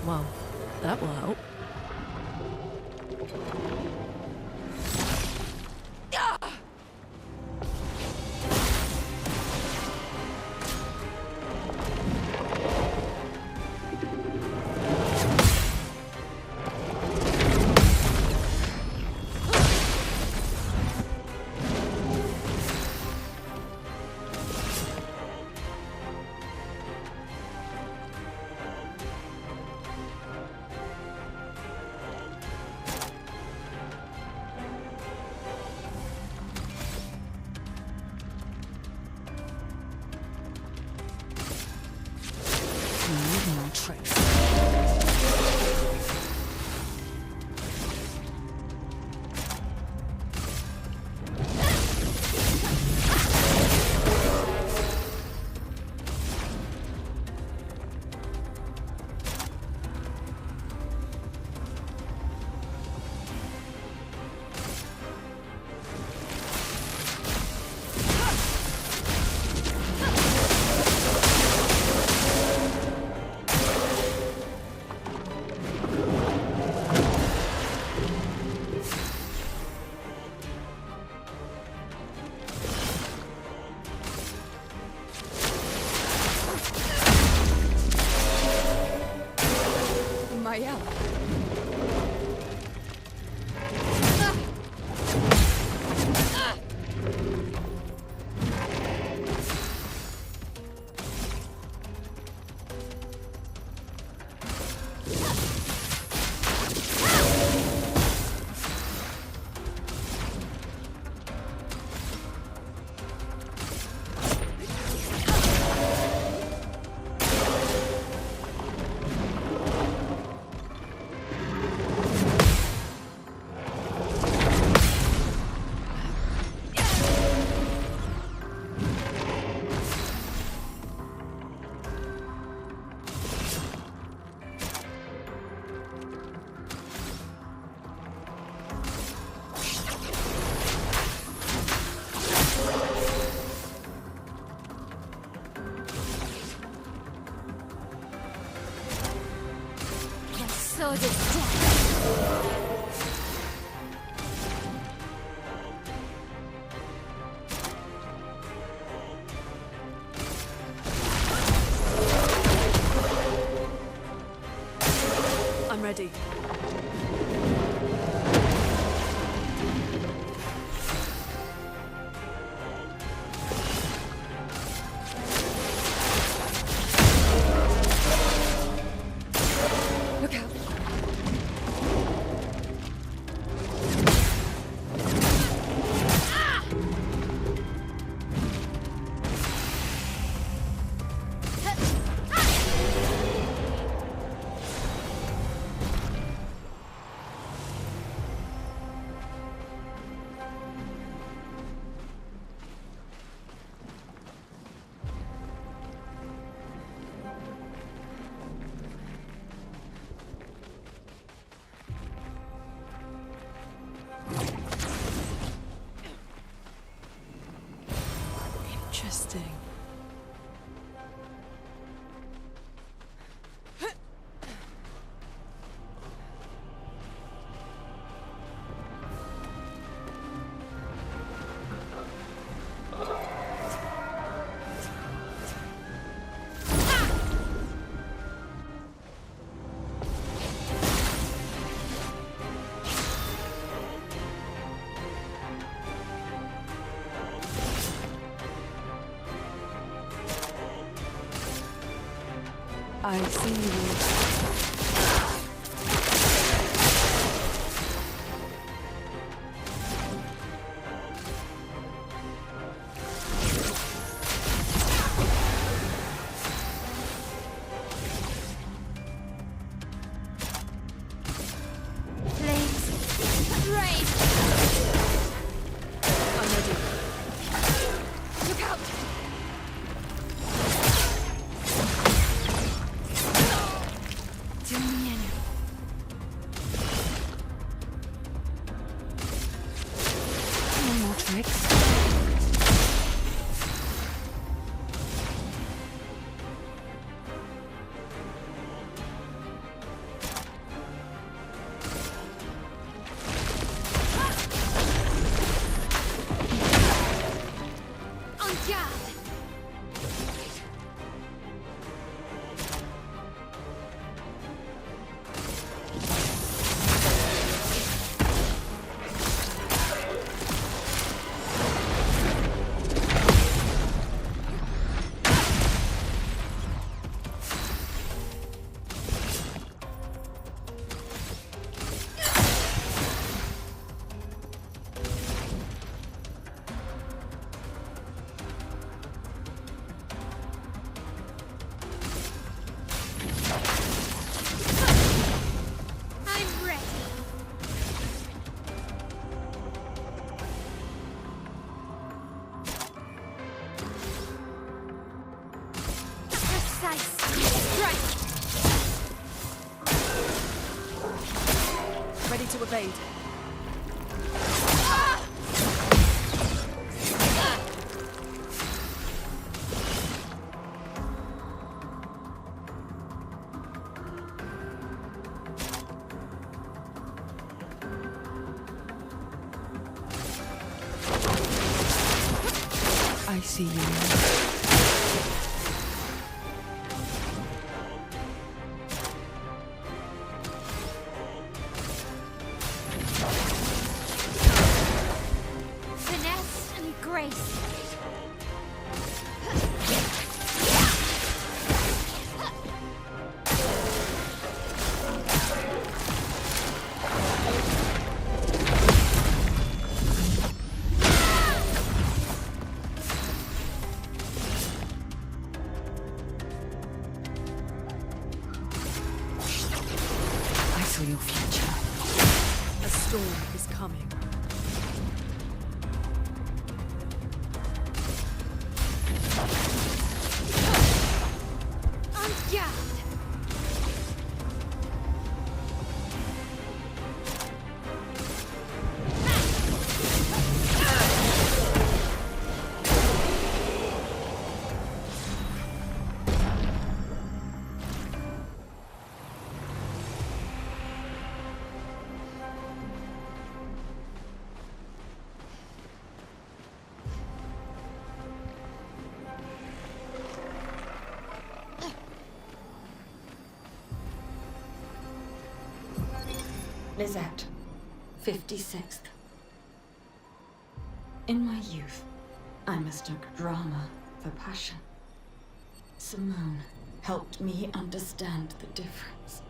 Well, that will help. sword is dead. I'm ready. Look out. Interesting. I see you. Flames. Rage. I'm ready. Look out. Precise. Strike. Ready to evade. I see you now. Finesse and grace. I saw your future. A storm is coming. En garde. Lizette, 56th. In my youth, I mistook drama for passion. Simone helped me understand the difference.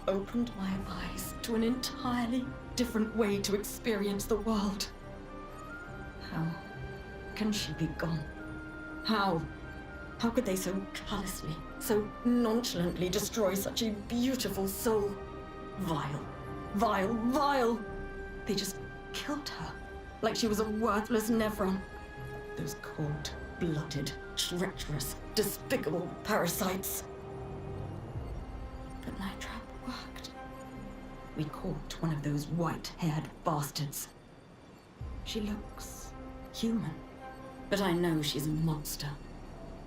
Opened my eyes to an entirely different way to experience the world. How can she be gone? How? How could they so callously, so nonchalantly destroy such a beautiful soul? Vile. Vile, vile! They just killed her, like she was a worthless Nevron. Those cold-blooded, treacherous, despicable parasites. But Night Trap worked. We caught one of those white-haired bastards. She looks human, but I know she's a monster.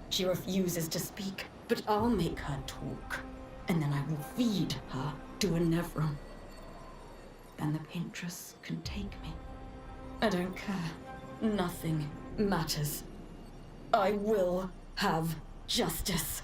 She refuses to speak, but I'll make her talk, and then I will feed her to a Nevron. Then the Paintress can take me. I don't care. Nothing matters. I will have justice.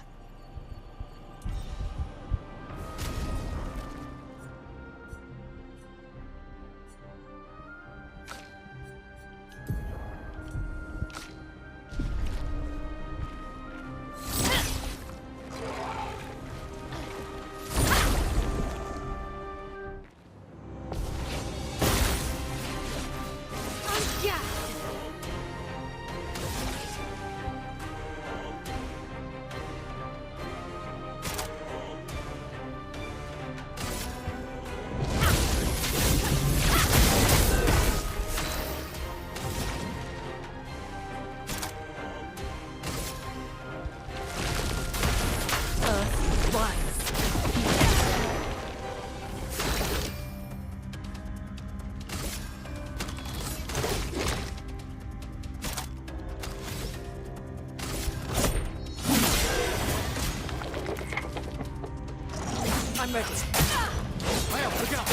I'm ready. Hey, look out!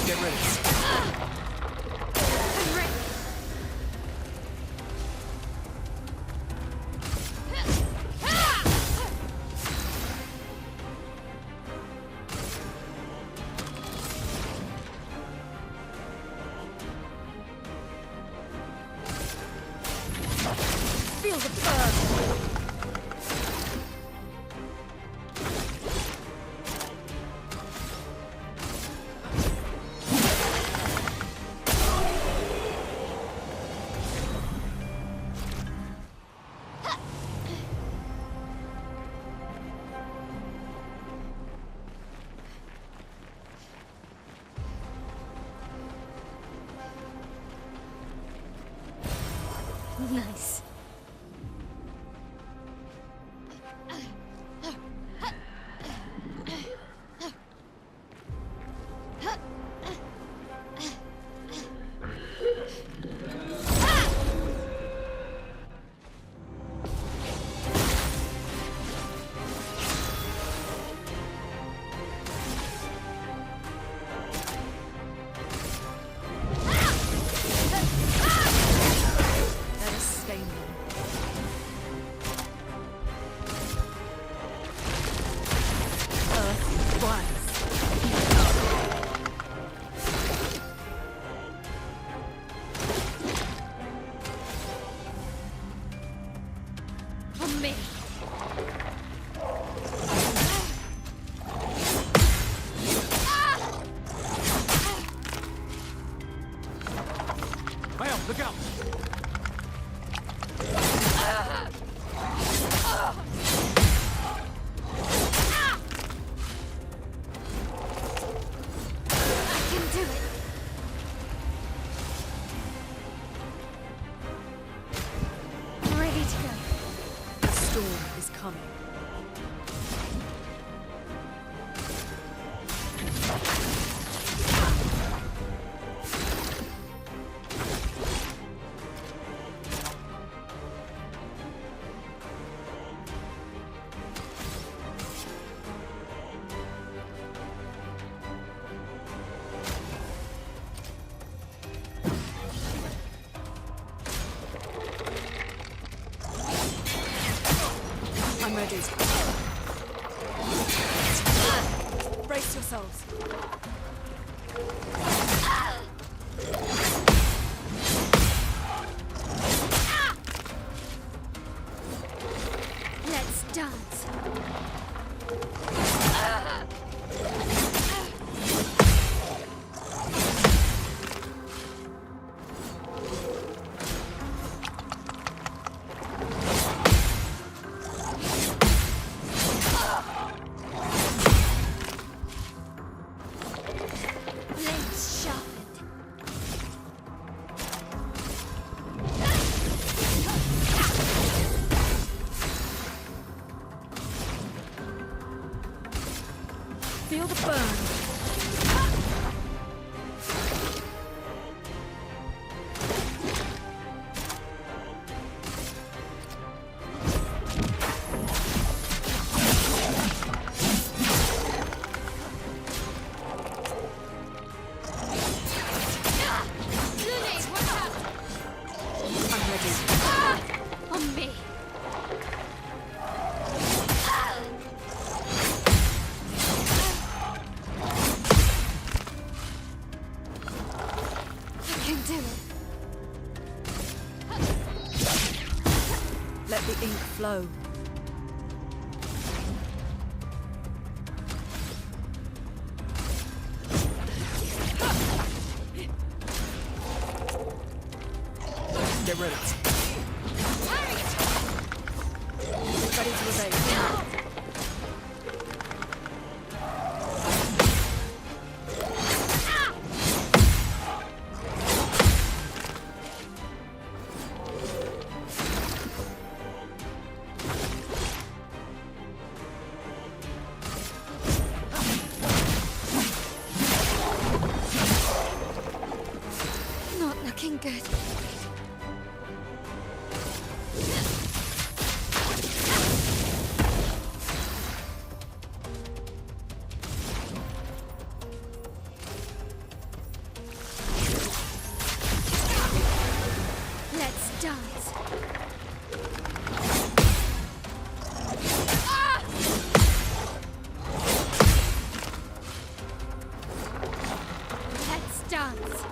Get ready. I'm ready. Feel the burn. Nice. me. Mael, look out! I can do it. Ready to go. The storm is coming. I'm ready. Brace yourselves. Let's dance. Blades sharpened. Feel the burn. Lunes, watch out! I'm ready. On me. I can do it. Let the ink flow. Get ready. Ready to evade. Not looking good. Let's dance. Let's dance.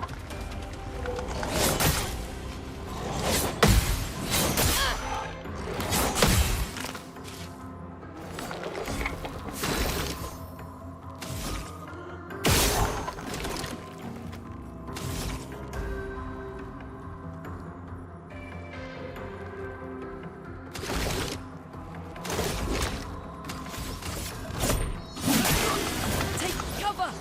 Take cover!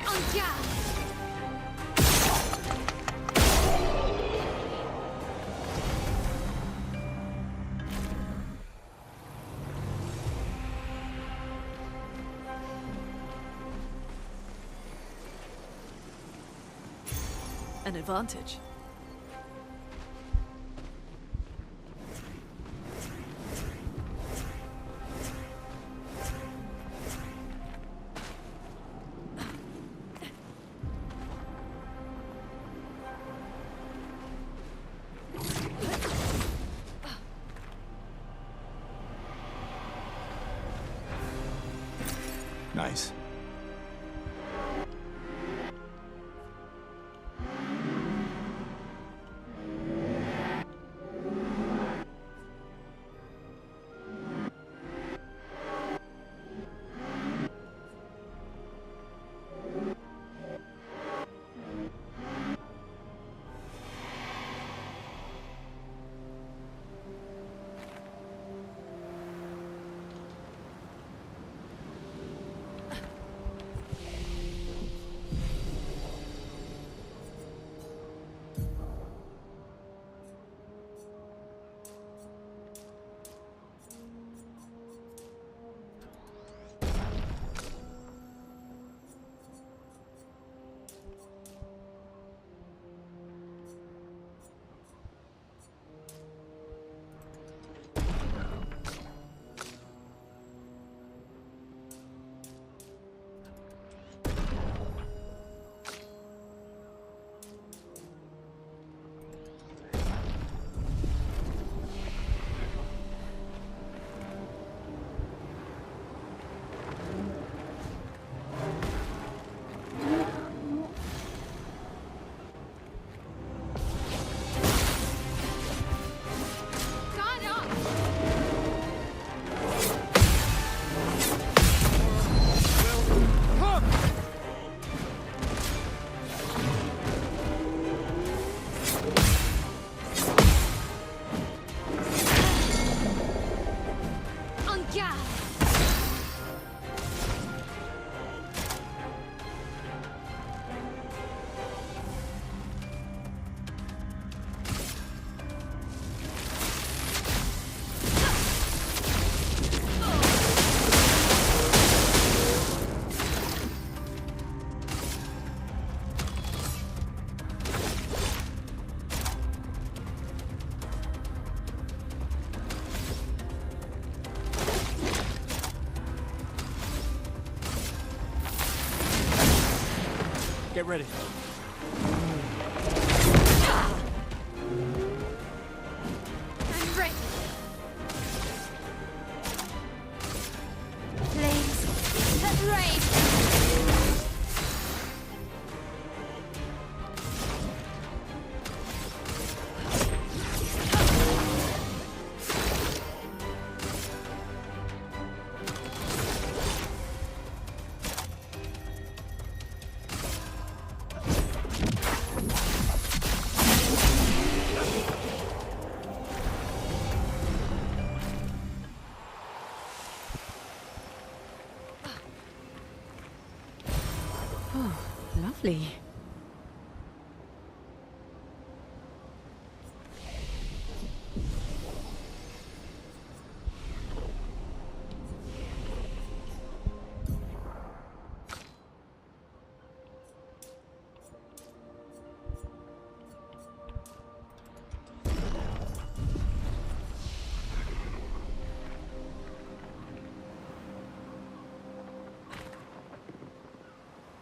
On guard. An advantage. Nice. Get ready. I'm ready. Flames that rage. Oh, lovely.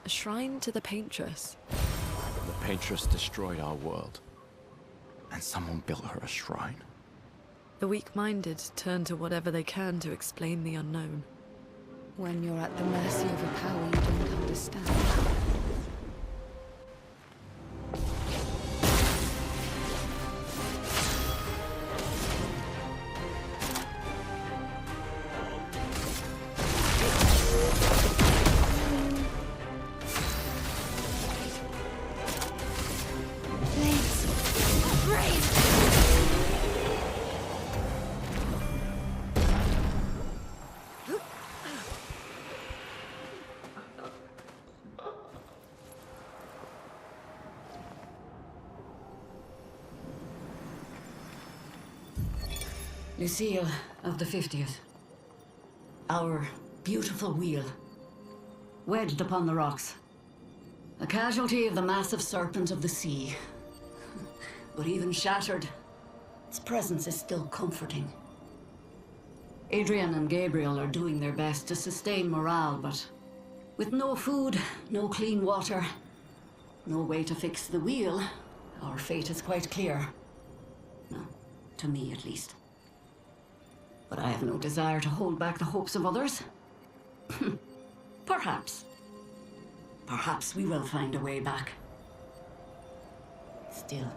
A shrine to the Paintress. The Paintress destroyed our world. And someone built her a shrine? The weak-minded turn to whatever they can to explain the unknown. When you're at the mercy of a power you don't understand. Lucille of the 50th. Our beautiful wheel. Wedged upon the rocks. A casualty of the massive serpent of the sea. But even shattered, its presence is still comforting. Adrian and Gabriel are doing their best to sustain morale, but with no food, no clean water, no way to fix the wheel, our fate is quite clear. No, to me at least. But I have no desire to hold back the hopes of others. Perhaps. Perhaps we will find a way back. Still.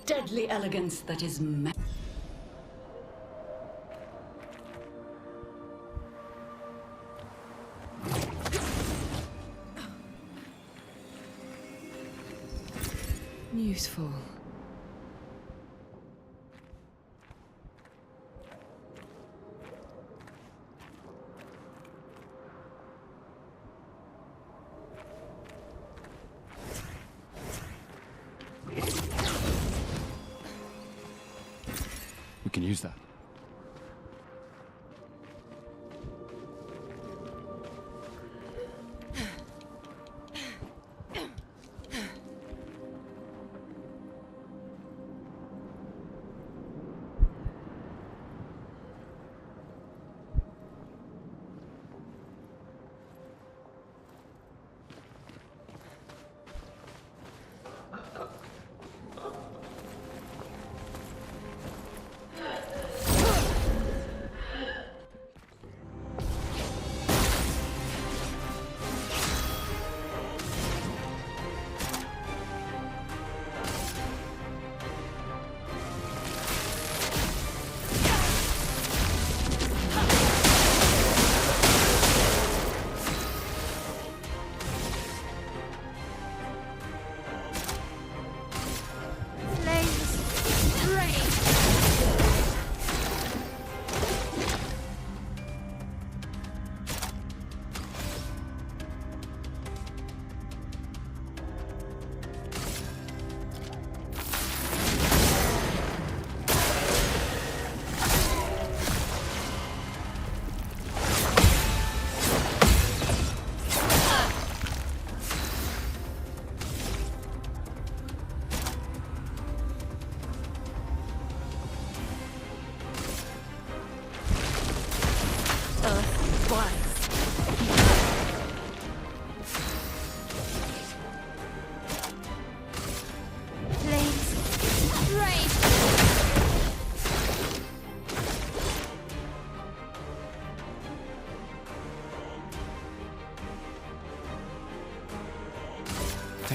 Deadly elegance that is Useful. We can use that.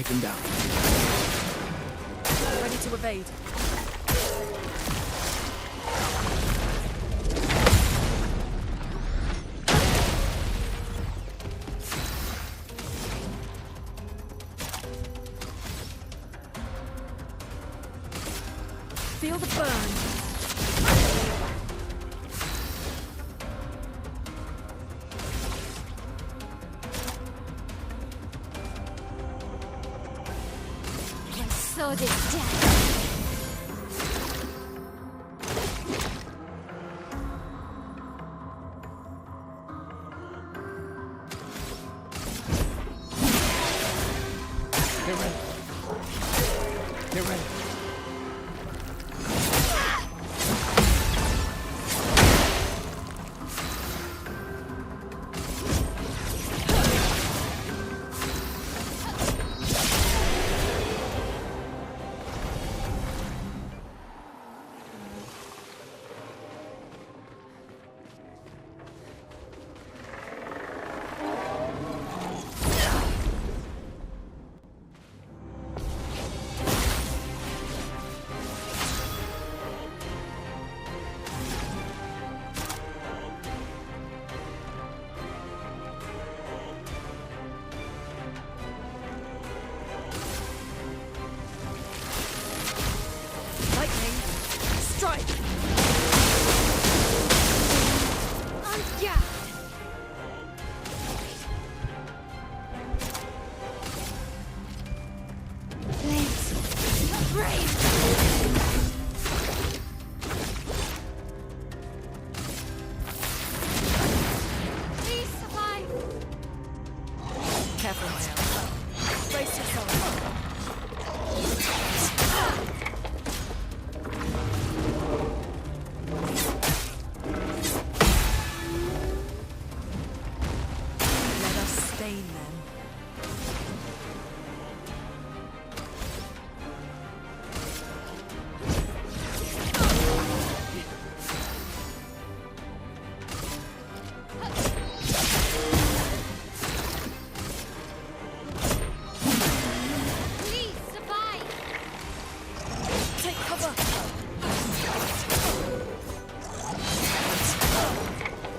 Take him down. Ready to evade. Feel the burn. My sword is dead. Get ready. Get ready. Lightning. Strike. Yeah. Flames. Brave. Please survive. Careful, Mael. Brace yourself. Let us stain them. Please survive. Take cover.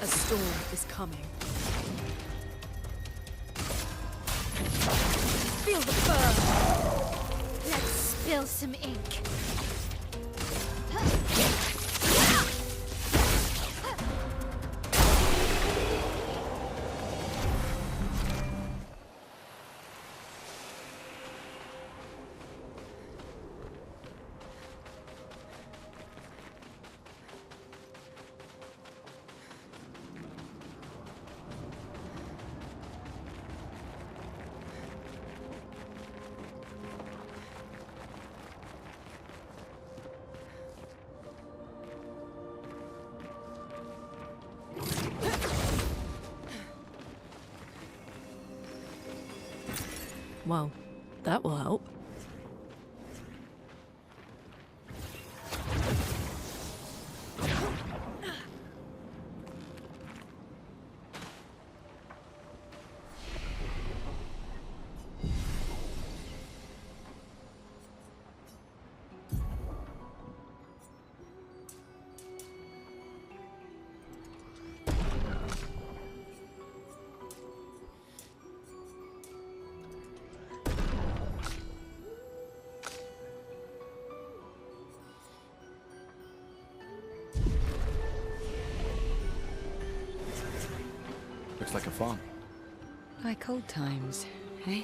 A storm is coming. Feel the burn. Let's spill some ink. Well, that will help. Looks like a farm. Like old times, eh?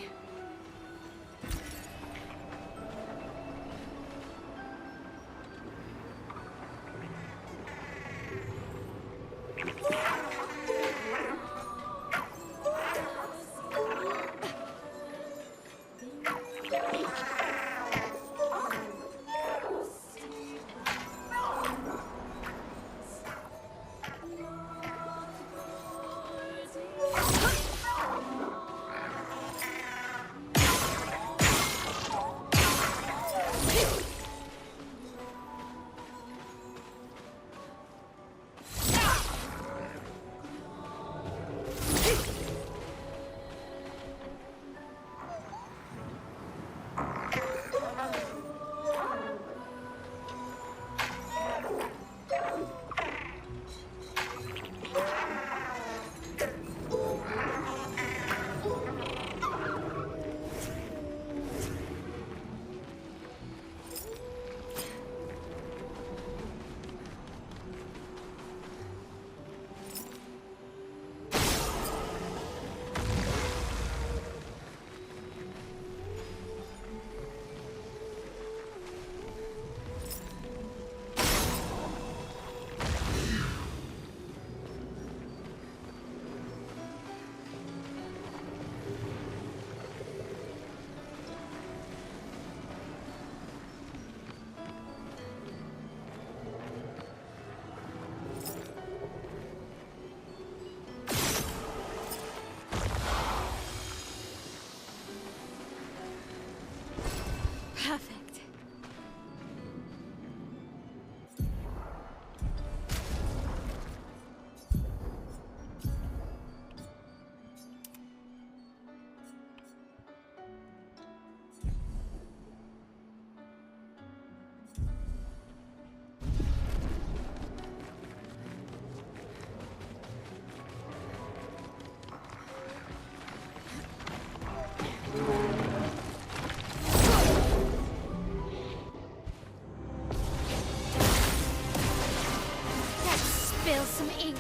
spill some ink.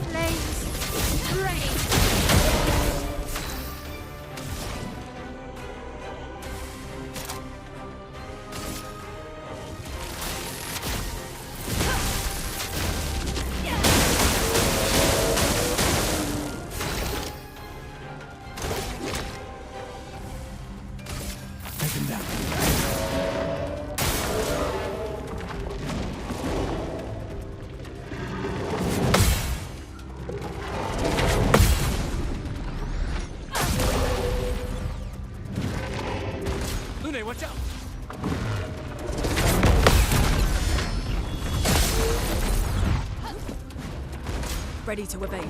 Flames ready. Watch out! Ready to evade.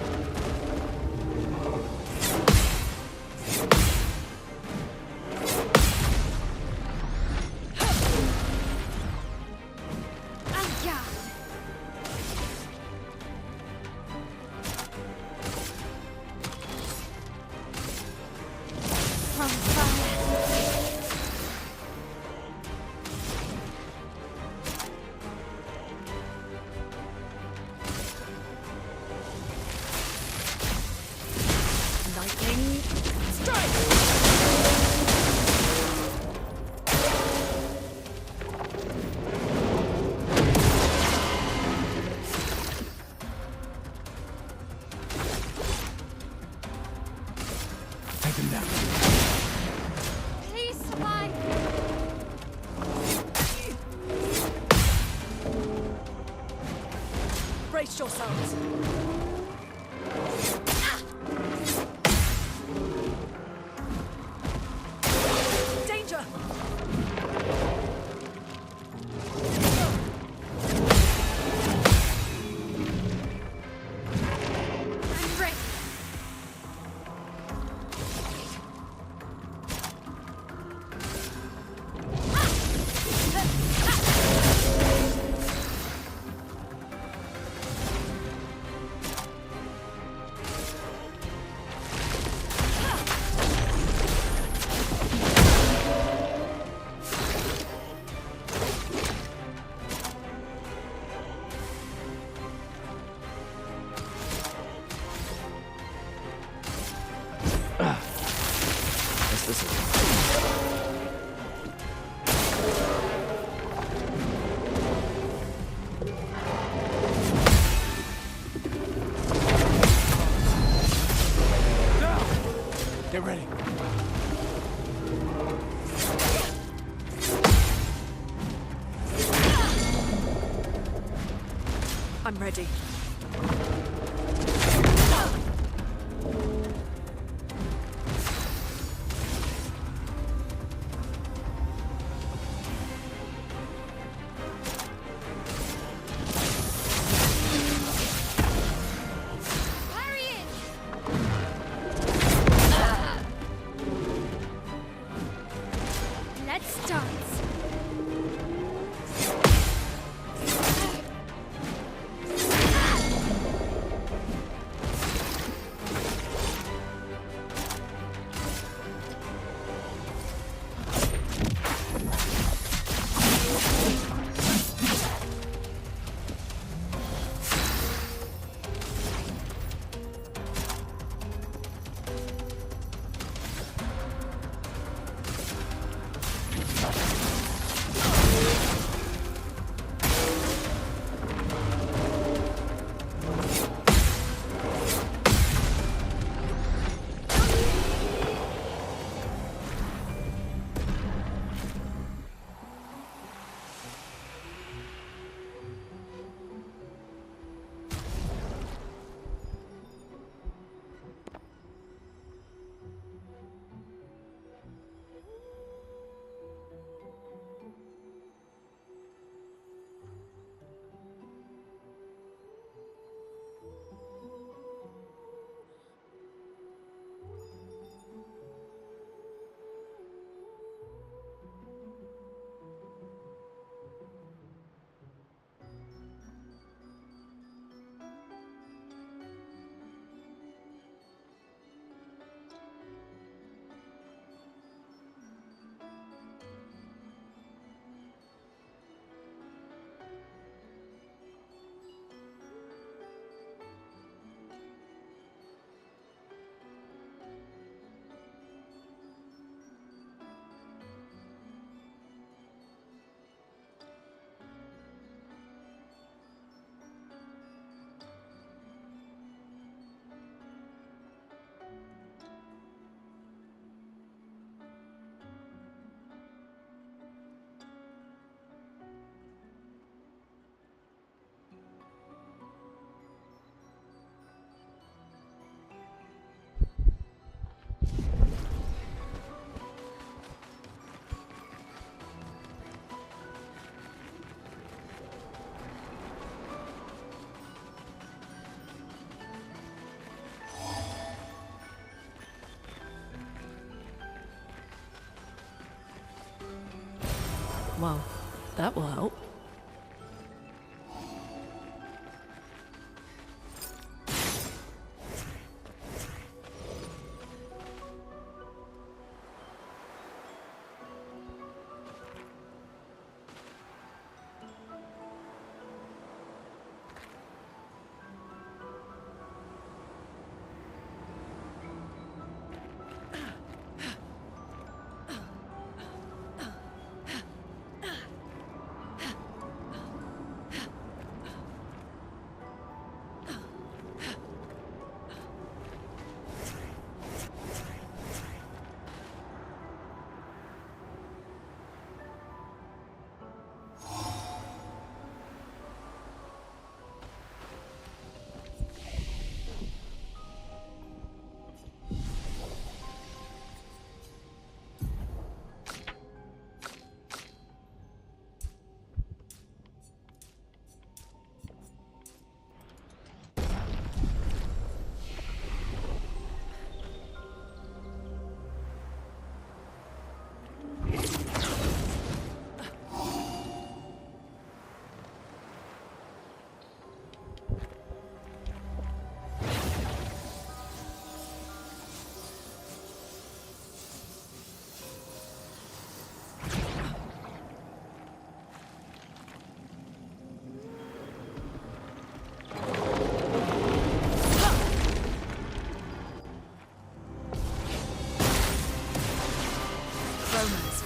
Please survive. Brace yourselves. Danger! I'm ready. This is Get ready. I'm ready. Let's dance. Well, that will help.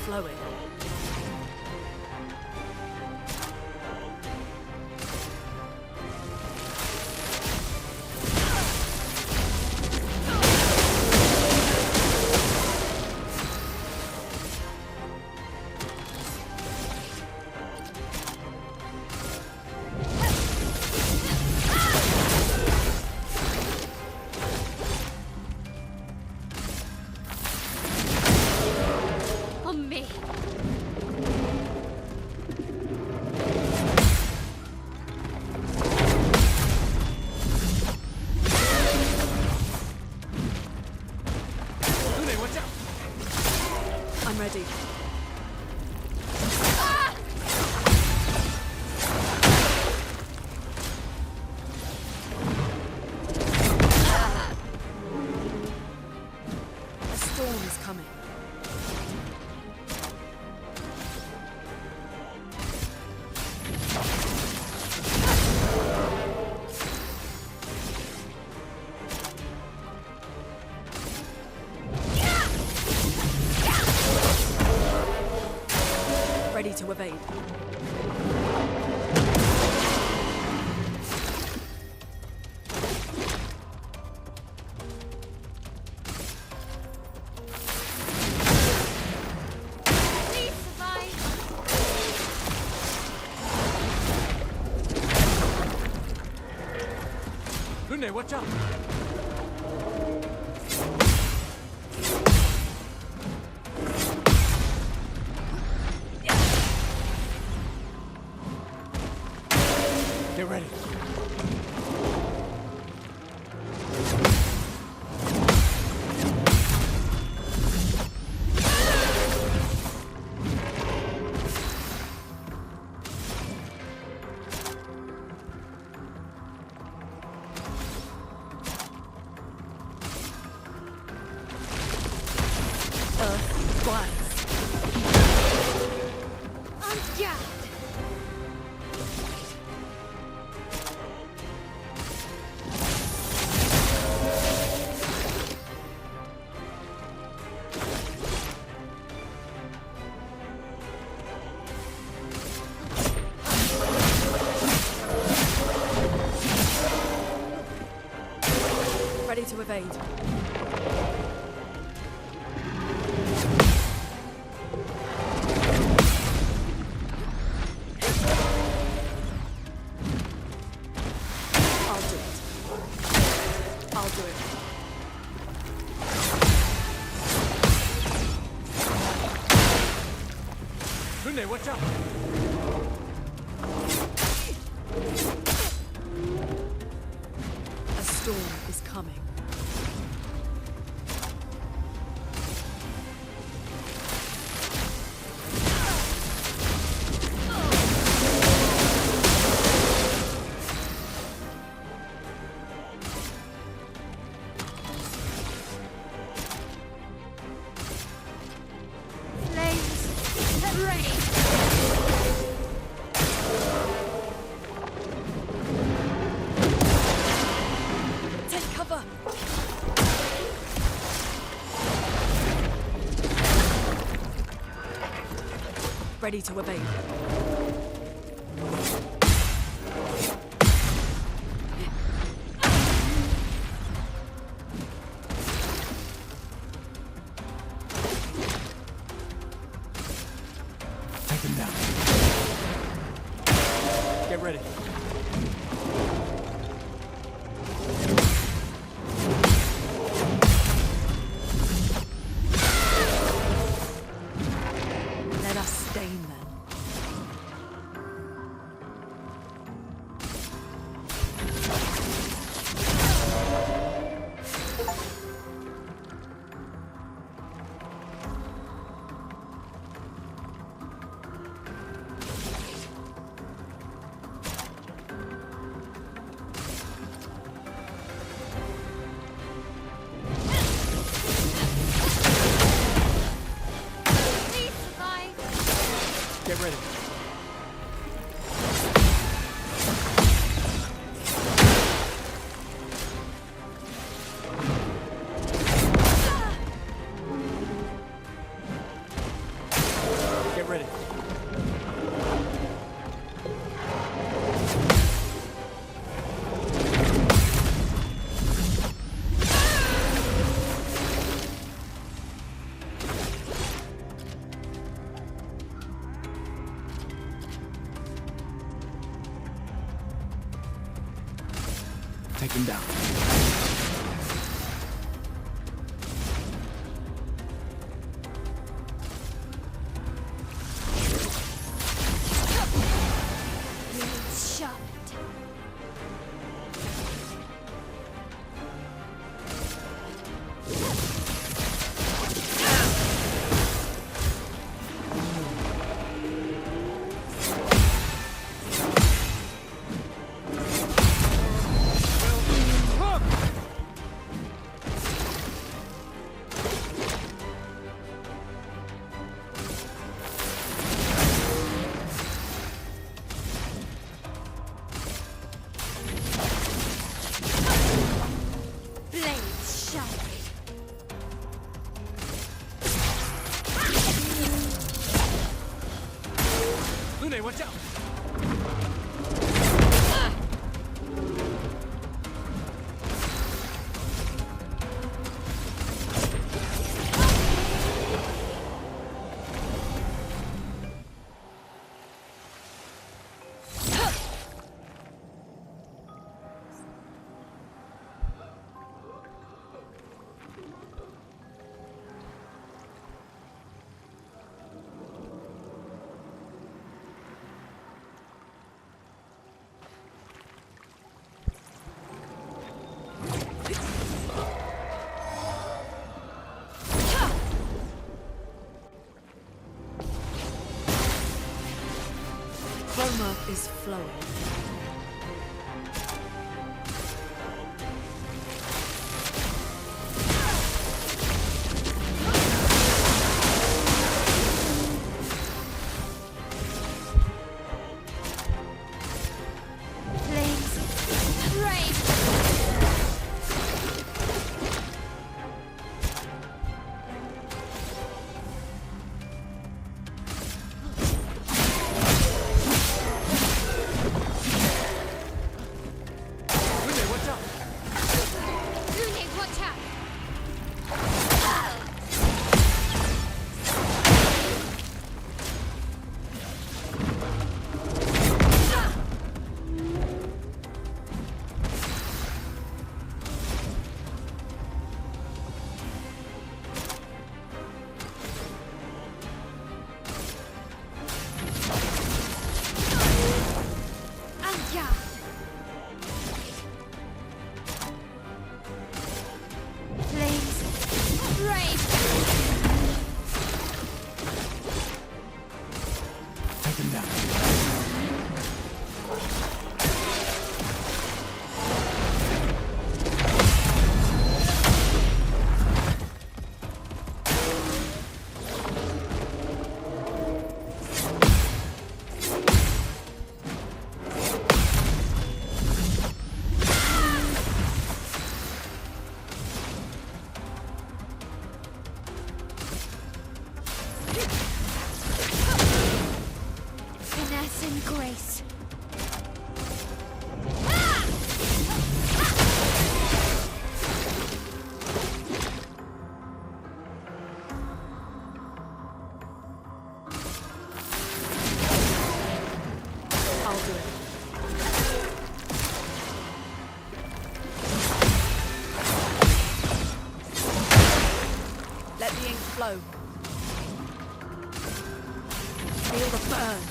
Flowing. On me. Lune, watch out! I'm ready. A storm is coming. Ready to evade. Please survive. Lune, watch out! Get ready. Earth flies. I'm jacked. Ready to evade. I'll do it. I'll do it. Lune, watch out! A storm is coming. Take cover! Ready to evade. Take him down. Get ready. Let us stain them. Please survive. Get ready. Get ready. Take him down. Blades sharpened. Blades sharpened. Lune, watch out! Chroma is flowing. Flames. Brave. and grace. I'll do it. Let the ink flow. Feel the burn.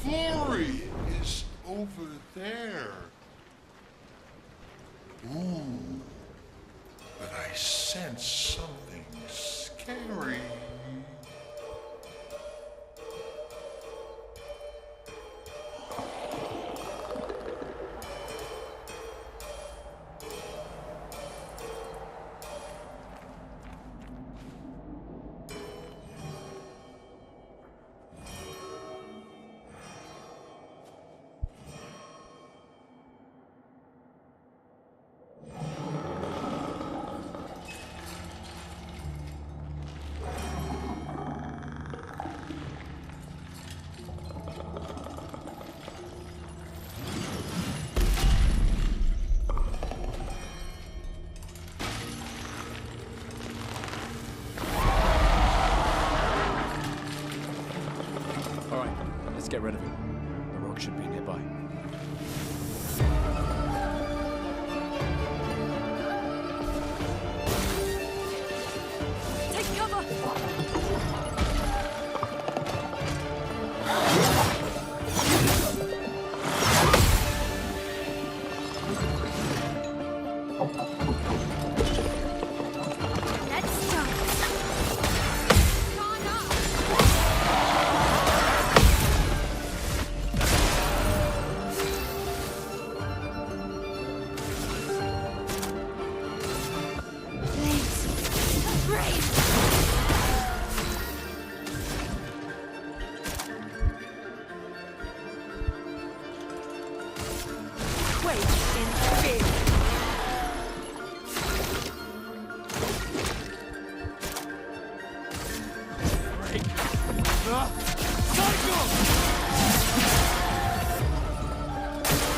Fury is over there. Ooh, but I sense something scary. Get rid of it. The rock should be nearby. Take cover!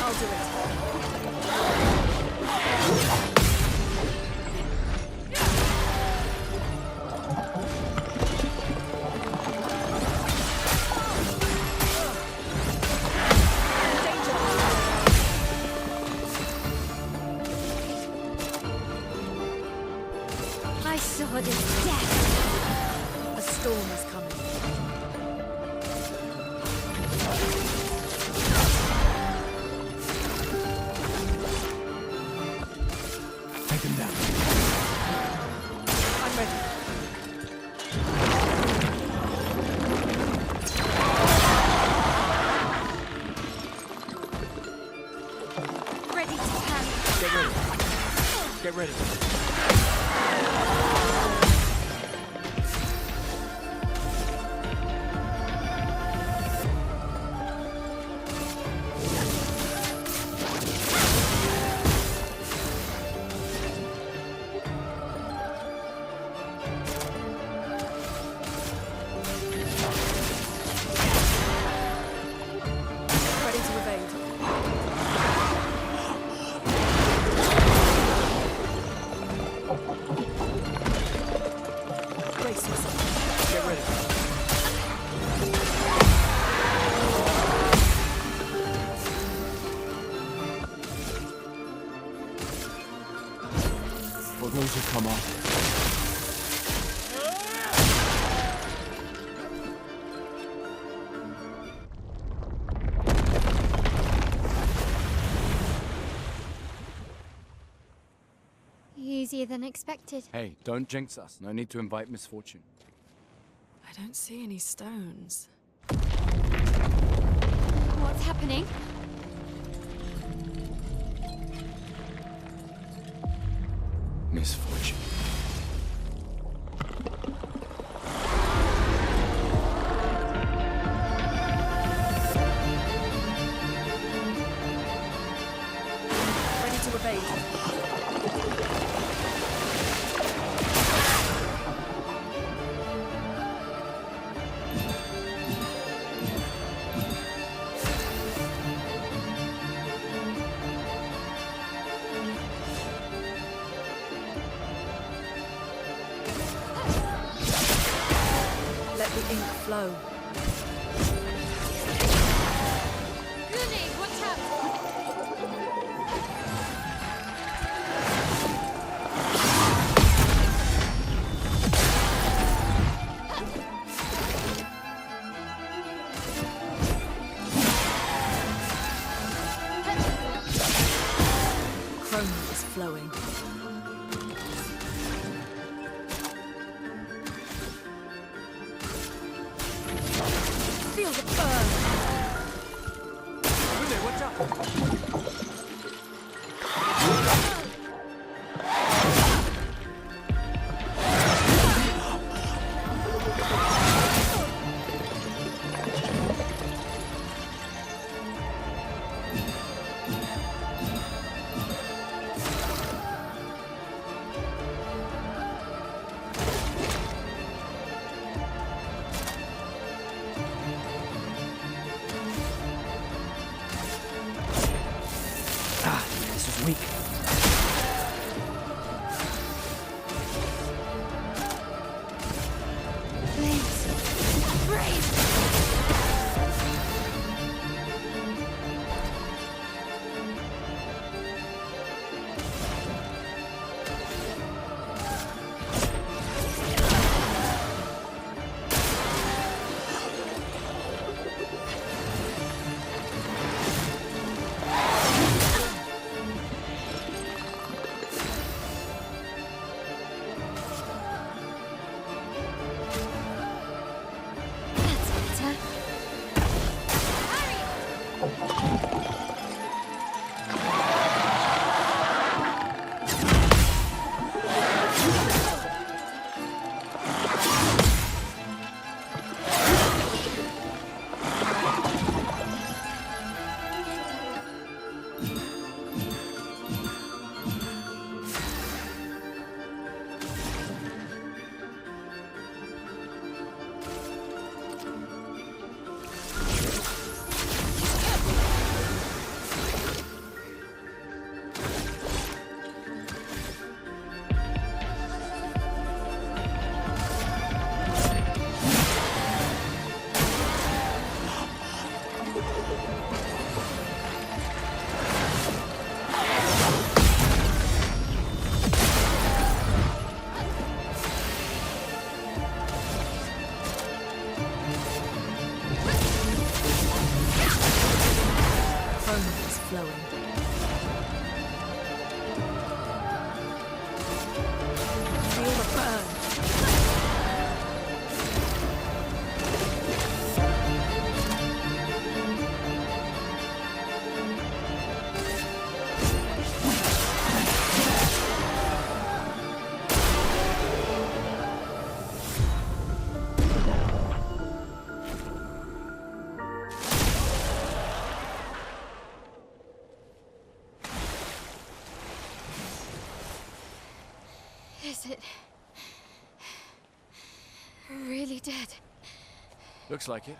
I'll do it. My sword is death. A storm is coming. Take him down. I'm ready. Ready to pound. Get ready. Get ready. Ready to evade. for those who come after. Easier than expected. Hey, don't jinx us. No need to invite misfortune. I don't see any stones. What's happening? Misfortune. Ready to evade. Let the ink flow. Rooney, watch out! Chrome is flowing. Feel the burn. Rune, watch out! This was weak. Flames! Brave! That's better. Chrome is flowing. Feel the burn. Is it really dead? Looks like it.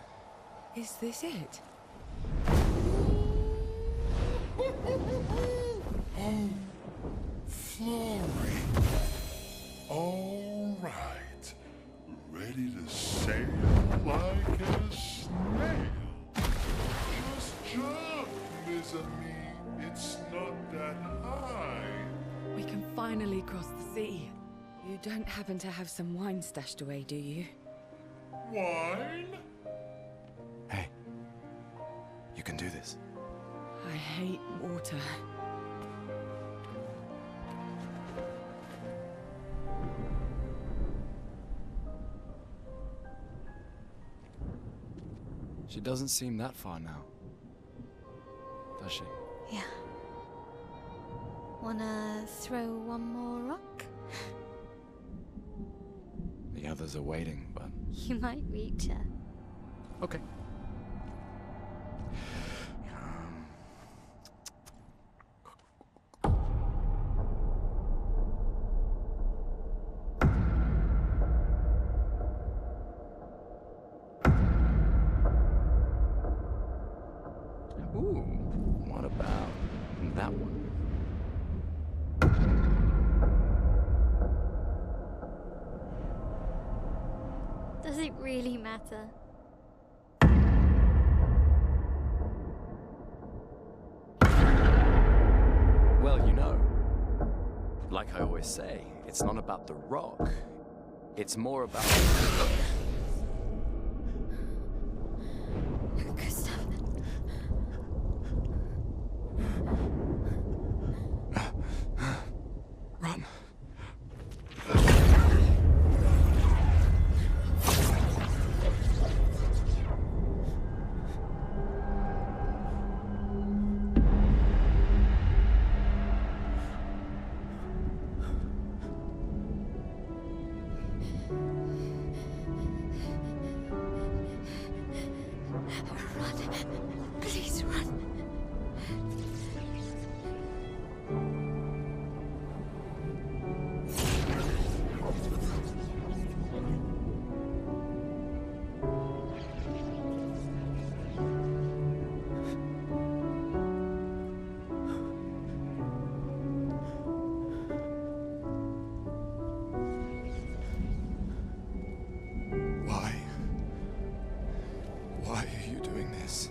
Is this it? Oh, Florrie. All right. Ready to sail like a snail. Just jump, mes amis. It's not that high. We can find finally crossed the sea. You don't happen to have some wine stashed away, do you? Wine? Hey, you can do this. I hate water. She doesn't seem that far now, does she? Yeah. Wanna throw one more rock? The others are waiting, but... You might reach her. Okay. Ooh, what about that one? Does it really matter? Well, you know, like I always say, it's not about the rock. It's more about... Gustav. Run. Run. Please run. Why? Why are you doing this?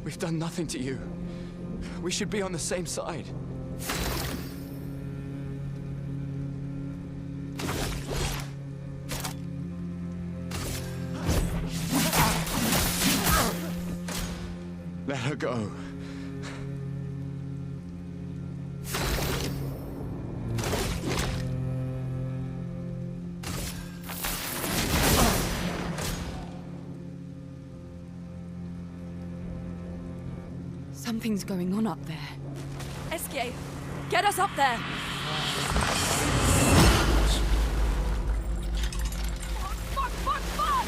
We've done nothing to you. We should be on the same side. Let her go. Something's going on up there. Esquier, get us up there! Fuck, fuck, fuck!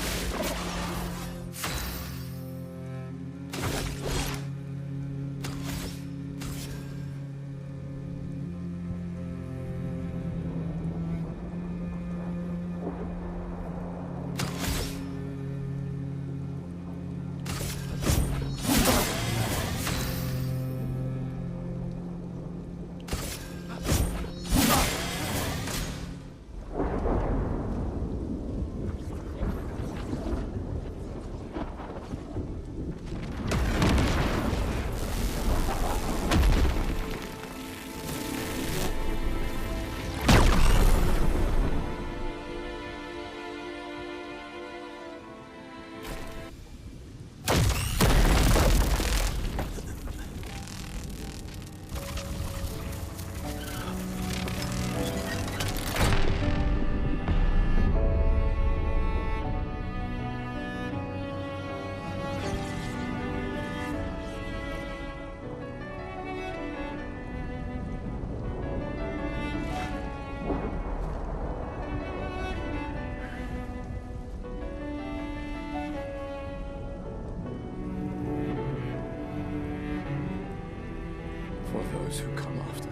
knows who come after.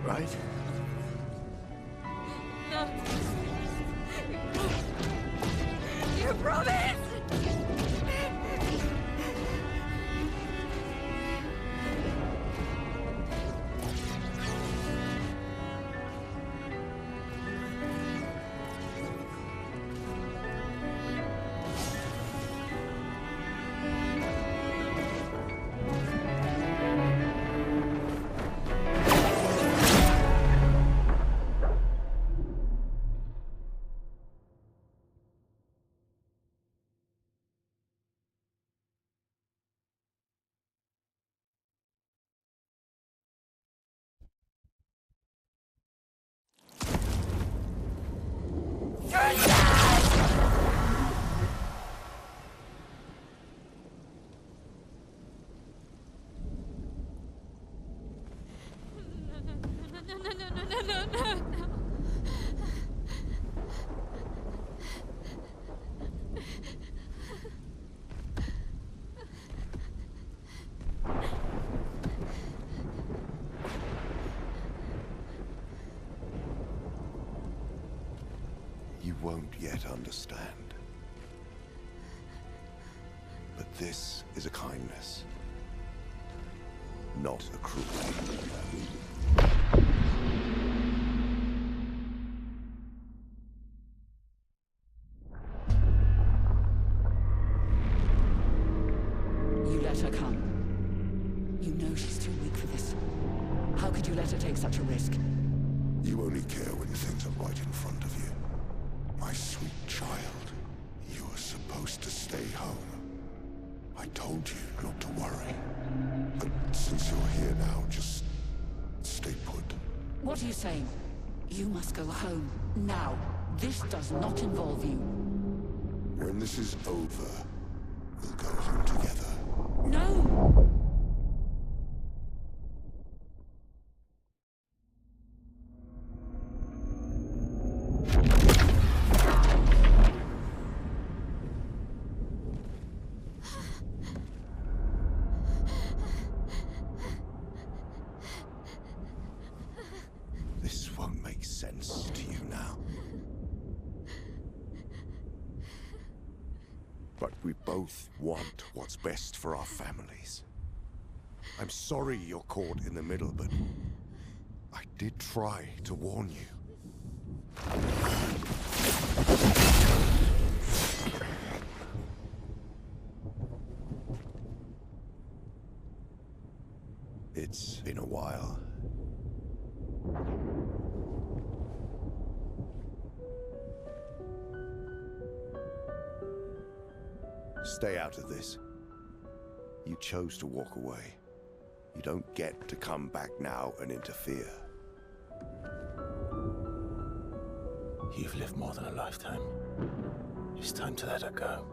Right? No. You promised! No. You won't yet understand. But this is a kindness, not a cruelty. You let her come. You know she's too weak for this. How could you let her take such a risk? You only care when things are right in front of you. My sweet child, you are supposed to stay home. I told you not to worry. But since you're here now, just stay put. What are you saying? You must go home, now. This does not involve you. When this is over, we'll go home together. No! This won't make sense to you now. But we both want what's best for our families. I'm sorry you're caught in the middle, but I did try to warn you. It's been a while. Stay out of this. You chose to walk away. You don't get to come back now and interfere. You've lived more than a lifetime. It's time to let her go.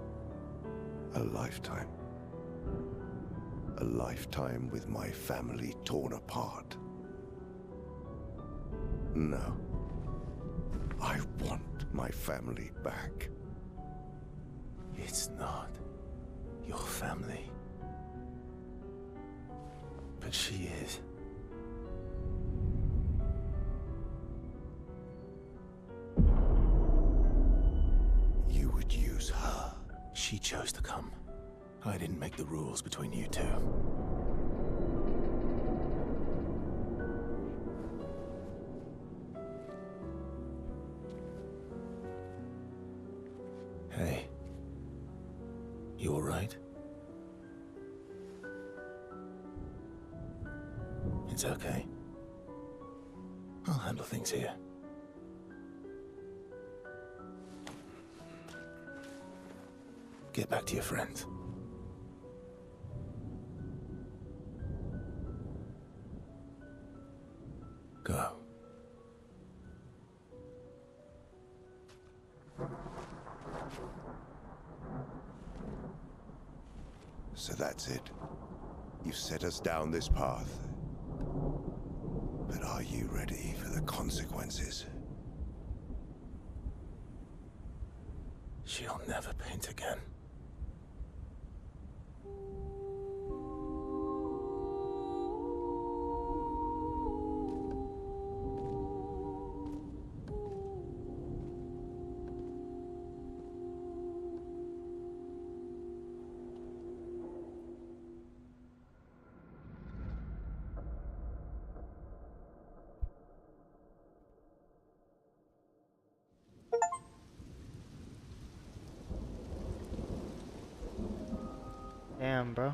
A lifetime. A lifetime with my family torn apart. No. I want my family back. It's not your family. But she is. You would use her. She chose to come. I didn't make the rules between you two. Hey. You all right? It's okay. I'll handle things here. Get back to your friends. Go. So that's it. You've set us down this path. But are you ready for the consequences? She'll never paint again. Damn, bro.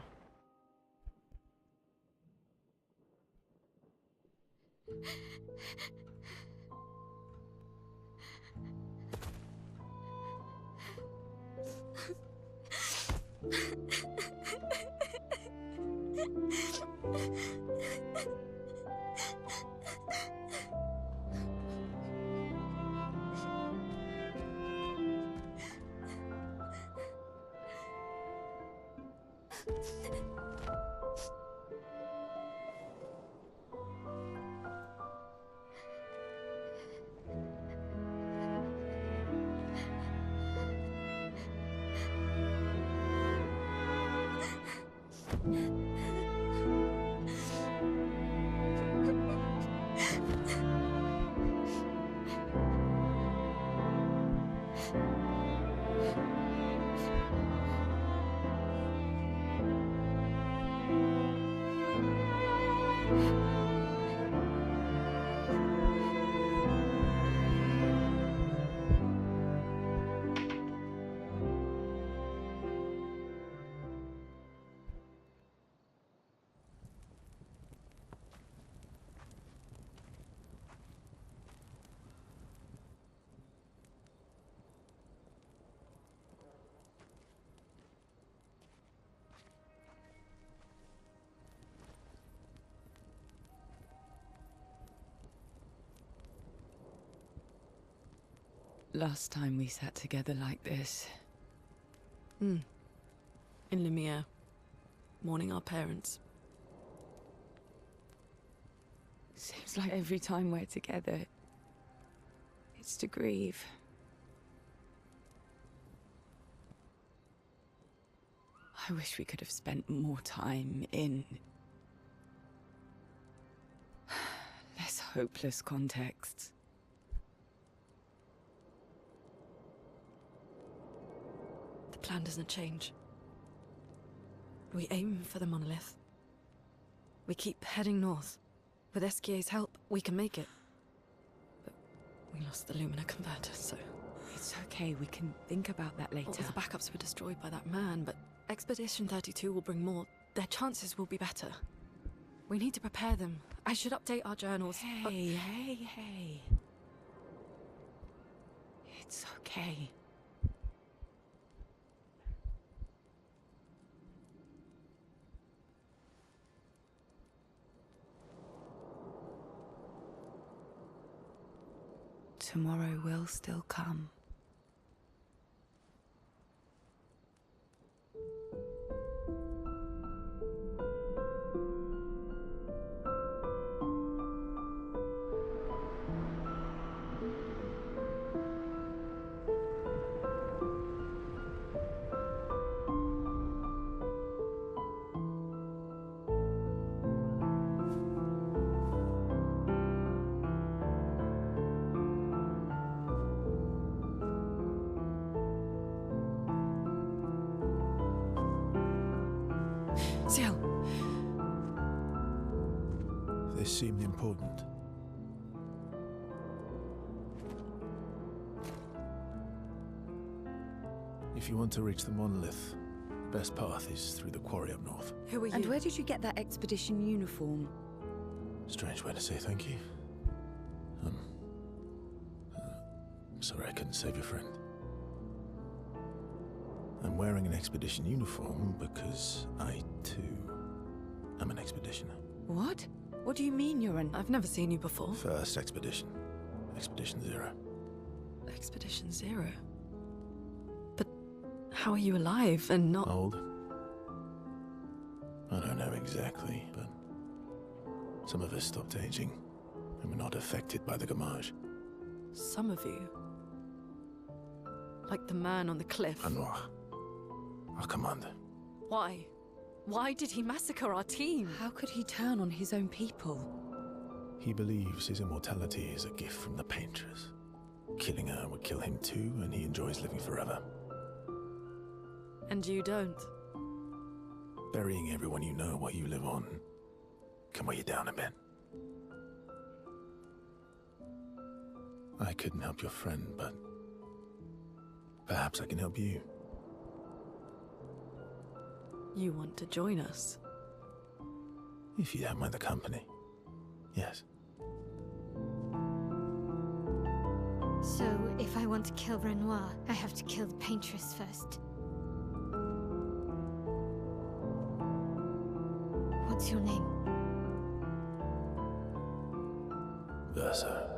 Last time we sat together like this. In Lumiere. Mourning our parents. Seems like every time we're together, it's to grieve. I wish we could have spent more time in less hopeless contexts. The plan doesn't change. We aim for the monolith. We keep heading north. With Esquier's help, we can make it. But we lost the Lumina converter, so... It's okay, we can think about that later. All the backups were destroyed by that man, but Expedition 32 will bring more. Their chances will be better. We need to prepare them. I should update our journals. Hey. It's okay. Tomorrow will still come. Ciel. This seemed important. If you want to reach the monolith, the best path is through the quarry up north. Who are you? And where did you get that expedition uniform? Strange way to say thank you. Sorry I couldn't save your friend. I'm wearing an expedition uniform because I, too, am an expeditioner. What? What do you mean you're an... I've never seen you before. First expedition. Expedition Zero. Expedition Zero? But how are you alive and not... Old? I don't know exactly, but some of us stopped aging and were not affected by the Gamage. Some of you? Like the man on the cliff? Anwar, our commander. Why? Why did he massacre our team? How could he turn on his own people? He believes his immortality is a gift from the Paintress. Killing her would kill him too, and he enjoys living forever. And you don't? Burying everyone you know while you live on can weigh you down a bit. I couldn't help your friend, but perhaps I can help you. You want to join us? If you don't mind the company. Yes. So, if I want to kill Renoir, I have to kill the Paintress first. What's your name? Verso.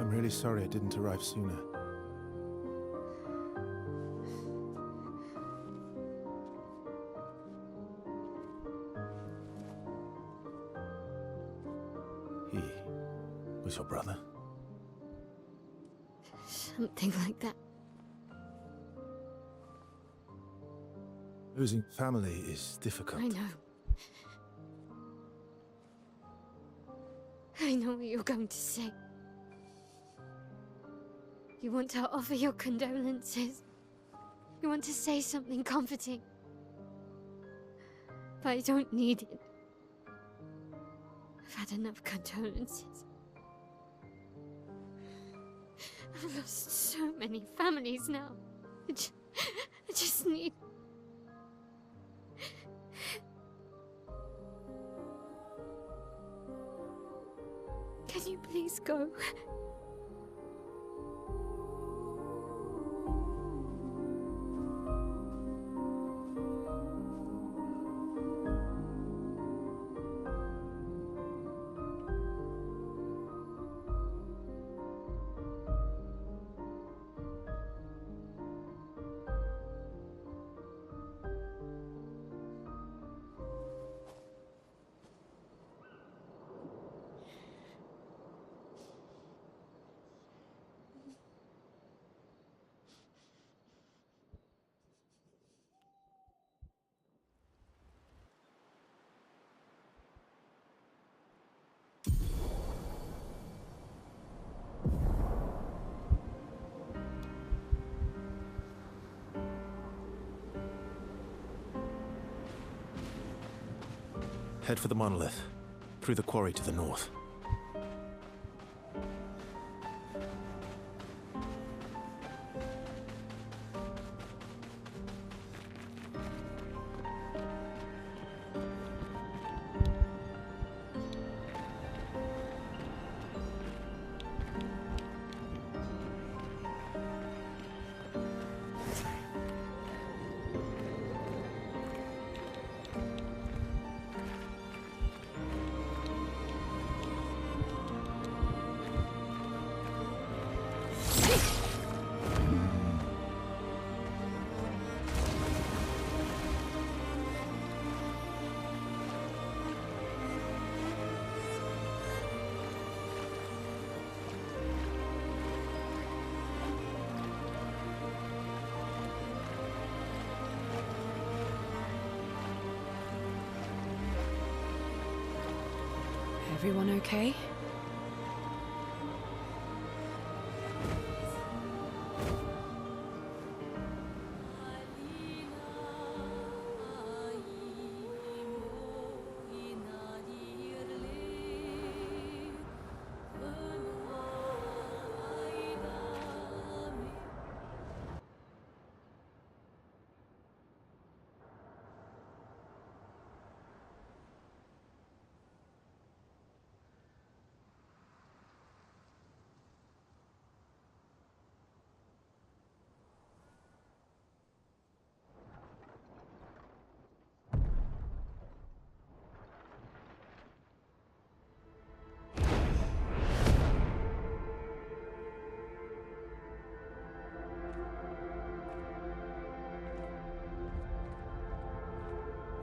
I'm really sorry I didn't arrive sooner. was your brother? Something like that. Losing family is difficult. I know. I know what you're going to say. You want to offer your condolences. You want to say something comforting. But I don't need it. I've had enough condolences. I've lost so many families now. I just need... Can you please go? Head for the monolith, through the quarry to the north. Everyone okay?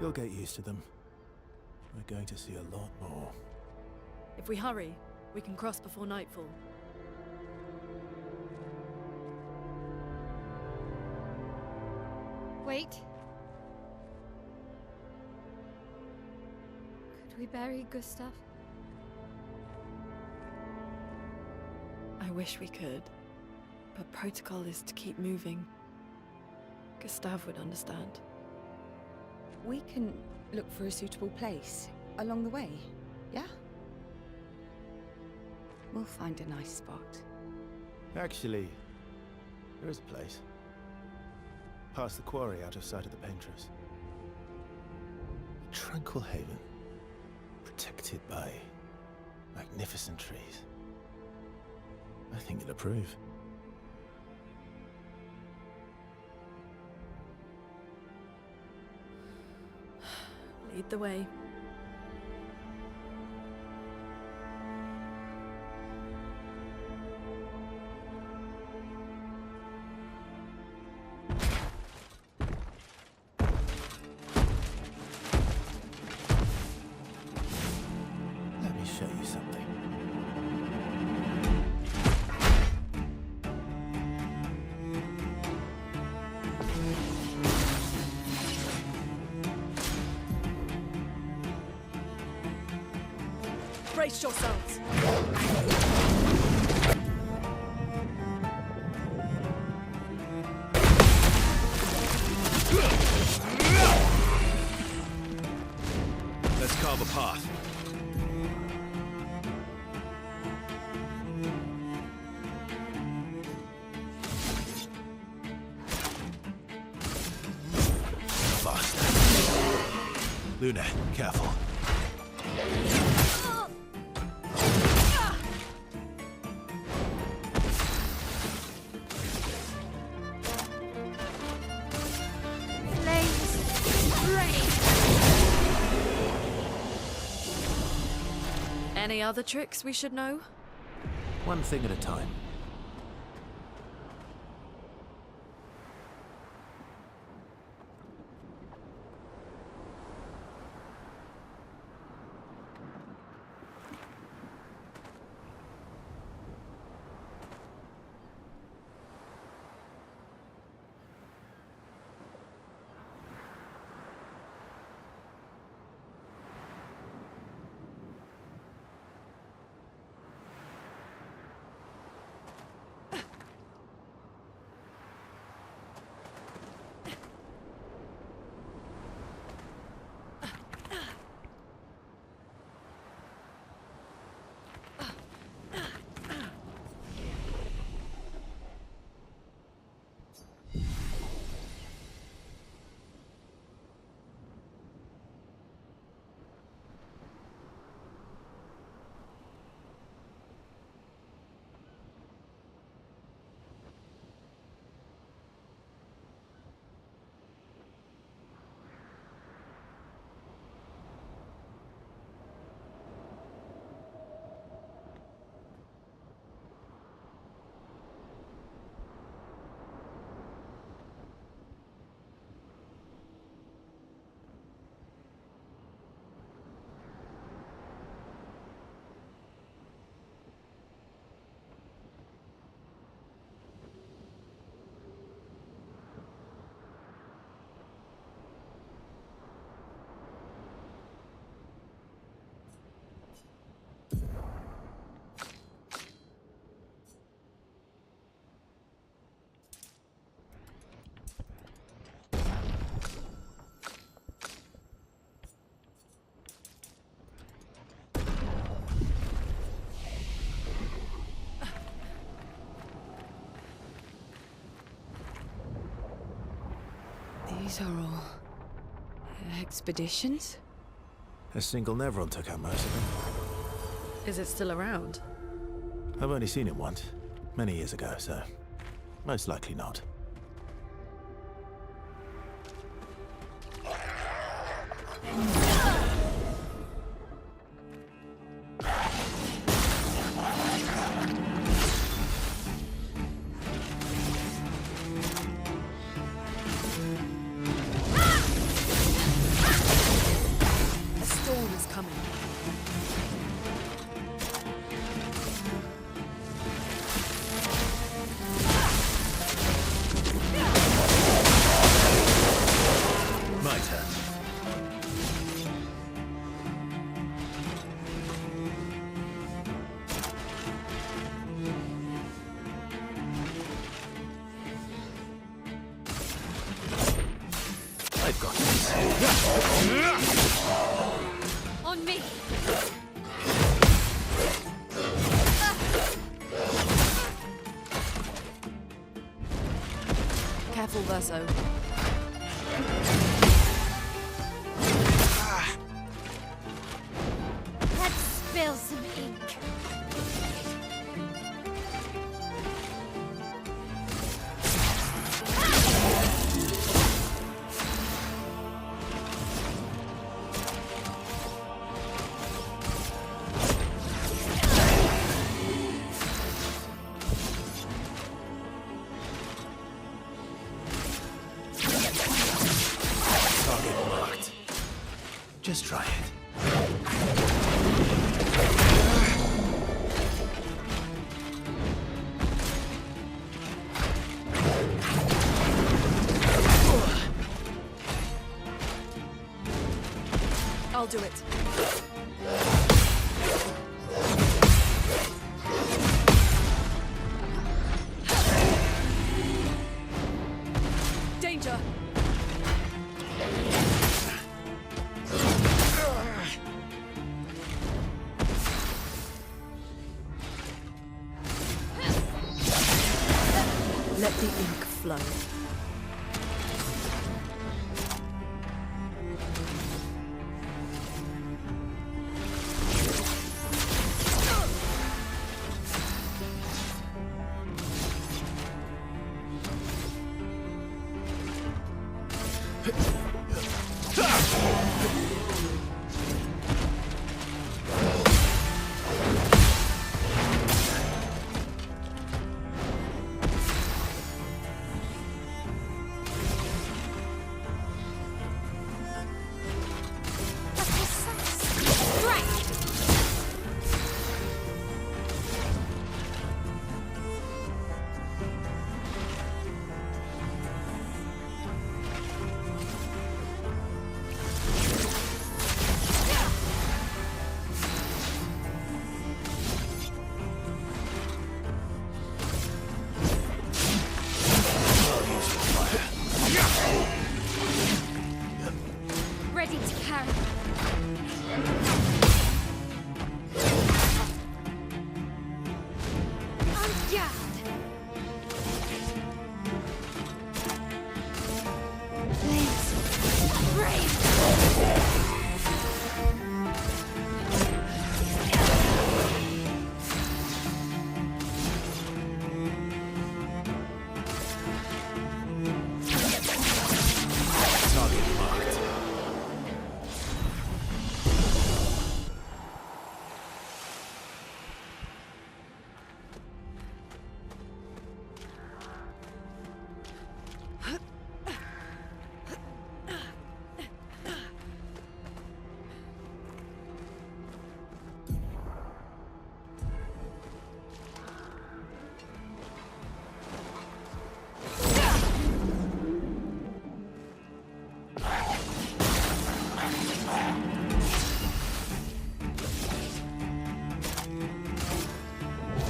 You'll get used to them. We're going to see a lot more. If we hurry, we can cross before nightfall. Wait. Could we bury Gustav? I wish we could, but protocol is to keep moving. Gustav would understand. We can look for a suitable place along the way, yeah? We'll find a nice spot. Actually, there is a place. Past the quarry, out of sight of the Paintress. A tranquil haven, protected by magnificent trees. I think you'll approve. Lead the way. Let me show you something. Brace yourselves. Let's carve a path. Luna, careful. Any other tricks we should know? One thing at a time. These are all expeditions? A single Nevron took out most of them. Is it still around? I've only seen it once, many years ago, so most likely not. I've got this. On me. Careful, Verso. Let's spill some ink. Just try it. I'll do it. Victor. Let the ink flow. Ready to carry. On guard. Blaze. Brave. Target marked.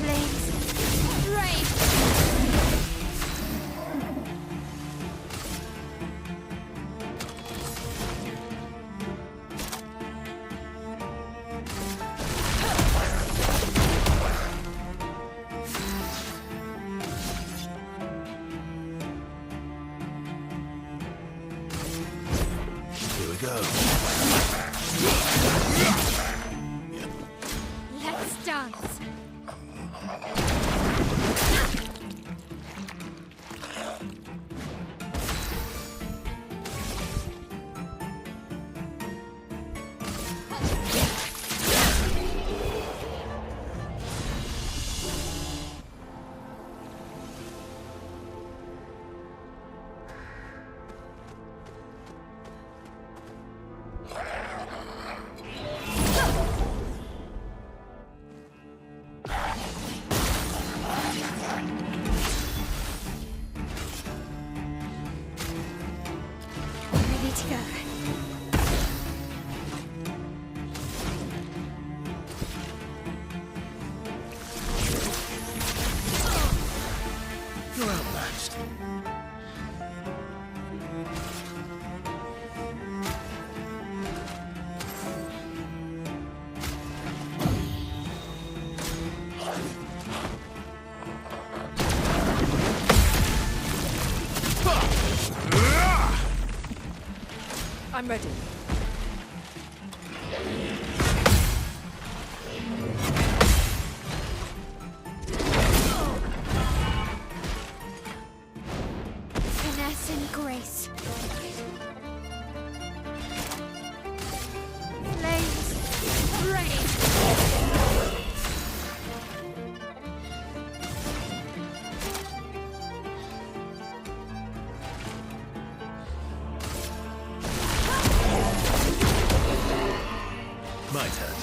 Blaze. Brave. Here we go. Let's dance. Ready to go. You're outmatched. I'm ready. Finesse and grace. Blaze. Brave. My turn.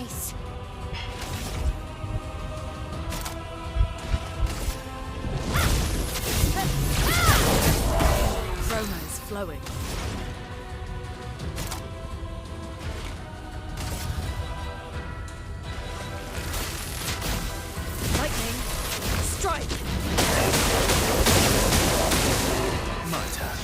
Nice. Chroma is flowing. Lightning, strike! My turn.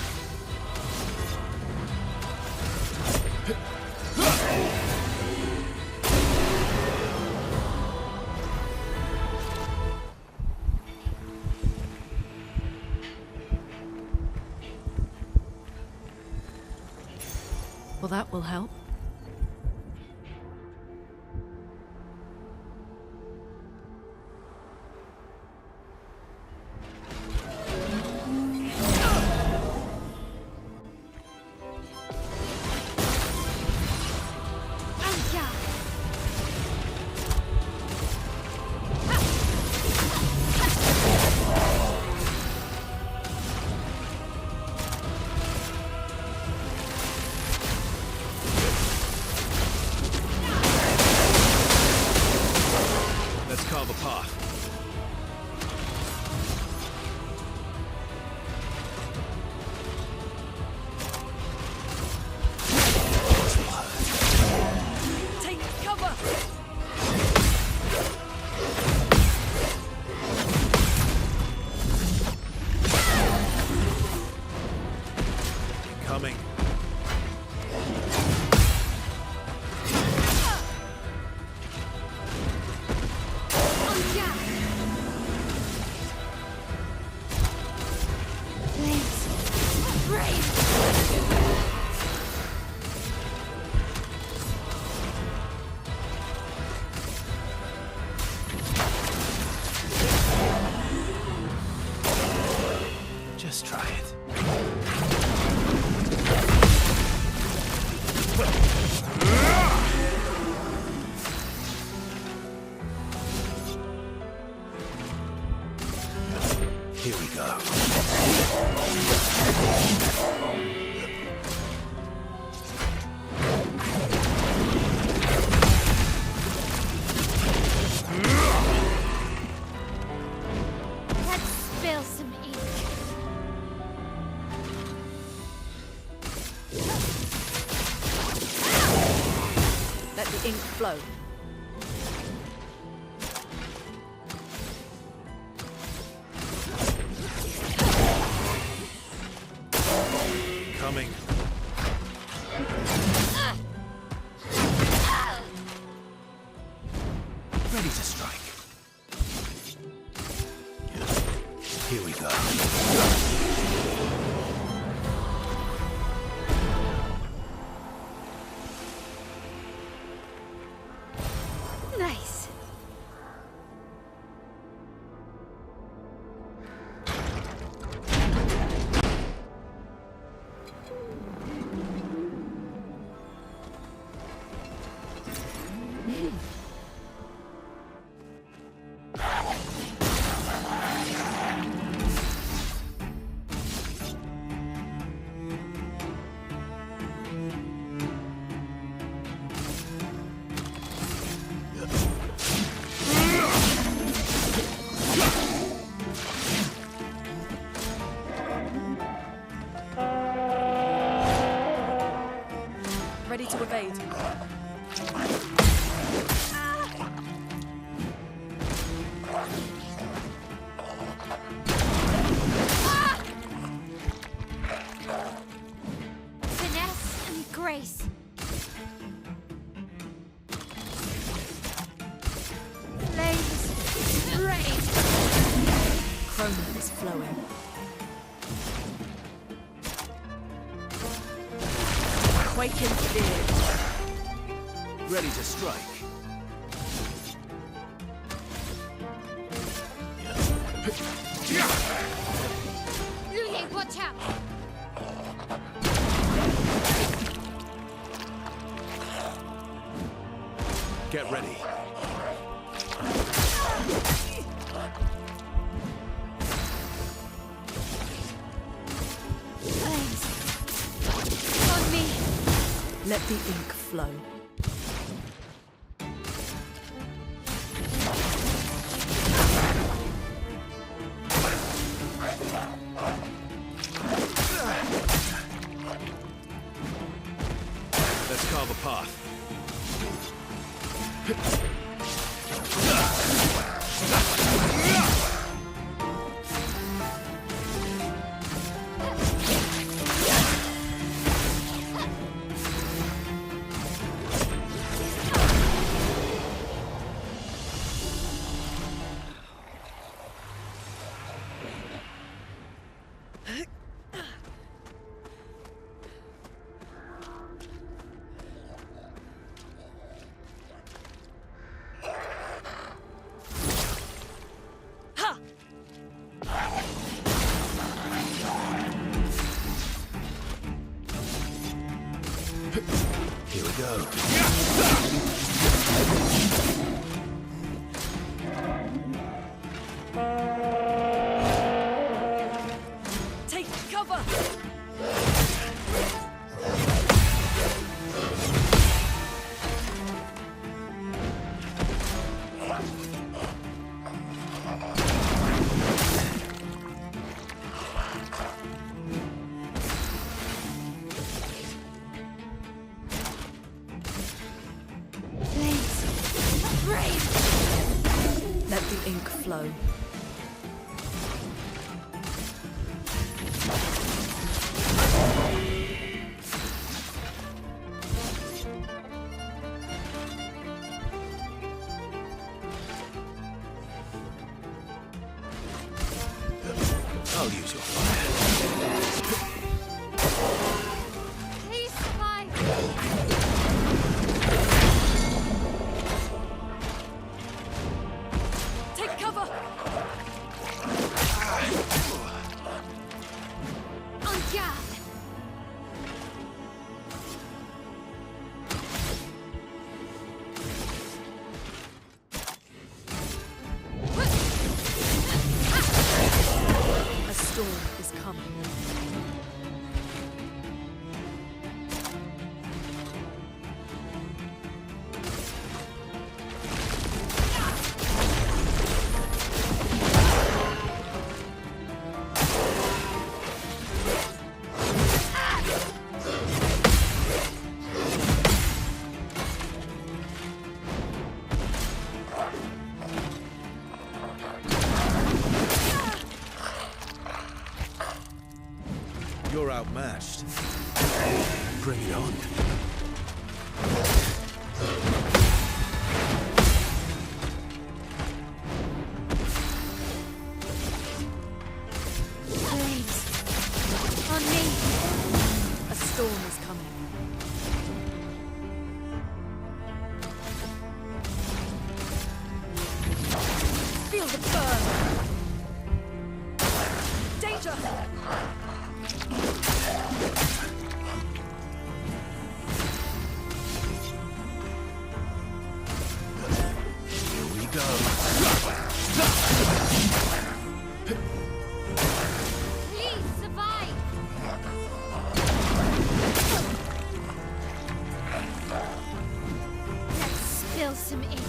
Well, that will help. Let's carve a path. Take cover! Coming. Just try it. Here we go. Let's spill some ink. Let the ink flow. Coming. Ready to strike. Here we go. Nice. Ready to evade. Finesse and grace. Flames rain. Chroma is flowing. Quake in fear. Ready to strike. Lily, watch out. Get ready. Flames. On me. Let the ink flow. Let's carve a path. Here we go. Take cover! Let the ink flow. I'll use your fire. Please survive. Take cover! On guard. A storm is coming. You're outmatched. Bring it on. Flames. On me. A storm is coming. Feel the burn. Danger! Here we go. Please survive. Let's spill some ink.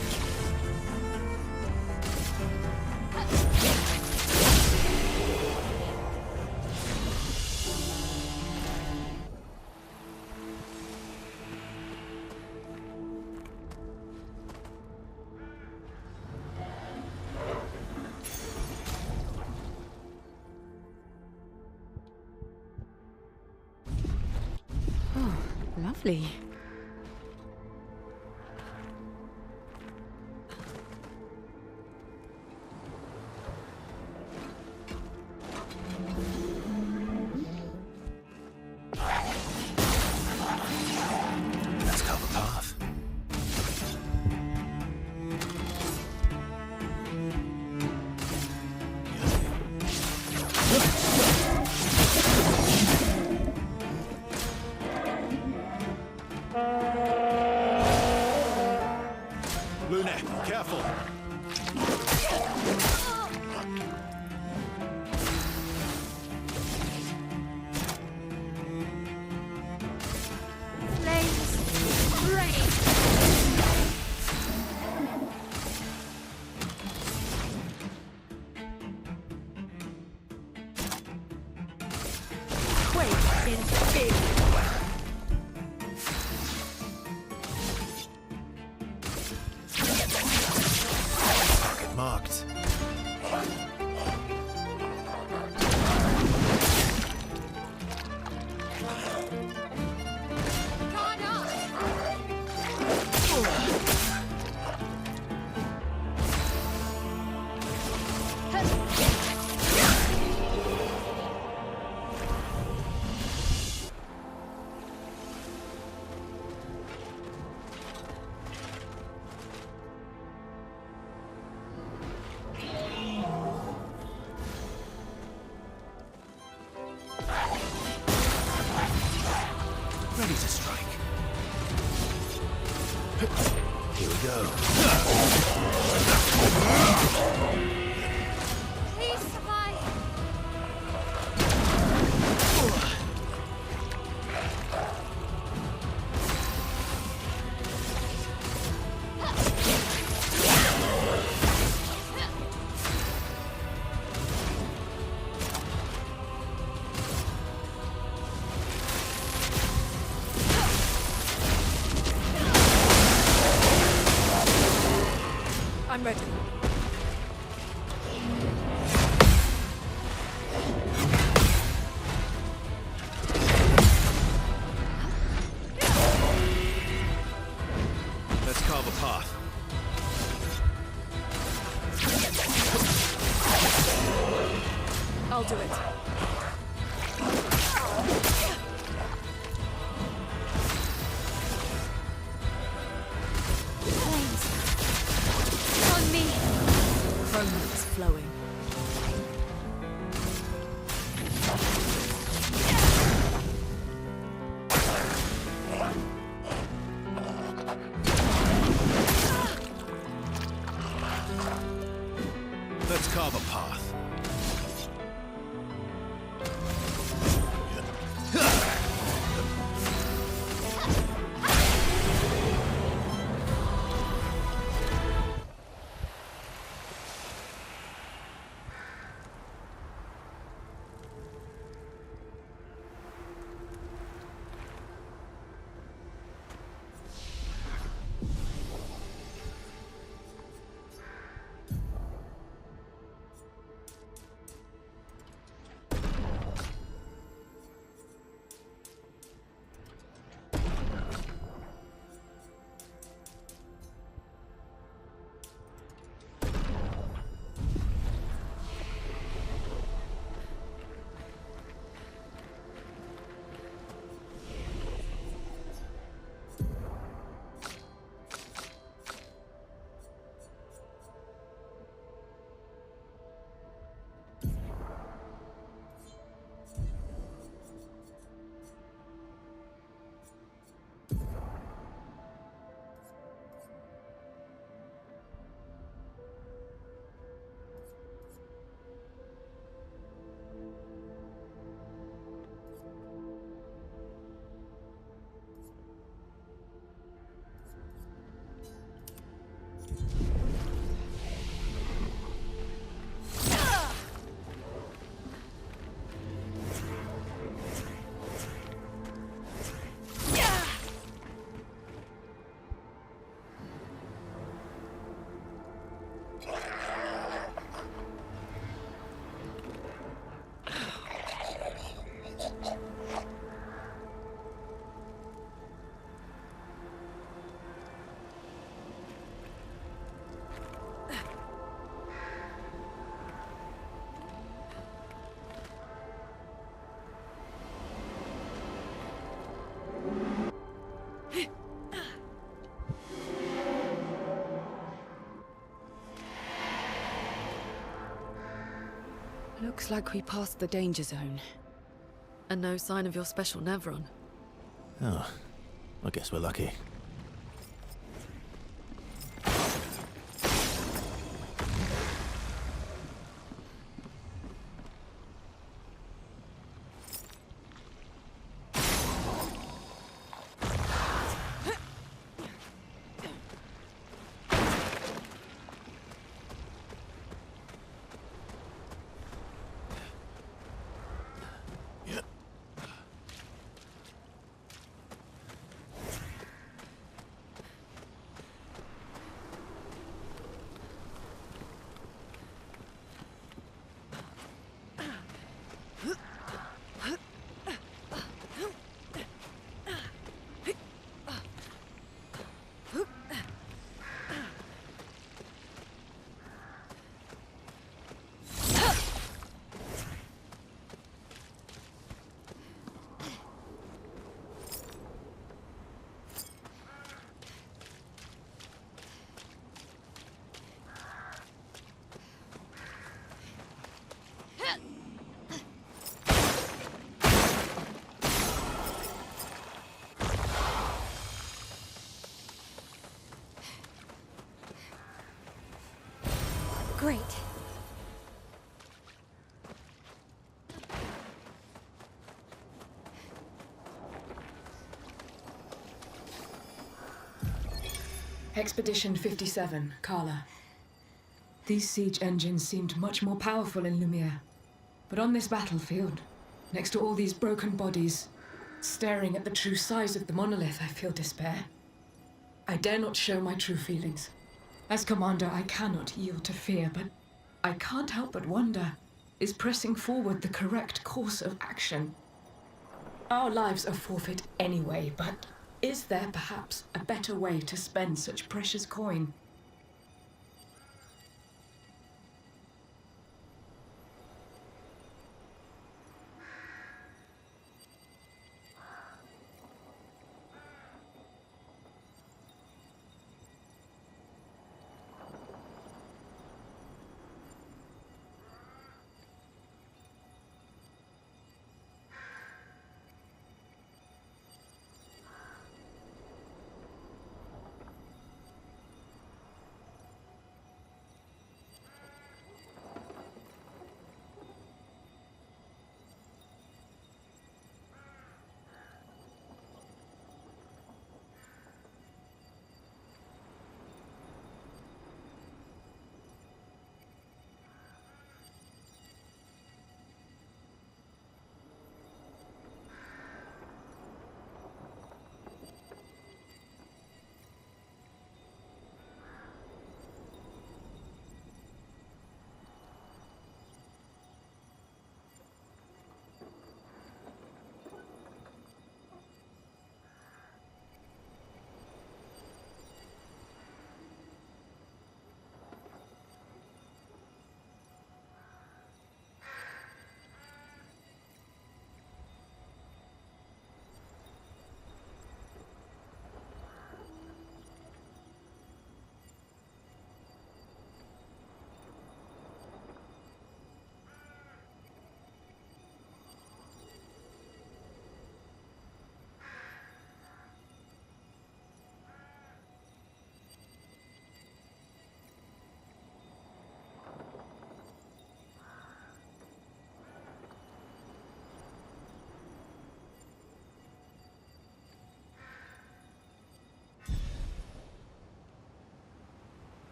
Oh, lovely. Let's carve a path. Luna, careful. Flames. Rain. Quake in big. Here we go. Please survive. I'm ready. Let's carve a path. I'll do it. On me. Chrome is flowing. Let's carve a path. Looks like we passed the danger zone. And no sign of your special Nevron. Oh, I guess we're lucky. Great. Expedition 57, Carla. These siege engines seemed much more powerful in Lumiere. But on this battlefield, next to all these broken bodies, staring at the true size of the monolith, I feel despair. I dare not show my true feelings. As commander, I cannot yield to fear, but I can't help but wonder, is pressing forward the correct course of action? Our lives are forfeit anyway, but is there perhaps a better way to spend such precious coin?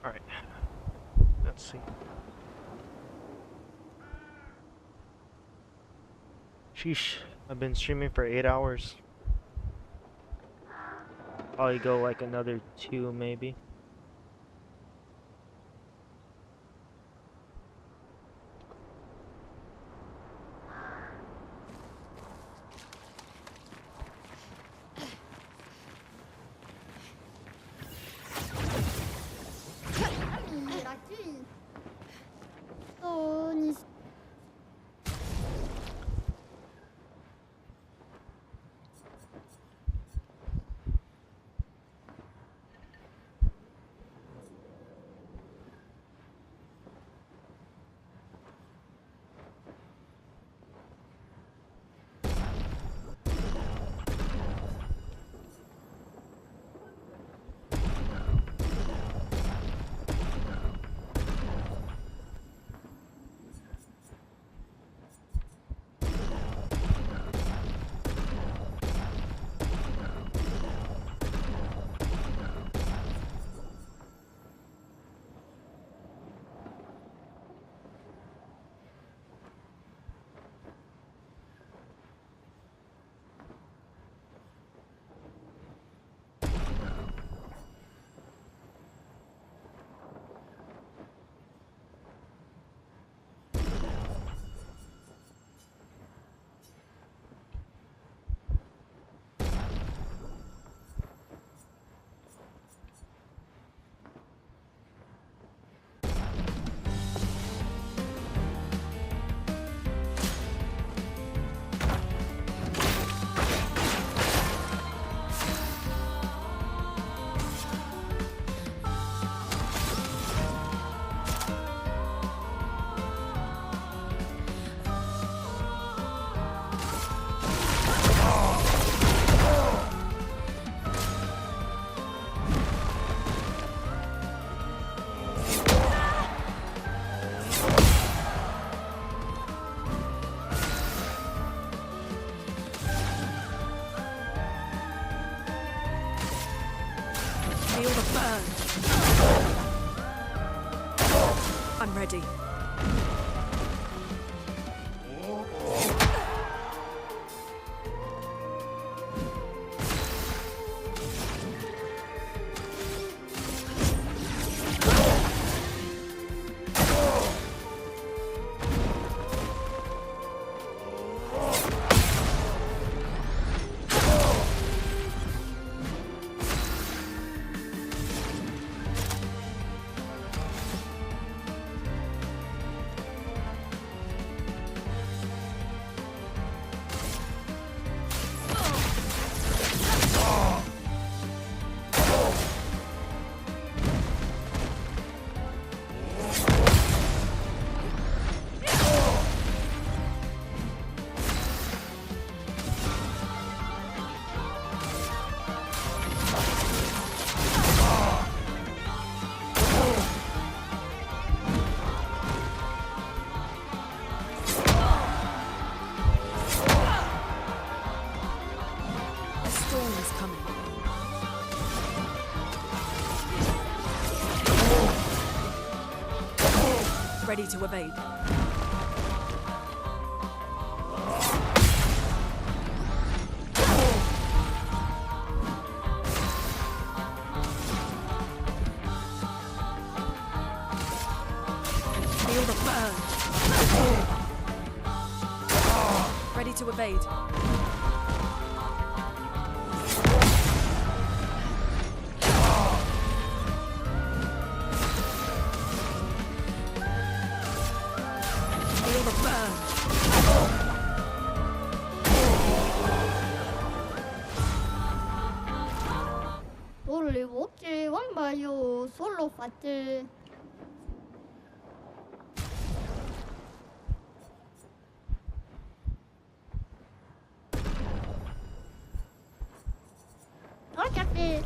Alright. Let's see. Sheesh. I've been streaming for 8 hours. Probably go like another 2 maybe. Feel the burn. I'm ready. Ready to evade. Feel the burn. Ready to evade. Feel the burn. Volevo io solo fatte. Caffè.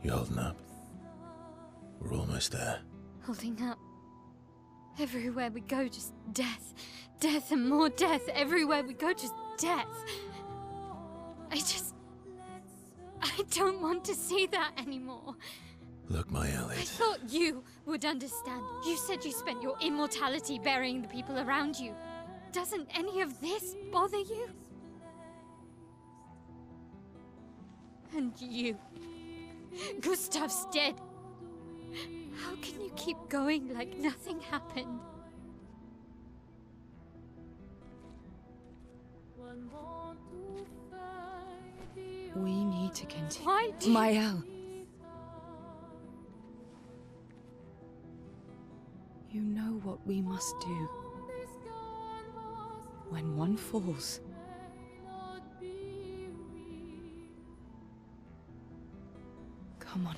You holding up? We're almost there. Holding up. Everywhere we go, just death. Death and more death. Everywhere we go, just death. I don't want to see that anymore. Look, my I Elliot. thought you would understand. You said you spent your immortality burying the people around you. Doesn't any of this bother you? And you. Gustav's dead. How can you keep going like nothing happened? We need to continue. Why do Mael. You know what we must do. When one falls, come on.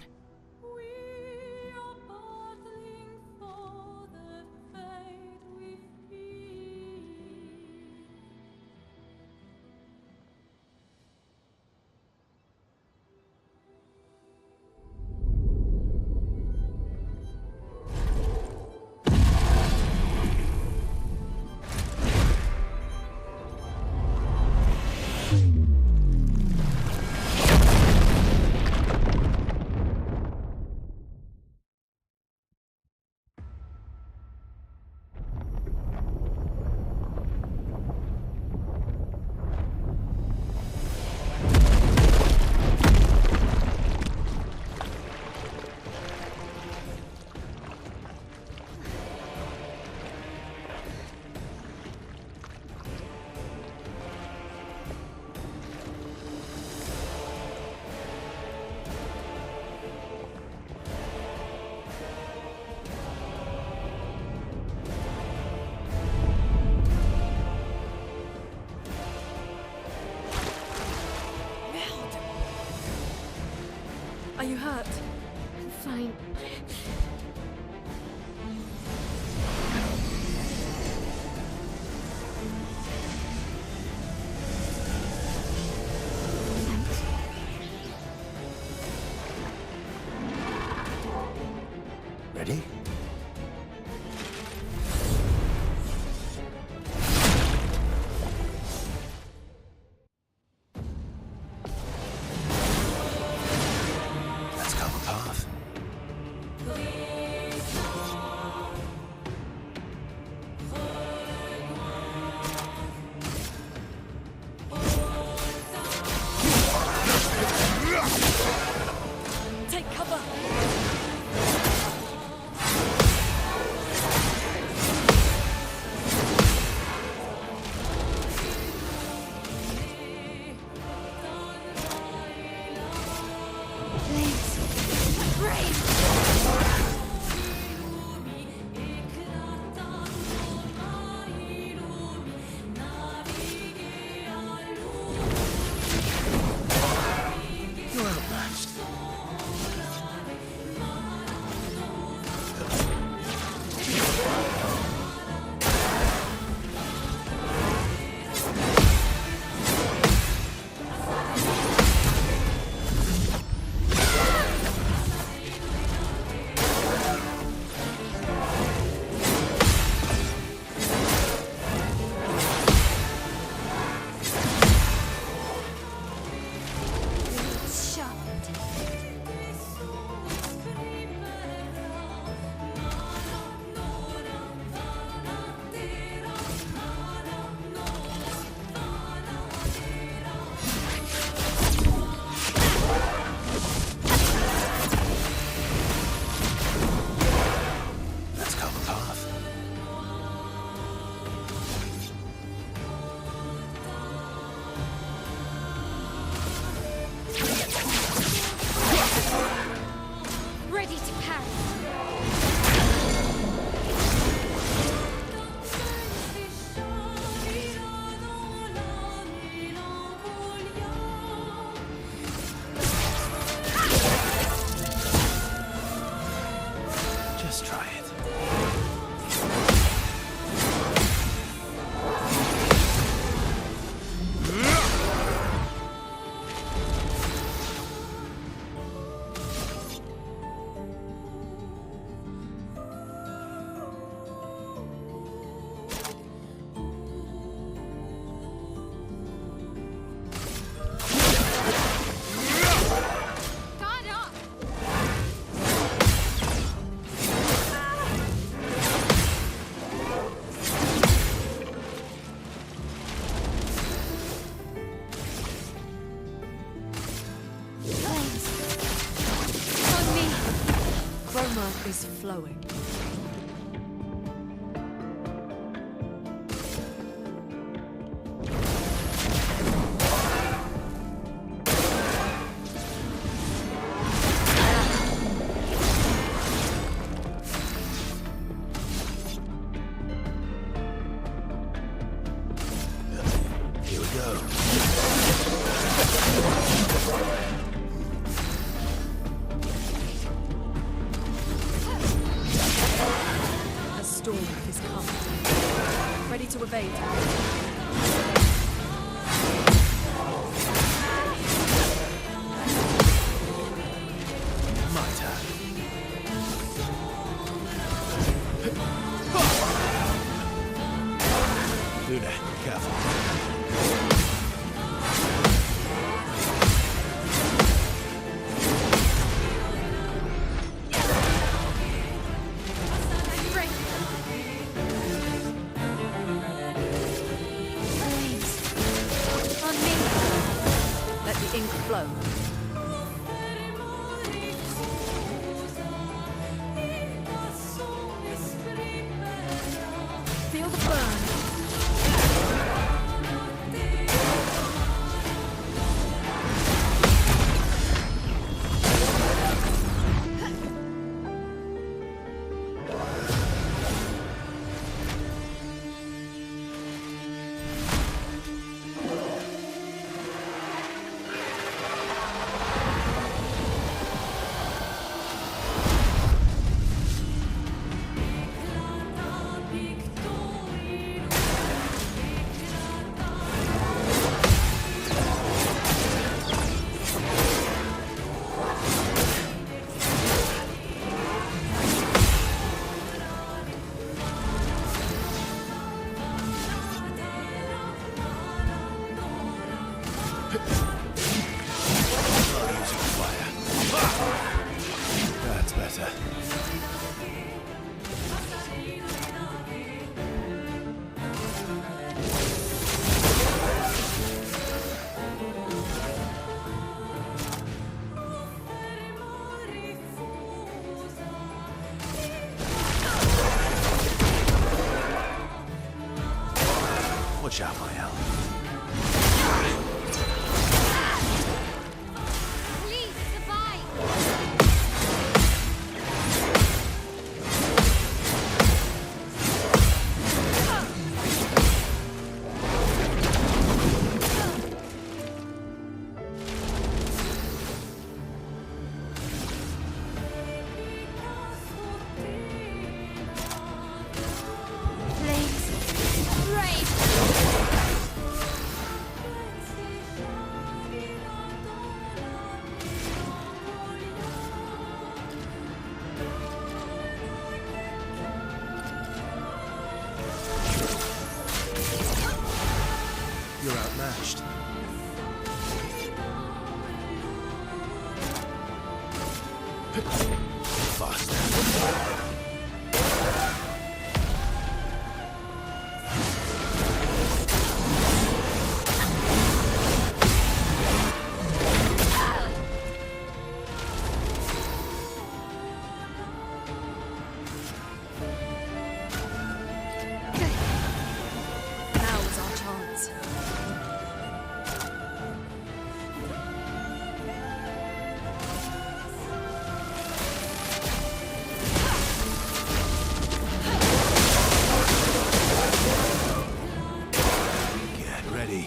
Are you hurt? I'm fine. Ready? Let's carve a path. Take cover! You're outmatched. Let's carve a path. Ready to parry. Just try it. aroma is flowing. Here we go. A storm is coming. Ready to evade. My turn. Luna, careful. Let the ink flow. Feel the burn. That's better. Watch out, my elf. Please survive. Flames, rage. You're outmatched. Faster. Now is our chance. Get ready.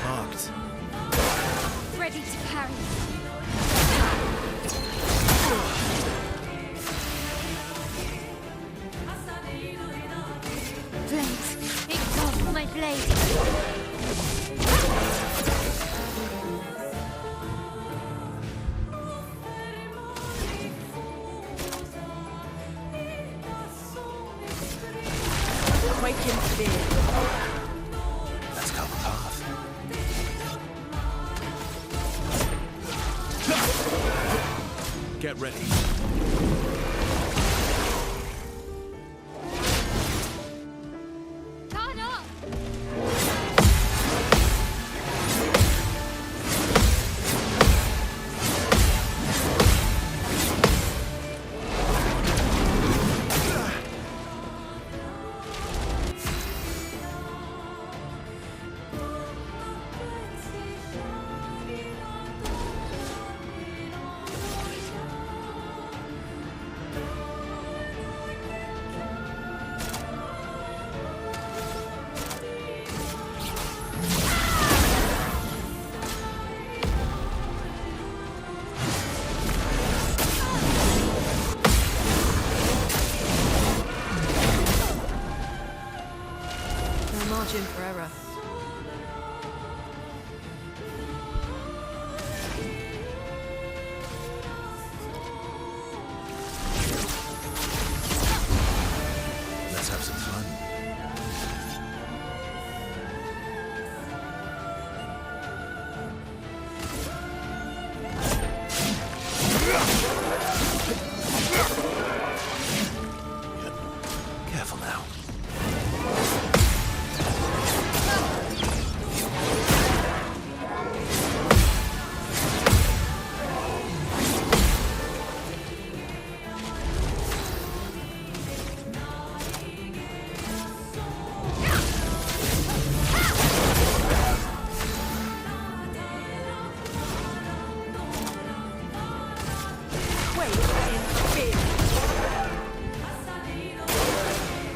Marked. Ready to carry. Flames, engulf my blade. Quake in fear. Let's cover path. Get ready. Guard up! No margin for error. Let's have some fun. Careful now.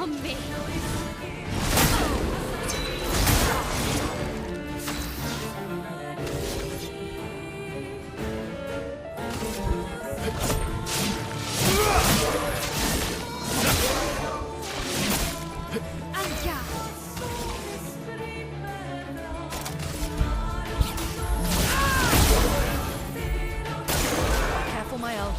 On me! Anja! Careful, my elf.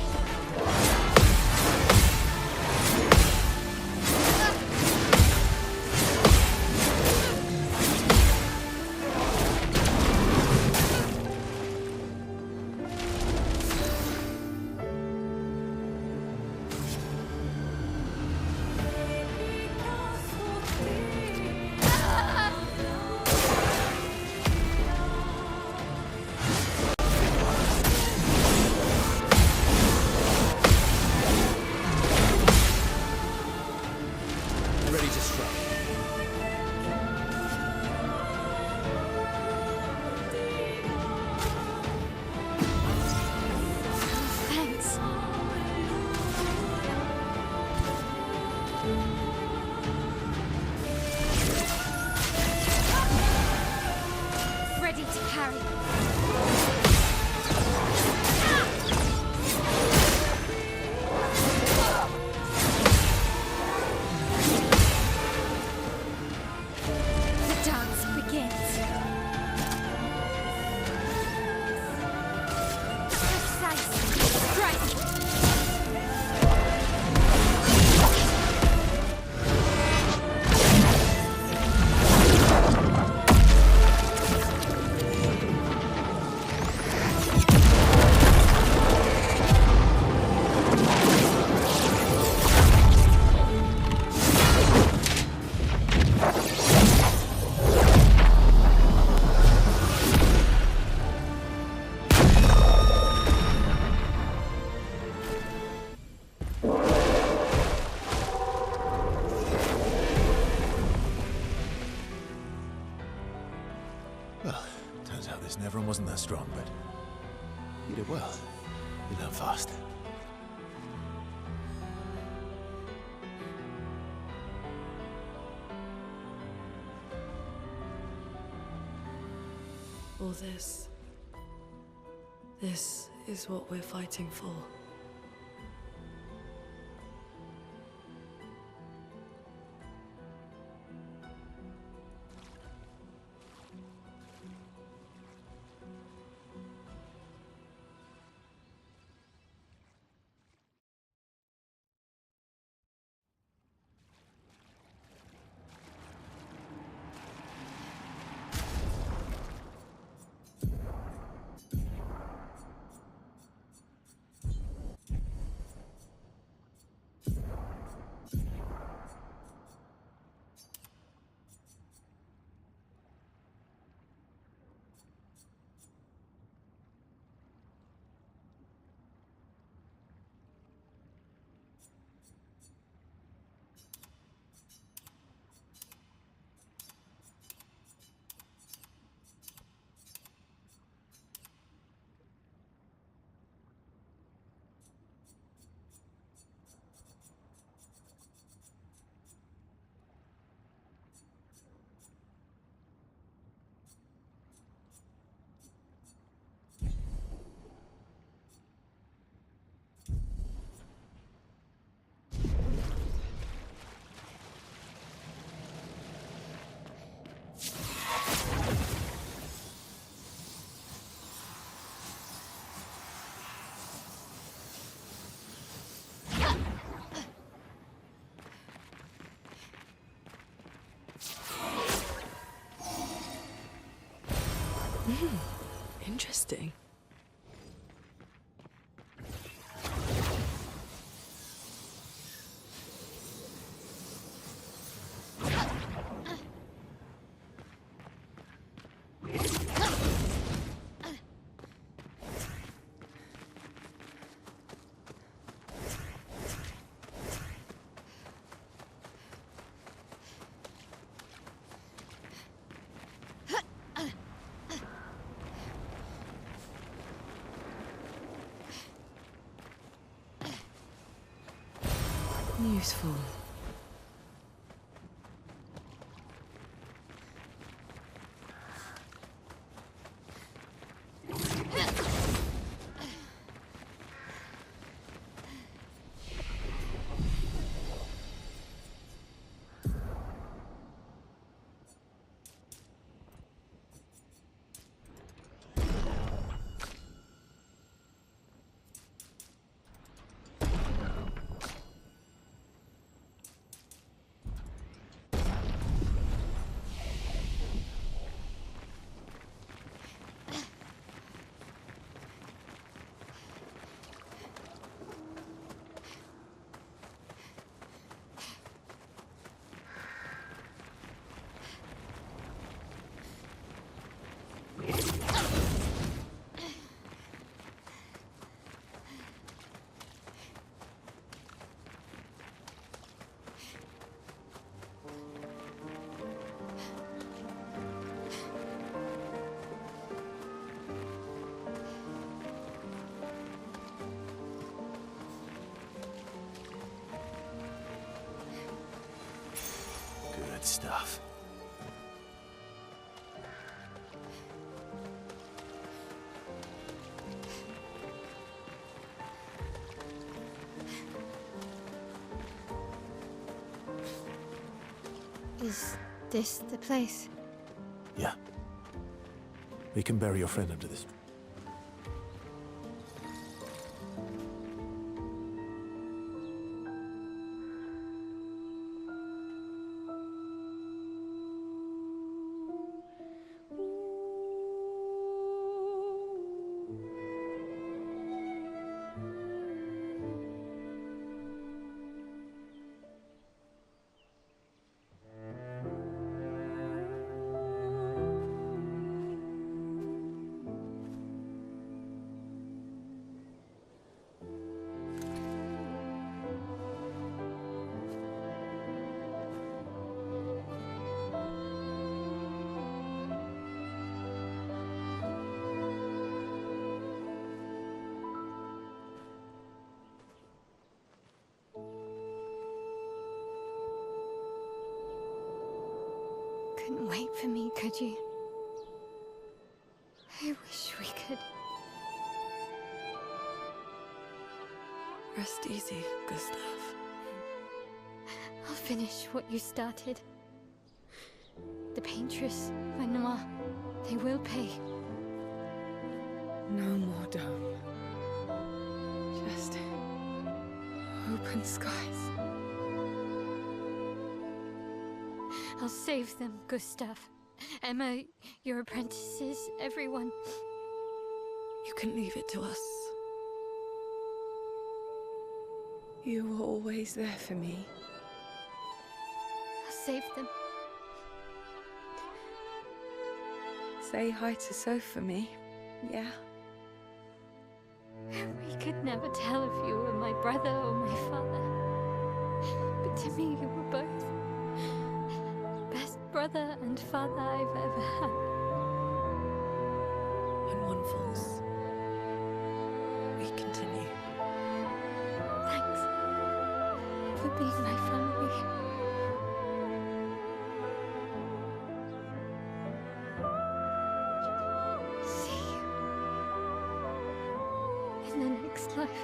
Ready to strike. Thanks. Ready to carry. The dance begins. Precise strike. Well, turns out this Neveron wasn't that strong, but you did well. You learn fast. All this. This is what we're fighting for. Interesting. Useful. Good stuff. Is this the place? Yeah. We can bury your friend under this. Couldn't wait for me, could you? I wish we could. Rest easy, Gustav. I'll finish what you started. The Paintress, Renoir, they will pay. No more dome. Just open skies. I'll save them, Gustav. Emma, your apprentices, everyone. You can leave it to us. You were always there for me. I'll save them. Say hi to Soph for me, yeah? We could never tell if you were my brother or my father. But to me, you were both. Best brother and father I've ever had. When one falls, we continue. Thanks for being my family. See you in the next life.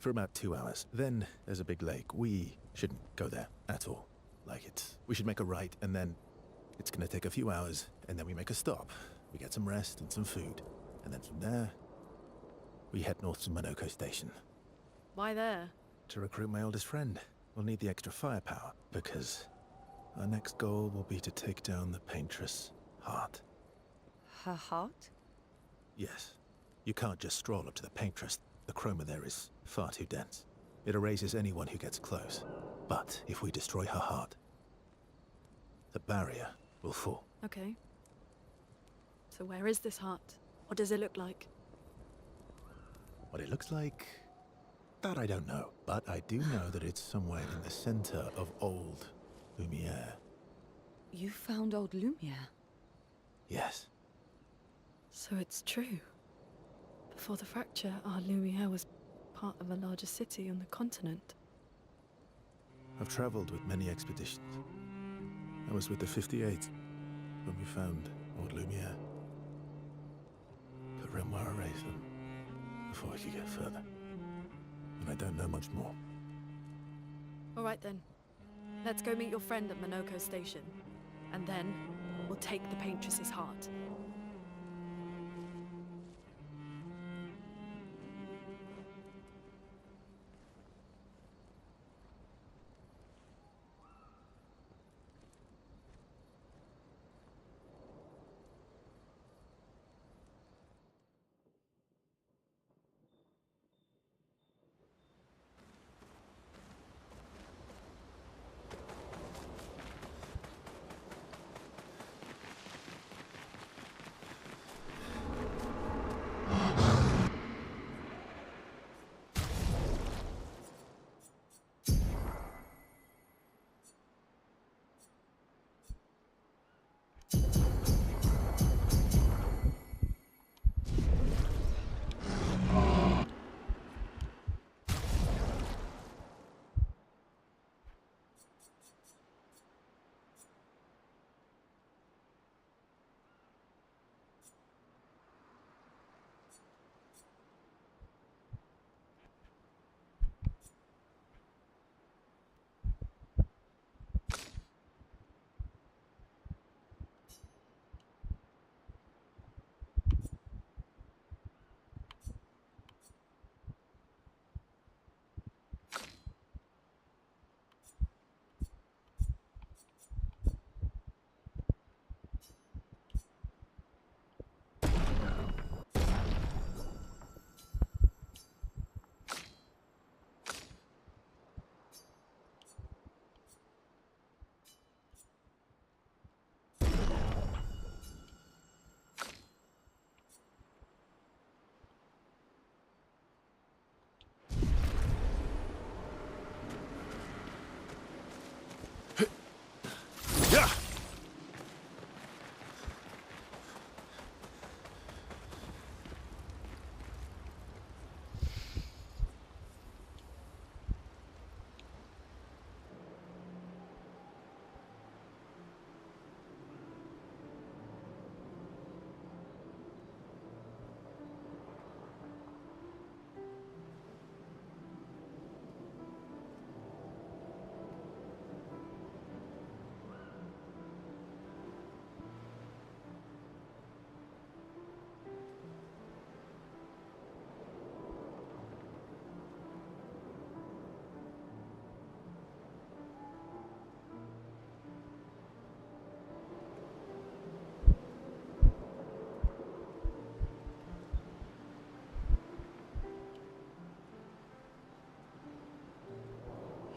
for about 2 hours. Then there's a big lake. We shouldn't go there at all. We should make a right, and then it's gonna take a few hours, and then we make a stop. We get some rest and some food. And then from there, we head north to Monoko Station. Why there? To recruit my oldest friend. We'll need the extra firepower, because our next goal will be to take down the Paintress Heart. Her heart? Yes. You can't just stroll up to the Paintress. The chroma there is far too dense. It erases anyone who gets close. But if we destroy her heart, the barrier will fall. Okay. So where is this heart? What does it look like? What it looks like, that I don't know. But I do know that it's somewhere in the center of old Lumiere. You found old Lumiere? Yes. So it's true. Before the fracture, our Lumiere was part of a larger city on the continent. I've traveled with many expeditions. I was with the 58th when we found old Lumiere. But Renoir erased them before we could get further. And I don't know much more. All right then. Let's go meet your friend at Monoko Station. And then we'll take the Paintress's heart.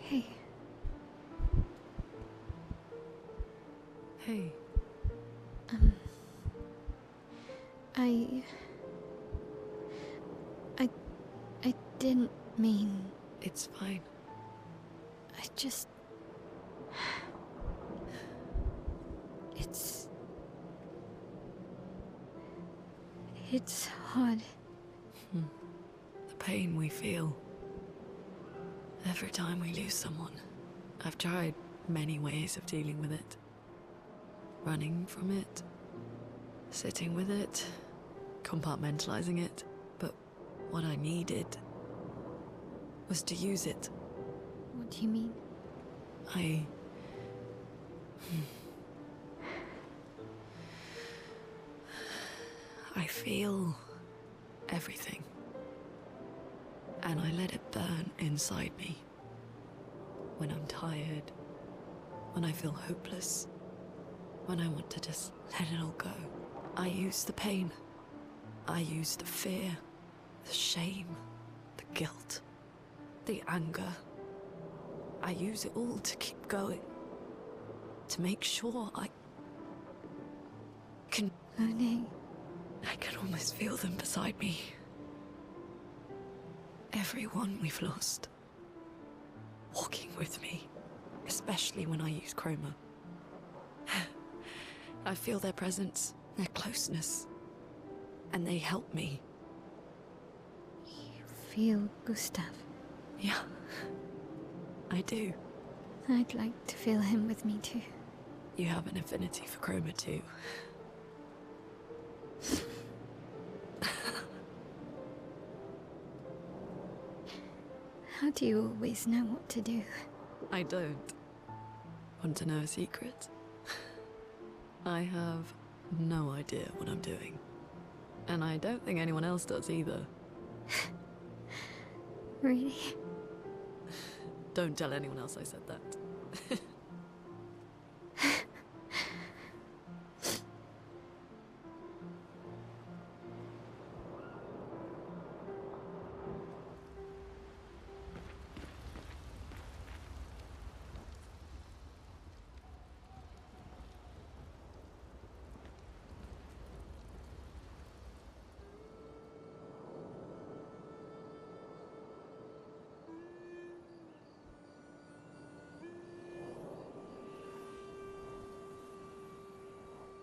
Hey. Hey. I didn't mean... It's fine. I just... It's hard. The pain we feel every time we lose someone. I've tried many ways of dealing with it. Running from it, sitting with it, compartmentalizing it. But what I needed was to use it. What do you mean? I feel everything. And I let it burn inside me. When I'm tired, when I feel hopeless, when I want to just let it all go. I use the pain. I use the fear, the shame, the guilt, the anger. I use it all to keep going. To make sure I can... Luni. I can almost feel them beside me. Everyone we've lost. Walking with me. Especially when I use Chroma. I feel their presence, their closeness. And they help me. You feel Gustav? Yeah. I do. I'd like to feel him with me too. You have an affinity for Chroma too. How do you always know what to do? I don't. Want to know a secret? I have no idea what I'm doing. And I don't think anyone else does either. Really? Don't tell anyone else I said that.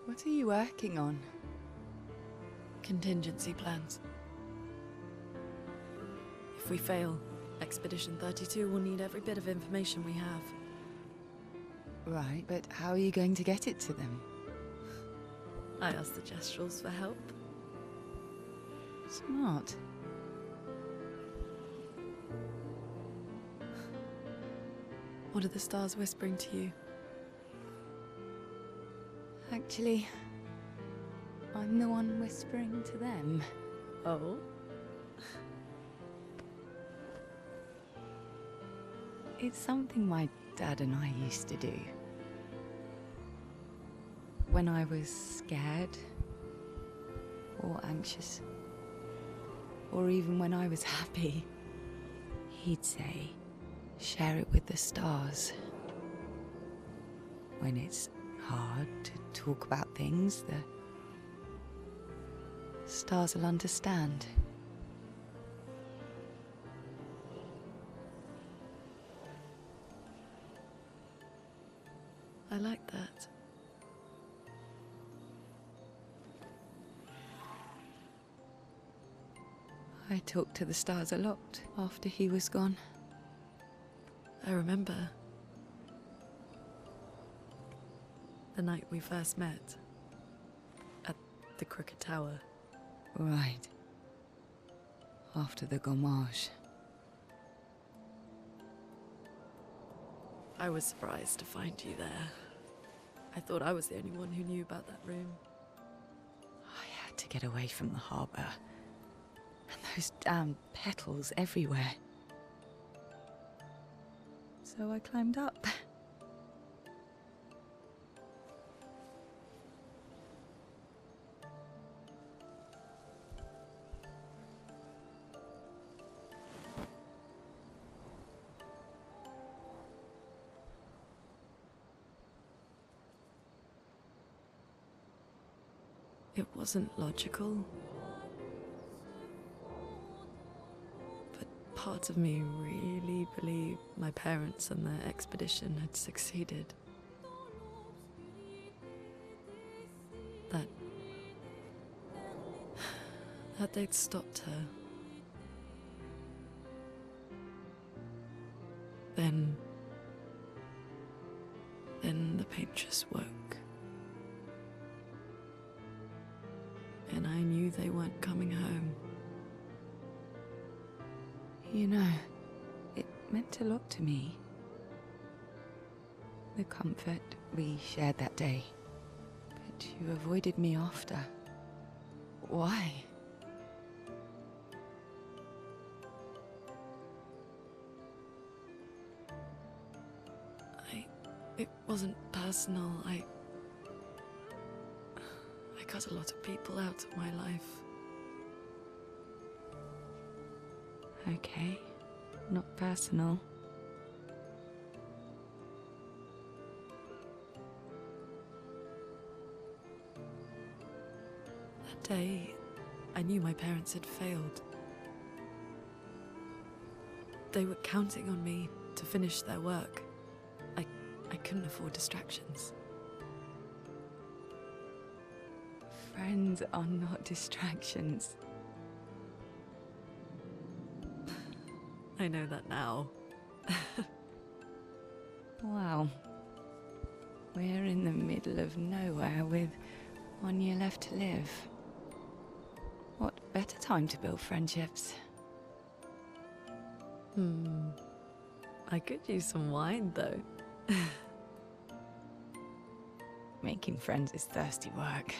What are you working on? Contingency plans. If we fail, Expedition 32 will need every bit of information we have. Right, but how are you going to get it to them? I asked the Gestrals for help. Smart. What are the stars whispering to you? Actually, I'm the one whispering to them. Oh? It's something my dad and I used to do. When I was scared, or anxious, or even when I was happy, he'd say, share it with the stars. When it's hard to talk about things, the stars will understand. I like that. I talked to the stars a lot after he was gone. I remember the night we first met at the Crooked Tower. Right. After the Gommage. I was surprised to find you there. I thought I was the only one who knew about that room. I had to get away from the harbour. And those damn petals everywhere. So I climbed up. It wasn't logical. But part of me really believed my parents and their expedition had succeeded. That they'd stopped her. Then the painters woke. And I knew they weren't coming home. You know, meant to look to me. The comfort we shared that day. But you avoided me after. Why? It wasn't personal. I cut a lot of people out of my life. Okay, not personal. That day, I knew my parents had failed. They were counting on me to finish their work. I couldn't afford distractions. Friends are not distractions. I know that now. Wow. We're in the middle of nowhere with 1 year left to live. What better time to build friendships? I could use some wine, though. Making friends is thirsty work.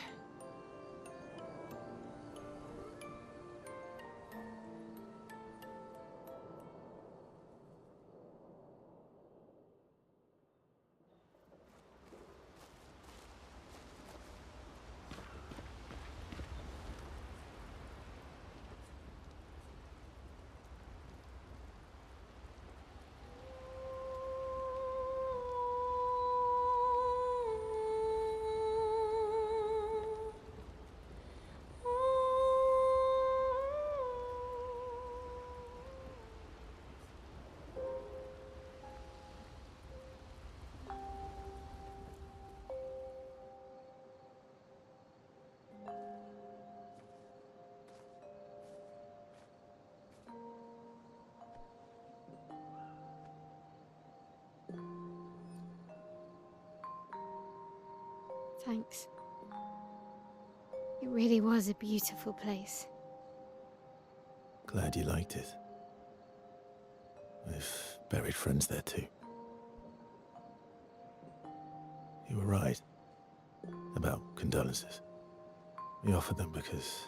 Thanks. It really was a beautiful place. Glad you liked it. I've buried friends there too. You were right about condolences. We offered them because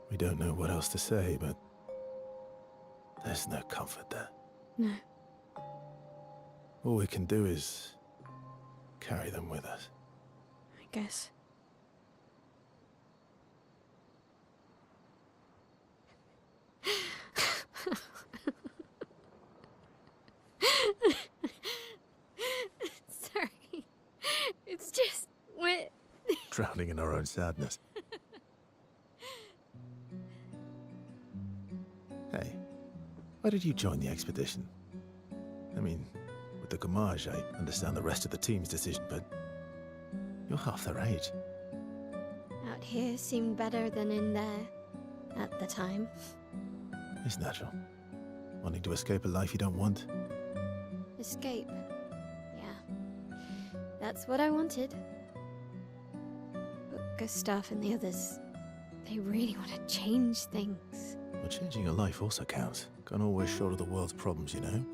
we don't know what else to say, but there's no comfort there. No. All we can do is carry them with us. I guess. Sorry. It's just we're Drowning in our own sadness. Hey, why did you join the expedition? I mean, with the Gamage, I understand the rest of the team's decision, but you're half their age. out here seemed better than in there at the time. It's natural. Wanting to escape a life you don't want. Escape. Yeah. That's what I wanted. But Gustav and the others, they really want to change things. But changing your life also counts. Can't always shoulder the world's problems, you know?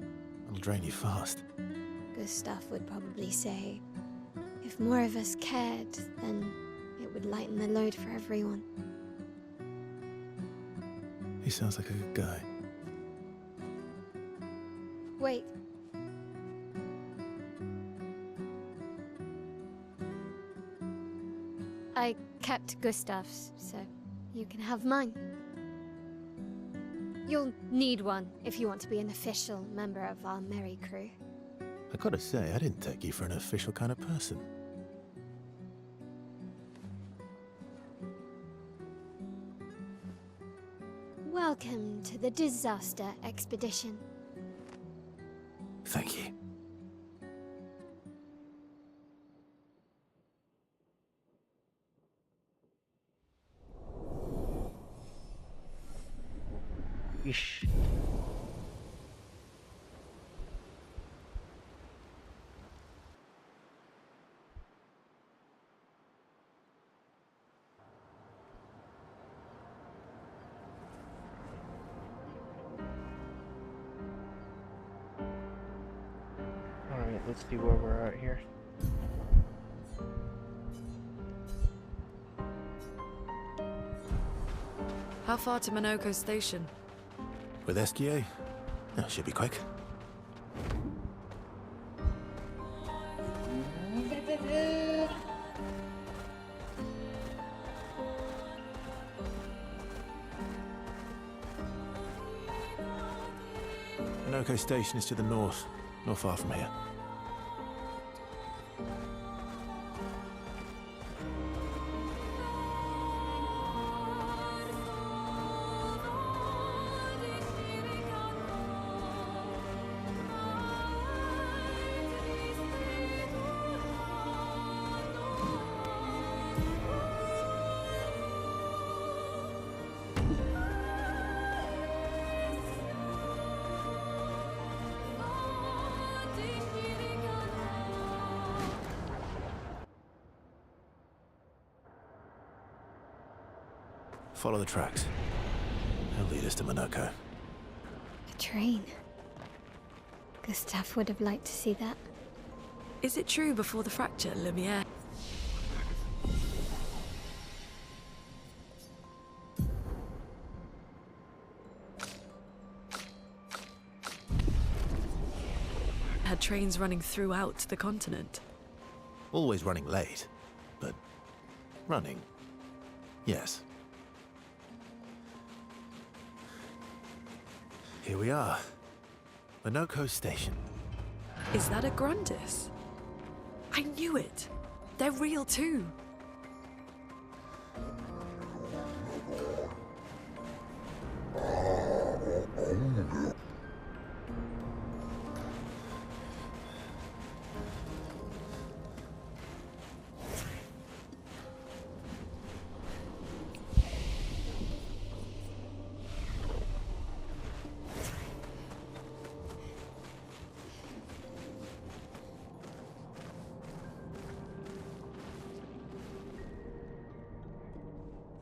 It'll drain you fast. Gustav would probably say, if more of us cared, then it would lighten the load for everyone. He sounds like a good guy. Wait. I kept Gustav's, so you can have mine. You'll need one if you want to be an official member of our merry crew. I gotta say, I didn't take you for an official kind of person. Welcome to the disaster expedition. Thank you. Ish. Let's see where we're at here. How far to Minoko Station? With SGA? Oh, should be quick. Minoko Station is to the north, not far from here. Follow the tracks. They'll lead us to Minoko. A train. Gustav would have liked to see that. Is it true before the fracture, Lumiere? Had trains running throughout the continent. Always running late, but running. Yes. Here we are. Minoko Station. Is that a Grundis? I knew it. They're real too.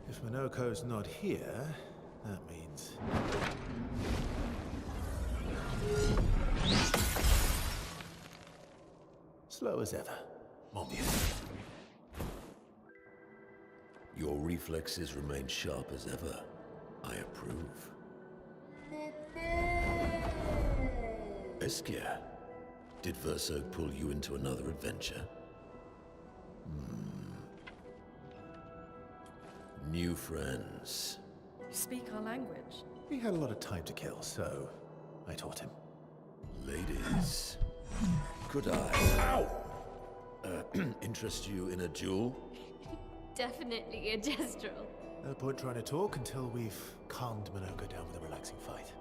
If Minoko's not here, that means... slow as ever. Mobius. Your reflexes remain sharp as ever. I approve. Eskia, did Verso pull you into another adventure? New friends. You speak our language. We had a lot of time to kill, so I taught him. Ladies, could I interest you in a duel? Definitely a gestural. No point trying to talk until we've calmed Minoko down with a relaxing fight.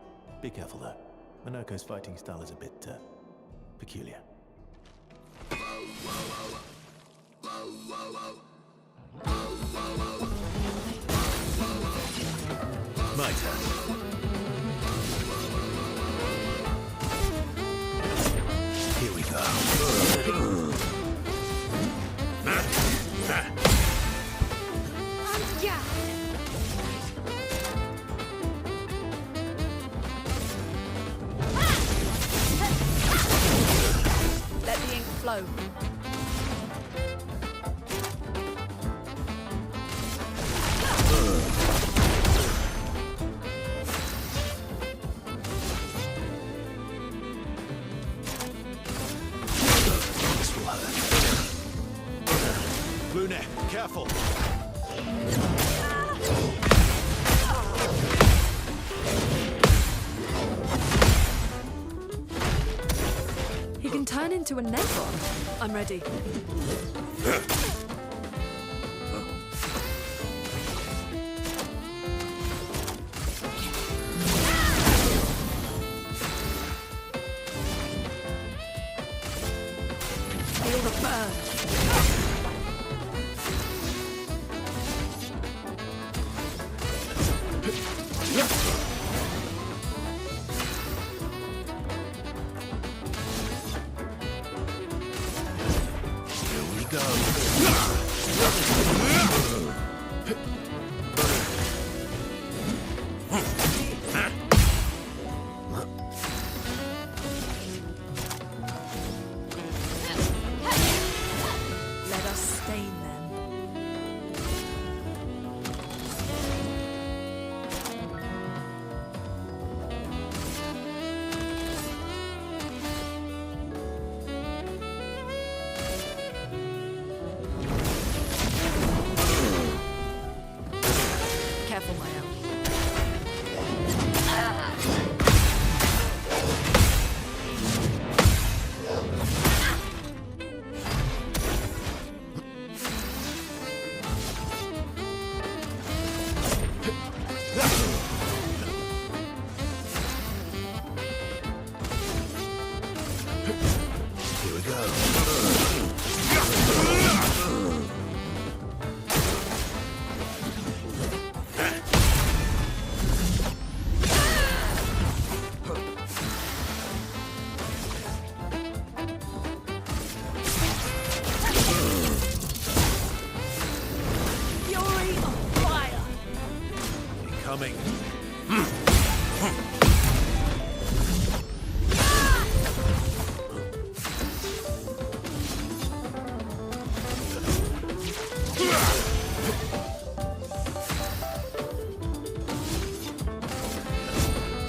Be careful though. Minoko's fighting style is a bit peculiar. My turn. Here we go. Let the ink flow. Lune, careful! He can turn into a Necron. I'm ready. Feel the burn. coming.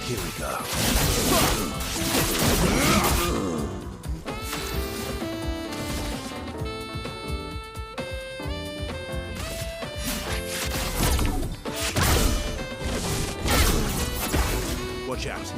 Here we go. Watch out.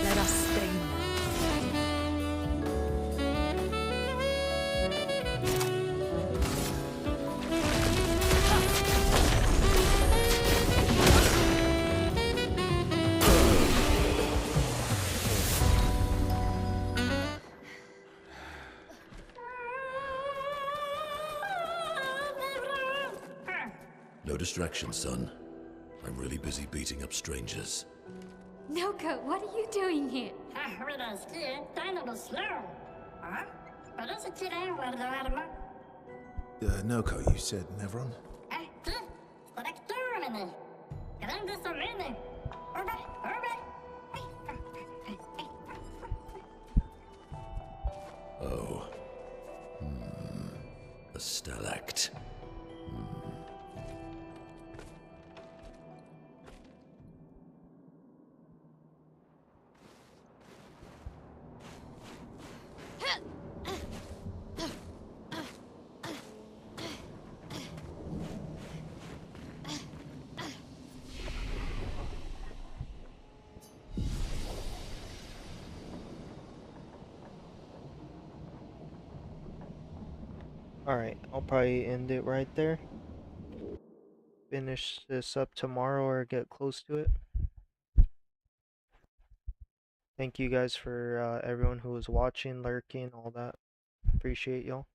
Let us stay now. No distraction, son. I'm really busy beating up strangers. Noko, what are you doing here? Noko, you said Nevron? Oh. A stalact. Alright, I'll probably end it right there. Finish this up tomorrow or get close to it. Thank you guys for everyone who was watching, lurking, all that. Appreciate y'all.